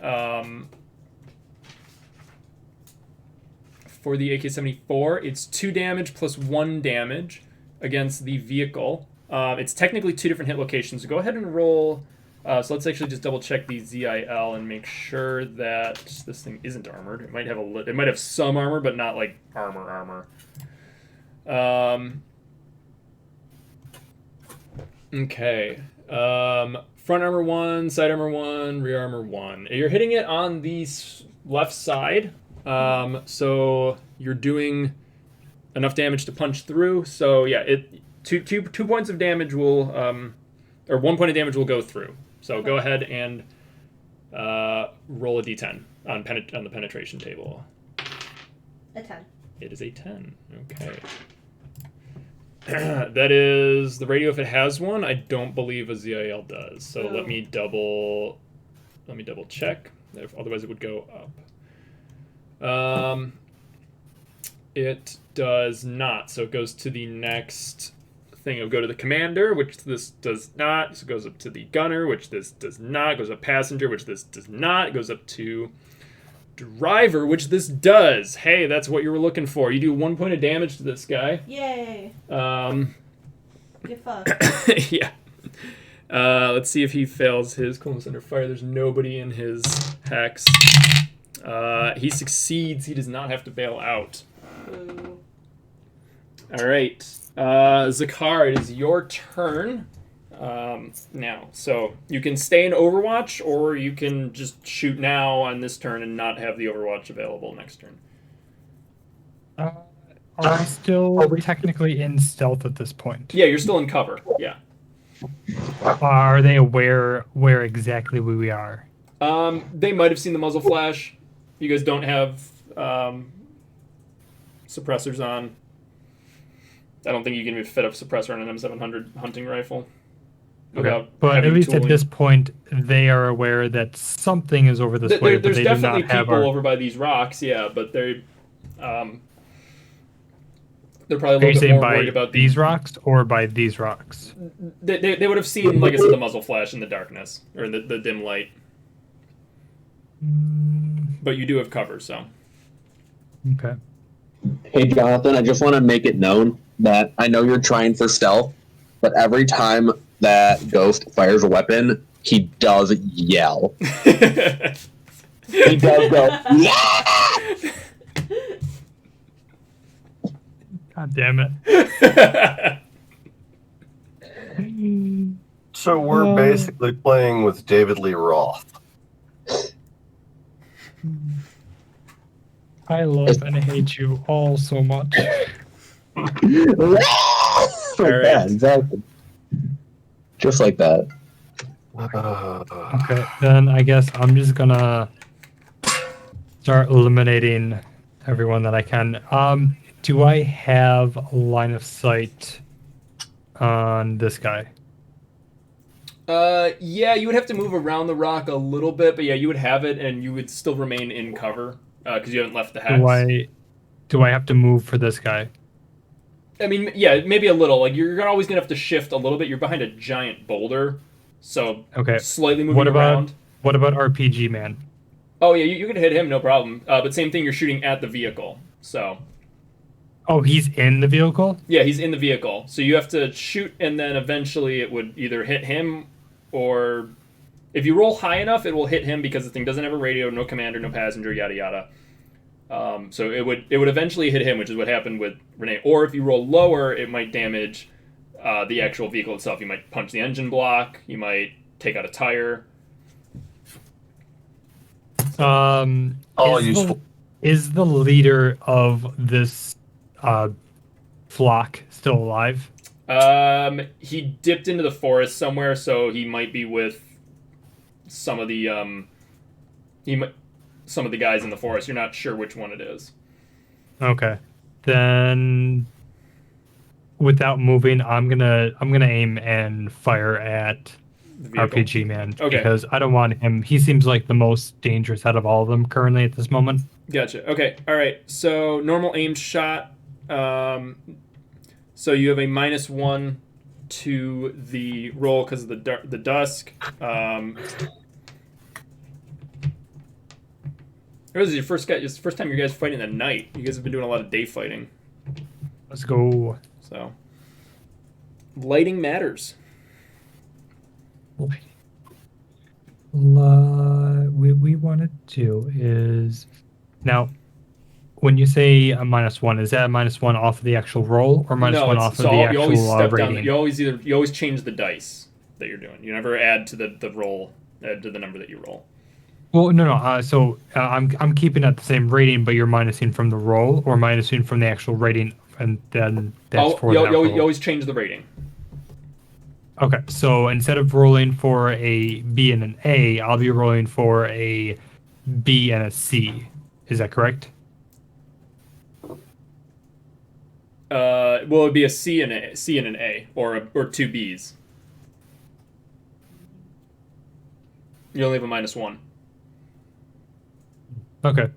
for the AK-74, it's 2 damage plus 1 damage against the vehicle. It's technically 2 different hit locations. So go ahead and roll. So let's actually just double check the ZIL and make sure that this thing isn't armored. It might have it might have some armor, but not like armor. Okay. Front armor 1, side armor 1, rear armor 1. You're hitting it on the left side. So you're doing enough damage to punch through. So yeah, two points of damage will, or 1 point of damage will go through. So go ahead and roll a d10 on the penetration table.
A 10.
It is a 10. Okay. That is the radio if it has one. I don't believe a ZIL does. So let me double check. Otherwise it would go up. It does not. So it goes to the next thing. It'll go to the commander, which this does not. So it goes up to the gunner, which this does not. It goes up passenger, which this does not. It goes up to driver, which this does. Hey, that's what you were looking for. You do 1 point of damage to this guy.
Yay. Get fucked.
Yeah. Let's see if he fails his coolness under fire. There's nobody in his hex. He succeeds. He does not have to bail out.
Ooh.
All right. Zakar, it is your turn now. So you can stay in Overwatch, or you can just shoot now on this turn and not have the Overwatch available next turn.
Are we still technically in stealth at this point?
Yeah, you're still in cover. Yeah.
Are they aware where exactly we are?
They might have seen the muzzle flash. You guys don't have suppressors on. I don't think you can even fit a suppressor on an M700 hunting rifle.
Okay. But at least at this point, they are aware that something is over this way, but
there's
they do
definitely
not have
people
our...
over by these rocks, yeah, but they're probably a
Are you
little bit
saying
more
by
worried about
these rocks or by these rocks?
They would have seen, like I said, the muzzle flash in the darkness, or the dim light. But you do have cover, so.
Okay.
Hey, Jonathan, I just want to make it known that I know you're trying for stealth, but every time that Ghost fires a weapon, he does yell. He does go, yeah!
God damn it.
So we're basically playing with David Lee Roth.
I love and hate you all so much.
Like that, exactly. Just like that.
Okay, then I guess I'm just gonna start eliminating everyone that I can. Do I have line of sight on this guy?
Yeah, you would have to move around the rock a little bit, but yeah, you would have it, and you would still remain in cover. because you haven't left the house.
Do I have to move for this guy?
I mean, yeah, maybe a little. Like you're always gonna have to shift a little bit. You're behind a giant boulder, so
Okay.
slightly moving around.
What about RPG man?
Oh yeah, you can hit him, no problem. But same thing, you're shooting at the vehicle. So
Oh, he's in the vehicle?
yeah, he's in the vehicle. So you have to shoot, and then eventually it would either hit him, or if you roll high enough, it will hit him because the thing doesn't have a radio, no commander, no passenger, yada yada. So it would eventually hit him, which is what happened with Renee. Or if you roll lower, it might damage the actual vehicle itself. You might punch the engine block. You might take out a tire.
All useful.
Is the leader of this flock still alive?
He dipped into the forest somewhere, so he might be with some of the some of the guys in the forest. You're not sure which one it is.
Okay. Then without moving, I'm gonna aim and fire at
The vehicle.
RPG man.
Okay.
Because I don't want him. He seems like the most dangerous out of all of them currently at this moment.
Gotcha. Okay. All right. So normal aim shot. So you have a -1 to the roll because of the dusk. This is your first time you guys fighting at night. You guys have been doing a lot of day fighting.
Let's go.
So lighting matters.
We want to do is now. When you say a -1, is that a -1 off of the actual roll or -1 off of the
you
actual
always step
rating?
down. You always change the dice that you're doing. You never add to the roll, add to the number that you roll.
Well, no. I'm keeping at the same rating, but you're minusing from the roll or minusing from the actual rating, and then that's for
you
the actual roll.
always change the rating.
Okay, so instead of rolling for a B and an A, I'll be rolling for a B and a C. Is that correct?
Well, it'd be a C and an A, or two Bs. You only have a -1.
Okay.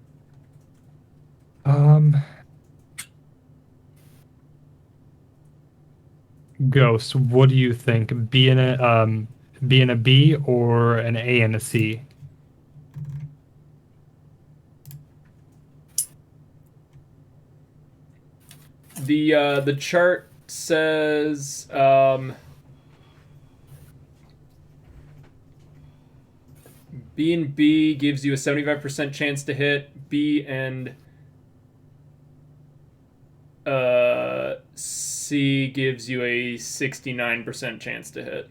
Ghost, what do you think? B and a B or an A and a C?
The chart says B and B gives you a 75% chance to hit. B and C gives you a 69% chance to hit.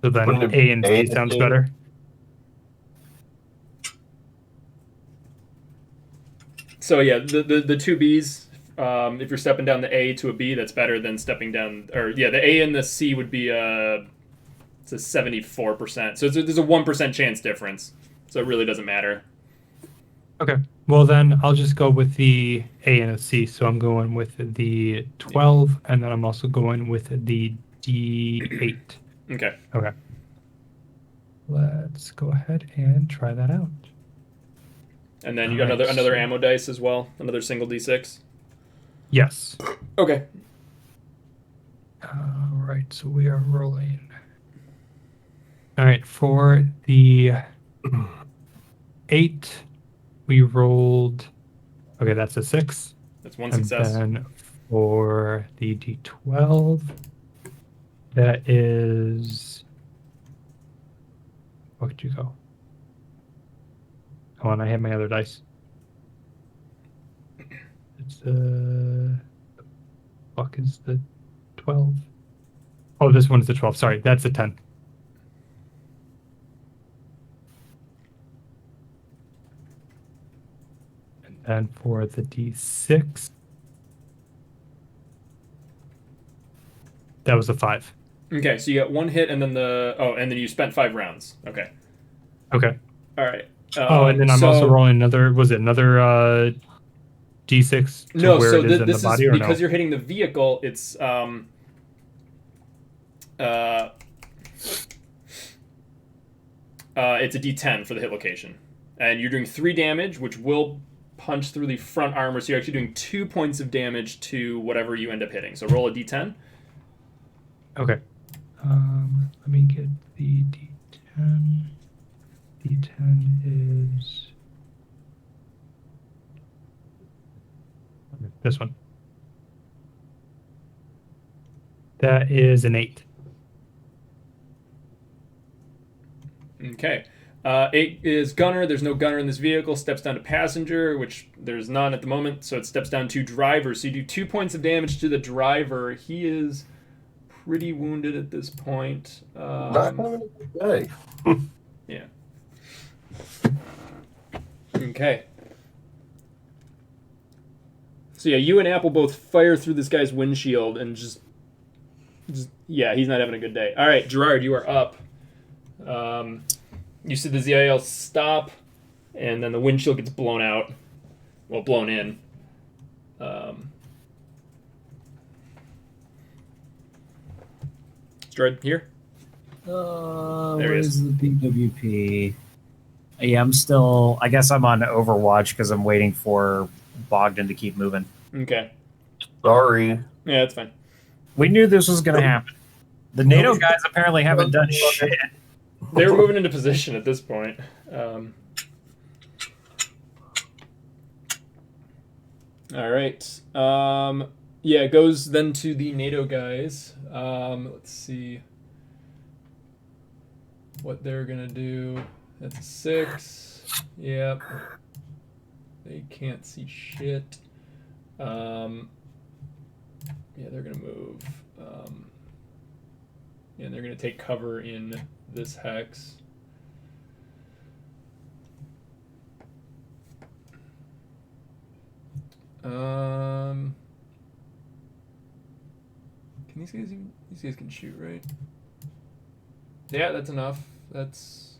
So then
Wouldn't it
A and
be
C
A
sounds
and
better.
So yeah, the two Bs. If you're stepping down the A to a B, that's better than stepping down. Or yeah, the A and the C would be it's a 74%. So there's a 1% chance difference. So it really doesn't matter.
Okay. Well, then I'll just go with the A and a C. So I'm going with the 12, and then I'm also going with the D8.
Okay.
Okay. Let's go ahead and try that out.
And then you got
Alright,
another
so-
ammo dice as well, another single D6.
Yes.
Okay.
All right. So we are rolling. All right. For the 8, we rolled. Okay, that's a 6.
That's one
And
success.
then for the D12, that is. Where could you go? Hold on, I have my other dice. It's fuck is the 12? Oh, this one's the 12. Sorry, that's a 10. And then for the D6, that was a 5.
Okay, so you got one hit, and then and then you spent 5 rounds. Okay.
Okay.
All right.
And then I'm also rolling another. Was it another D6 to
No,
where
so
it is in
this
the body,
is
or
because
no?
you're hitting the vehicle. It's It's a D10 for the hit location. And you're doing 3 damage, which will punch through the front armor, so you're actually doing 2 points of damage to whatever you end up hitting. So roll a D10.
Okay. Let me get the D10. D10 is this one. That is an 8.
Okay. 8 is gunner. There's no gunner in this vehicle. Steps down to passenger, which there's none at the moment. So it steps down to driver. So you do 2 points of damage to the driver. He is pretty wounded at this point.
Not having a good day.
Yeah. Okay. So yeah, you and Apple both fire through this guy's windshield and just yeah, he's not having a good day. All right, Gerard, you are up. You see the ZIL stop, and then the windshield gets blown out. Well, blown in. Gerard, here? There
Where
he is.
is the BWP? Yeah, I'm still. I guess I'm on Overwatch because I'm waiting for Bogdan to keep moving.
Okay.
Sorry.
Yeah, that's fine.
We knew this was going to happen. The NATO guys apparently haven't done shit.
They were moving into position at this point. All right. Yeah, it goes then to the NATO guys. Let's see what they're gonna do. That's a 6. Yep. They can't see shit. Yeah, they're gonna move. Yeah, and they're gonna take cover in this hex. Can these guys even, these guys can shoot, right? Yeah, that's enough. That's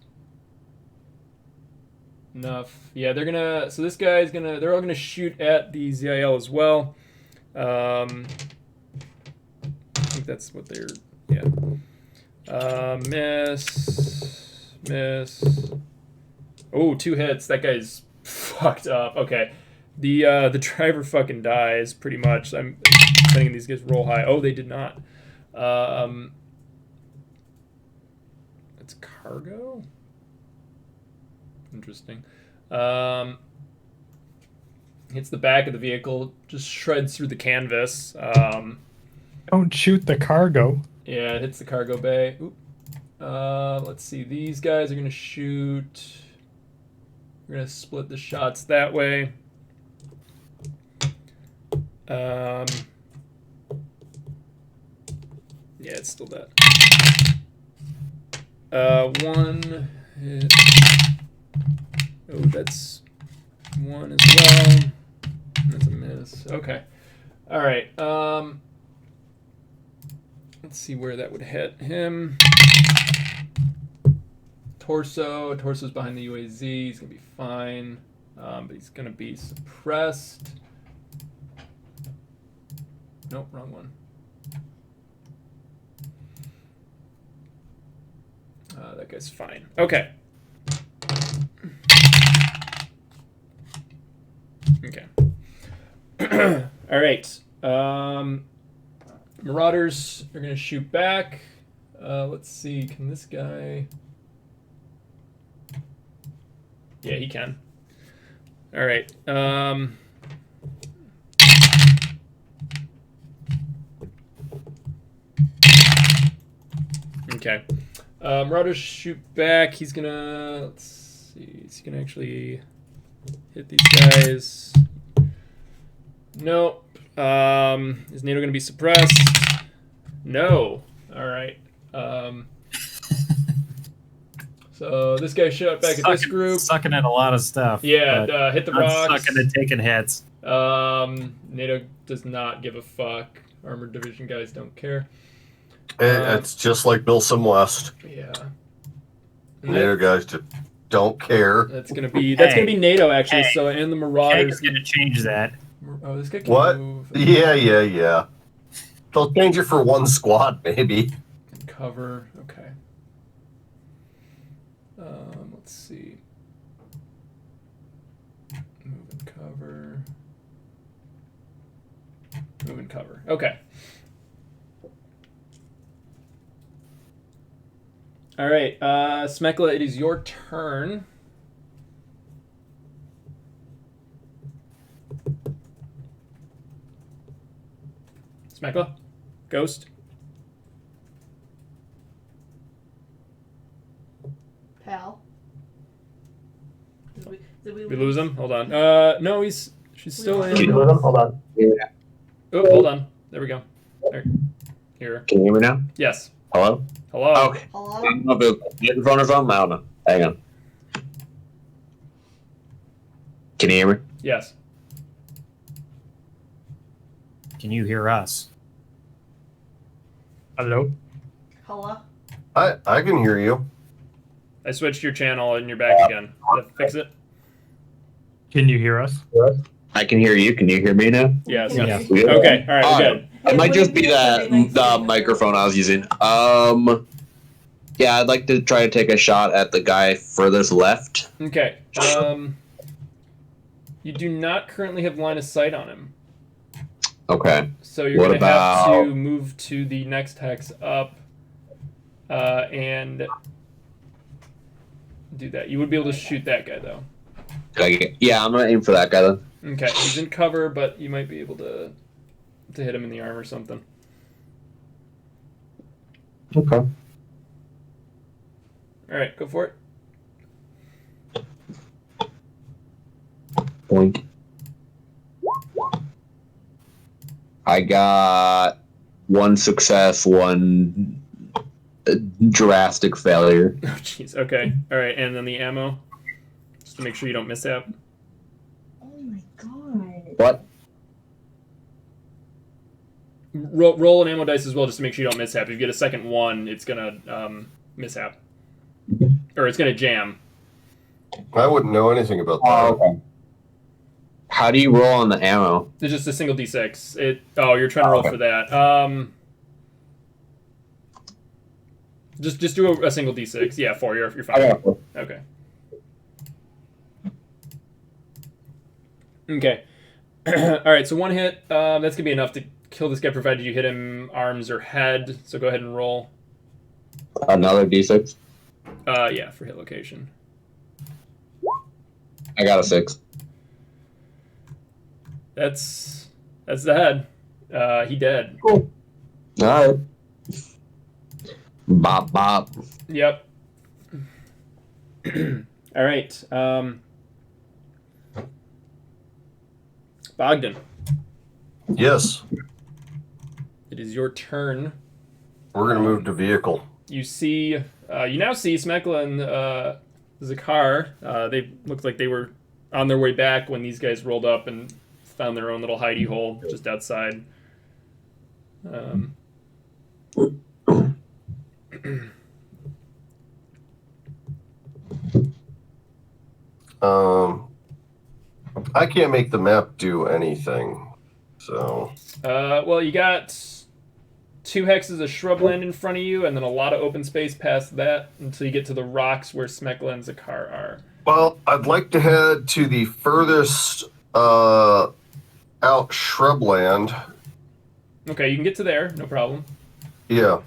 enough. Yeah, they're gonna, so this guy's gonna, they're all gonna shoot at the ZIL as well. I think that's what they're, yeah. Miss. Oh, 2 hits. That guy's fucked up. Okay. The driver fucking dies pretty much. I'm thinking these guys roll high. Oh, they did not. It's cargo? Interesting. Hits the back of the vehicle, just shreds through the canvas.
Don't shoot the cargo.
Yeah, it hits the cargo bay. Oop. Let's see. These guys are going to shoot. We're going to split the shots that way. Yeah, it's still dead. 1 hit. Oh, that's 1 as well. That's a miss. Okay. All right. Let's see where that would hit him. Torso. Torso's behind the UAZ. He's gonna be fine, but he's gonna be suppressed. Nope, wrong one. That guy's fine. Okay. Okay. All right. Marauders are going to shoot back. Let's see. Can this guy... Yeah, he can. All right. Okay. Marauders shoot back. He's going to... Let's see. Is he going to actually hit these guys? Nope. Is NATO going to be suppressed? No. All right. So this guy shot back at this group.
Sucking at a lot of stuff.
Yeah, hit the rocks.
Sucking at taking hits.
NATO does not give a fuck. Armored division guys don't care.
It's just like Bilson West.
Yeah.
NATO guys just don't care.
That's gonna be NATO actually. So and the Marauders
gonna change that.
Oh, this guy can
What?
move.
Yeah. They'll change it for 1 squad, maybe.
Cover. Okay. Let's see. Move and cover. Move and cover. Okay. All right, Smekla, it is your turn. Smekla? Ghost?
Pal. Did we
We lose him? Hold on. No, she's still in.
Hold on.
Oh, hold on. There we go. There. Here.
Can you hear me now?
Yes.
Hello?
Hello.
Okay.
Hello?
I don't know if it's microphone or something. I don't know. Hang on. Can you hear me?
Yes.
Can you hear us?
Hello?
Hello?
I can hear you.
I switched your channel and you're back again. Did I fix it?
Can you hear us?
I can hear you. Can you hear me now?
Yes.
Can you
Yeah.
hear me?
Okay. All right. We're good.
It might
would
just
be
be
a
that
very nice
the
thing.
microphone I was using. Yeah, I'd like to try to take a shot at the guy furthest left.
Okay. You do not currently have line of sight on him,
Okay.
so you're
What
going to have
about-
to move to the next hex up, and do that. You would be able to shoot that guy though.
Yeah, I'm gonna aim for that guy then.
Okay. He's in cover, but you might be able to hit him in the arm or something.
Okay.
All right. Go for it.
Boink. I got one success, one drastic failure.
Oh, jeez. Okay. All right. And then the ammo, just to make sure you don't miss out.
Oh my god.
What?
Roll an ammo dice as well, just to make sure you don't mishap. If you get a second one, it's gonna mishap, or it's gonna jam.
I wouldn't know anything about that.
Okay. How do you roll on the ammo?
It's just a single d6. You're trying to roll
Okay.
for that. Just do a single d6. Yeah, 4. You're fine. Okay. Okay. All right. So one hit. That's gonna be enough to kill this guy, provided you hit him arms or head. So go ahead and roll.
Another d6.
Yeah, for hit location.
I got a 6.
That's the head. He dead.
Cool. All right. Bop bop.
Yep. All right. Bogdan,
Yes,
it is your turn.
we're gonna move to vehicle.
You now see Smekla and Zakar. They looked like they were on their way back when these guys rolled up and found their own little hidey hole just outside.
I can't make the map do anything, so
Well, you got 2 hexes of shrubland in front of you, and then a lot of open space past that until you get to the rocks where Smekla and Zakar are.
well, I'd like to head to the furthest out shrubland.
Okay, you can get to there, no problem.
Yeah,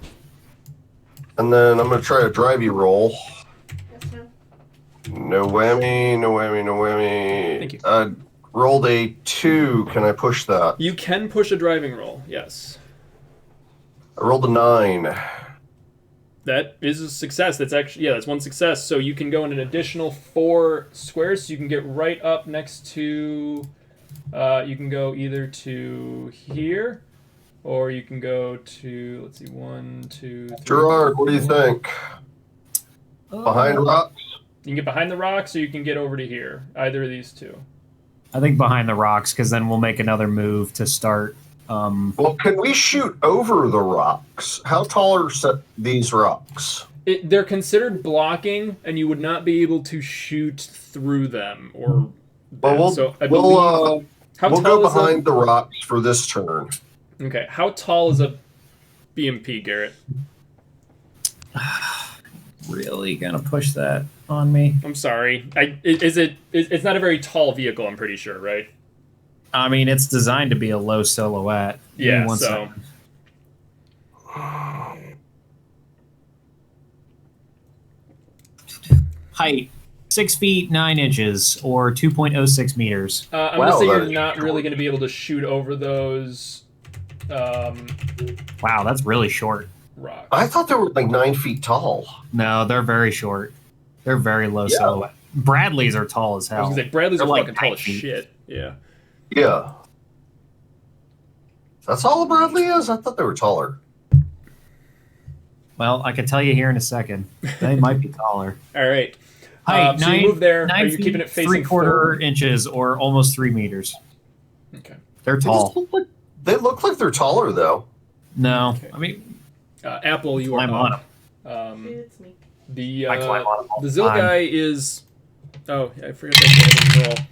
and then I'm gonna try a drivey roll.
Yes, ma'am.
No whammy, no whammy, no whammy.
Thank you.
I rolled a 2. Can I push that?
You can push a driving roll, yes.
I rolled a 9.
That is a success. That's one success. So you can go in an additional 4 squares. So you can get right up next to. You can go either to here, or you can go to. Let's see, 1, 2, 3.
Gerard, what do you think? Behind rocks?
You can get behind the rocks, or you can get over to here. Either of these two.
I think behind the rocks, because then we'll make another move to start.
Well, can we shoot over the rocks? How tall are these rocks?
They're considered blocking, and you would not be able to shoot through them. Or
Well,
so I believe. How
we'll
tall
go
is
behind the rocks for this turn.
Okay, how tall is a BMP, Garrett?
Really gonna push that? on me.
I'm sorry. It's not a very tall vehicle, I'm pretty sure, right?
I mean, it's designed to be a low silhouette. Give me
Yeah,
one
so
second. Height 6 feet 9 inches or 2.06 meters.
I'm
Wow,
gonna say you're
that is
not really
short.
gonna be able to shoot over those
Wow, that's really short.
rocks.
I thought they were like 9 feet tall.
No, they're very short. They're very low
Yeah.
silhouette. Bradleys are tall as
I was
hell.
gonna say Bradley's
They're
are
like
fucking tall
9
as
feet.
shit. Yeah.
Yeah. That's all a Bradley is? I thought they were taller.
Well, I can tell you here in a second. They might be taller.
All right.
Height
So you move there. Are you
feet,
keeping it facing
3/4
forward?
inches or almost 3 meters.
Okay.
They're
They,
tall.
just they look like they're taller, though.
No,
Okay.
I mean,
Apple, you are
climb on
up.
them.
It's me.
The
I climb on them all
the
the
Zill
time.
guy is. Oh, I forgot that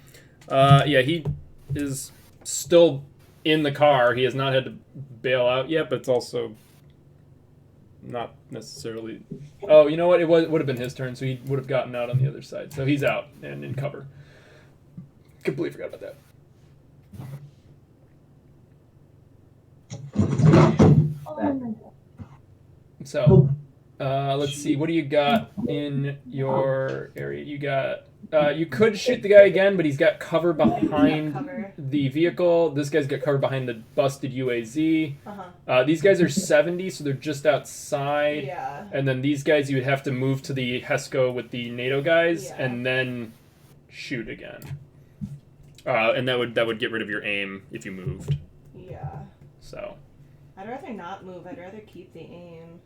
roll. Yeah, he is still in the car. He has not had to bail out yet, but it's also not necessarily. Oh, you know what? It would have been his turn, so he would have gotten out on the other side. So he's out and in cover. Completely forgot about that.
Oh my god.
So, let's see. What do you got in your area? You got. You could shoot the guy again, but he's got cover behind
Cover.
the vehicle. This guy's got cover behind the busted UAZ.
Uh-huh.
These guys are 70, so they're just outside.
Yeah.
And then these guys, you would have to move to the HESCO with the NATO guys,
Yeah.
and then shoot again. And that would get rid of your aim if you moved.
Yeah.
So.
I'd rather not move. I'd rather keep the aim.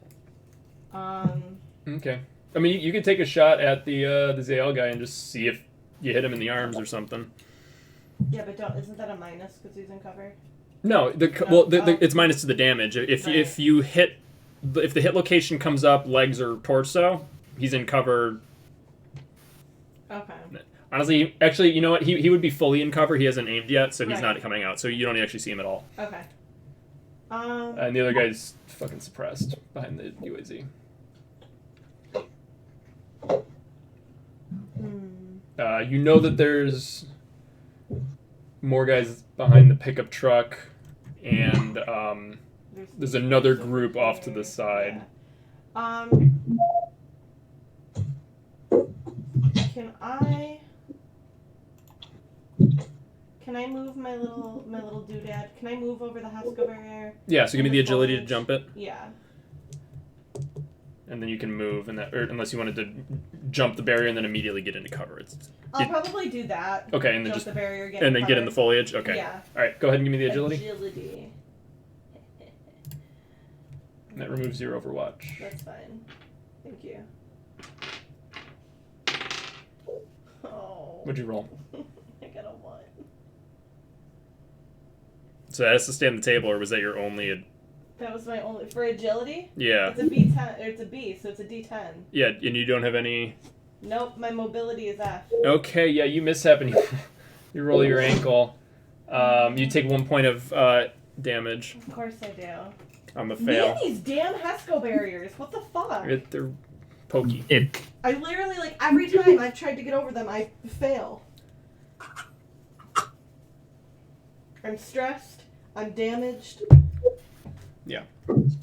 Okay. I mean, you could take a shot at the ZL guy and just see if you hit him in the arms or something.
Yeah, but isn't that a minus because he's in cover?
No, it's minus to the damage. If
Right.
if you hit, if the hit location comes up legs or torso, he's in cover.
Okay.
Honestly, actually, you know what? He would be fully in cover. He hasn't aimed yet, so he's
Right.
not coming out. So you don't actually see him at all.
Okay.
And the other guy's fucking suppressed behind the UAZ. You know that there's more guys behind the pickup truck, and there's another group off to the side.
Yeah. Can I move my little doodad? Can I move over the Hasco barrier?
Yeah, so give me the agility to jump it,
Yeah.
and then you can move, and or unless you wanted to jump the barrier and then immediately get into cover.
I'll probably do that.
Okay, and then
Jump
just
the barrier, get
and then get in the
covered.
foliage. Okay.
Yeah.
All right, go ahead and give me the agility.
Agility.
And that removes your Overwatch.
That's fine. Thank you. Oh.
What'd you roll?
I got a 1.
So that has to stay on the table, or was that your only?
That was my only for agility.
Yeah.
It's a B10. Or it's a B, so it's a D10.
Yeah, and you don't have any.
Nope, my mobility is F.
Okay, yeah, you mishap and you roll your ankle. You take 1 point of damage
Of course I do.
on the
Man,
fail.
these damn Hasco barriers. What the fuck?
They're pokey.
I literally, like, every time I've tried to get over them, I fail. I'm stressed. I'm damaged.
Yeah.
This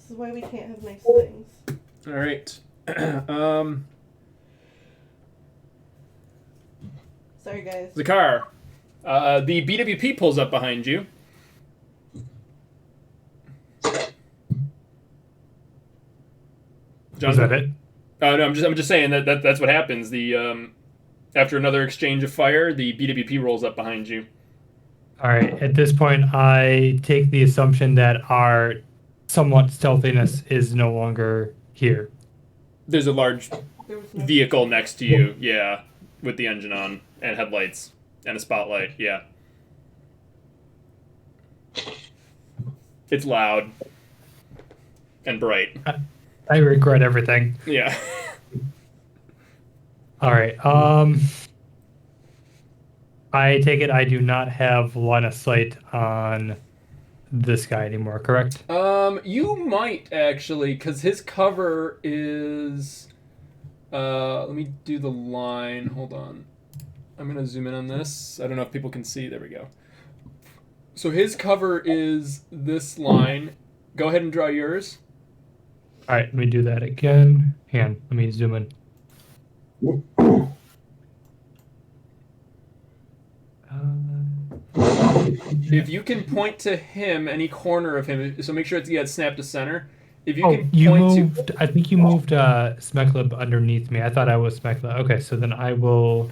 is why we can't have nice things.
All right.
Sorry, guys.
The car. The BWP pulls up behind you.
Is that it?
No, I'm just saying that's what happens. The after another exchange of fire, the BWP rolls up behind you.
All right. At this point, I take the assumption that our somewhat stealthiness is no longer here.
There's a large
There was no
vehicle next to you, yeah, with the engine on and headlights and a spotlight, yeah. It's loud and bright.
I regret everything.
Yeah.
All right. I take it I do not have line of sight on this guy anymore, correct?
You might actually, because his cover is Let me do the line. Hold on. I'm gonna zoom in on this. I don't know if people can see. There we go. So his cover is this line. Go ahead and draw yours.
All right, let me do that again. Hang on, let me zoom in.
If you can point to him, any corner of him, so make sure it's snapped to center. If you
Oh,
can
you
point
moved. I think you moved Smekla underneath me. I thought I was Smekla. Okay, so then I will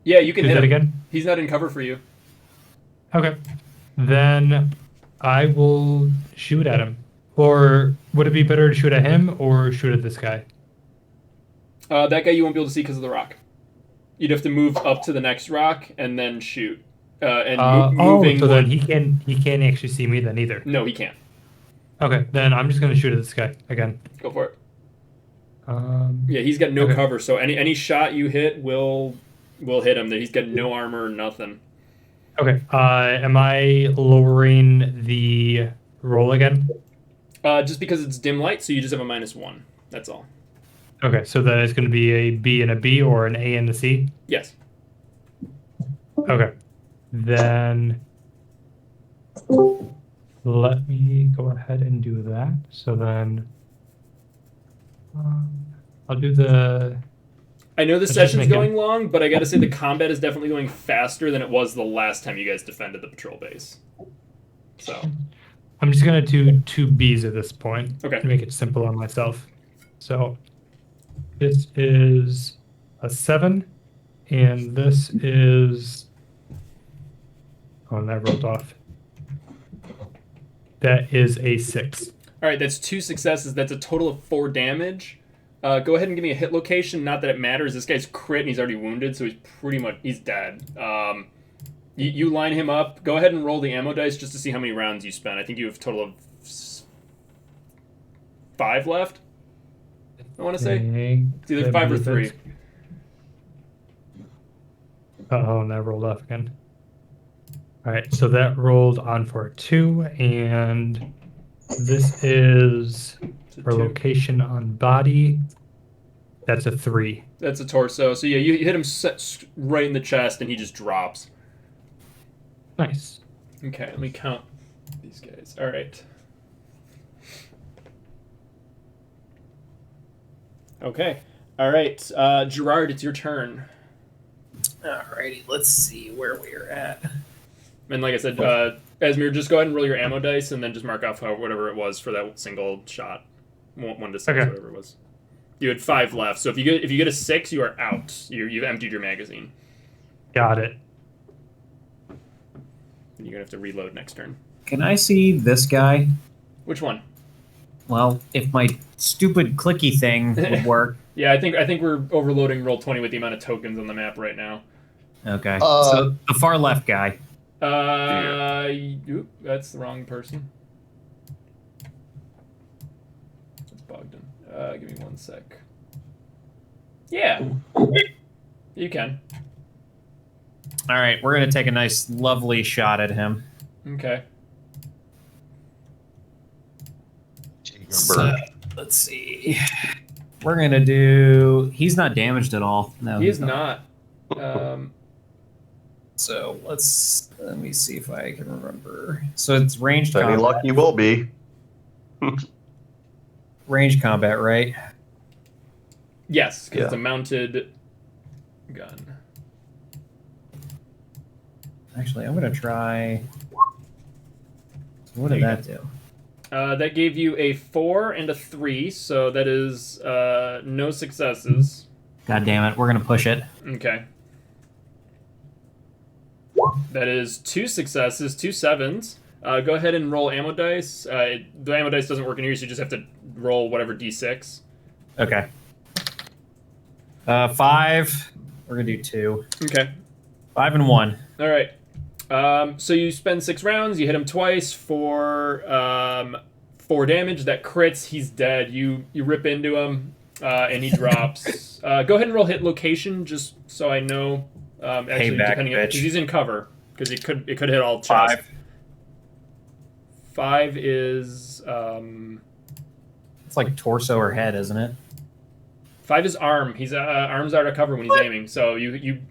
yeah, you can
do
hit
that
him.
again.
He's not in cover for you.
Okay, then I will shoot at him. Or would it be better to shoot at him or shoot at this guy?
That guy you won't be able to see because of the rock. You'd have to move up to the next rock and then shoot. Moving.
So then he can't actually see me then either.
No, he can't.
Okay, then I'm just gonna shoot at this guy again.
Go for it. Yeah, he's got no
Okay.
cover, so any shot you hit will hit him. He's got no armor or nothing.
Okay. Am I lowering the roll again?
Just because it's dim light, so you just have a -1. That's all.
Okay, so then it's going to be a B and a B or an A and a C?
Yes.
Okay. Then let me go ahead and do that. So then I'll do the...
I know the
Let's just
session's
make it-
going long, but I gotta say the combat is definitely going faster than it was the last time you guys defended the patrol base. So,
I'm just going to do 2 Bs at this point.
Okay.
To make it simple on myself. So this is a 7, and this is... Oh, and that rolled off. That is a 6.
all right, that's 2 successes. That's a total of 4 damage. Go ahead and give me a hit location. Not that it matters. This guy's crit and he's already wounded, so he's dead. You line him up. Go ahead and roll the ammo dice just to see how many rounds you spent. I think you have a total of 5 left. I want to say it's either 5 or 3.
Oh, and that rolled off again. All right, so that rolled on for a 2, and this is
It's a
for
2.
location on body. That's a 3.
That's a torso. So yeah, you hit him right in the chest, and he just drops.
Nice.
Okay, let me count these guys. All right. Okay. All right. Gerard, it's your turn.
Alrighty, let's see where we're at.
And like I said, Esmir, just go ahead and roll your ammo dice, and then just mark off whatever it was for that single shot. 1 to 6,
Okay.
whatever it was. You had 5 left, so if you get a 6, you are out. You've emptied your magazine.
Got it.
You're gonna have to reload next turn.
Can I see this guy?
Which one?
Well, if my stupid clicky thing would work.
Yeah, I think we're overloading Roll20 with the amount of tokens on the map right now.
Okay. So the far left guy.
Oop, that's the wrong person. That's Bogdan. Give me 1 sec. Yeah, you can.
All right, we're gonna take a nice, lovely shot at him.
Okay.
So, let's see. We're gonna do. He's not damaged at all. No,
He
he's
is not.
So let me see if I can remember. So it's ranged
Any
combat.
luck you will be.
Ranged combat, right?
Yes, because
Yeah.
it's a mounted gun.
Actually, I'm gonna try. What
There
did
you
that do?
That gave you a 4 and a 3, so that is no successes.
God damn it! We're gonna push it.
Okay. That is 2 successes, 2 sevens. Go ahead and roll ammo dice. The ammo dice doesn't work in here, so you just have to roll whatever d6.
Okay. 5. We're gonna do 2.
Okay.
5 and 1.
All right. So you spend 6 rounds. You hit him twice for 4 damage. That crits. He's dead. You rip into him, and he drops. Go ahead and roll hit location, just so I know. Actually,
Payback,
depending
bitch.
because he's in cover, because it could hit all chest.
5.
5 is
It's like torso or head, isn't it?
5 is arm. He's arms out of cover when he's aiming. So you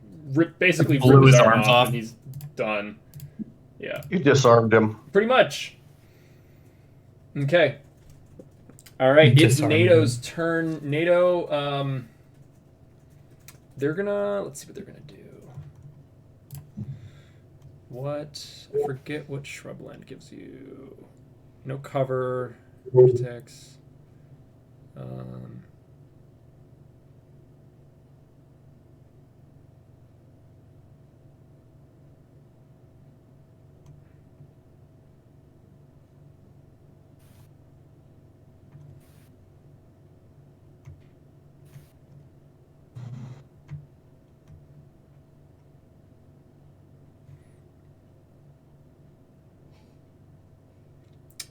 basically
Blew
rip his
his
arm
arms
off
off.
and he's done. Yeah,
You disarmed him.
pretty much. Okay. All right, it's
Disarm
NATO's turn. NATO, they're gonna, let's see what they're gonna do. What? I forget what shrubland gives you. No cover, protects.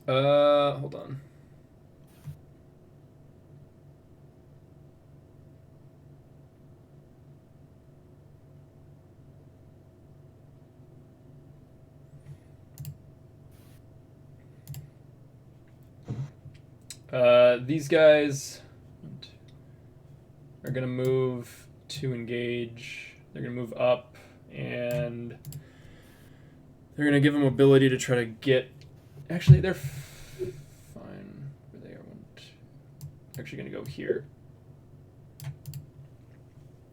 Hold on. These guys are gonna move to engage. They're gonna move up, and they're gonna give them ability to try to get. Actually, they're fine where they are. Actually, gonna go here.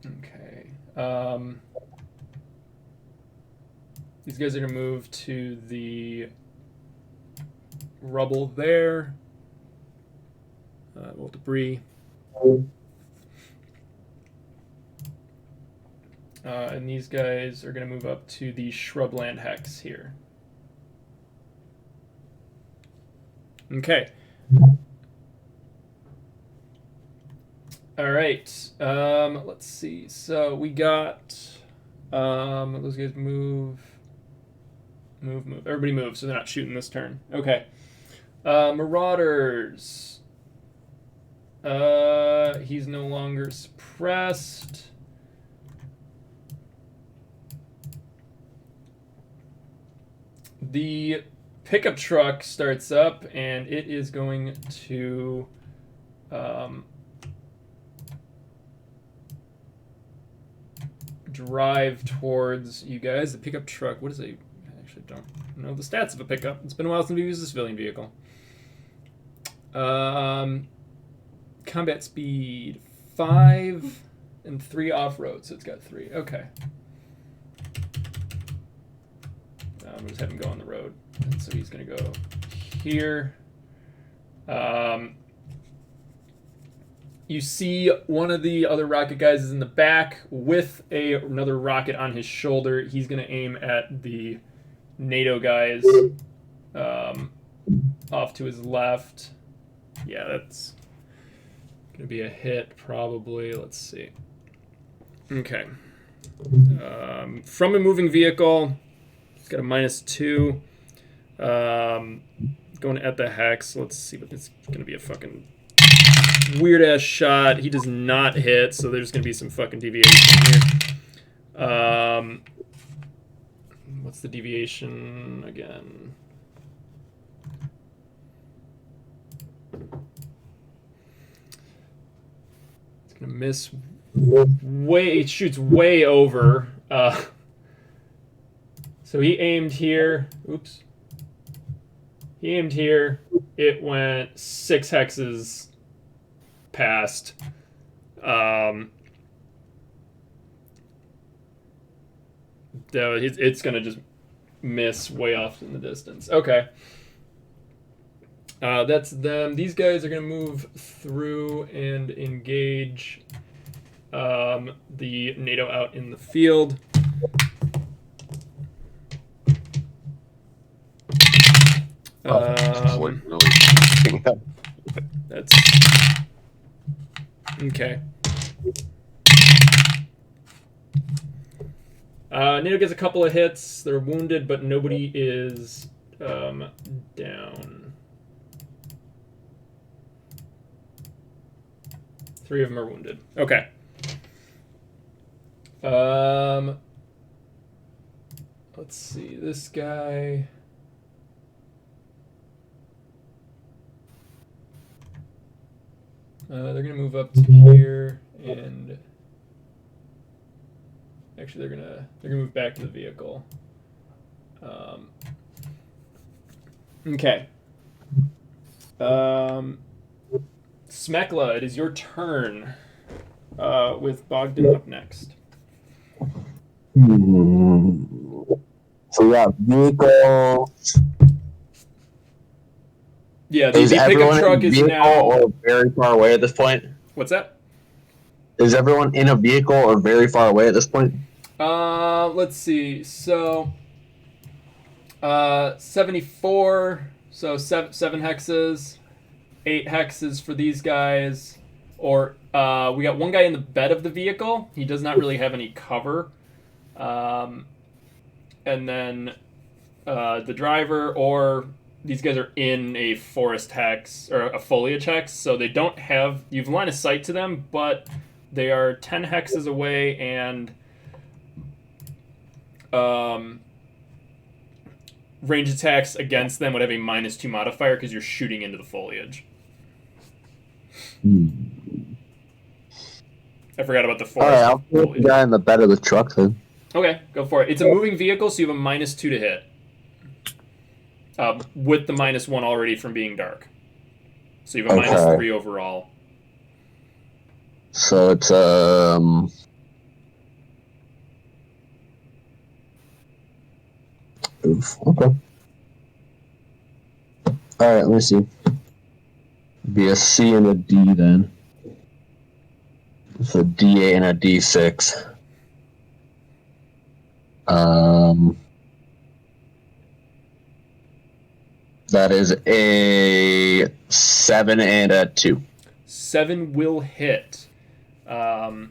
Okay. These guys are gonna move to the rubble there. Well, debris. And these guys are going to move up to the shrubland hex here. Okay. All right. Let's see. So we got those guys move. Everybody moves, so they're not shooting this turn. Okay. Marauders. He's no longer suppressed. The pickup truck starts up, and it is going to drive towards you guys. The pickup truck, what is it? I actually don't know the stats of a pickup. It's been a while since we've used a civilian vehicle. Combat speed 5 and 3 off-road, so it's got 3. Okay. I'm going to just have him go on the road. And so he's going to go here. You see one of the other rocket guys is in the back with another rocket on his shoulder. He's going to aim at the NATO guys off to his left. Yeah, that's going to be a hit probably. Let's see. Okay. From a moving vehicle, it's got a -2. Going at the hex. Let's see, but it's going to be a fucking weird ass shot. He does not hit, so there's going to be some fucking deviation here. What's the deviation again? It's going to miss way. It shoots way over. So he aimed here. Oops. He aimed here. It went 6 hexes past. It's going to just miss way off in the distance. Okay. That's them. These guys are going to move through and engage the NATO out in the field. That's okay. NATO gets a couple of hits. They're wounded, but nobody is down. 3 of them are wounded. Okay. Let's see. This guy. They're gonna move up to here, and actually they're gonna move back to the vehicle. Okay. Smekla, it is your turn. With Bogdan up next.
So we got vehicle.
Yeah,
Is
the pickup
everyone
truck
in a
is
vehicle
now.
or very far away at this point?
What's that?
Is everyone in a vehicle or very far away at this point?
Let's see. So, 74. So seven hexes, 8 hexes for these guys. Or we got one guy in the bed of the vehicle. He does not really have any cover. And then the driver, or these guys are in a forest hex or a foliage hex, so they don't have. You've line of sight to them, but they are 10 hexes away, and range attacks against them would have a -2 modifier because you're shooting into the foliage. I forgot about the forest.
Alright, I'll put the guy in the bed of the truck then.
Okay, go for it. It's a moving vehicle, so you have a -2 to hit. With the -1 already from being dark. So you have a -3 overall.
So it's Oof, okay. Alright, let me see. Be a C and a D then. It's a D8 and a D6. That is a 7 and a 2.
7 will hit. Go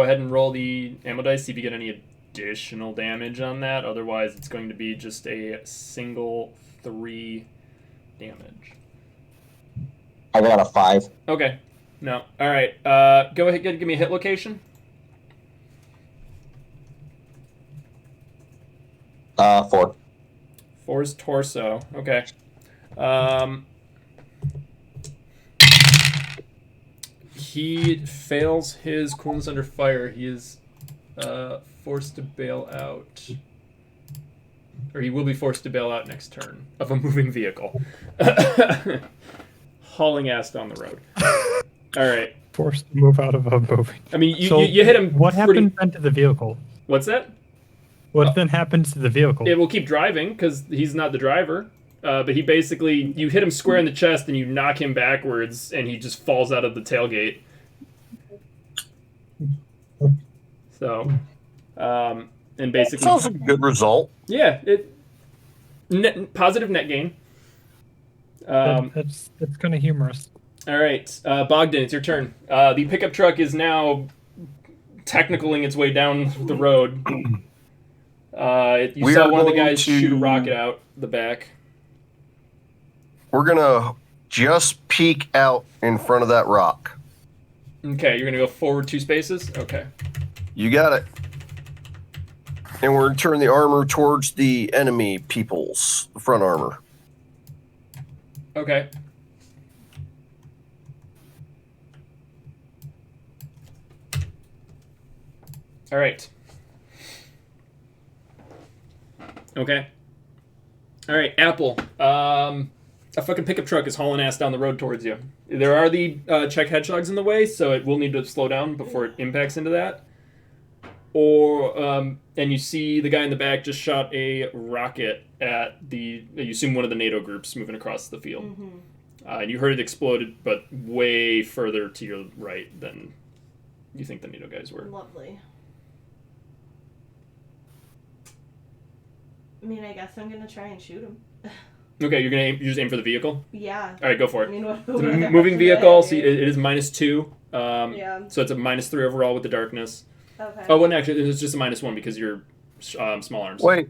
ahead and roll the ammo dice, see if you get any additional damage on that. Otherwise, it's going to be just a single 3 damage.
I got a 5.
Okay. No. All right. Go ahead and give me a hit location.
4.
4 is torso. Okay. He fails his coolness under fire. He is forced to bail out. Or he will be forced to bail out next turn of a moving vehicle. Hauling ass down the road. All right.
Forced to move out of a moving.
I mean,
So
you hit him.
What
pretty...
happened then to the vehicle?
What's that?
What then happens to the vehicle?
It will keep driving because he's not the driver. But he basically, you hit him square in the chest and you knock him backwards and he just falls out of the tailgate. So, and basically...
Sounds like a good result.
Yeah, positive net gain.
That's kind of humorous.
All right, Bogdan, it's your turn. The pickup truck is now technicaling its way down the road. You saw one of the guys shoot a rocket out the back.
We're going to just peek out in front of that rock.
Okay, you're going to go forward 2 spaces? Okay.
You got it. And we're going to turn the armor towards the enemy people's front armor.
Okay. All right. Okay. All right, Apple. A fucking pickup truck is hauling ass down the road towards you. There are the Czech hedgehogs in the way, so it will need to slow down before it impacts into that. Or, and you see the guy in the back just shot a rocket at you assume one of the NATO groups moving across the field.
Mm-hmm.
And you heard it exploded, but way further to your right than you think the NATO guys were.
Lovely. I mean, I guess I'm gonna try and shoot him.
Okay, you just aim for the vehicle?
Yeah.
All right, go for it.
I mean,
It's a moving vehicle, so it is -2.
Yeah.
So it's a -3 overall with the darkness.
Okay.
Oh, well, actually, it's just a -1 because you're small arms.
Wait,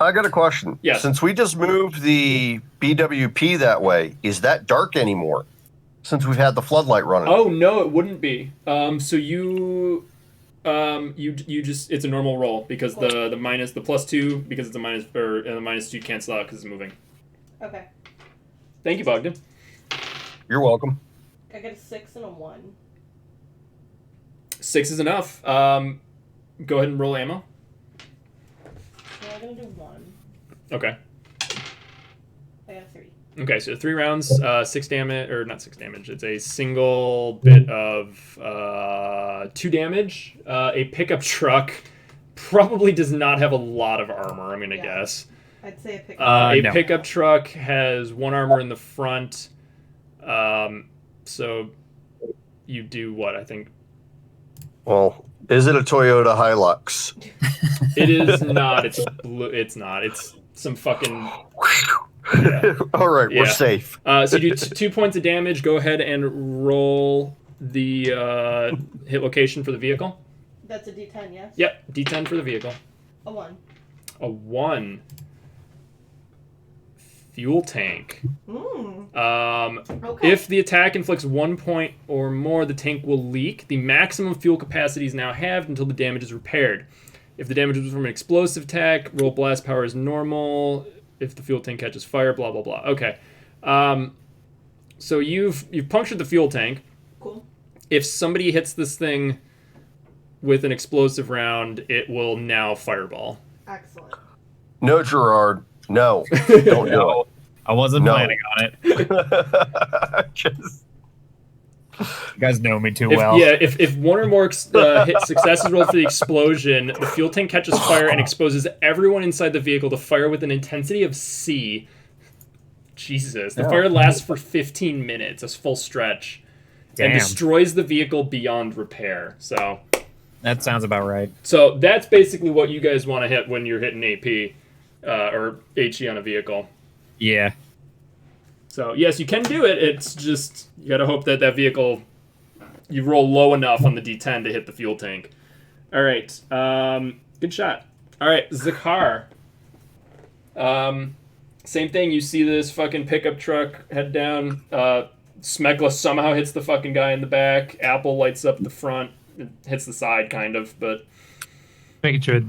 I got a question.
Yes.
Since we just moved the BWP that way, is that dark anymore? Since we've had the floodlight running.
Oh no, it wouldn't be. So you just it's a normal roll because the +2 because it's a minus or the -2 cancel out because it's moving.
Okay.
Thank you, Bogdan.
You're welcome.
I got a 6 and a 1.
6 is enough. Go ahead and roll ammo.
So I'm gonna do 1.
Okay.
I got 3.
Okay, so 3 rounds, 6 damage, or not 6 damage. It's a single bit of 2 damage. A pickup truck probably does not have a lot of armor, I'm gonna guess.
I'd say a pickup.
No.
Pickup truck has 1 armor in the front. So you do what? I think
Well, is it a Toyota Hilux?
it is not. It's blue. It's not. It's some fucking.
All right,
Yeah.
we're safe.
So you do 2 points of damage. Go ahead and roll the hit location for the vehicle.
That's a D10, yes?
Yep, D10 for the vehicle.
A 1.
A 1. Fuel tank.
Okay.
If the attack inflicts 1 point or more, the tank will leak. The maximum fuel capacity is now halved until the damage is repaired. If the damage was from an explosive attack, roll blast power is normal. If the fuel tank catches fire, blah blah blah. Okay. So you've punctured the fuel tank.
Cool.
If somebody hits this thing with an explosive round, it will now fireball.
Excellent.
No, Gerard. No. Don't do it.
I wasn't
No.
planning on it.
Just-
You guys know me too well.
If one or more hit successes rolled for the explosion, the fuel tank catches fire and exposes everyone inside the vehicle to fire with an intensity of C. Jesus. The fire lasts for 15 minutes, a full stretch, and
Damn.
destroys the vehicle beyond repair. So
That sounds about right.
So that's basically what you guys want to hit when you're hitting AP or HE on a vehicle.
Yeah.
So yes, you can do it. It's just you got to hope that vehicle you roll low enough on the D10 to hit the fuel tank. All right, good shot. All right, Zakar. Same thing. You see this fucking pickup truck head down. Smegla somehow hits the fucking guy in the back. Apple lights up the front. It hits the side, kind of, but
Making sure.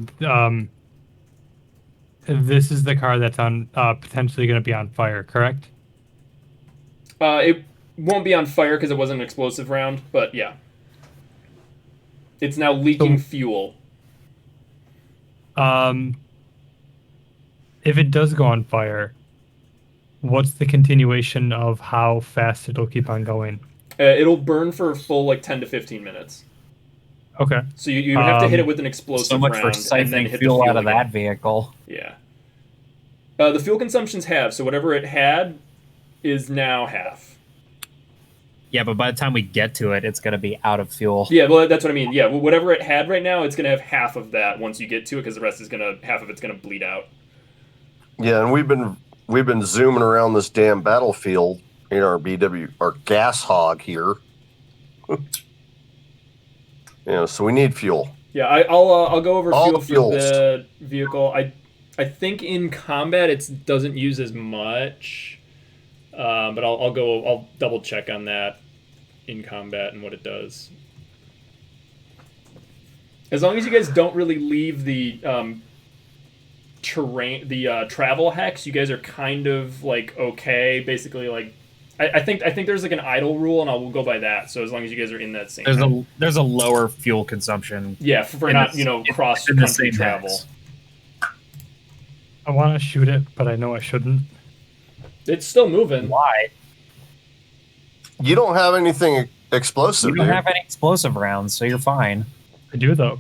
This is the car that's on potentially going to be on fire, correct?
it won't be on fire because it wasn't an explosive round. But yeah, it's now leaking fuel.
If it does go on fire, what's the continuation of how fast it'll keep on going?
It'll burn for a full 10 to 15 minutes.
Okay.
So you have to hit it with an explosive
So much
round
for
and then
siphoning
hit
fuel
the fuel
out of
again.
that vehicle.
Yeah. The fuel consumption's half, so whatever it had is now half.
Yeah, but by the time we get to it, it's going to be out of fuel.
Yeah, well, that's what I mean. Yeah, well, whatever it had right now, it's going to have half of that once you get to it, because the rest is half of it's going to bleed out.
Yeah, and we've been zooming around this damn battlefield in our our gas hog here. So we need fuel.
Yeah, I'll go over
All
fuel
the
for
fuels.
the vehicle. I think in combat it doesn't use as much, but I'll double check on that in combat and what it does. As long as you guys don't really leave the terrain, the travel hex, you guys are kind of okay. Basically, I think there's an idle rule, and we'll go by that. So as long as you guys are in that same,
There's a lower fuel consumption.
yeah, for
in
not
the-
cross
in the
country
same
travel.
hex.
I want to shoot it, but I know I shouldn't.
It's still moving.
Why?
You don't have anything explosive,
You don't
do you?
have any explosive rounds, so you're fine.
I do, though.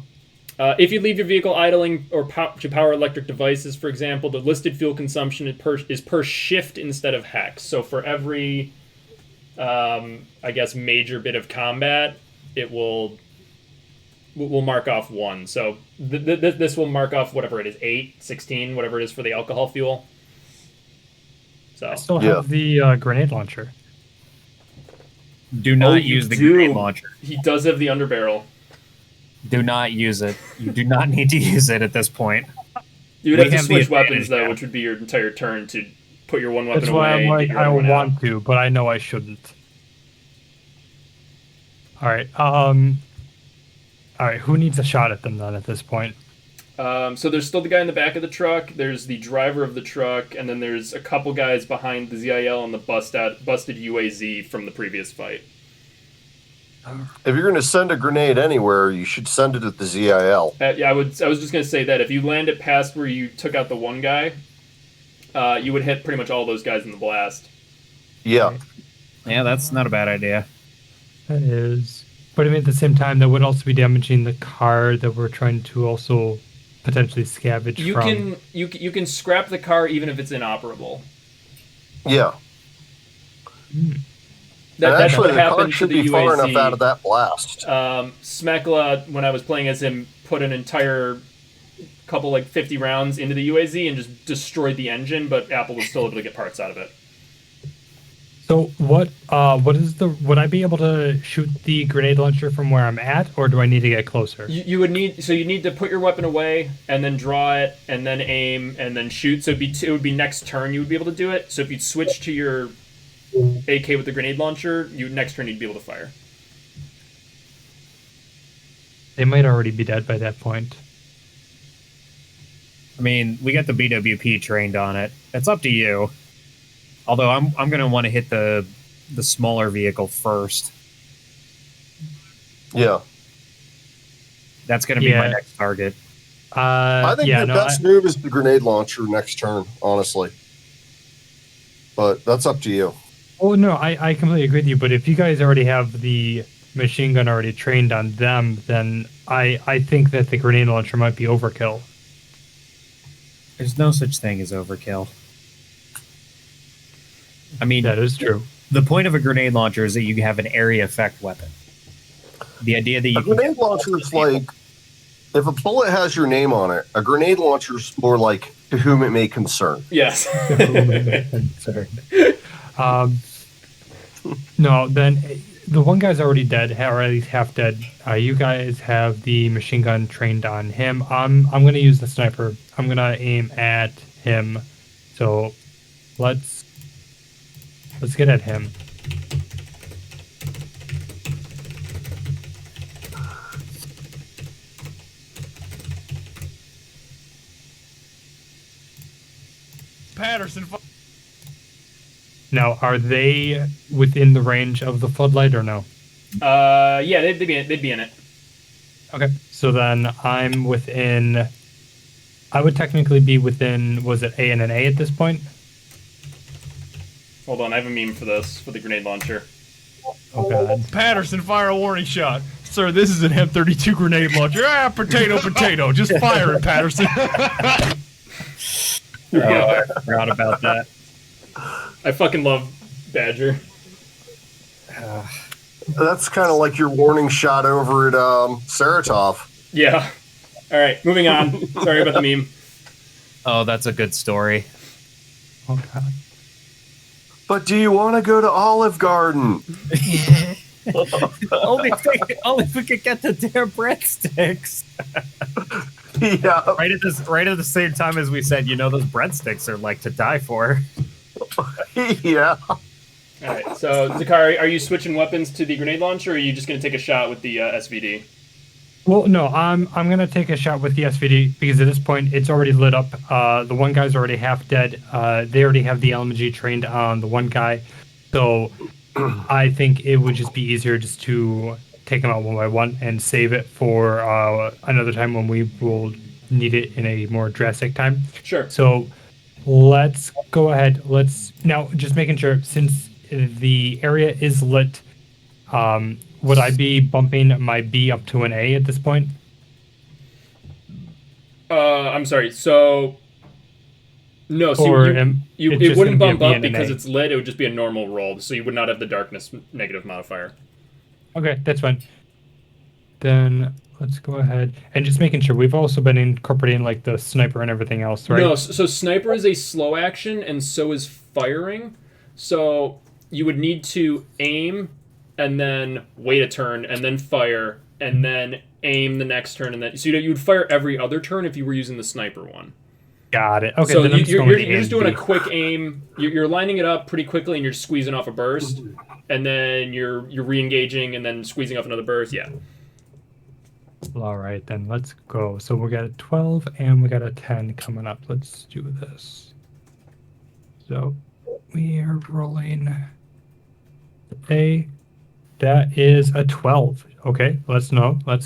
If you leave your vehicle idling or to power electric devices, for example, the listed fuel consumption is per shift instead of hex. So for every, I guess, major bit of combat, it will mark off 1. So this will mark off whatever it is, 8, 16, whatever it is for the alcohol fuel. So
I still have the grenade launcher.
Do not
you
use the
do.
grenade launcher.
He does have the underbarrel.
Do not use it. You do not need to use it at this point.
You would
We
have to
have the
switch
advantage
weapons, though,
now.
which would be your entire turn to put your one weapon
That's
away.
why I'm
get
like,
your
I
other one out.
want to, but I know I shouldn't. All right. Who needs a shot at them then at this point?
So there's still the guy in the back of the truck, there's the driver of the truck, and then there's a couple guys behind the ZIL and the busted UAZ from the previous fight.
If you're going to send a grenade anywhere, you should send it at the ZIL.
Yeah, I was just gonna say that if you land it past where you took out the one guy, you would hit pretty much all those guys in the blast.
Yeah.
Yeah, that's not a bad idea.
That is. But I mean, at the same time, that would also be damaging the car that we're trying to also potentially scavenge from.
You can scrap the car even if it's inoperable.
Yeah.
That's
actually,
what
the car
happened to
should
the
be far
UAZ.
enough out of that blast.
Smekla, when I was playing as him, put an entire couple 50 rounds into the UAZ and just destroyed the engine, but Apple was still able to get parts out of it.
So what is the? Would I be able to shoot the grenade launcher from where I'm at, or do I need to get closer?
You would need to put your weapon away and then draw it and then aim and then shoot. So it would be next turn you would be able to do it. So if you'd switch to your AK with the grenade launcher, next turn you'd be able to fire.
They might already be dead by that point.
I mean, we got the BWP trained on it. It's up to you. Although I'm gonna want to hit the smaller vehicle first.
Yeah.
That's gonna be my next target.
I think the best move is the grenade launcher next turn, honestly. But that's up to you.
Oh no, I completely agree with you. But if you guys already have the machine gun already trained on them, then I think that the grenade launcher might be overkill.
There's no such thing as overkill. I mean,
that is true.
The point of a grenade launcher is that you have an area effect weapon. The idea that you
a grenade launcher is like, if a bullet has your name on it, a grenade launcher is more like to whom it may concern.
Yes.
No, then the one guy's already dead, or at least half dead. You guys have the machine gun trained on him. I'm going to use the sniper. I'm going to aim at him. So let's get at him.
Patterson.
Now, are they within the range of the floodlight or no?
Yeah, they'd be in it.
Okay, so then I'm within. I would technically be within. Was it A and an A at this point?
Hold on, I have a meme for this, for the grenade launcher.
Oh god.
Patterson, fire a warning shot. Sir, this is an M32 grenade launcher. Potato. Just fire it, Patterson.
I forgot about that.
I fucking love Badger.
That's kind of like your warning shot over at Saratov.
Yeah. All right, moving on. Sorry about the meme.
Oh, that's a good story.
Oh god.
But do you want to go to Olive Garden?
only if we could get the damn breadsticks.
Yeah.
Right at the same time as we said, those breadsticks are like to die for.
Yeah.
All right, so Zakari, are you switching weapons to the grenade launcher, or are you just going to take a shot with the SVD?
Well, no, I'm gonna take a shot with the SVD because at this point it's already lit up. The one guy's already half dead. They already have the LMG trained on the one guy, so I think it would just be easier just to take them out one by one and save it for another time when we will need it in a more drastic time.
Sure.
So let's go ahead. Let's now just making sure since the area is lit. Would I be bumping my B up to an A at this point?
I'm sorry. So no, so
Or
it wouldn't bump up because
A?
it's lit. It would just be a normal roll, so you would not have the darkness negative modifier.
Okay, that's fine. Then let's go ahead and just making sure we've also been incorporating like the sniper and everything else, right?
No, so sniper is a slow action, and so is firing. So you would need to aim, and then wait a turn, and then fire, and then aim the next turn, and then so you would fire every other turn if you were using the sniper one.
Got it. Okay,
so
then
you're just doing a quick aim. You're lining it up pretty quickly, and you're just squeezing off a burst, and then you're re-engaging, and then squeezing off another burst. Yeah.
All right, then let's go. So we got a 12 and we got a 10 coming up. Let's do this. So we are rolling A. That is a 12. Okay, let's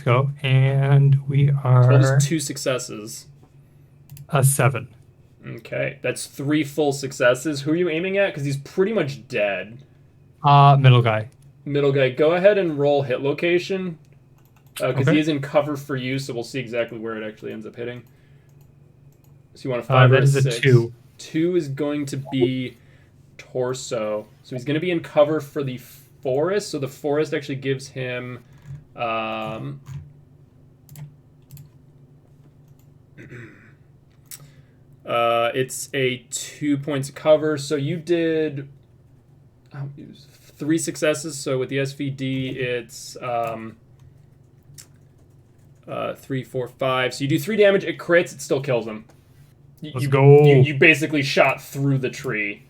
go. And we
12
are
is 2 successes.
a 7.
Okay, that's 3 full successes. Who are you aiming at? Because he's pretty much dead.
Middle guy.
Middle guy, go ahead and roll hit location. Because
Okay.
he is in cover for you, so we'll see exactly where it actually ends up hitting. So you want a 5 or
That
a
is a
6?
2.
2 is going to be torso. So he's going to be in cover for the forest. So the forest actually gives him... it's a 2 points of cover. So you did 3 successes. So with the SVD, it's 3, 4, 5. So you do 3 damage. It crits. It still kills him.
Let's go.
You basically shot through the tree.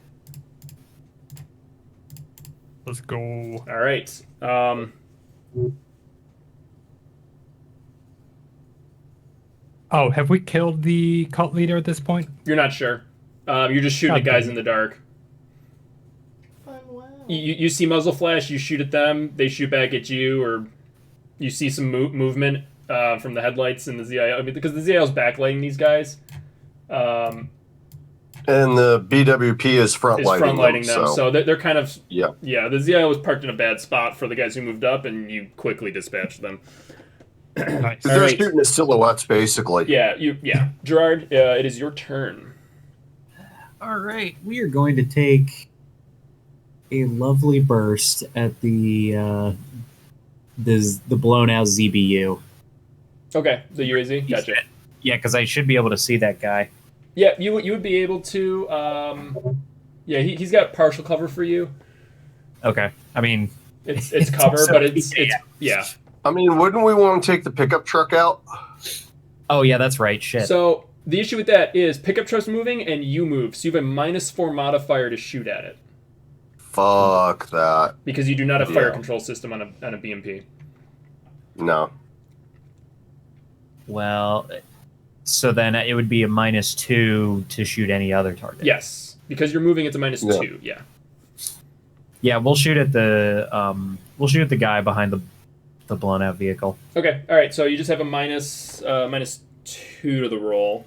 Let's go.
All right.
Oh, have we killed the cult leader at this point?
You're not sure. You're just shooting at
God
guys
damn
in the dark.
Fun, wow.
You see muzzle flash. You shoot at them. They shoot back at you, or you see some movement from the headlights and the ZIO. I mean, because the ZIO's backlighting these guys.
And the BWP is front lighting
them. So they're kind of
yeah.
Yeah, the ZIO was parked in a bad spot for the guys who moved up, and you quickly dispatched them.
Nice.
They're
Alright.
shooting at silhouettes basically.
Yeah. Gerard, it is your turn.
All right, we are going to take a lovely burst at the blown out ZBU.
Okay, the UAZ. Gotcha.
Yeah, because I should be able to see that guy.
Yeah, you would be able to. Yeah, he's got partial cover for you.
Okay, I mean
it's cover,
also-
but it's yeah.
I mean, wouldn't we want to take the pickup truck out?
Oh yeah, that's right. Shit.
So the issue with that is pickup truck's moving and you move, so you have a -4 modifier to shoot at it
Fuck that.
because you do not have fire
Yeah.
control system on a BMP.
No.
Well, so then it would be a -2 to shoot any other target.
Yes, because you're moving, it's a -2. Yeah.
Yeah, we'll shoot at the guy behind the blown out vehicle.
Okay. All right. So you just have a -2 to the roll.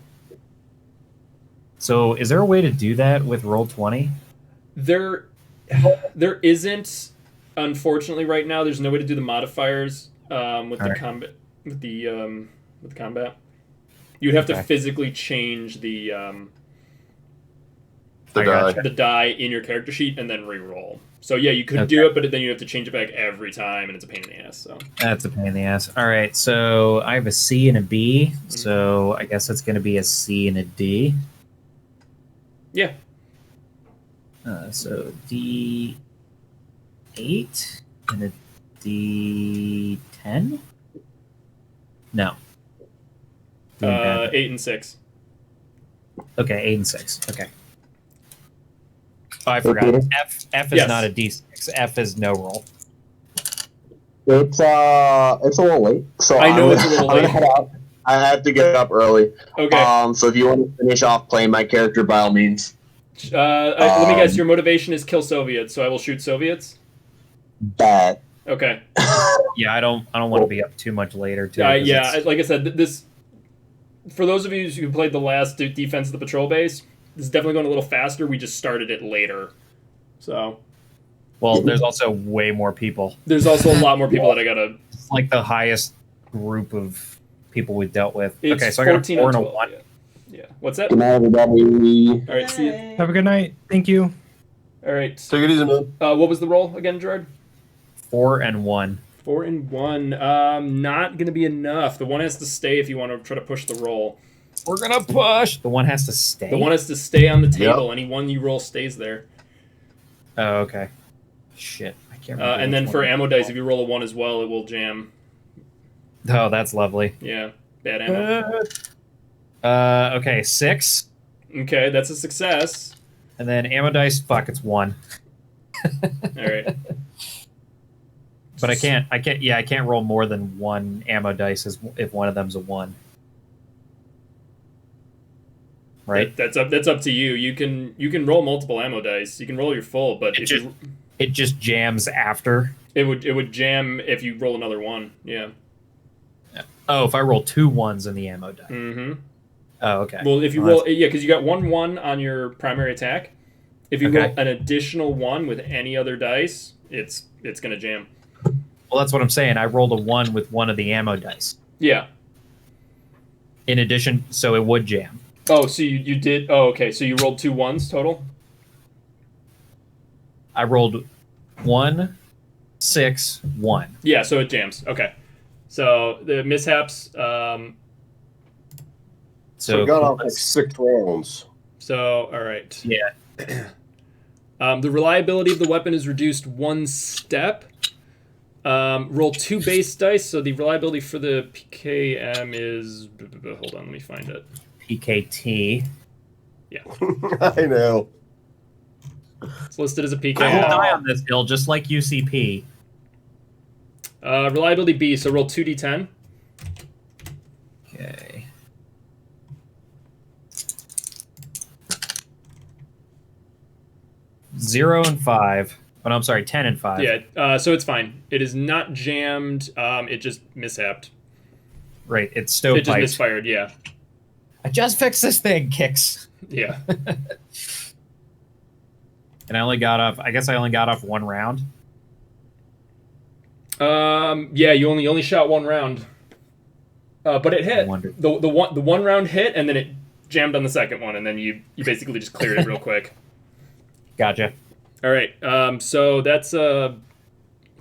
So is there a way to do that with roll 20?
There isn't, unfortunately, right now. There's no way to do the modifiers with the
Alright.
combat with the combat. You'd have to
Okay.
physically change the
The
I
die.
gotcha.
the die in your character sheet and then re-roll. So yeah, you could
Okay.
do it, but then you have to change it back every time, and it's a pain in the ass. So
That's a pain in the ass. All right, so I have a C and a B, so I guess it's going to be a C and a D.
yeah,
So D8 and a D10? No. Doing bad.
8 and 6.
Okay, 8 and 6. Okay. Oh, I forgot.
Okay.
F is
Yes.
not a D6. F is no roll.
It's a little late. So
I know
I'm
it's a little
I'm gonna
late.
head out. I have to get up early.
Okay.
So if you want to finish off playing my character, by all means.
Let me guess. Your motivation is kill Soviets, so I will shoot Soviets.
Bad.
Okay.
Yeah, I don't want to be up too much later too. 'cause
Yeah.
it's-
Like I said, this for those of you who played the last defense of the patrol base, this is definitely going a little faster. We just started it later, so
Well, there's also way more people.
there's also a lot more people that I gotta.
It's like the highest group of people we've dealt with.
It's
Okay, so I got a
14
4
and
and a
12.
1.
Yeah. What's that?
Good night, everybody.
All right. See you.
Yay.
Have a good night. Thank you.
All right.
Take it easy, man.
What was the roll again, Gerard?
4 and 1.
4 and 1. Not gonna be enough. The one has to stay if you want to try to push the roll.
We're gonna push. The one has to stay.
The one has to stay on the table. Any one you roll stays there.
Oh, okay. Shit, I can't remember.
And then
which
for
one.
ammo dice, if you roll a 1 as well, it will jam.
Oh, that's lovely.
Yeah, bad ammo.
Okay, 6,
Okay, that's a success.
and then ammo dice. Fuck, it's 1.
All right.
But I can't. Yeah, I can't roll more than 1 ammo dice if one of them's a 1. Right.
That's up to you. You can roll multiple ammo dice. You can roll your full, but
It just jams after.
It would jam if you roll another 1. Yeah.
Oh, if I roll 2 1s in the ammo die.
Mm-hmm.
Oh, okay.
Well, if you
Well,
roll, yeah, because you got 1 on your primary attack. If you
Okay.
roll an additional 1 with any other dice, it's gonna jam.
Well, that's what I'm saying. I rolled a 1 with one of the ammo dice.
Yeah.
In addition, so it would jam.
Oh, so you did. Oh, okay. So you rolled 2 1s total.
I rolled 1, 6, 1.
Yeah, so it jams. Okay. So the mishaps.
So we got off like 6 rounds.
So all right.
Yeah.
The reliability of the weapon is reduced 1 step. Roll 2 base dice. So the reliability for the PKM is. Hold on, let me find it.
PKT.
Yeah.
I know.
It's listed as a
I will
PKM.
die on this hill, just like UCP.
Reliability B. So roll 2d10.
Okay. Zero and 5. Oh, no, I'm sorry, 10 and 5.
Yeah. So it's fine. It is not jammed. It just mishapped.
Right, it's
It just
stovepiped.
misfired. Yeah.
I just fixed this thing, Kicks.
Yeah.
And I guess I only got off 1 round.
Yeah. You only shot 1 round. But it hit. The one round hit, and then it jammed on the second one, and then you basically just cleared it real quick.
Gotcha.
All right. So that's how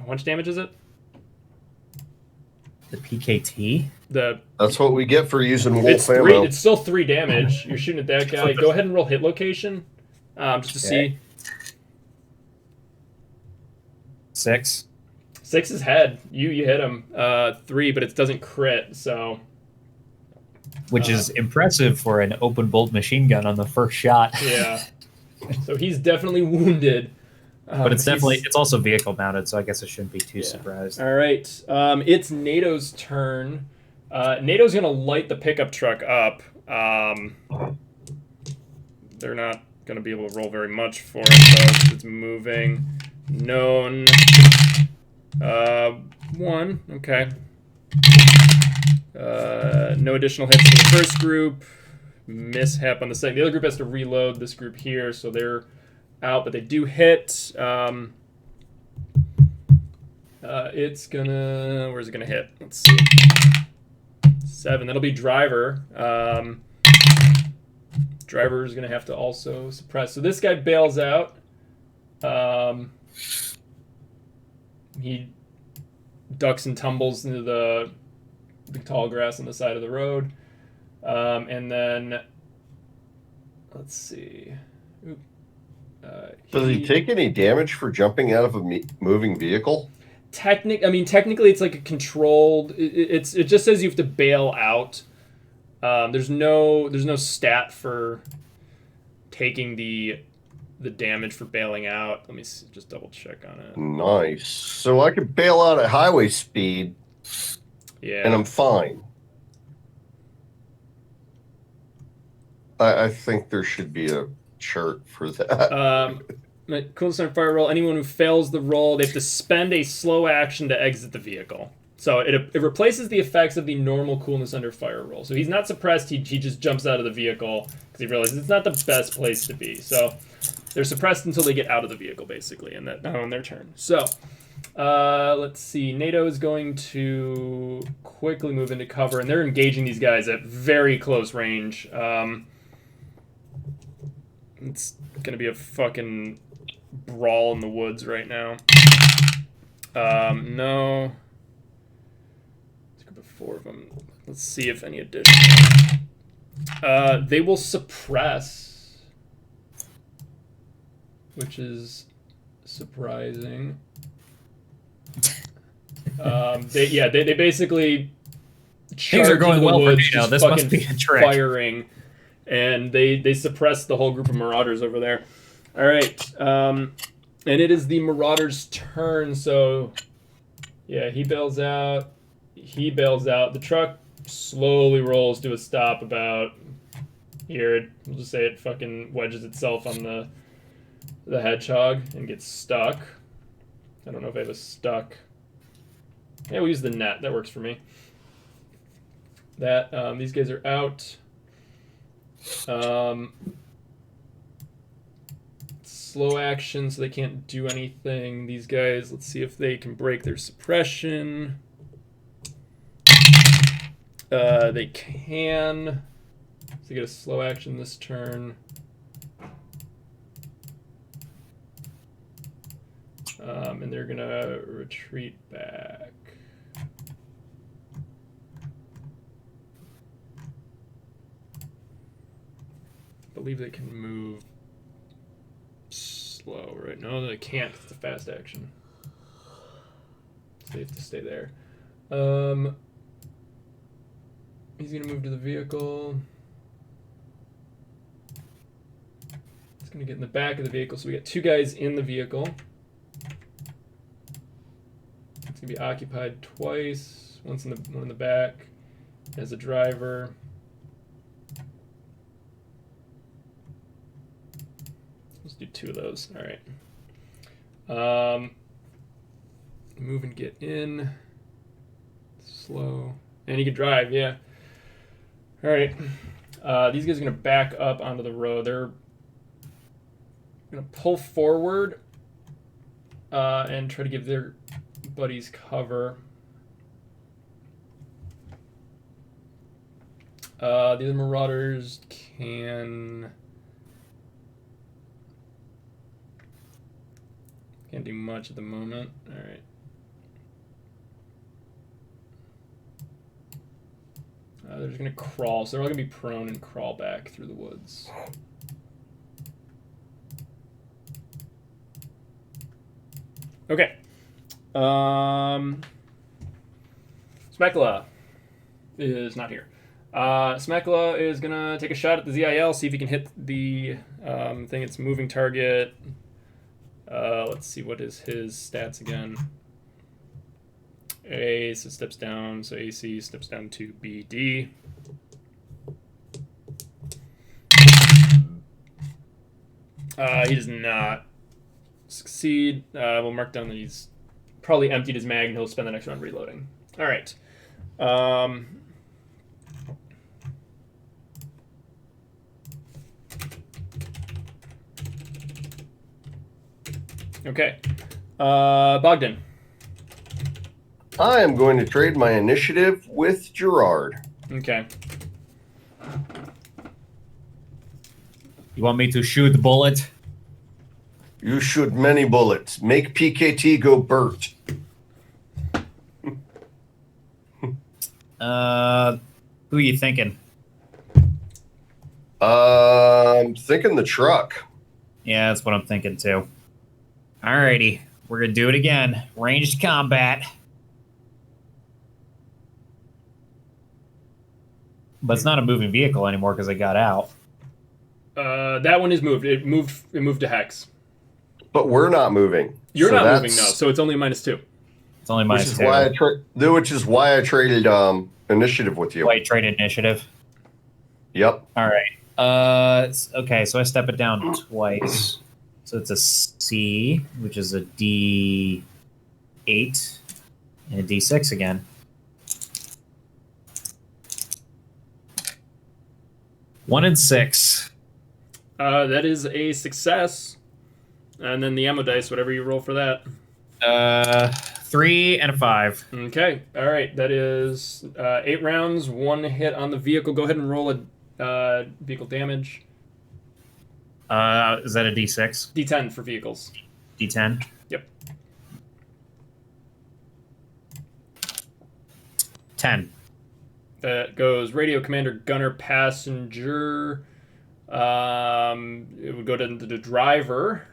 much damage is it?
The PKT?
That's what we get for using wolf
It's
ammo.
3. It's still 3 damage. You're shooting at that guy. Go ahead and roll hit location, just to see.
6.
6 is head. You hit him. 3, but it doesn't crit. So.
Which is impressive for an open bolt machine gun on the first shot.
Yeah. So he's definitely wounded.
But it's also vehicle mounted, so I guess I shouldn't be too surprised.
All right. It's NATO's turn. NATO's going to light the pickup truck up. They're not going to be able to roll very much for it, though. It's moving. Known. 1. Okay. No additional hits for the first group. Mishap on the second. The other group has to reload this group here, so they're out, but they do hit. It's gonna. Where's it gonna hit? Let's see. 7. That'll be driver. Driver's gonna have to also suppress. So this guy bails out. He ducks and tumbles into the tall grass on the side of the road. And then, let's see.
Does he take any damage for jumping out of a moving vehicle?
Technically, it's like a controlled. It just says you have to bail out. There's no stat for taking the damage for bailing out. Let me just double check on it.
Nice. So I could bail out at highway speed.
Yeah.
And I'm fine. I think there should be a chart for that.
Coolness on fire roll. Anyone who fails the roll, they have to spend a slow action to exit the vehicle. So it replaces the effects of the normal coolness under fire roll. So he's not suppressed. He just jumps out of the vehicle because he realizes it's not the best place to be. So they're suppressed until they get out of the vehicle, basically, and that on their turn. So let's see. NATO is going to quickly move into cover, and they're engaging these guys at very close range. It's gonna be a fucking brawl in the woods right now. No. Let's group of 4 of them. Let's see if any additional. They will suppress, which is surprising. They basically
Things are going well for NATO. This must be a trick.
Firing, and they suppress the whole group of marauders over there. All right, and it is the marauders' turn. So, yeah, he bails out. The truck slowly rolls to a stop about here. We'll just say it fucking wedges itself on the hedgehog and gets stuck. I don't know if I have a stuck. Yeah, we'll use the net. That works for me. That these guys are out. Slow action, so they can't do anything. These guys, let's see if they can break their suppression. They can. So they get a slow action this turn. And they're gonna retreat back. I believe they can move slow, right? No, they can't. It's a fast action. So they have to stay there. He's gonna move to the vehicle. He's gonna get in the back of the vehicle. So we got 2 guys in the vehicle. It's gonna be occupied twice. One in the back as a driver. Let's do 2 of those. All right. Move and get in. Slow. And he can drive, yeah. All right. These guys are going to back up onto the road. They're going to pull forward and try to give their buddies cover. The other Marauders can't do much at the moment. All right. They're just going to crawl, so they're all going to be prone and crawl back through the woods. Okay. Smekla is not here. Smekla is going to take a shot at the ZIL, see if he can hit the thing. It's moving target. Let's see, what is his stats again? A, so steps down, so AC steps down to BD. He does not succeed. We'll mark down that he's probably emptied his mag and he'll spend the next round reloading. All right. Okay. Bogdan.
I am going to trade my initiative with Gerard.
Okay.
You want me to shoot the bullet?
You shoot many bullets. Make PKT go Bert.
Who are you thinking?
I'm thinking the truck.
Yeah, that's what I'm thinking too. Alrighty, we're gonna do it again. Ranged combat. But it's not a moving vehicle anymore because I got out.
That one is moved. It moved to Hex.
But we're not moving.
You're
So
not moving,
that's-
no, so it's only -2.
It's only
Which
minus
is
2.
which is why I traded initiative with you.
White trade initiative.
Yep.
All right. Okay, so I step it down twice. So it's a C, which is a D8 and a D6 again. 1 and 6.
That is a success. And then the ammo dice, whatever you roll for that.
3 and a 5.
Okay. All right. That is 8 rounds, 1 hit on the vehicle. Go ahead and roll a vehicle damage.
Is that a D6?
D10 for vehicles.
D10?
Yep.
10.
That goes radio, commander, gunner, passenger. It would go to the driver.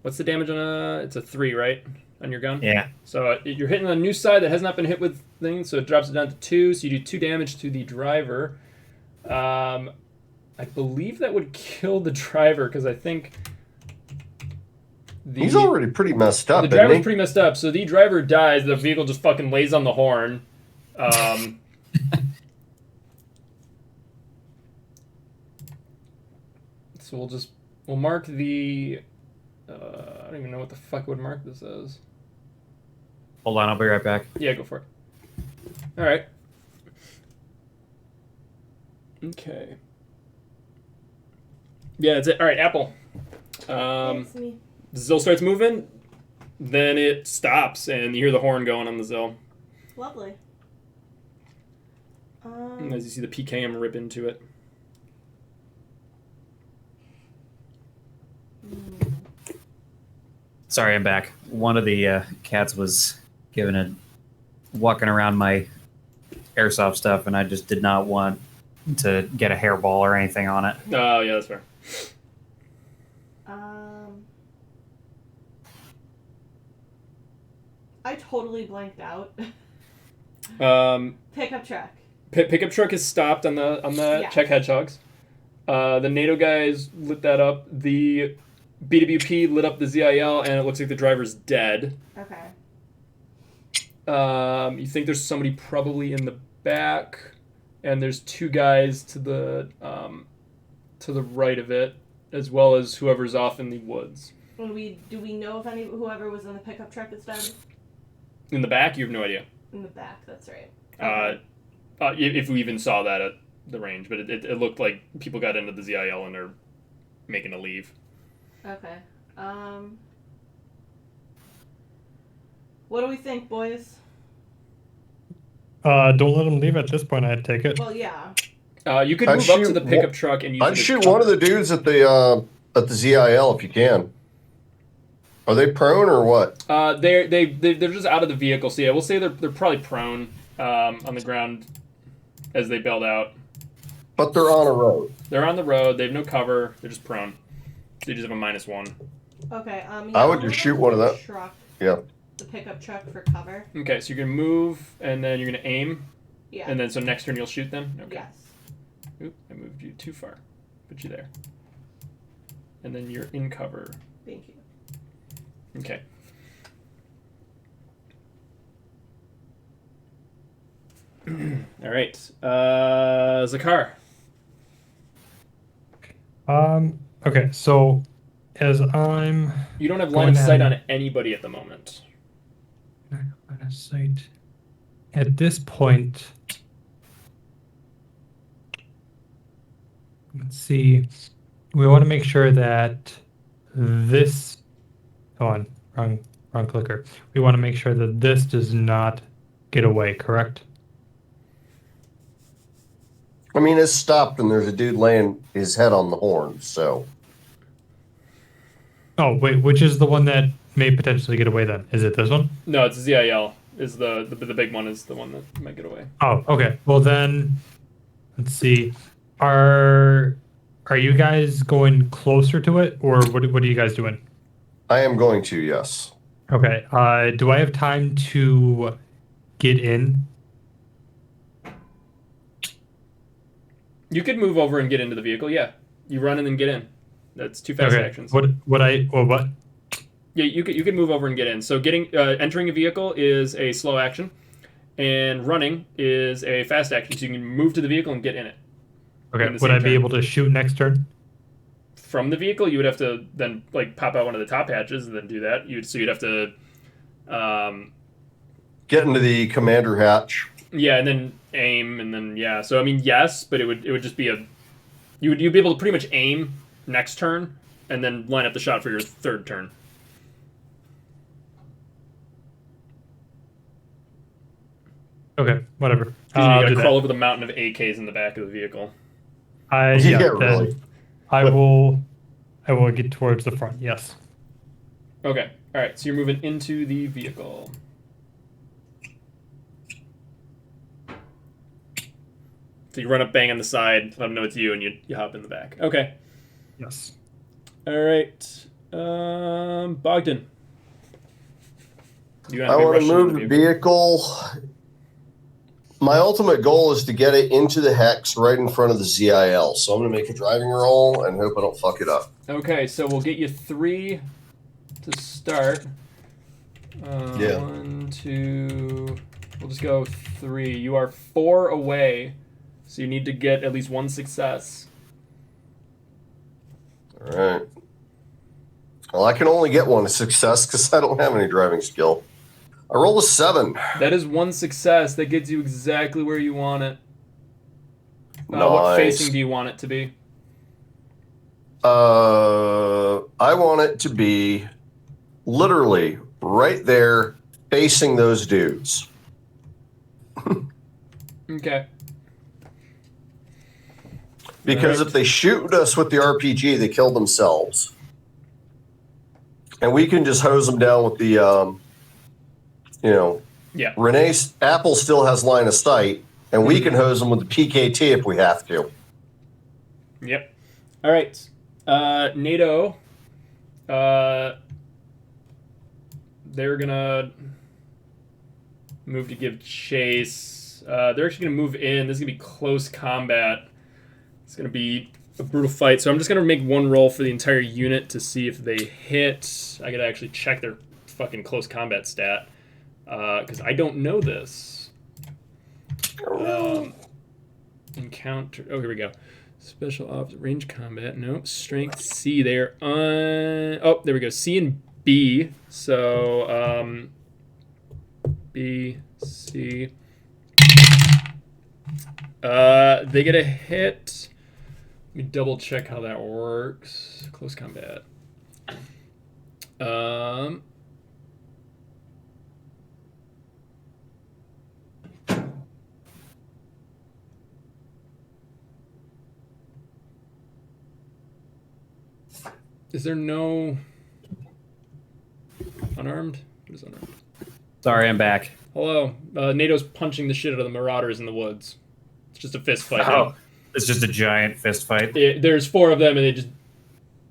What's the damage on it's a 3, right? On your gun?
Yeah.
So you're hitting on a new side that has not been hit with things, so it drops it down to 2, so you do 2 damage to the driver. I believe that would kill the driver, because I think...
He's already pretty messed up,
The
isn't
driver's
he?
pretty messed up, so the driver dies, the vehicle just fucking lays on the horn. So we'll mark the don't even know what the fuck would mark this as.
Hold on, I'll be right back.
Yeah, go for it. All right. Okay. Yeah, that's it. All right, Apple.
It's me.
The Zill starts moving, then it stops, and you hear the horn going on the Zill.
Lovely.
And as you see the PKM rip into it.
Sorry, I'm back. One of the cats was walking around my airsoft stuff, and I just did not want to get a hairball or anything on it.
Oh, yeah, that's fair.
I totally blanked out. Pickup truck.
Pickup truck is stopped on the check hedgehogs. The NATO guys lit that up. The BWP lit up the ZIL, and it looks like the driver's dead.
Okay.
You think there's somebody probably in the back, and there's two guys to the right of it, as well as whoever's off in the woods.
And do we know if whoever was in the pickup truck is dead?
In the back, you have no idea.
In the back, that's right.
If we even saw that at the range, but it looked like people got into the ZIL and are making a leave.
Okay. What do we think, boys?
Don't let them leave at this point. I'd take it.
Well, yeah.
You could move up to the pickup truck and use
I'd shoot one of the dudes at the ZIL if you can. Are they prone or what?
They're just out of the vehicle. So yeah, we'll say they're probably prone on the ground as they bailed out.
But they're on a road.
They're on the road. They have no cover. They're just prone. So you just have a -1.
Okay. Yeah,
I would just shoot one of them. Yeah.
The pickup truck for cover.
Okay, so you're gonna move and then you're gonna aim.
Yeah.
And then so next turn you'll shoot them. Okay.
Yes.
Oop, I moved you too far. Put you there. And then you're in cover.
Thank you.
Okay. All right. Zakar.
Okay, so as I'm
You don't have
going
line of sight
ahead-
on anybody at the moment.
line of sight. At this point, let's see. We want to make sure that this. Oh, wrong clicker. We want to make sure that this does not get away. Correct.
I mean, it's stopped and there's a dude laying his head on the horn, so.
Oh wait, which is the one that may potentially get away? Then is it this one?
No, it's ZIL. Is the big one is the one that might get away.
Oh, okay. Well then, let's see. Are you guys going closer to it, or what are you guys doing?
I am going to, yes.
Okay. Do I have time to get in?
You could move over and get into the vehicle. Yeah, you run and then get in. That's two fast actions.
What?
Yeah, you could move over and get in. So entering a vehicle is a slow action, and running is a fast action. So you can move to the vehicle and get in it.
Okay. Would I be able to shoot next turn?
From the vehicle, you would have to then pop out one of the top hatches and then do that. You'd have to
get into the commander hatch.
Yeah, and then aim, and then yeah. So I mean, yes, but it would just be you'd be able to pretty much aim next turn, and then line up the shot for your third turn.
Okay, whatever.
You gotta
do
crawl
that.
over the mountain of AKs in the back of the vehicle.
Really.
I will get towards the front. Yes.
Okay. All right. So you're moving into the vehicle. So you run up, bang on the side, let them know it's you, and you hop in the back. Okay.
Yes.
All right. Bogdan.
I want to move the vehicle. My ultimate goal is to get it into the hex right in front of the ZIL. So I'm going to make a driving roll and hope I don't fuck it up.
Okay, so we'll get you 3 to start.
Yeah.
1, 2. We'll just go 3. You are 4 away, so you need to get at least 1 success.
All right. Well, I can only get one success because I don't have any driving skill. I rolled a 7.
That is one success. That gets you exactly where you want it.
Nice.
What facing do you want it to be?
I want it to be literally right there facing those dudes.
Okay.
Because if they shoot us with the RPG, they kill themselves. And we can just hose them down with the,
Yeah.
Renee's Apple still has line of sight, and we can hose them with the PKT if we have to.
Yep. All right. NATO. They're gonna move to give chase. They're actually gonna move in. This is gonna be close combat. It's gonna be a brutal fight. So I'm just gonna make one roll for the entire unit to see if they hit. I gotta actually check their fucking close combat stat because I don't know this. Encounter. Oh, here we go. Special ops, range combat. Nope. Strength C. They're on. Oh, there we go. C and B. So B, C. They get a hit. Let me double check how that works. Close combat. Is there no unarmed? What is unarmed?
Sorry, I'm back.
Hello. NATO's punching the shit out of the marauders in the woods. It's just a fist fight.
Oh, it's just a giant fist fight.
There's 4 of them, and they just...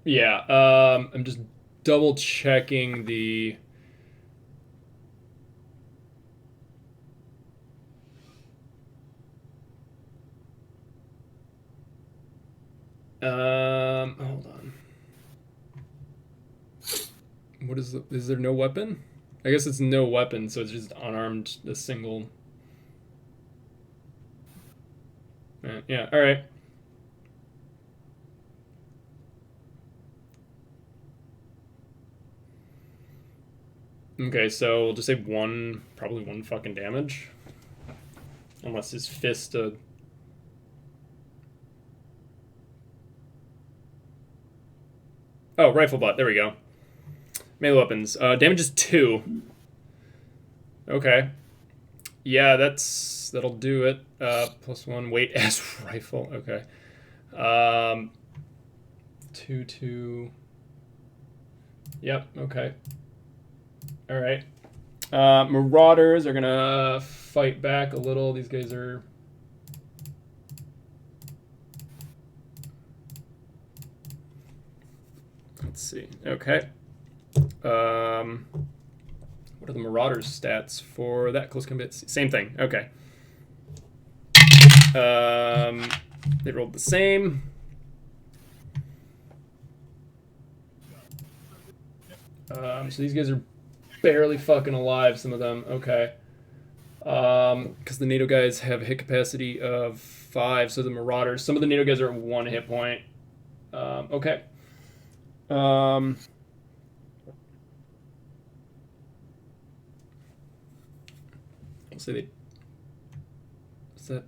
Yeah. I'm just double checking the... Hold on. What is there no weapon? I guess it's no weapon, so it's just unarmed, a single... Yeah, alright. Okay, so we'll just say probably one fucking damage. Unless his fist... Oh, rifle butt, there we go. Melee weapons. Damage is 2. Okay. Yeah, that'll do it. +1 weight as rifle. Okay. 2. Yep. Okay. All right. Marauders are gonna fight back a little. These guys are. Let's see. Okay. What are the Marauders stats for that close combat? Same thing. Okay. They rolled the same. So these guys are barely fucking alive, some of them. Okay. Because the NATO guys have a hit capacity of 5, so the Marauders, some of the NATO guys are at 1 hit point. Okay. I'll say they... Is that...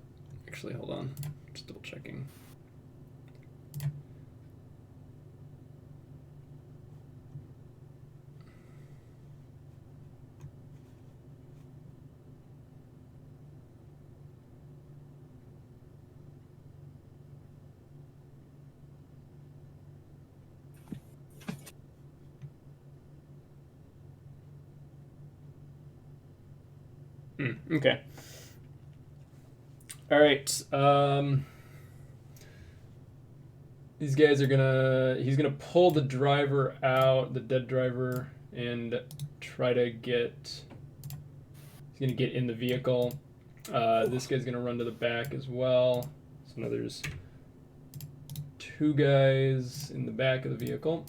Actually, hold on. Just double checking. Okay. All right. These guys are he's gonna pull the driver out, the dead driver, and try to he's gonna get in the vehicle. This guy's gonna run to the back as well. So now there's 2 guys in the back of the vehicle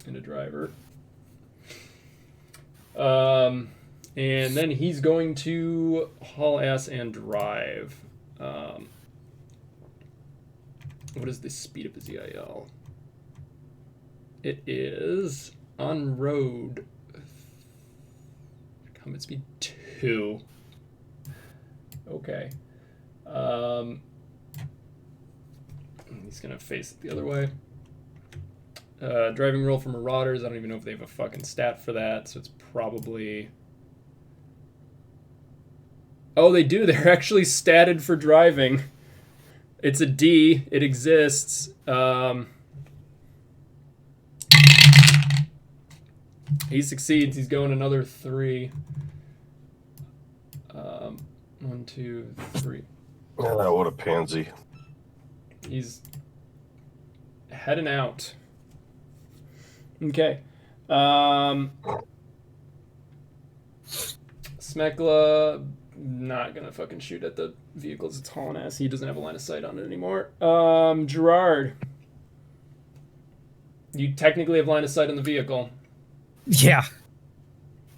and a driver. And then he's going to haul ass and drive. What is the speed of his EIL? It is On road. Combat speed 2. Okay. He's gonna face it the other way. Driving roll for Marauders. I don't even know if they have a fucking stat for that, so it's probably... Oh, they do. They're actually statted for driving. It's a D. It exists. He succeeds. He's going another 3. 1, 2, 3.
Oh, what a pansy.
He's heading out. Okay. Smekla, not gonna fucking shoot at the vehicles it's hauling ass. He doesn't have a line of sight on it anymore. Gerard, you technically have line of sight on the vehicle.
Yeah.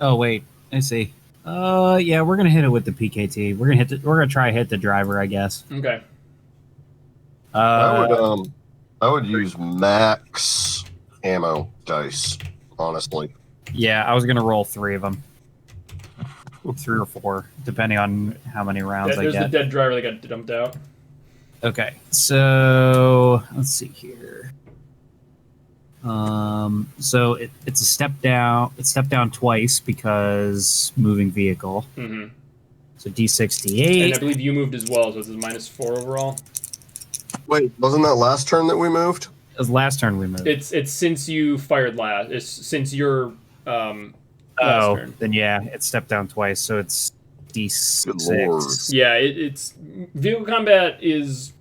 Oh wait, I see. Yeah, we're gonna hit it with the PKT. We're gonna try to hit the driver, I guess.
Okay.
I would use max ammo dice, honestly.
Yeah, I was gonna roll 3 of them. 3 or 4, depending on how many rounds I
There's
get.
the dead driver that got dumped out.
Okay, so let's see here. So it's a step down. It's step down twice because moving vehicle.
Mm-hmm.
So D68.
And I believe you moved as well, so it's a -4 overall.
Wait, wasn't that last turn that we moved?
It was last turn we moved.
It's since you fired last. It's since your last turn.
Then yeah, it stepped down twice, so it's D6.
Good lord.
Yeah, it's vehicle combat is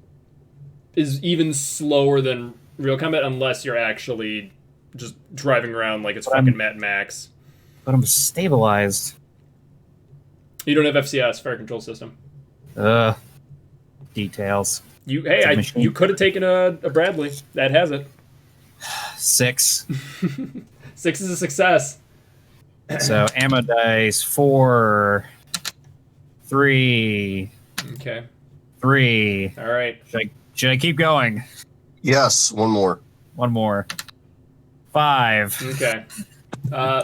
even slower than real combat unless you're actually just driving around like it's fucking Mad Max.
But I'm stabilized.
You don't have FCS, Fire Control System.
Details.
You you could have taken a Bradley. That has it.
6.
6 is a success.
So ammo dice 4, 3.
Okay.
3.
All right.
Should I keep going?
Yes, one more.
One more. 5.
Okay.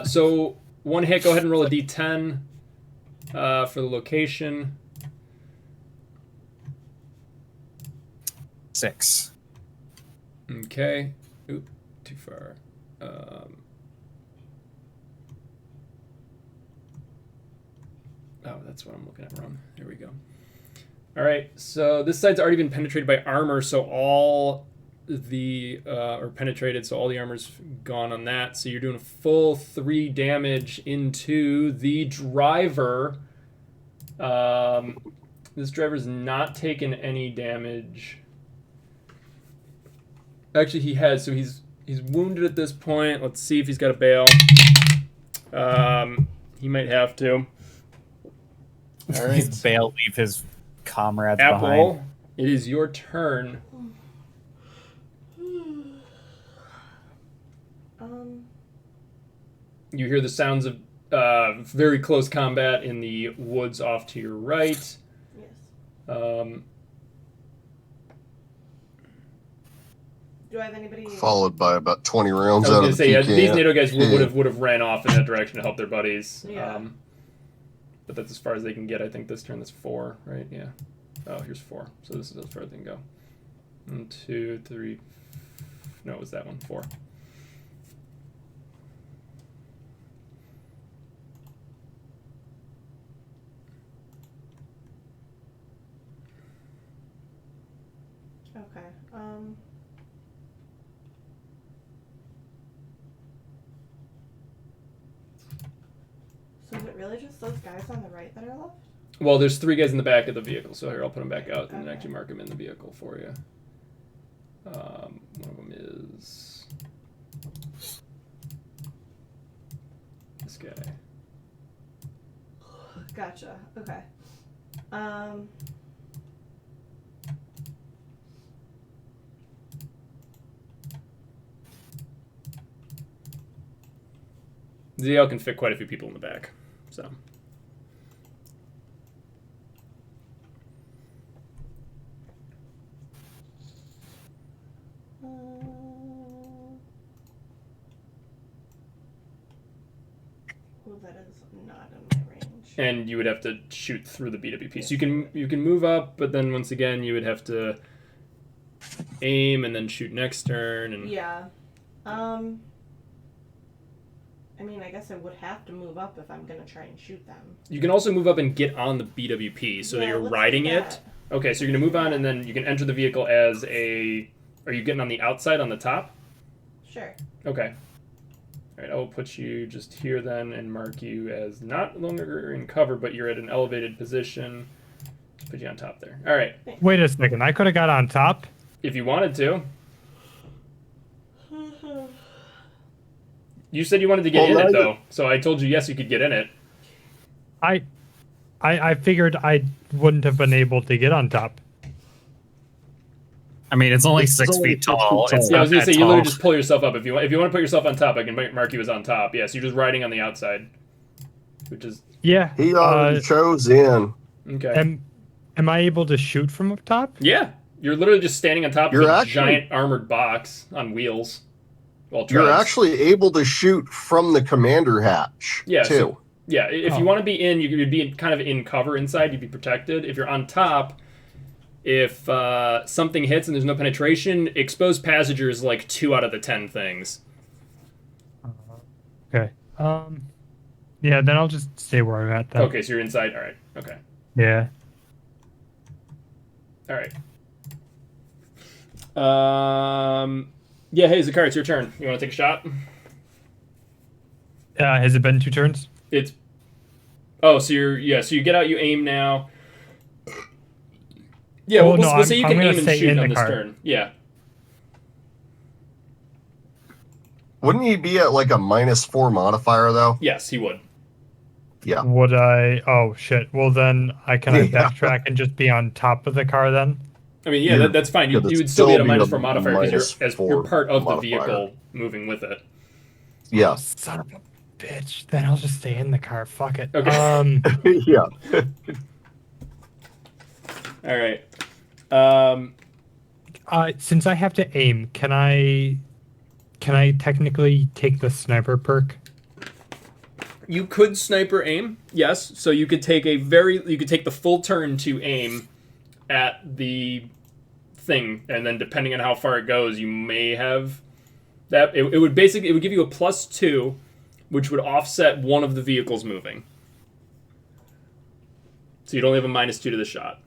So one hit. Go ahead and roll a D10 for the location.
6.
Okay. Oop, too far. Oh, that's what I'm looking at wrong. There we go. All right. So this side's already been penetrated by armor, so all the or penetrated, so all the armor's gone on that. So you're doing a full 3 damage into the driver. This driver's not taken any damage. Actually, he has. So he's wounded at this point. Let's see if he's got a bail. He might have to. All right.
Bail, leave his comrades
Apple,
behind.
it is your turn. You hear the sounds of very close combat in the woods off to your right.
Yes. Do I have anybody?
Followed by about 20 rounds
I was
out
gonna
of the
say, yeah,
PK.
these NATO guys would have ran off in that direction to help their buddies.
Yeah.
But that's as far as they can get. I think this turn that's 4, right? Yeah. Oh, here's 4. So this is as far as they can go. 1, 2, 3. No, it was that one. 4.
Okay. So is it really just those guys on the right that are left?
Well, there's 3 guys in the back of the vehicle, so here I'll put them back out and
Okay.
actually mark them in the vehicle for you. One of them is this guy.
Gotcha. Okay.
ZL can fit quite a few people in the back, so.
Oh, that is not in my range.
And you would have to shoot through the BWP. So you can move up, but then once again you would have to aim and then shoot next turn. And
Yeah. I mean, I guess I would have to move up if I'm gonna try and shoot them.
you can also move up and get on the BWP so that
Yeah,
you're
let's
riding
do
it.
that.
Okay, so you're gonna move on, and then you can enter the vehicle as a. Are you getting on the outside on the top?
Sure.
Okay. All right, I will put you just here then and mark you as not longer in cover, but you're at an elevated position. Put you on top there. All right,
Wait a second. I could have got on top.
if you wanted to. You said you wanted to get in it though, so I told you yes, you could get in it.
I figured I wouldn't have been able to get on top.
I mean, it's only
It's
6
only
feet
6 feet
tall.
tall.
It's
Yeah, I
not
was gonna
that
say you
tall.
literally just pull yourself up. If you want to put yourself on top, I can mark you as on top. Yes, you're just riding on the outside, which is
Yeah.
He already chose in.
okay.
Am I able to shoot from up top?
Yeah, you're literally just standing on top
You're
of a
actually-
giant armored box on wheels. Well,
You're
treads.
actually able to shoot from the commander hatch,
Yeah,
too.
so- Yeah, if you
Oh.
want to be in, you could be kind of in cover inside. You'd be protected. If you're on top, if something hits and there's no penetration, exposed passenger is like 2 out of the 10 things.
Okay. Yeah, then I'll just stay where I'm at then.
Okay, so you're inside. All right. Okay.
Yeah.
All right. Yeah. Hey, Zakar, it's your turn. You want to take a shot?
Has it been 2 turns?
It's. Oh, so so you get out, you aim now. Yeah,
Oh,
we'll
no,
say you
I'm
can
gonna
aim and
stay
shoot
in
on
the
this
car.
turn. Yeah.
Wouldn't he be at like a -4 modifier, though?
Yes, he would.
Yeah.
Would I? Oh shit. Well then, I
Yeah.
backtrack and just be on top of the car then?
I mean, yeah,
You're
that's fine. You
gonna
would still be at a
still be
-4
a
modifier because you're
-4
part of the
modifier.
vehicle moving with it.
Yes.
Son of a bitch. Then I'll just stay in the car. Fuck it.
Okay.
Yeah.
All right.
Since I have to aim, can I technically take the sniper perk?
You could sniper aim, yes. So you could take you could take the full turn to aim at the thing, and then depending on how far it goes, you may have that. It would give you a +2, which would offset one of the vehicles moving. So you'd only have a -2 to the shot.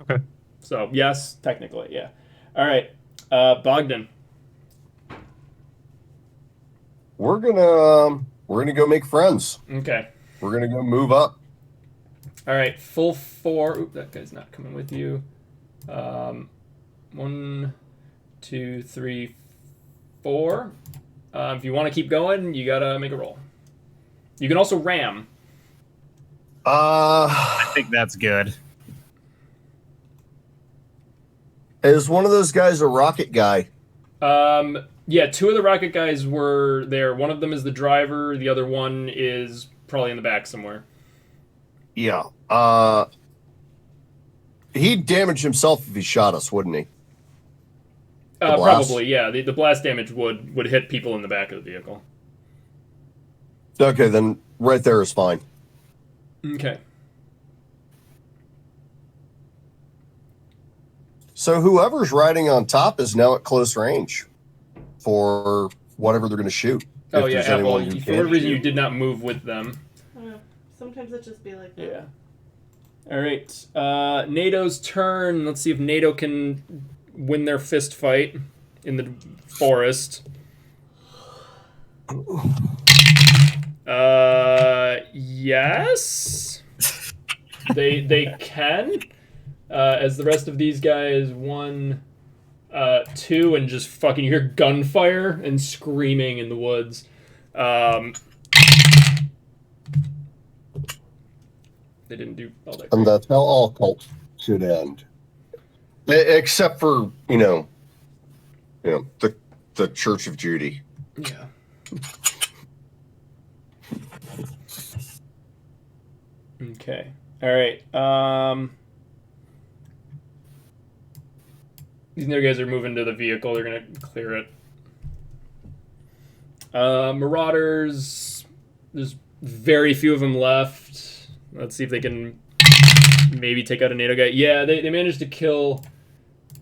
Okay.
So yes, technically, yeah. All right, Bogdan.
We're gonna go make friends.
Okay.
We're gonna go move up.
All right, full 4. Oop, that guy's not coming with you. 1, 2, 3, 4. If you want to keep going, you gotta make a roll. You can also ram.
I think that's good.
Is one of those guys a rocket guy?
Yeah, 2 of the rocket guys were there. One of them is the driver. The other one is probably in the back somewhere.
Yeah. He'd damage himself if he shot us, wouldn't he? The blast?
Probably, yeah. The blast damage would hit people in the back of the vehicle.
Okay, then right there is fine.
Okay.
So whoever's riding on top is now at close range for whatever they're going to shoot.
Oh
If
yeah,
there's
Apple.
anyone who
For
can
whatever reason,
shoot.
you did not move with them.
Sometimes it just be like that.
Yeah. All right. NATO's turn. Let's see if NATO can win their fist fight in the forest. Yes. They can. As the rest of these guys 1, 2, and just fucking you hear gunfire and screaming in the woods. They didn't do all that.
And that's how all cults should end. Except for, the Church of Judy.
Yeah. Okay. All right. These new guys are moving to the vehicle. They're gonna clear it. Marauders. There's very few of them left. Let's see if they can maybe take out a NATO guy. Yeah, they managed to kill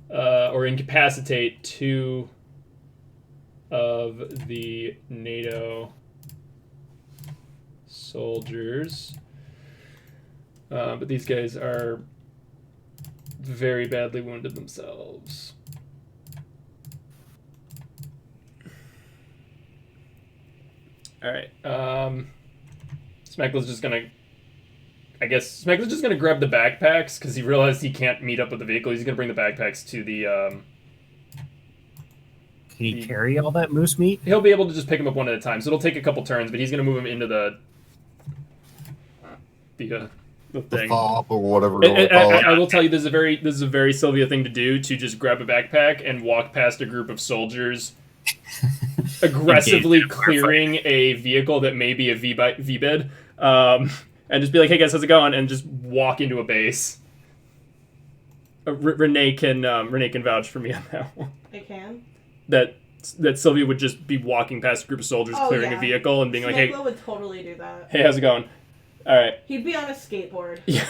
or incapacitate 2 of the NATO soldiers. But these guys are very badly wounded themselves. Alright, Smeckla's just gonna... I guess Smeckla's just gonna grab the backpacks, because he realized he can't meet up with the vehicle. He's gonna bring the backpacks to the,
Can he carry all that moose meat?
He'll be able to just pick them up one at a time, so it'll take a couple turns, but he's gonna move them into the thing.
Fob or whatever.
I will tell you, this is a very Sylvia thing to do, to just grab a backpack and walk past a group of soldiers aggressively clearing a vehicle that may be a V-bed, and just be like, hey guys, how's it going? And just walk into a base. Renee can vouch for me on that one.
I can.
That Sylvia would just be walking past a group of soldiers clearing a vehicle and being like, hey,
would totally do that.
Hey, how's it going? All right.
He'd be on a skateboard.
Yeah.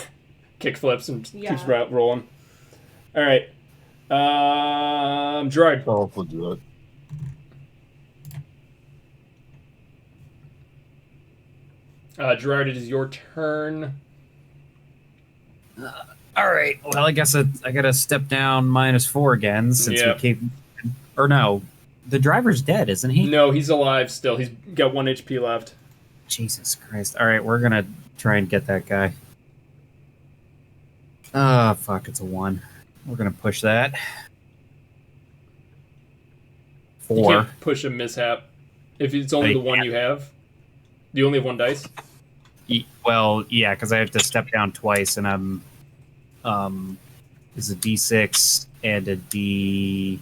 Kick flips and keeps rolling. All right. Gerard.
Oh, we'll do it.
Gerard, it is your turn.
All right. Well, I guess I gotta step down -4 again since we keep. Or no, the driver's dead, isn't he?
No, he's alive still. He's got 1 HP left.
Jesus Christ! All right, we're gonna try and get that guy. Ah, fuck! It's a 1. We're gonna push that. 4.
You can't push a mishap if it's only the one you have. Do you only have 1 dice?
Well, yeah, because I have to step down twice, and I'm is a D6 and a D8.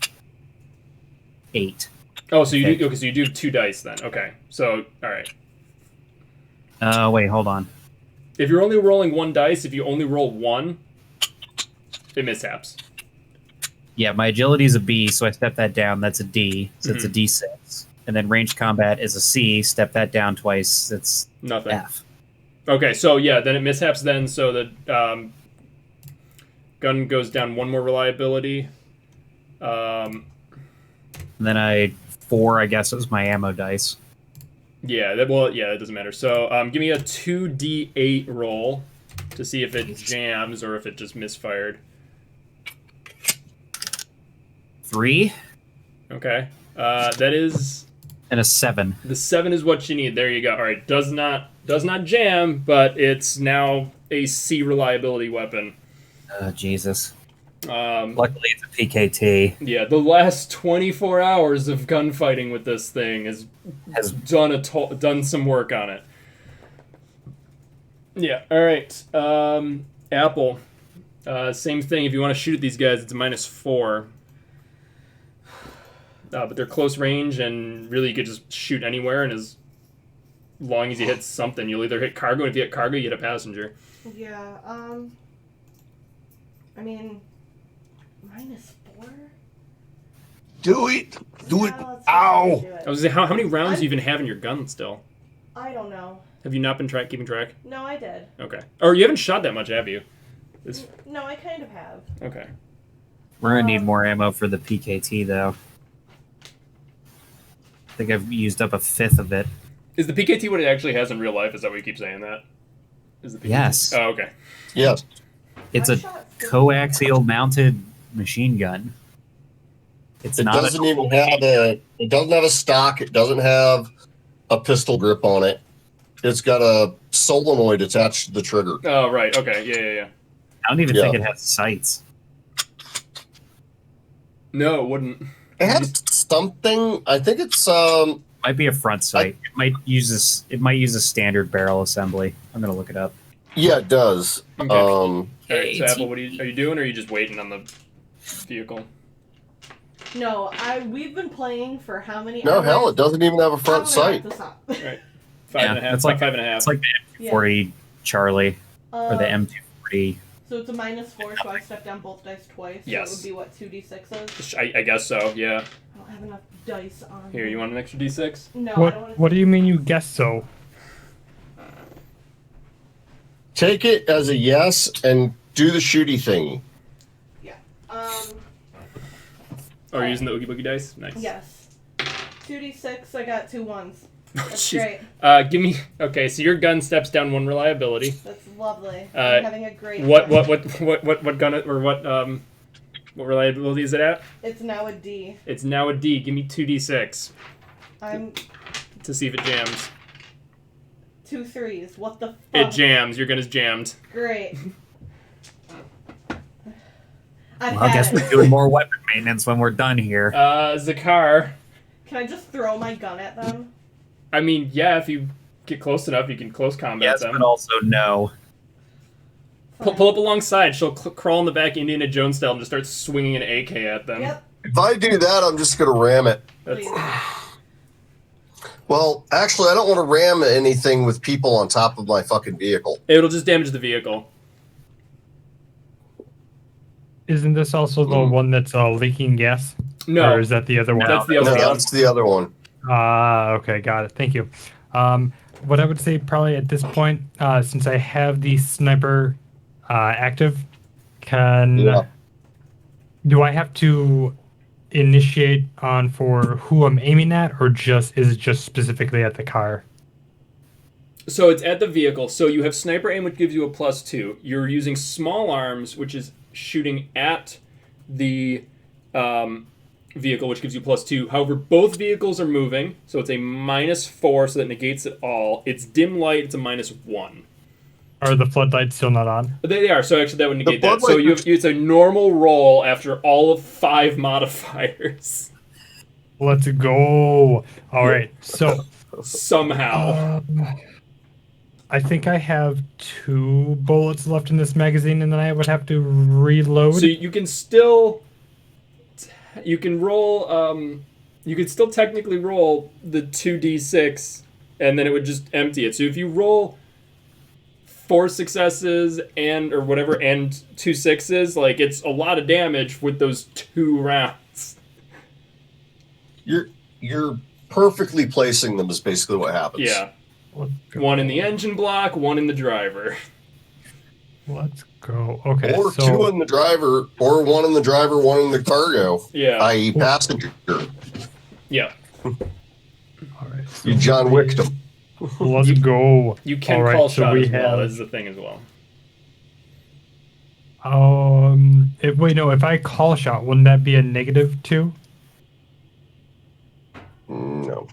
Oh, so you do? Okay, so you do have 2 dice then. Okay, so all right.
Wait, hold on.
If you're only rolling 1 dice, if you only roll 1, it mishaps.
Yeah, my agility is a B, so I step that down. That's a D, so it's a D6. And then ranged combat is a C. Step that down twice. It's
nothing.
F.
Okay, so yeah, then it mishaps then, so the gun goes down 1 more reliability.
And then 4, I guess, was my ammo dice.
Yeah, that doesn't matter. So give me a 2d8 roll to see if it jams or if it just misfired.
3.
Okay. That is...
And a 7.
The 7 is what you need. There you go. All right. Does not jam, but it's now a C reliability weapon.
Jesus. Luckily, it's a PKT.
Yeah, the last 24 hours of gunfighting with this thing has done some work on it. Yeah. All right. Apple. Same thing. If you want to shoot at these guys, it's a -4. But they're close range, and really you could just shoot anywhere, and as long as you hit something, you'll either hit cargo, and if you hit cargo, you hit a passenger.
Yeah, I mean, -4?
Do it! Do it! Ow!
I was gonna say, how many rounds do you even have in your gun still?
I don't know.
Have you not been keeping track?
No, I did.
Okay. Or you haven't shot that much, have you?
No, I kind of have.
Okay.
We're gonna need more ammo for the PKT, though. I think I've used up 1/5 of it.
Is the PKT what it actually has in real life? Is that why you keep saying that? Is the PKT?
Yes.
Oh, okay.
Yes.
It's a coaxial mounted machine gun.
It doesn't even have it doesn't have a stock. It doesn't have a pistol grip on it. It's got a solenoid attached to the trigger.
Oh, right. Okay. Yeah.
I don't even think it has sights.
No, it wouldn't.
It has something. I think it's
might be a front sight. It might use a standard barrel assembly. I'm gonna look it up.
Yeah, it does.
Okay. All right, so Apple, what are you doing, or are you just waiting on the vehicle?
No, we've been playing for how many
No,
hours?
hell, it doesn't even have a front sight.
Right. 5.5.
It's like
5.5.
It's like the M240 Charlie or the M240.
So it's a -4, so I step down both dice twice.
Yes.
So it would be what, 2d6s?
I guess so. Yeah.
I don't have enough dice on.
Here, you want an extra d6?
No, I don't want
What do you mean you guess so?
Take it as a yes and do the shooty thingy.
Um.
Oh, you're using the Oogie Boogie dice? Nice.
Yes. 2d6. I got 2 ones. That's
Jeez.
great.
Give me. Okay, so your gun steps down 1 reliability.
That's lovely. I'm having a great.
What
time.
gun or what reliability is it at?
It's now a D.
It's now a D. Give me 2d6
I'm
to see if it jams.
2 3s. What the fuck?
It jams. Your gun is jammed.
Great.
Well, I guess we're doing more weapon maintenance when we're done here.
Zakar.
Can I just throw my gun at them?
I mean, yeah, if you get close enough, you can close combat
Yes,
them.
but also no.
Pull up alongside. She'll crawl in the back Indiana Jones style and just start swinging an AK at them.
Yep.
If I do that, I'm just going to ram it.
That's,
Well, actually, I don't want to ram anything with people on top of my fucking vehicle.
it'll just damage the vehicle.
Isn't this also the one that's leaking gas?
No.
Or is that the other one?
That's the other
No,
one.
that's the other one.
Okay, got it. Thank you. What I would say probably at this point, since I have the sniper active, do I have to initiate on for who I'm aiming at, or is it just specifically at the car?
So it's at the vehicle. So you have sniper aim, which gives you a +2. You're using small arms, which is shooting at the vehicle, which gives you +2. However, both vehicles are moving, so it's a -4, so that negates it all. It's dim light, it's a -1.
Are the floodlights still not on?
They are, so actually that would negate
The
that. So
floodlights
it's a normal roll after all of 5 modifiers.
Let's go. All right. So
Somehow.
I think I have 2 bullets left in this magazine, and then I would have to reload.
So you can still... You can roll... you could still technically roll the 2d6, and then it would just empty it. So if you roll 4 successes and 2 sixes, like, it's a lot of damage with those 2 rounds.
You're perfectly placing them is basically what happens.
Yeah. 1 in the engine block, 1 in the driver.
Let's go. Okay.
Or
so
2 in the driver, or 1 in the driver, 1 in the cargo.
Yeah.
I.e. passenger.
Yeah.
all right. So
You John Wicked them.
Let's go.
You can
All right,
call
so
shot
we
as well.
have-
Is the thing as well.
If I call shot, wouldn't that be a -2?
No.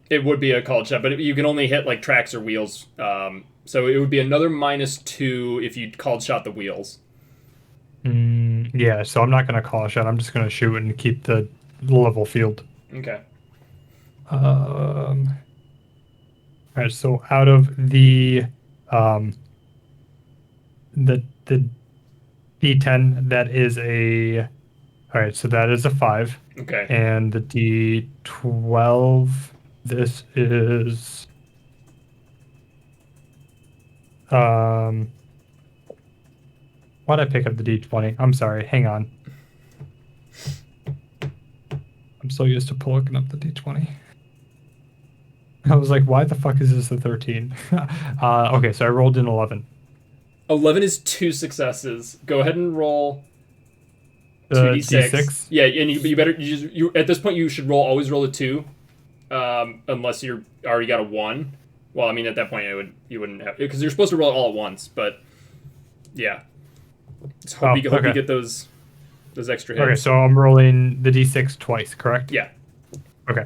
It would be a called shot, but you can only hit like tracks or wheels. So it would be another -2 if you called shot the wheels.
Yeah, so I'm not going to call shot. I'm just going to shoot and keep the level field.
Okay.
All right, so out of the D10, that is a... All right, so that is a 5.
Okay.
And the D12, this is... Why'd I pick up the D20? I'm sorry, hang on. I'm so used to looking up the D20. I was like, why the fuck is this a 13? Okay, so I rolled an 11.
11 is 2 successes. Go ahead and roll 2d6.
D6?
Yeah, and you better you at this point you should always roll a 2, unless you're already got a 1. Well, I mean at that point you wouldn't have, because you're supposed to roll it all at once. But yeah, just hope you get those extra hits.
Okay, so I'm rolling the D6 twice, correct?
Yeah.
Okay.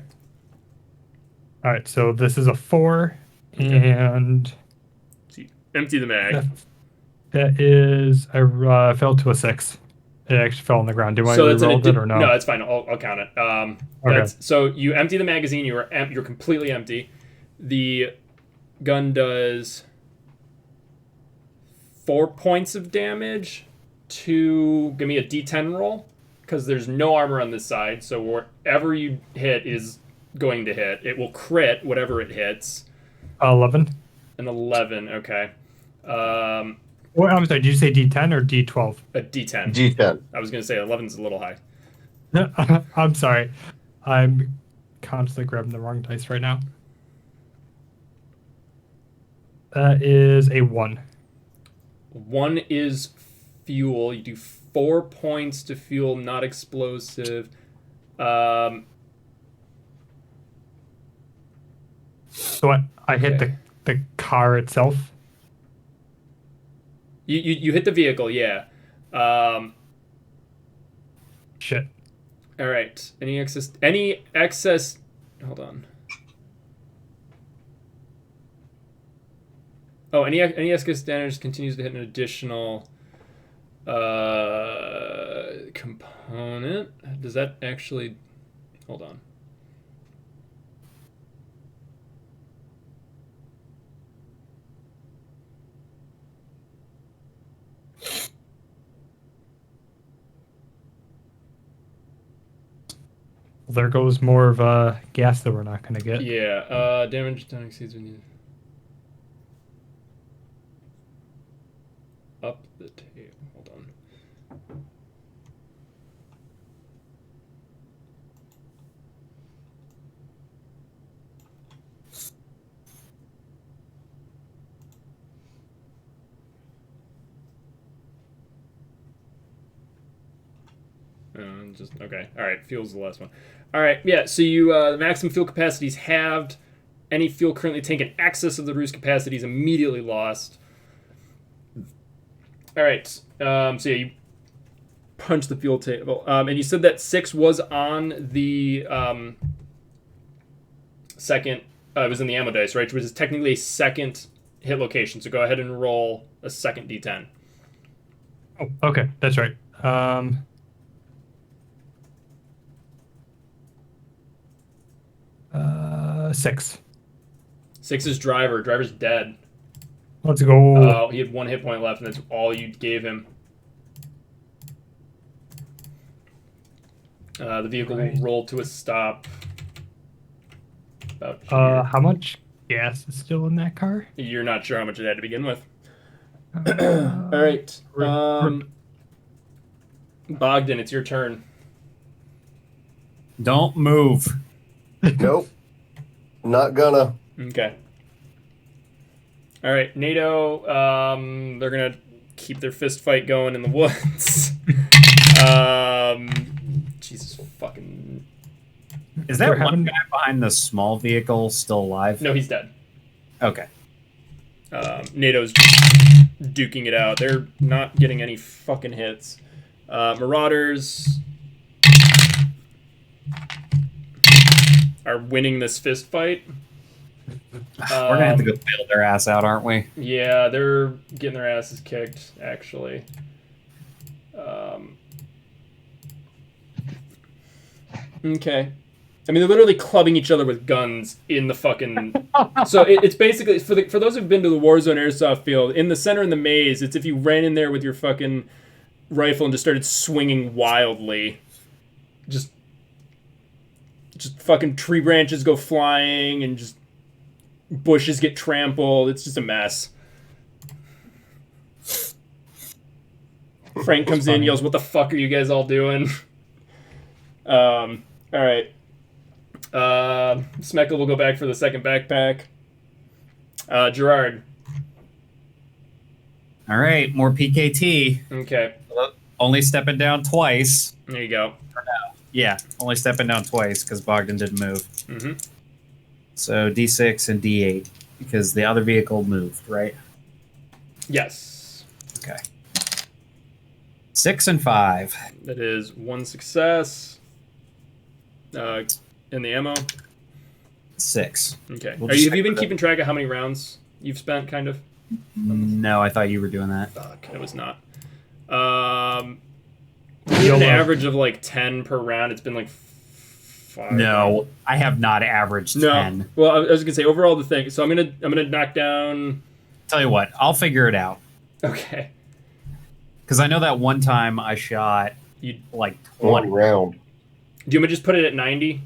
All right, so this is a 4, and
So you empty the mag.
that is I fell to a 6. It actually fell on the ground. Do I re-roll it or no?
No, it's fine. I'll count it.
Okay.
So you empty the magazine. You're completely empty. The gun does 4 points of damage to... Give me a D10 roll, because there's no armor on this side. So wherever you hit is going to hit. It will crit whatever it hits.
11.
An 11. Okay.
Well, I'm sorry. Did you say D10 or D12?
A D10.
D10.
I was going to say 11's a little high.
I'm sorry. I'm constantly grabbing the wrong dice right now. That is a 1.
1 is fuel. You do 4 points to fuel, not explosive.
So I hit the car itself.
You hit the vehicle, yeah.
Shit.
All right. Any excess? Hold on. Oh, any excess damage continues to hit an additional component. Does that actually? Hold on.
Well, there goes more of gas that we're not going to get.
Yeah. Damage done exceeds when you up the table. Hold on. Just okay. All right. Fuel's the last one. All right. Yeah. So you the maximum fuel capacity is halved. Any fuel currently taken in excess of the roost capacity is immediately lost. All right. So yeah, you punch the fuel table, and you said that 6 was on the second. It was in the ammo dice, right? Which is technically a second hit location. So go ahead and roll a second d10.
Oh, okay, that's right. 6.
6 is driver. Driver's dead.
Let's go.
Oh, he had 1 hit point left, and that's all you gave him. The vehicle will roll to a stop. About here.
How much gas is still in that car?
You're not sure how much it had to begin with. All right. Bogdan, it's your turn.
Don't move.
Nope. Not gonna.
Okay. All right, NATO. They're gonna keep their fist fight going in the woods. Jesus fucking.
Is that one guy behind the small vehicle still alive?
No, he's dead.
Okay.
NATO's duking it out. They're not getting any fucking hits. Marauders are winning this fist fight.
We're gonna have to go bail their ass out, aren't we?
Yeah, they're getting their asses kicked, actually. Okay. I mean, they're literally clubbing each other with guns in the fucking... So it's basically, for those who've been to the Warzone Airsoft field, in the center in the maze, it's if you ran in there with your fucking rifle and just started swinging wildly. Just fucking tree branches go flying and just bushes get trampled. It's just a mess. Frank comes in, yells, "What the fuck are you guys all doing?" All right. Smeckle will go back for the second backpack. Gerard.
All right, more PKT.
Okay.
Only stepping down twice.
There you go.
Yeah, only stepping down twice because Bogdan didn't move.
Mm-hmm.
So D6 and D8 because the other vehicle moved, right?
Yes.
Okay. 6 and 5.
That is 1 success. In the ammo.
6.
Okay.
We'll
Have
just
you been keeping track of how many rounds you've spent, kind of?
No, I thought you were doing that.
Fuck, it was not. We have an average of like 10 per round. It's been like 5.
No, I have not averaged 10.
Well, I was gonna say overall the thing. So I'm gonna knock down.
Tell you what, I'll figure it out.
Okay.
Because I know that one time I shot like
1 round.
Do you want me to just put it at 90?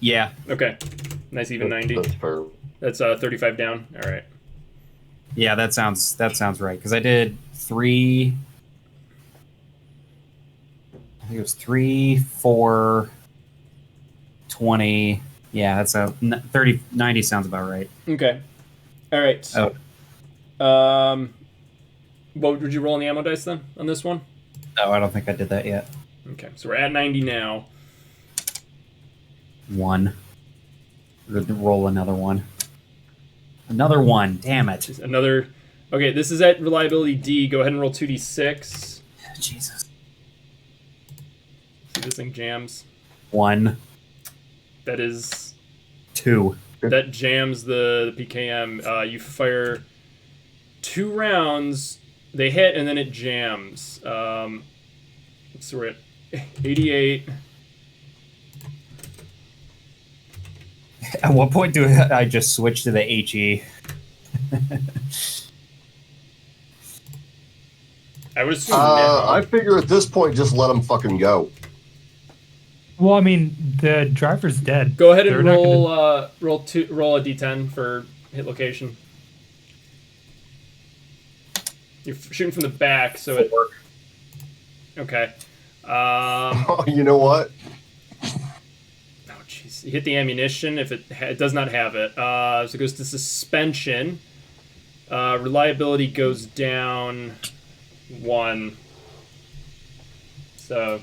Yeah.
Okay. Nice even 90.
That's fair.
That's 35 down. All right.
Yeah, that sounds right. Because I did 3. I think it was 3, 4, 20. Yeah, that's a 30, 90 sounds about right.
Okay. All right.
Oh.
What would you roll on the ammo dice then on this one?
No, I don't think I did that yet.
Okay, so we're at 90 now.
1. Roll another one. Another 1. Damn it.
Another. Okay, this is at reliability D. Go ahead and roll 2d6.
Jesus.
See this thing jams.
1.
That is.
2.
That jams the PKM. You fire 2 rounds. They hit and then it jams. So we're at 88.
At what point do I just switch to the HE?
I would assume.
I figure at this point, just let them fucking go.
Well, I mean, the driver's dead.
Go ahead and
They're not
roll
gonna-
roll a d10 for hit location. You're shooting from the back, so it. Okay.
You know what?
Oh, jeez. You hit the ammunition if it does not have it. So it goes to suspension. Reliability goes down 1. So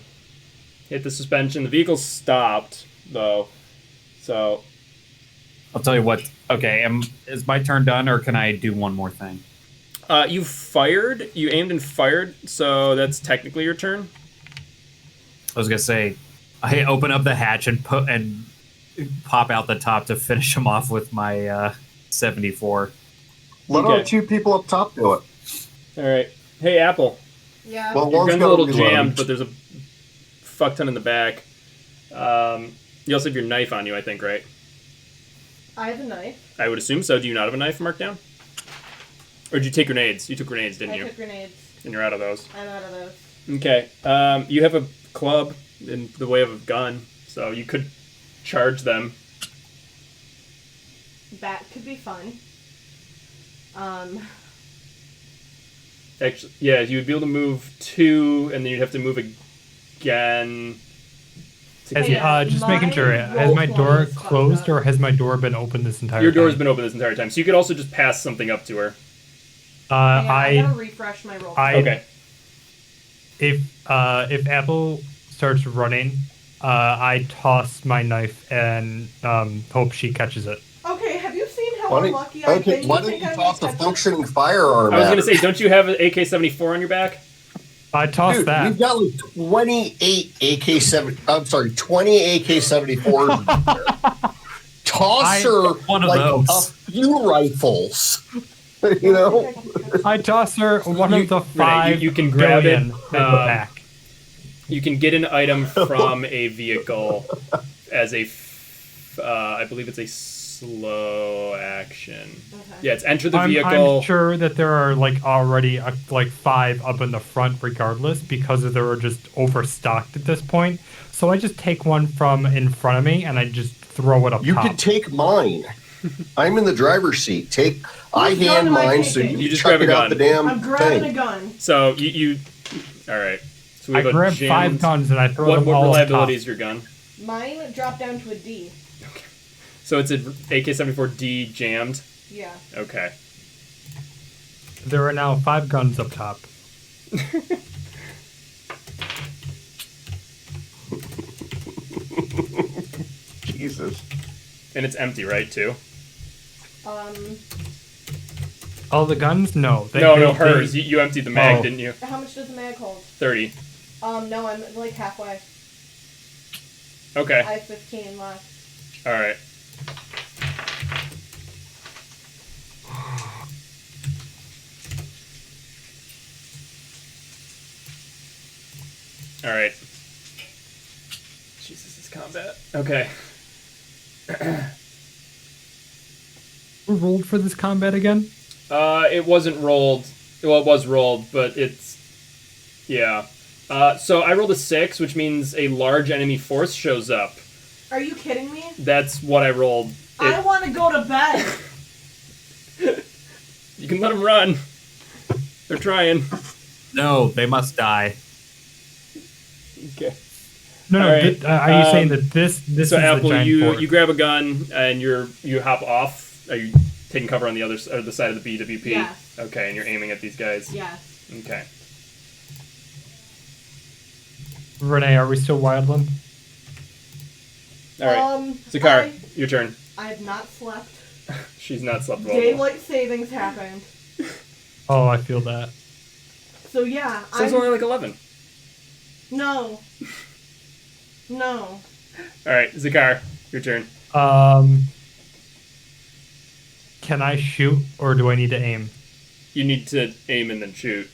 hit the suspension. The vehicle's stopped though. So
I'll tell you what. Okay, is my turn done, or can I do one more thing?
you fired. You aimed and fired. So that's technically your turn.
I was gonna say, I open up the hatch and pop out the top to finish him off with my 74.
Let
Okay.
our 2 people up top do it.
All right. Hey, Apple.
Yeah.
Well,
Your
one's
gun's a
gotta
little
be
jammed,
loaded.
but there's a fuck ton in the back. You also have your knife on you, I think, right?
I have a knife.
I would assume so. Do you not have a knife marked down? Or did you take grenades? You took grenades, didn't
I
you?
took grenades.
And you're out of those.
I'm out of those.
Okay. You have a club in the way of a gun, so you could charge them.
That could be fun.
Actually, yeah, you would be able to move 2, and then you'd have to move again.
Just making sure, has my door closed or has my door been open this entire time?
Your door's been open this entire time, so you could also just pass something up to her.
I gotta refresh my roll.
Okay.
If Apple starts running, I toss my knife and hope she catches it.
Okay, have you seen how
Why
unlucky I've been?
don't
think
you
I'm
toss a
gonna catch
functioning firearm?
I was
at
gonna
her?
say, don't you have an AK-74 on your back?
I tossed
Dude,
that.
we've got like 28 AK-7. I'm sorry, 20 AK-74s. Toss her
one of
like
those.
a few rifles. You know,
I toss her one of the
Renee,
5
you can grab it,
billion in the back.
You can get an item from a vehicle as a, I believe it's a slow action.
Okay.
Yeah, it's enter the
I'm
vehicle.
sure that there are like already like 5 up in the front regardless because they were just overstocked at this point. So I just take one from in front of me and I just throw it up
you
top.
could take mine. I'm in the driver's seat. I
gun
hand
am I
mine, so
taking?
you
just
chuck
grab a
it out
gun.
the damn
I'm grabbing a
thing.
gun.
So you all right. So we
I
have a
grab
jammed-
5 guns and I throw
What
them all up
reliability
top.
is your gun?
Mine dropped down to a D.
So it's an AK-74D jammed.
Yeah.
Okay.
There are now 5 guns up top.
Jesus.
And it's empty, right? Too.
All the guns? No.
No, hers. You emptied the mag,
Oh.
didn't you?
How much does the mag hold?
30.
No, I'm like halfway.
Okay.
I have 15 left.
All right. All right. Jesus, this combat. Okay.
Who rolled for this combat again?
It wasn't rolled. Well, it was rolled, but it's yeah. So I rolled a 6, which means a large enemy force shows up.
Are you kidding me?
That's what I rolled.
I want to go to bed.
You can let them run. They're trying.
No, they must die.
Okay.
No,
All right.
are you saying that this
So
is the
Apple,
giant
you
force?
grab a gun and you hop off. Are you taking cover on the other or the side of the BWP.
Yes.
Okay, and you're aiming at these guys.
Yes.
Okay.
Renee, are we still wildland?
All right. Zakar,
I-
your turn.
I have not slept.
She's not slept well.
Daylight savings happened.
Oh, I feel that.
So yeah,
So it's only like 11.
No. No.
All right, Zakar, your turn.
Can I shoot or do I need to aim?
You need to aim and then shoot.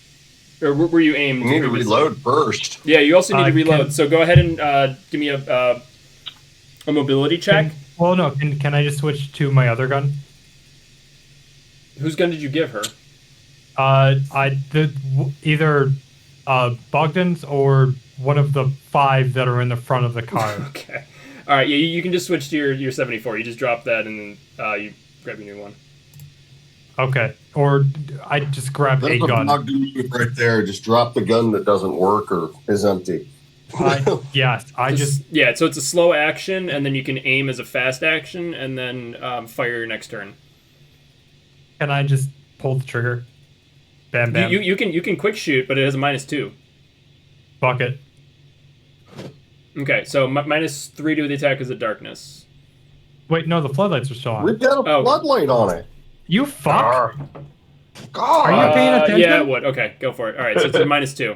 Or were you aimed?
You need to
previously?
reload first.
Yeah, you also need to reload.
Can-
So go ahead and give me a mobility check.
Well, no. Can I just switch to my other gun?
Whose gun did you give her?
Either Bogdan's or one of the 5 that are in the front of the car.
Okay. All right. Yeah, you can just switch to your 74. You just drop that and then you grab your new one.
Okay. Or I just grabbed a
There's a
gun.
Bogdan move right there. Just drop the gun that doesn't work or is empty.
Yes, I just
Yeah. So it's a slow action, and then you can aim as a fast action, and then fire your next turn.
can I just pull the trigger? Bam, bam.
You can quick shoot, but it has a -2.
Bucket.
Okay, so -3 to the attack is the darkness.
Wait, no, the floodlights are still on.
We've got a
Oh.
floodlight on it.
You fuck.
God.
Are you paying attention?
Yeah, it would. Okay, go for it. All right, so it's a -2.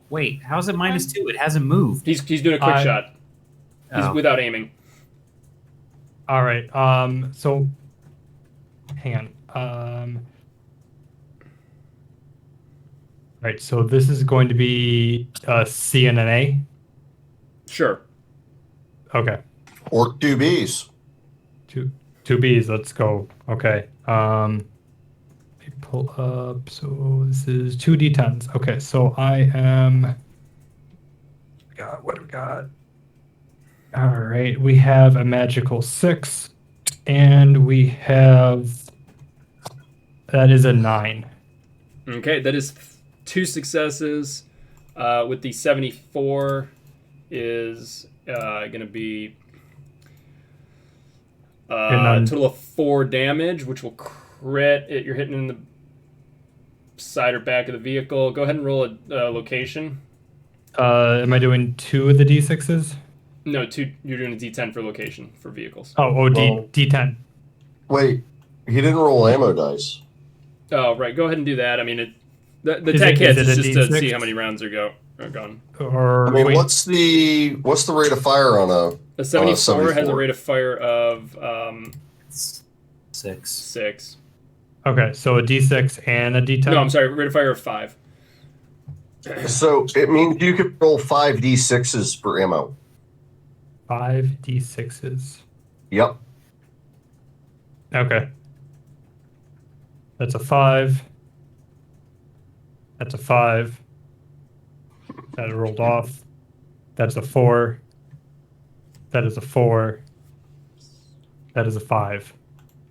Wait, how's it -2? It hasn't moved.
He's doing a quick shot. He's
Oh.
without aiming.
All right. So, hang on. Right. So this is going to be a C and an A.
Sure.
Okay.
Or 2Bs.
Two B's. Let's go. Okay. Let me pull up. So this is 2d10s. Okay. So I am. God, what do we got? All right. We have a magical 6, and we have. That is a 9.
Okay, that is 2 successes. With the 74 is going to be a total of 4 damage, which will crit. You're hitting in the side or back of the vehicle. Go ahead and roll a location.
Am I doing 2 of the d6s?
No, 2. You're doing a D10 for location for vehicles.
Oh, D10.
Wait, he didn't roll ammo dice.
Oh, right. Go ahead and do that. I mean, the
Is
tech
it-
hits
is it
is
a
just to
D6?
see how many rounds are gone.
Or
I mean,
wait,
what's the rate of fire on a?
The 74 has a
74.
rate of fire of
6.
6.
okay, so a d6 and a d10.
No, I'm sorry. Rate of fire of 5.
So it means you could roll 5d6s for ammo.
5 d6s.
Yep.
Okay. That's a 5. That's a 5. That rolled off. That's a 4. That is a 4. That is a 5.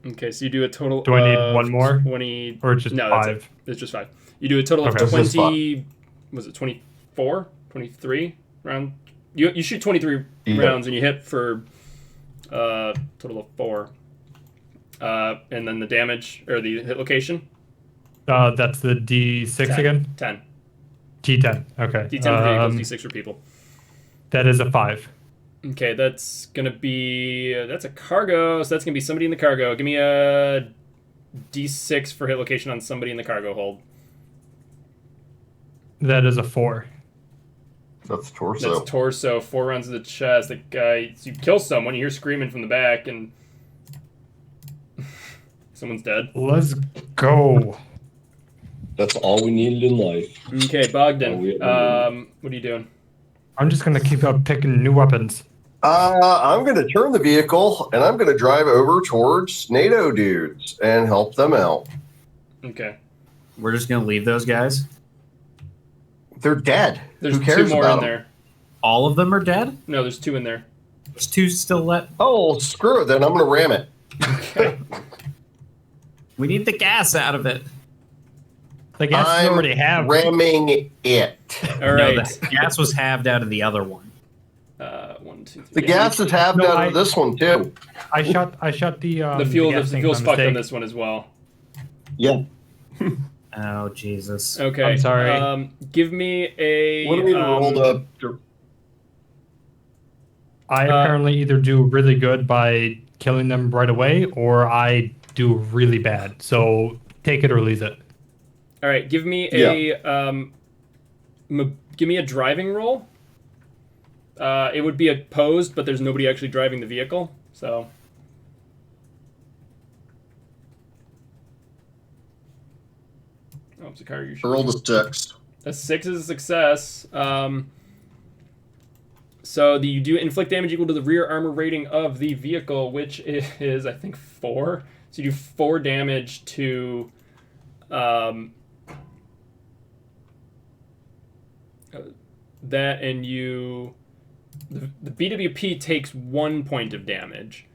Okay, so you do a total.
Do I need
of
one more?
20.
Or just
no,
5?
that's it. It's just 5. You do a total of
Okay.
It's just
20. Was it 24? 23 round? You shoot 23
Yeah.
rounds and you hit for total of 4. And then the damage or the hit location.
That's the d6 again?
10.
D10. Okay.
D10 for vehicles, D6 for people.
That is a 5.
Okay, that's gonna be that's a cargo, so that's gonna be somebody in the cargo. Give me a D6 for hit location on somebody in the cargo hold.
That is a 4.
That's torso.
That's torso, 4 rounds to the chest. The guy, you kill someone, you hear screaming from the back, and someone's dead.
Let's go.
That's all we needed in life.
Okay, Bogdan,
Oh, we-
what are you doing?
I'm just gonna keep up picking new weapons.
I'm going to turn the vehicle and I'm going to drive over towards NATO dudes and help them out.
Okay,
We're just gonna leave those guys.
They're dead.
there's
Who cares
2 more
about
in
them?
there.
All of them are dead.
No, there's 2 in there.
There's 2 still left.
Oh, screw it. Then I'm going to ram it.
Okay.
We need the gas out of it.
The gas you
I'm
already have.
ramming it.
All right.
No, the gas was halved out of the other one.
1, 2, 3.
The gas is halved out of this one too.
I shot the
The fuel,
gas
the
tank
fuel's
by
fucked on
mistake.
this one as well.
Yeah.
Oh Jesus.
Okay.
I'm sorry.
Give me a.
What do we roll the?
I apparently either do really good by killing them right away, or I do really bad. So take it or leave it.
All right. Give me a. Give me a driving roll. It would be opposed, but there's nobody actually driving the vehicle, so. Oh, Zakari, you should.
Roll the 6.
A 6 is a success. So you do inflict damage equal to the rear armor rating of the vehicle, which is, I think, 4. So you do 4 damage to that, and you the BWP takes 1 point of damage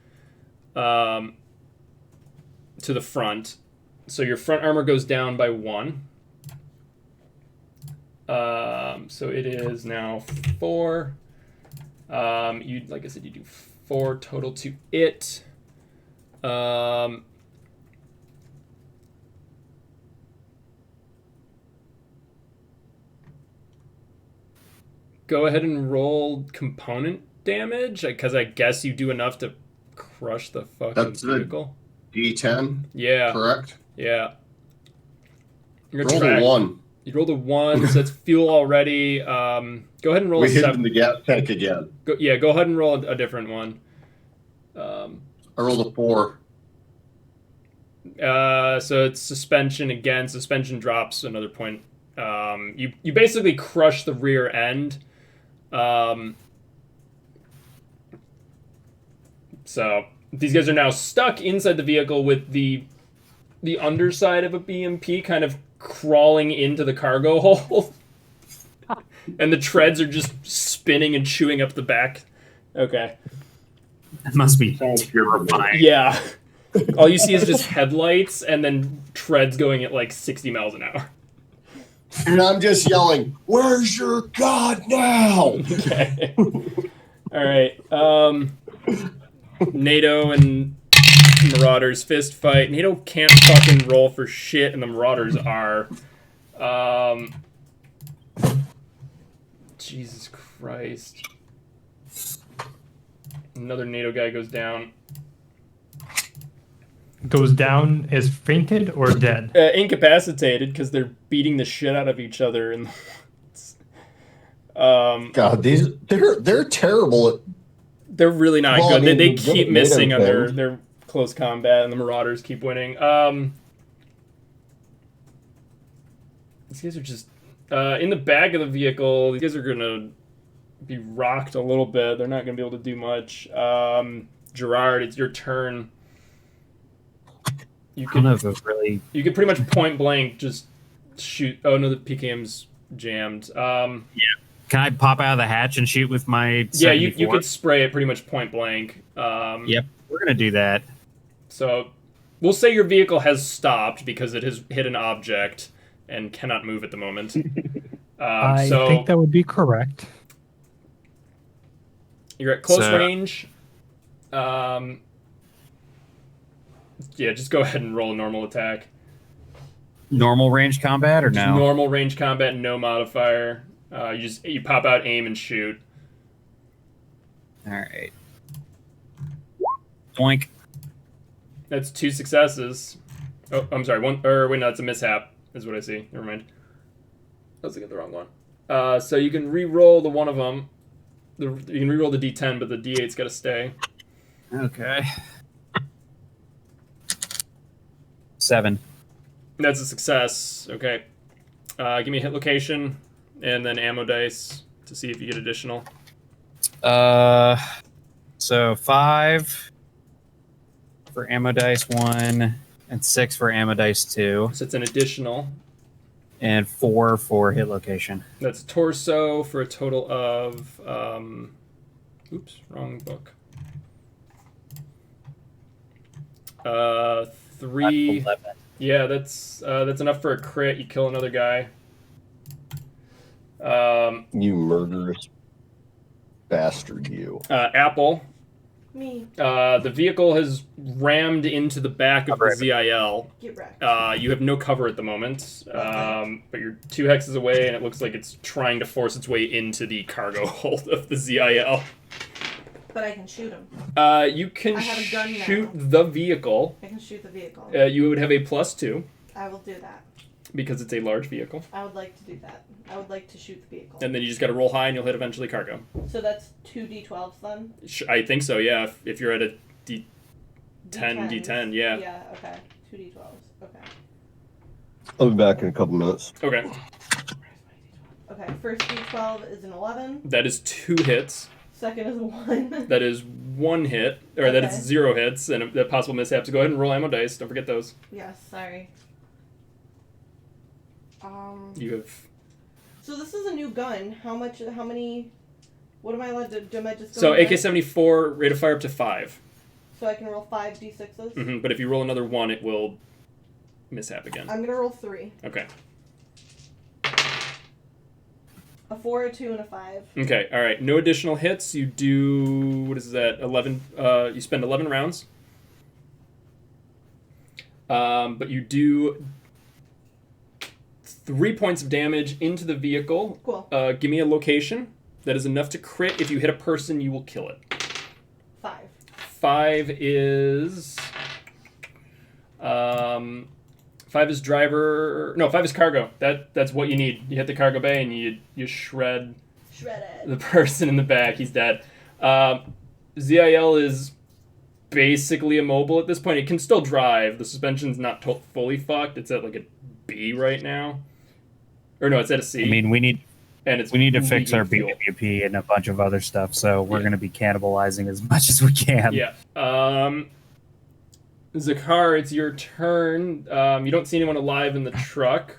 to the front. So your front armor goes down by 1. So it is now 4. You, like I said, you do 4 total to it. Go ahead and roll component damage, because I guess you do enough to crush the fucking vehicle.
D10.
Yeah.
Correct.
Yeah.
Roll the 1.
You rolled a 1, so it's fuel already. Go ahead and roll
We
a
hit
7.
in the gas tank again.
Go ahead and roll a different one.
I rolled a 4.
So it's suspension again. Suspension drops another point. You basically crush the rear end. So these guys are now stuck inside the vehicle with the underside of a BMP kind of crawling into the cargo hole. And the treads are just spinning and chewing up the back. Okay.
That must be terrifying.
Yeah. All you see is just headlights and then treads going at like 60 miles an hour.
And I'm just yelling, "Where's your god now?"
Okay. All right. NATO and Marauders fist fight. NATO can't fucking roll for shit, and the Marauders are. Jesus Christ. Another NATO guy goes down.
Goes down is fainted or dead?
Incapacitated because they're beating the shit out of each other in the woods.
God, they're terrible at.
They're really not
Well,
good.
I mean,
They
the
keep
NATO
missing on
thing.
their close combat, and the Marauders keep winning. These guys are just in the back of the vehicle. These guys are gonna be rocked a little bit. They're not gonna be able to do much. Gerard, it's your turn. You
I don't
can
know if it's really.
you can pretty much point blank just shoot. Oh no, the PKM's jammed.
Can I pop out of the hatch and shoot with my?
Yeah, you
74?
could spray it pretty much point blank.
Yep, we're gonna do that.
So we'll say your vehicle has stopped because it has hit an object and cannot move at the moment.
I
so
think that would be correct.
you're at close
So-
range. Yeah, just go ahead and roll a normal attack.
Normal range combat or
Just
no?
normal range combat, no modifier. You pop out, aim, and shoot.
All right. Boink.
That's 2 successes. Oh, I'm sorry. Wait, no, that's a mishap. Is what I see. Never mind. I was looking at the wrong one. So you can re-roll the one of them. You can re-roll the D10, but the D8's got to stay.
Okay. 7.
That's a success. Okay. Give me a hit location and then ammo dice to see if you get additional.
So 5 for ammo dice 1, and 6 for ammo dice 2,
So it's an additional.
and 4 for hit location.
That's torso for a total of. Oops, wrong book. 3.
11.
Yeah, that's enough for a crit. You kill another guy.
You murderous bastard you.
Apple.
Me.
The vehicle has rammed into the back of the ZIL.
Get wrecked.
You have no cover at the moment, but you're 2 hexes away, and it looks like it's trying to force its way into the cargo hold of the ZIL.
But I can shoot him.
You can
I have a gun now.
shoot the vehicle.
I can shoot the vehicle.
You would have a +2
I will do that.
because it's a large vehicle.
I would like to do that. I would like to shoot the vehicle.
And then you just got to roll high, and you'll hit eventually cargo.
So that's 2 d12s then?
I think so, yeah. If you're at a D10,
D10s.
D10, yeah.
Yeah, okay. 2 d12s. Okay.
I'll be back in a couple minutes.
Okay.
Okay, first d12 is an 11.
That is 2 hits.
Second is a 1.
That is 1 hit, or that is
Okay.
0 hits, and the possible mishap. So go ahead and roll ammo dice. Don't forget those.
Yes, sorry.
You have.
So this is a new gun. How many... What am I allowed to... Am I just
So
going
AK-74, rate of fire up to 5.
So I can roll 5 d6s?
But if you roll another 1, it will mishap again.
I'm gonna roll 3.
Okay.
A 4, a 2, and a 5.
Okay, alright. No additional hits. You do... What is that? 11... you spend 11 rounds. But you do 3 points of damage into the vehicle.
Cool.
Give me a location. That is enough to crit. If you hit a person, you will kill it.
5.
5 is... 5 is driver... No, 5 is cargo. That's what you need. You hit the cargo bay and you shred the person in the back. He's dead. ZIL is basically immobile at this point. It can still drive. The suspension's not fully fucked. It's at like a B right now. Or no, it's at a C.
I mean, we need to fix our
fuel.
BWP and a bunch of other stuff, so we're going to be cannibalizing as much as we can.
Yeah. Zakar, it's your turn. You don't see anyone alive in the truck.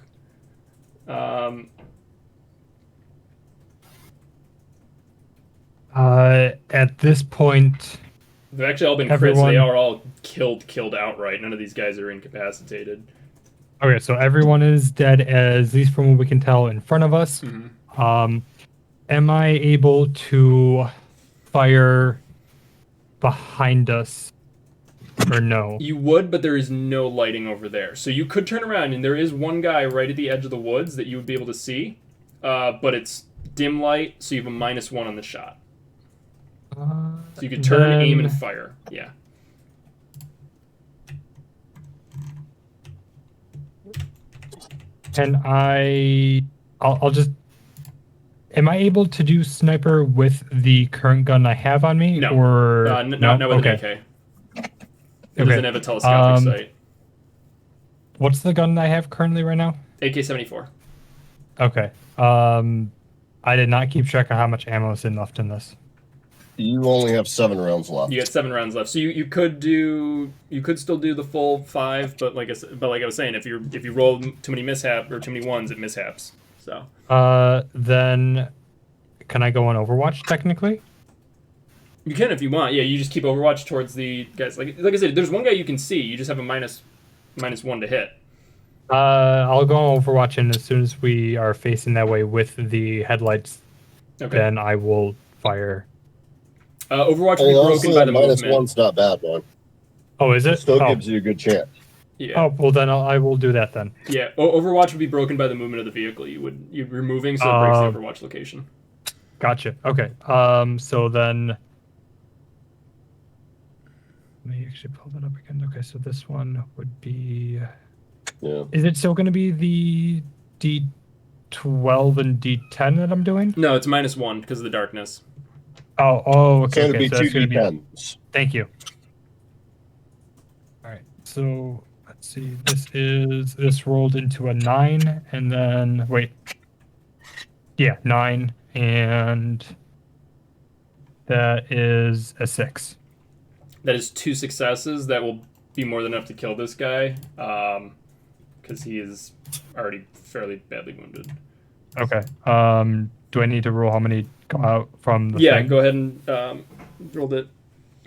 At this point,
They've actually all been crits.
Everyone-
They are all killed outright. None of these guys are incapacitated.
okay, so everyone is dead, at least from what we can tell in front of us. Am I able to fire behind us, or no?
You would, but there is no lighting over there. So you could turn around, and there is one guy right at the edge of the woods that you would be able to see. But it's dim light, so you have a -1 on the shot. So you could turn, aim, and fire. Yeah.
Can I'll just... Am I able to do sniper with the current gun I have on me?
No.
Or
Not with an AK. It doesn't have a telescopic sight.
What's the gun I have currently right now?
AK-74.
Okay. I did not keep track of how much ammo is left in this.
You only have 7 rounds left.
You got 7 rounds left, so you could still do the full 5, but like I was saying, if you roll too many mishap or too many ones, it mishaps. So.
Then can I go on Overwatch technically?
You can if you want. Yeah, you just keep Overwatch towards the guys. Like I said, there's one guy you can see. You just have a -1 to hit.
I'll go on Overwatch, and as soon as we are facing that way with the headlights, then I will fire.
Overwatch will be broken by the movement.
-1's not bad, man.
Oh, is it?
Still gives you a good chance.
Yeah.
Oh, well then I will do that then.
Yeah, Overwatch would be broken by the movement of the vehicle. You're moving, so it breaks the Overwatch location.
Gotcha. Okay. So then, let me actually pull that up again. Okay, so this one would be.
Yeah.
Is it still going to be the D12 and D10 that I'm doing?
No, it's -1 because of the darkness.
Okay.
It's going to
Okay,
be
so
2
that's gonna be-
D10s.
Thank you. All right. So let's see. This rolled into a 9, and then wait. Yeah, 9, and that is a 6.
That is 2 successes. That will be more than enough to kill this guy, because he is already fairly badly wounded.
Okay. Do I need to roll how many go out from the
Yeah,
thing?
go ahead and roll the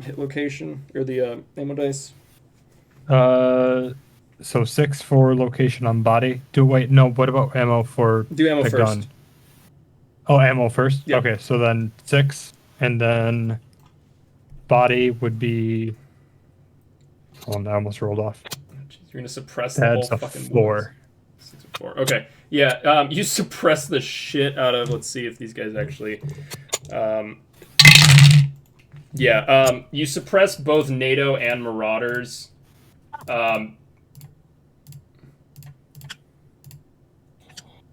hit location or the ammo dice.
So 6 for location on body. No. What about ammo for
Do ammo
the
first.
gun? Oh, ammo first.
Yep.
Okay, so then 6. and then body would be. Oh, I almost rolled off.
Jeez, you're gonna suppress the
That's
whole
a
fucking
4.
woods. 6 or 4. Okay. Yeah. You suppress the shit out of. Let's see if these guys actually. You suppress both NATO and Marauders.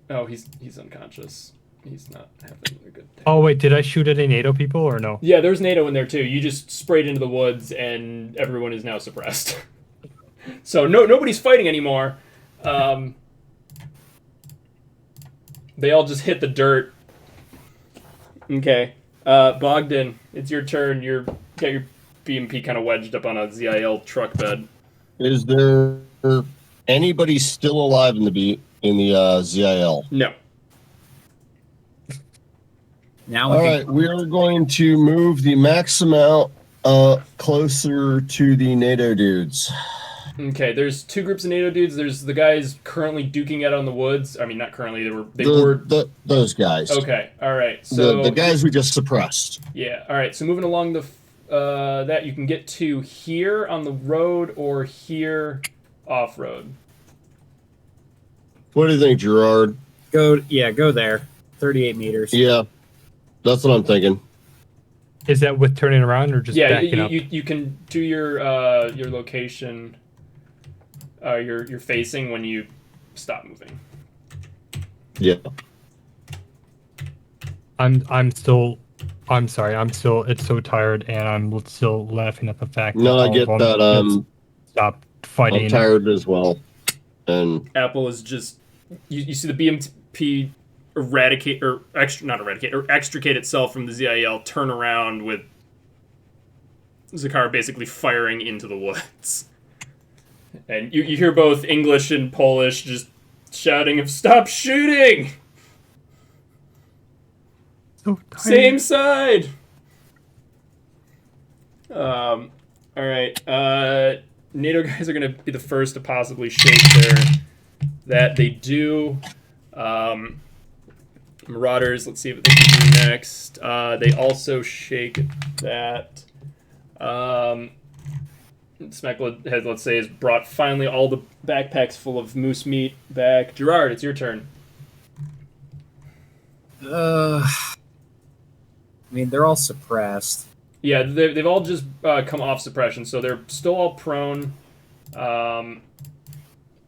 Oh, he's unconscious. He's not having a good day.
Oh wait, did I shoot at any NATO people or no?
Yeah, there's NATO in there too. You just sprayed into the woods, and everyone is now suppressed. So nobody's fighting anymore. They all just hit the dirt. Okay, Bogdan, it's your turn. You're got your BMP kind of wedged up on a ZIL truck bed.
Is there anybody still alive in the ZIL?
No.
Now
All right, we are going to move the max amount closer to the NATO dudes.
Okay, there's 2 groups of NATO dudes. There's the guys currently duking out on the woods. I mean, not currently. They were
those guys.
Okay, all right. So
the guys we just suppressed.
Yeah, all right. So moving along that you can get to here on the road or here off road.
What do you think, Gerard?
Go there. 38 meters.
Yeah, that's what I'm thinking.
Is that with turning around or just backing up?
You can do your location. You're facing when you stop moving.
Yeah.
I'm sorry. It's so tired, and I'm still laughing at the fact.
No,
that
I get that.
Stop fighting.
I'm tired as well. And
Apple is just you see the BMP extricate itself from the ZIL, turn around with Zakar basically firing into the woods. And you hear both English and Polish just shouting of "Stop shooting!"
So tired.
Same side. All right. NATO guys are going to be the first to possibly shake that. They do. Marauders, let's see what they can do next. They also shake that. Smeckla has, let's say, has brought finally all the backpacks full of moose meat back. Gerard, it's your turn.
I mean, they're all suppressed.
Yeah, they've all just come off suppression, so they're still all prone.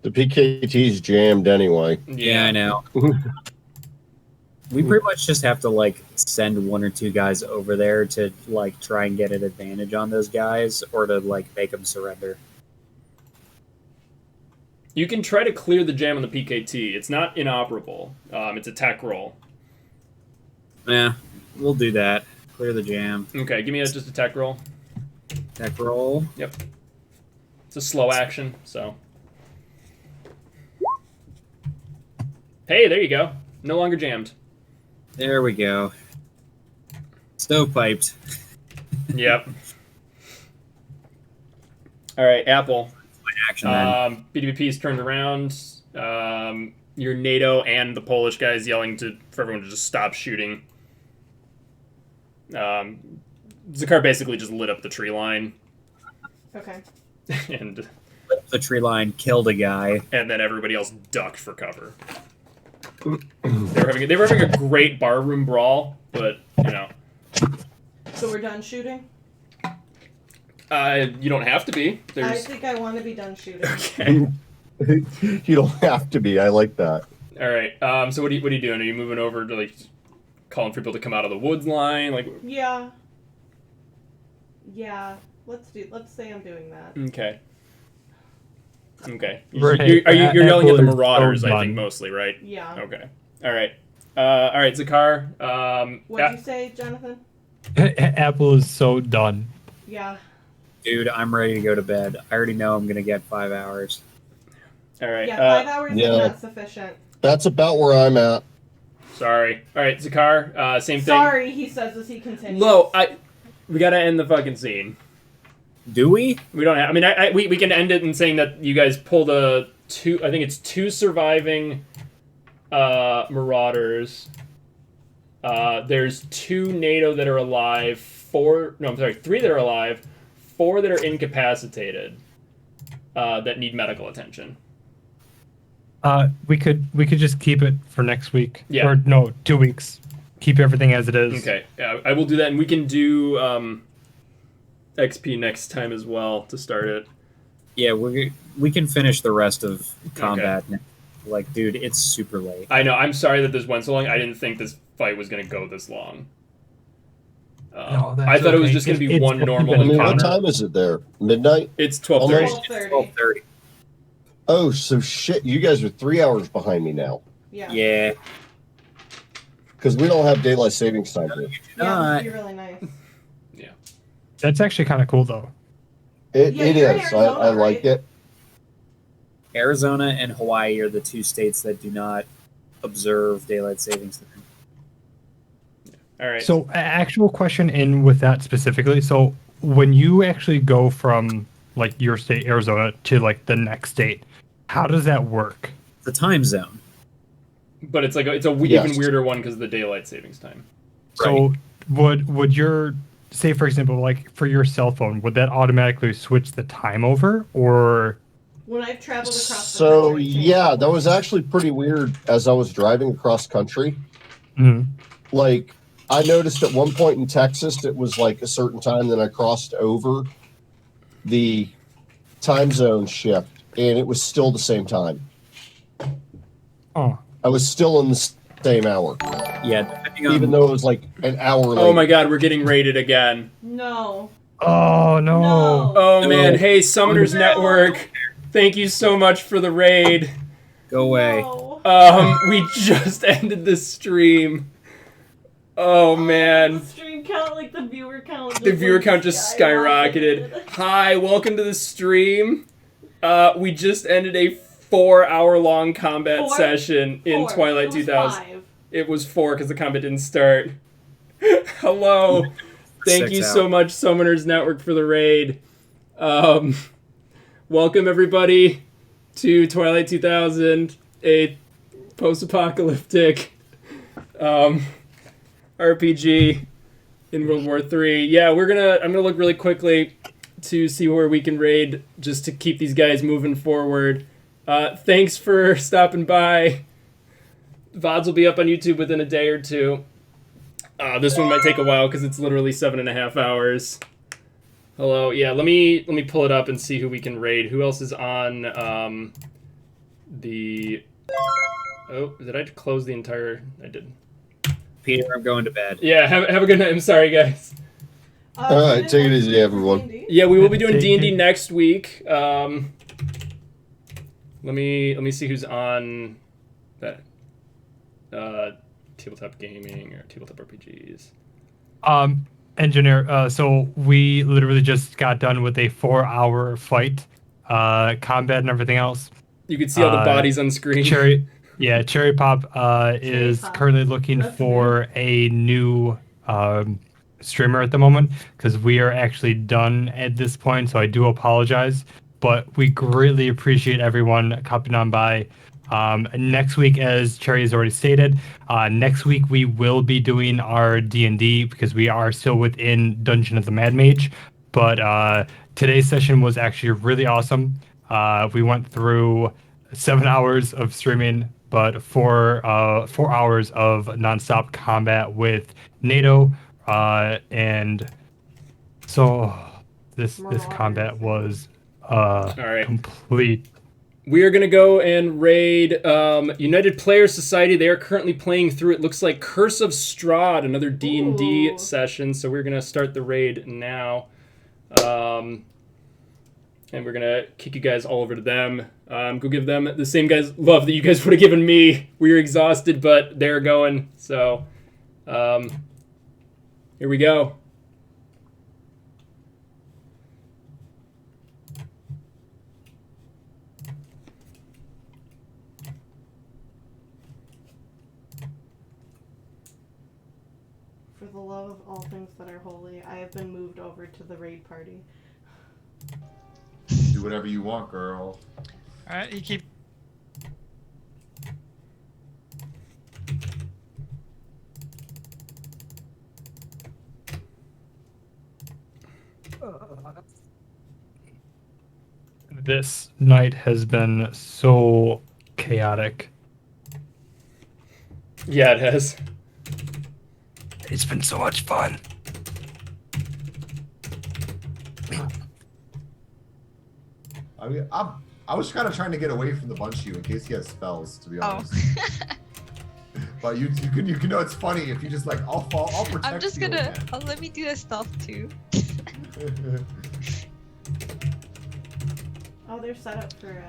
the PKT's jammed anyway.
Yeah, I know. We pretty much just have to send 1 or 2 guys over there to try and get an advantage on those guys, or to make them surrender.
You can try to clear the jam on the PKT. It's not inoperable. It's a tech roll.
Yeah, we'll do that. Clear the jam.
Okay, give me just a tech roll.
Tech roll.
Yep. It's a slow action, so. Hey, there you go. No longer jammed.
There we go. Stovepiped.
Yep. All right, Apple.
Action then.
BWP's turned around. Your NATO and the Polish guys yelling for everyone to just stop shooting. Zakar basically just lit up the tree line.
Okay.
And
The tree line killed a guy.
And then everybody else ducked for cover. They were having a great barroom brawl, but
So we're done shooting?
You don't have to be.
I think I want to be done shooting.
Okay.
You don't have to be. I like that.
All right. So what are you doing? Are you moving over to calling for people to come out of the woods line?
Yeah. Yeah. Let's say I'm doing that.
Okay. Okay.
Right.
You're yelling at the Marauders,
so
I think, mostly, right?
Yeah.
Okay. All right. All right, Zakar.
What'd you say, Jonathan?
Apple is so done.
Yeah.
Dude, I'm ready to go to bed. I already know I'm going to get 5 hours.
All right.
Yeah, 5 hours is not sufficient.
That's about where I'm at.
Sorry. All right, Zakar. Same thing.
Sorry, he says as he continues.
Lo, we gotta end the fucking scene.
Do we?
We don't have. I mean, we can end it in saying that you guys pulled I think it's 2 surviving Marauders. There's 2 NATO that are alive, 3 that are alive, 4 that are incapacitated that need medical attention.
We could just keep it for next week.
Yeah.
Or no, 2 weeks. Keep everything as it is.
Okay, yeah, I will do that, and we can do XP next time as well to start it.
Yeah, we can finish the rest of combat. Okay. Like, dude, it's super late.
I know. I'm sorry that this went so long. I didn't think this fight was going to go this long.
No,
I thought it was just going to be one normal encounter.
What time is it there? Midnight?
It's 12:30.
12:30.
Oh, so shit! You guys are 3 hours behind me now.
Yeah.
Because we don't have daylight savings time here.
Yeah, that'd be really nice.
Yeah.
That's actually kind of cool, though.
It is.
Arizona,
I like it.
Arizona and Hawaii are the 2 states that do not observe daylight savings time.
All right.
So, actual question in with that specifically. So, when you actually go from like your state, Arizona, to like the next state, how does that work?
The time zone.
But it's like it's a even weirder one because of the daylight savings time.
So, would your say, for example, like for your cell phone, would that automatically switch the time over, or?
When I've traveled across the
So
country,
yeah, that was actually pretty weird as I was driving across country.
Mm-hmm.
Like, I noticed at one point in Texas, it was like a certain time. Then I crossed over the time zone shift, and it was still the same time.
Oh.
I was still in the same hour.
Yeah, depending on...
Even though it was like an hour later.
Oh my god, we're getting raided again.
No.
Oh no.
Oh man, hey Summoners Network. Thank you so much for the raid.
Go away.
No.
We just ended the stream. Oh man.
The stream count, like the viewer count.
The viewer count just skyrocketed. Hi, welcome to the stream. We just ended a 4-hour-long combat session in Twilight 2000.
5.
It was 4 because the combat didn't start. Hello. Thank you so much, Summoners Network, for the raid. Welcome, everybody, to Twilight 2000, a post-apocalyptic RPG in World War III. Yeah, I'm gonna look really quickly to see where we can raid, just to keep these guys moving forward. Thanks for stopping by. VODs will be up on YouTube within a day or 2. This one might take a while because it's literally 7.5 hours. Hello, yeah. Let me pull it up and see who we can raid. Who else is on the? Oh, did I close the entire? I did.
Peter, I'm going to bed.
Yeah, have a good night. I'm sorry, guys.
All right, take it easy, everyone.
Yeah, we will be doing D&D next week. Let me see who's on that tabletop gaming or tabletop RPGs.
Engineer, so we literally just got done with a 4-hour fight, combat and everything else.
You can see all the bodies on screen.
Cherry Pop is currently looking for a new streamer at the moment because we are actually done at this point. So I do apologize, but we greatly appreciate everyone coming on by. Next week, as Cherry has already stated, next week we will be doing our D&D because we are still within Dungeon of the Mad Mage. But today's session was actually really awesome. We went through 7 hours of streaming, but 4 hours of nonstop combat with NATO, and so this combat was complete.
We are going to go and raid United Players Society. They are currently playing through, it looks like, Curse of Strahd, another D&D session. So we're going to start the raid now. And we're going to kick you guys all over to them. Go give them the same guys love that you guys would have given me. We were exhausted, but they're going. So here we go.
For the love of all things that are holy, I have been moved over to the raid party.
Do whatever you want, girl.
Alright, you keep...
This night has been so chaotic.
Yeah, it has.
It's been so much fun.
I mean, I was kind of trying to get away from the bunch of you in case he has spells, to be honest. But you can know it's funny if you just like I'll protect you.
I'm just gonna let me do the stealth too.
Oh, they're set up for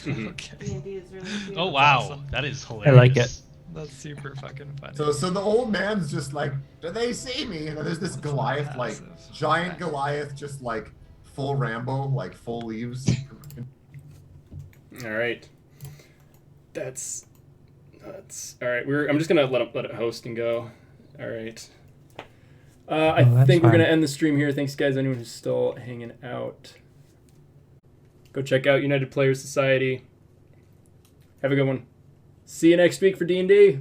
Okay.
D&D is really cute.
Oh wow,
awesome.
that is
I
hilarious.
like it.
That's super fucking funny.
So the old man's just like, do they see me? And then there's this Goliath, like giant Goliath, just like full Rambo, like full leaves.
All right. That's nuts. All right, I'm just gonna let it host and go. All right. I think we're
fine.
gonna end the stream here. Thanks, guys. Anyone who's still hanging out, go check out United Players Society. Have a good one. See you next week for D&D.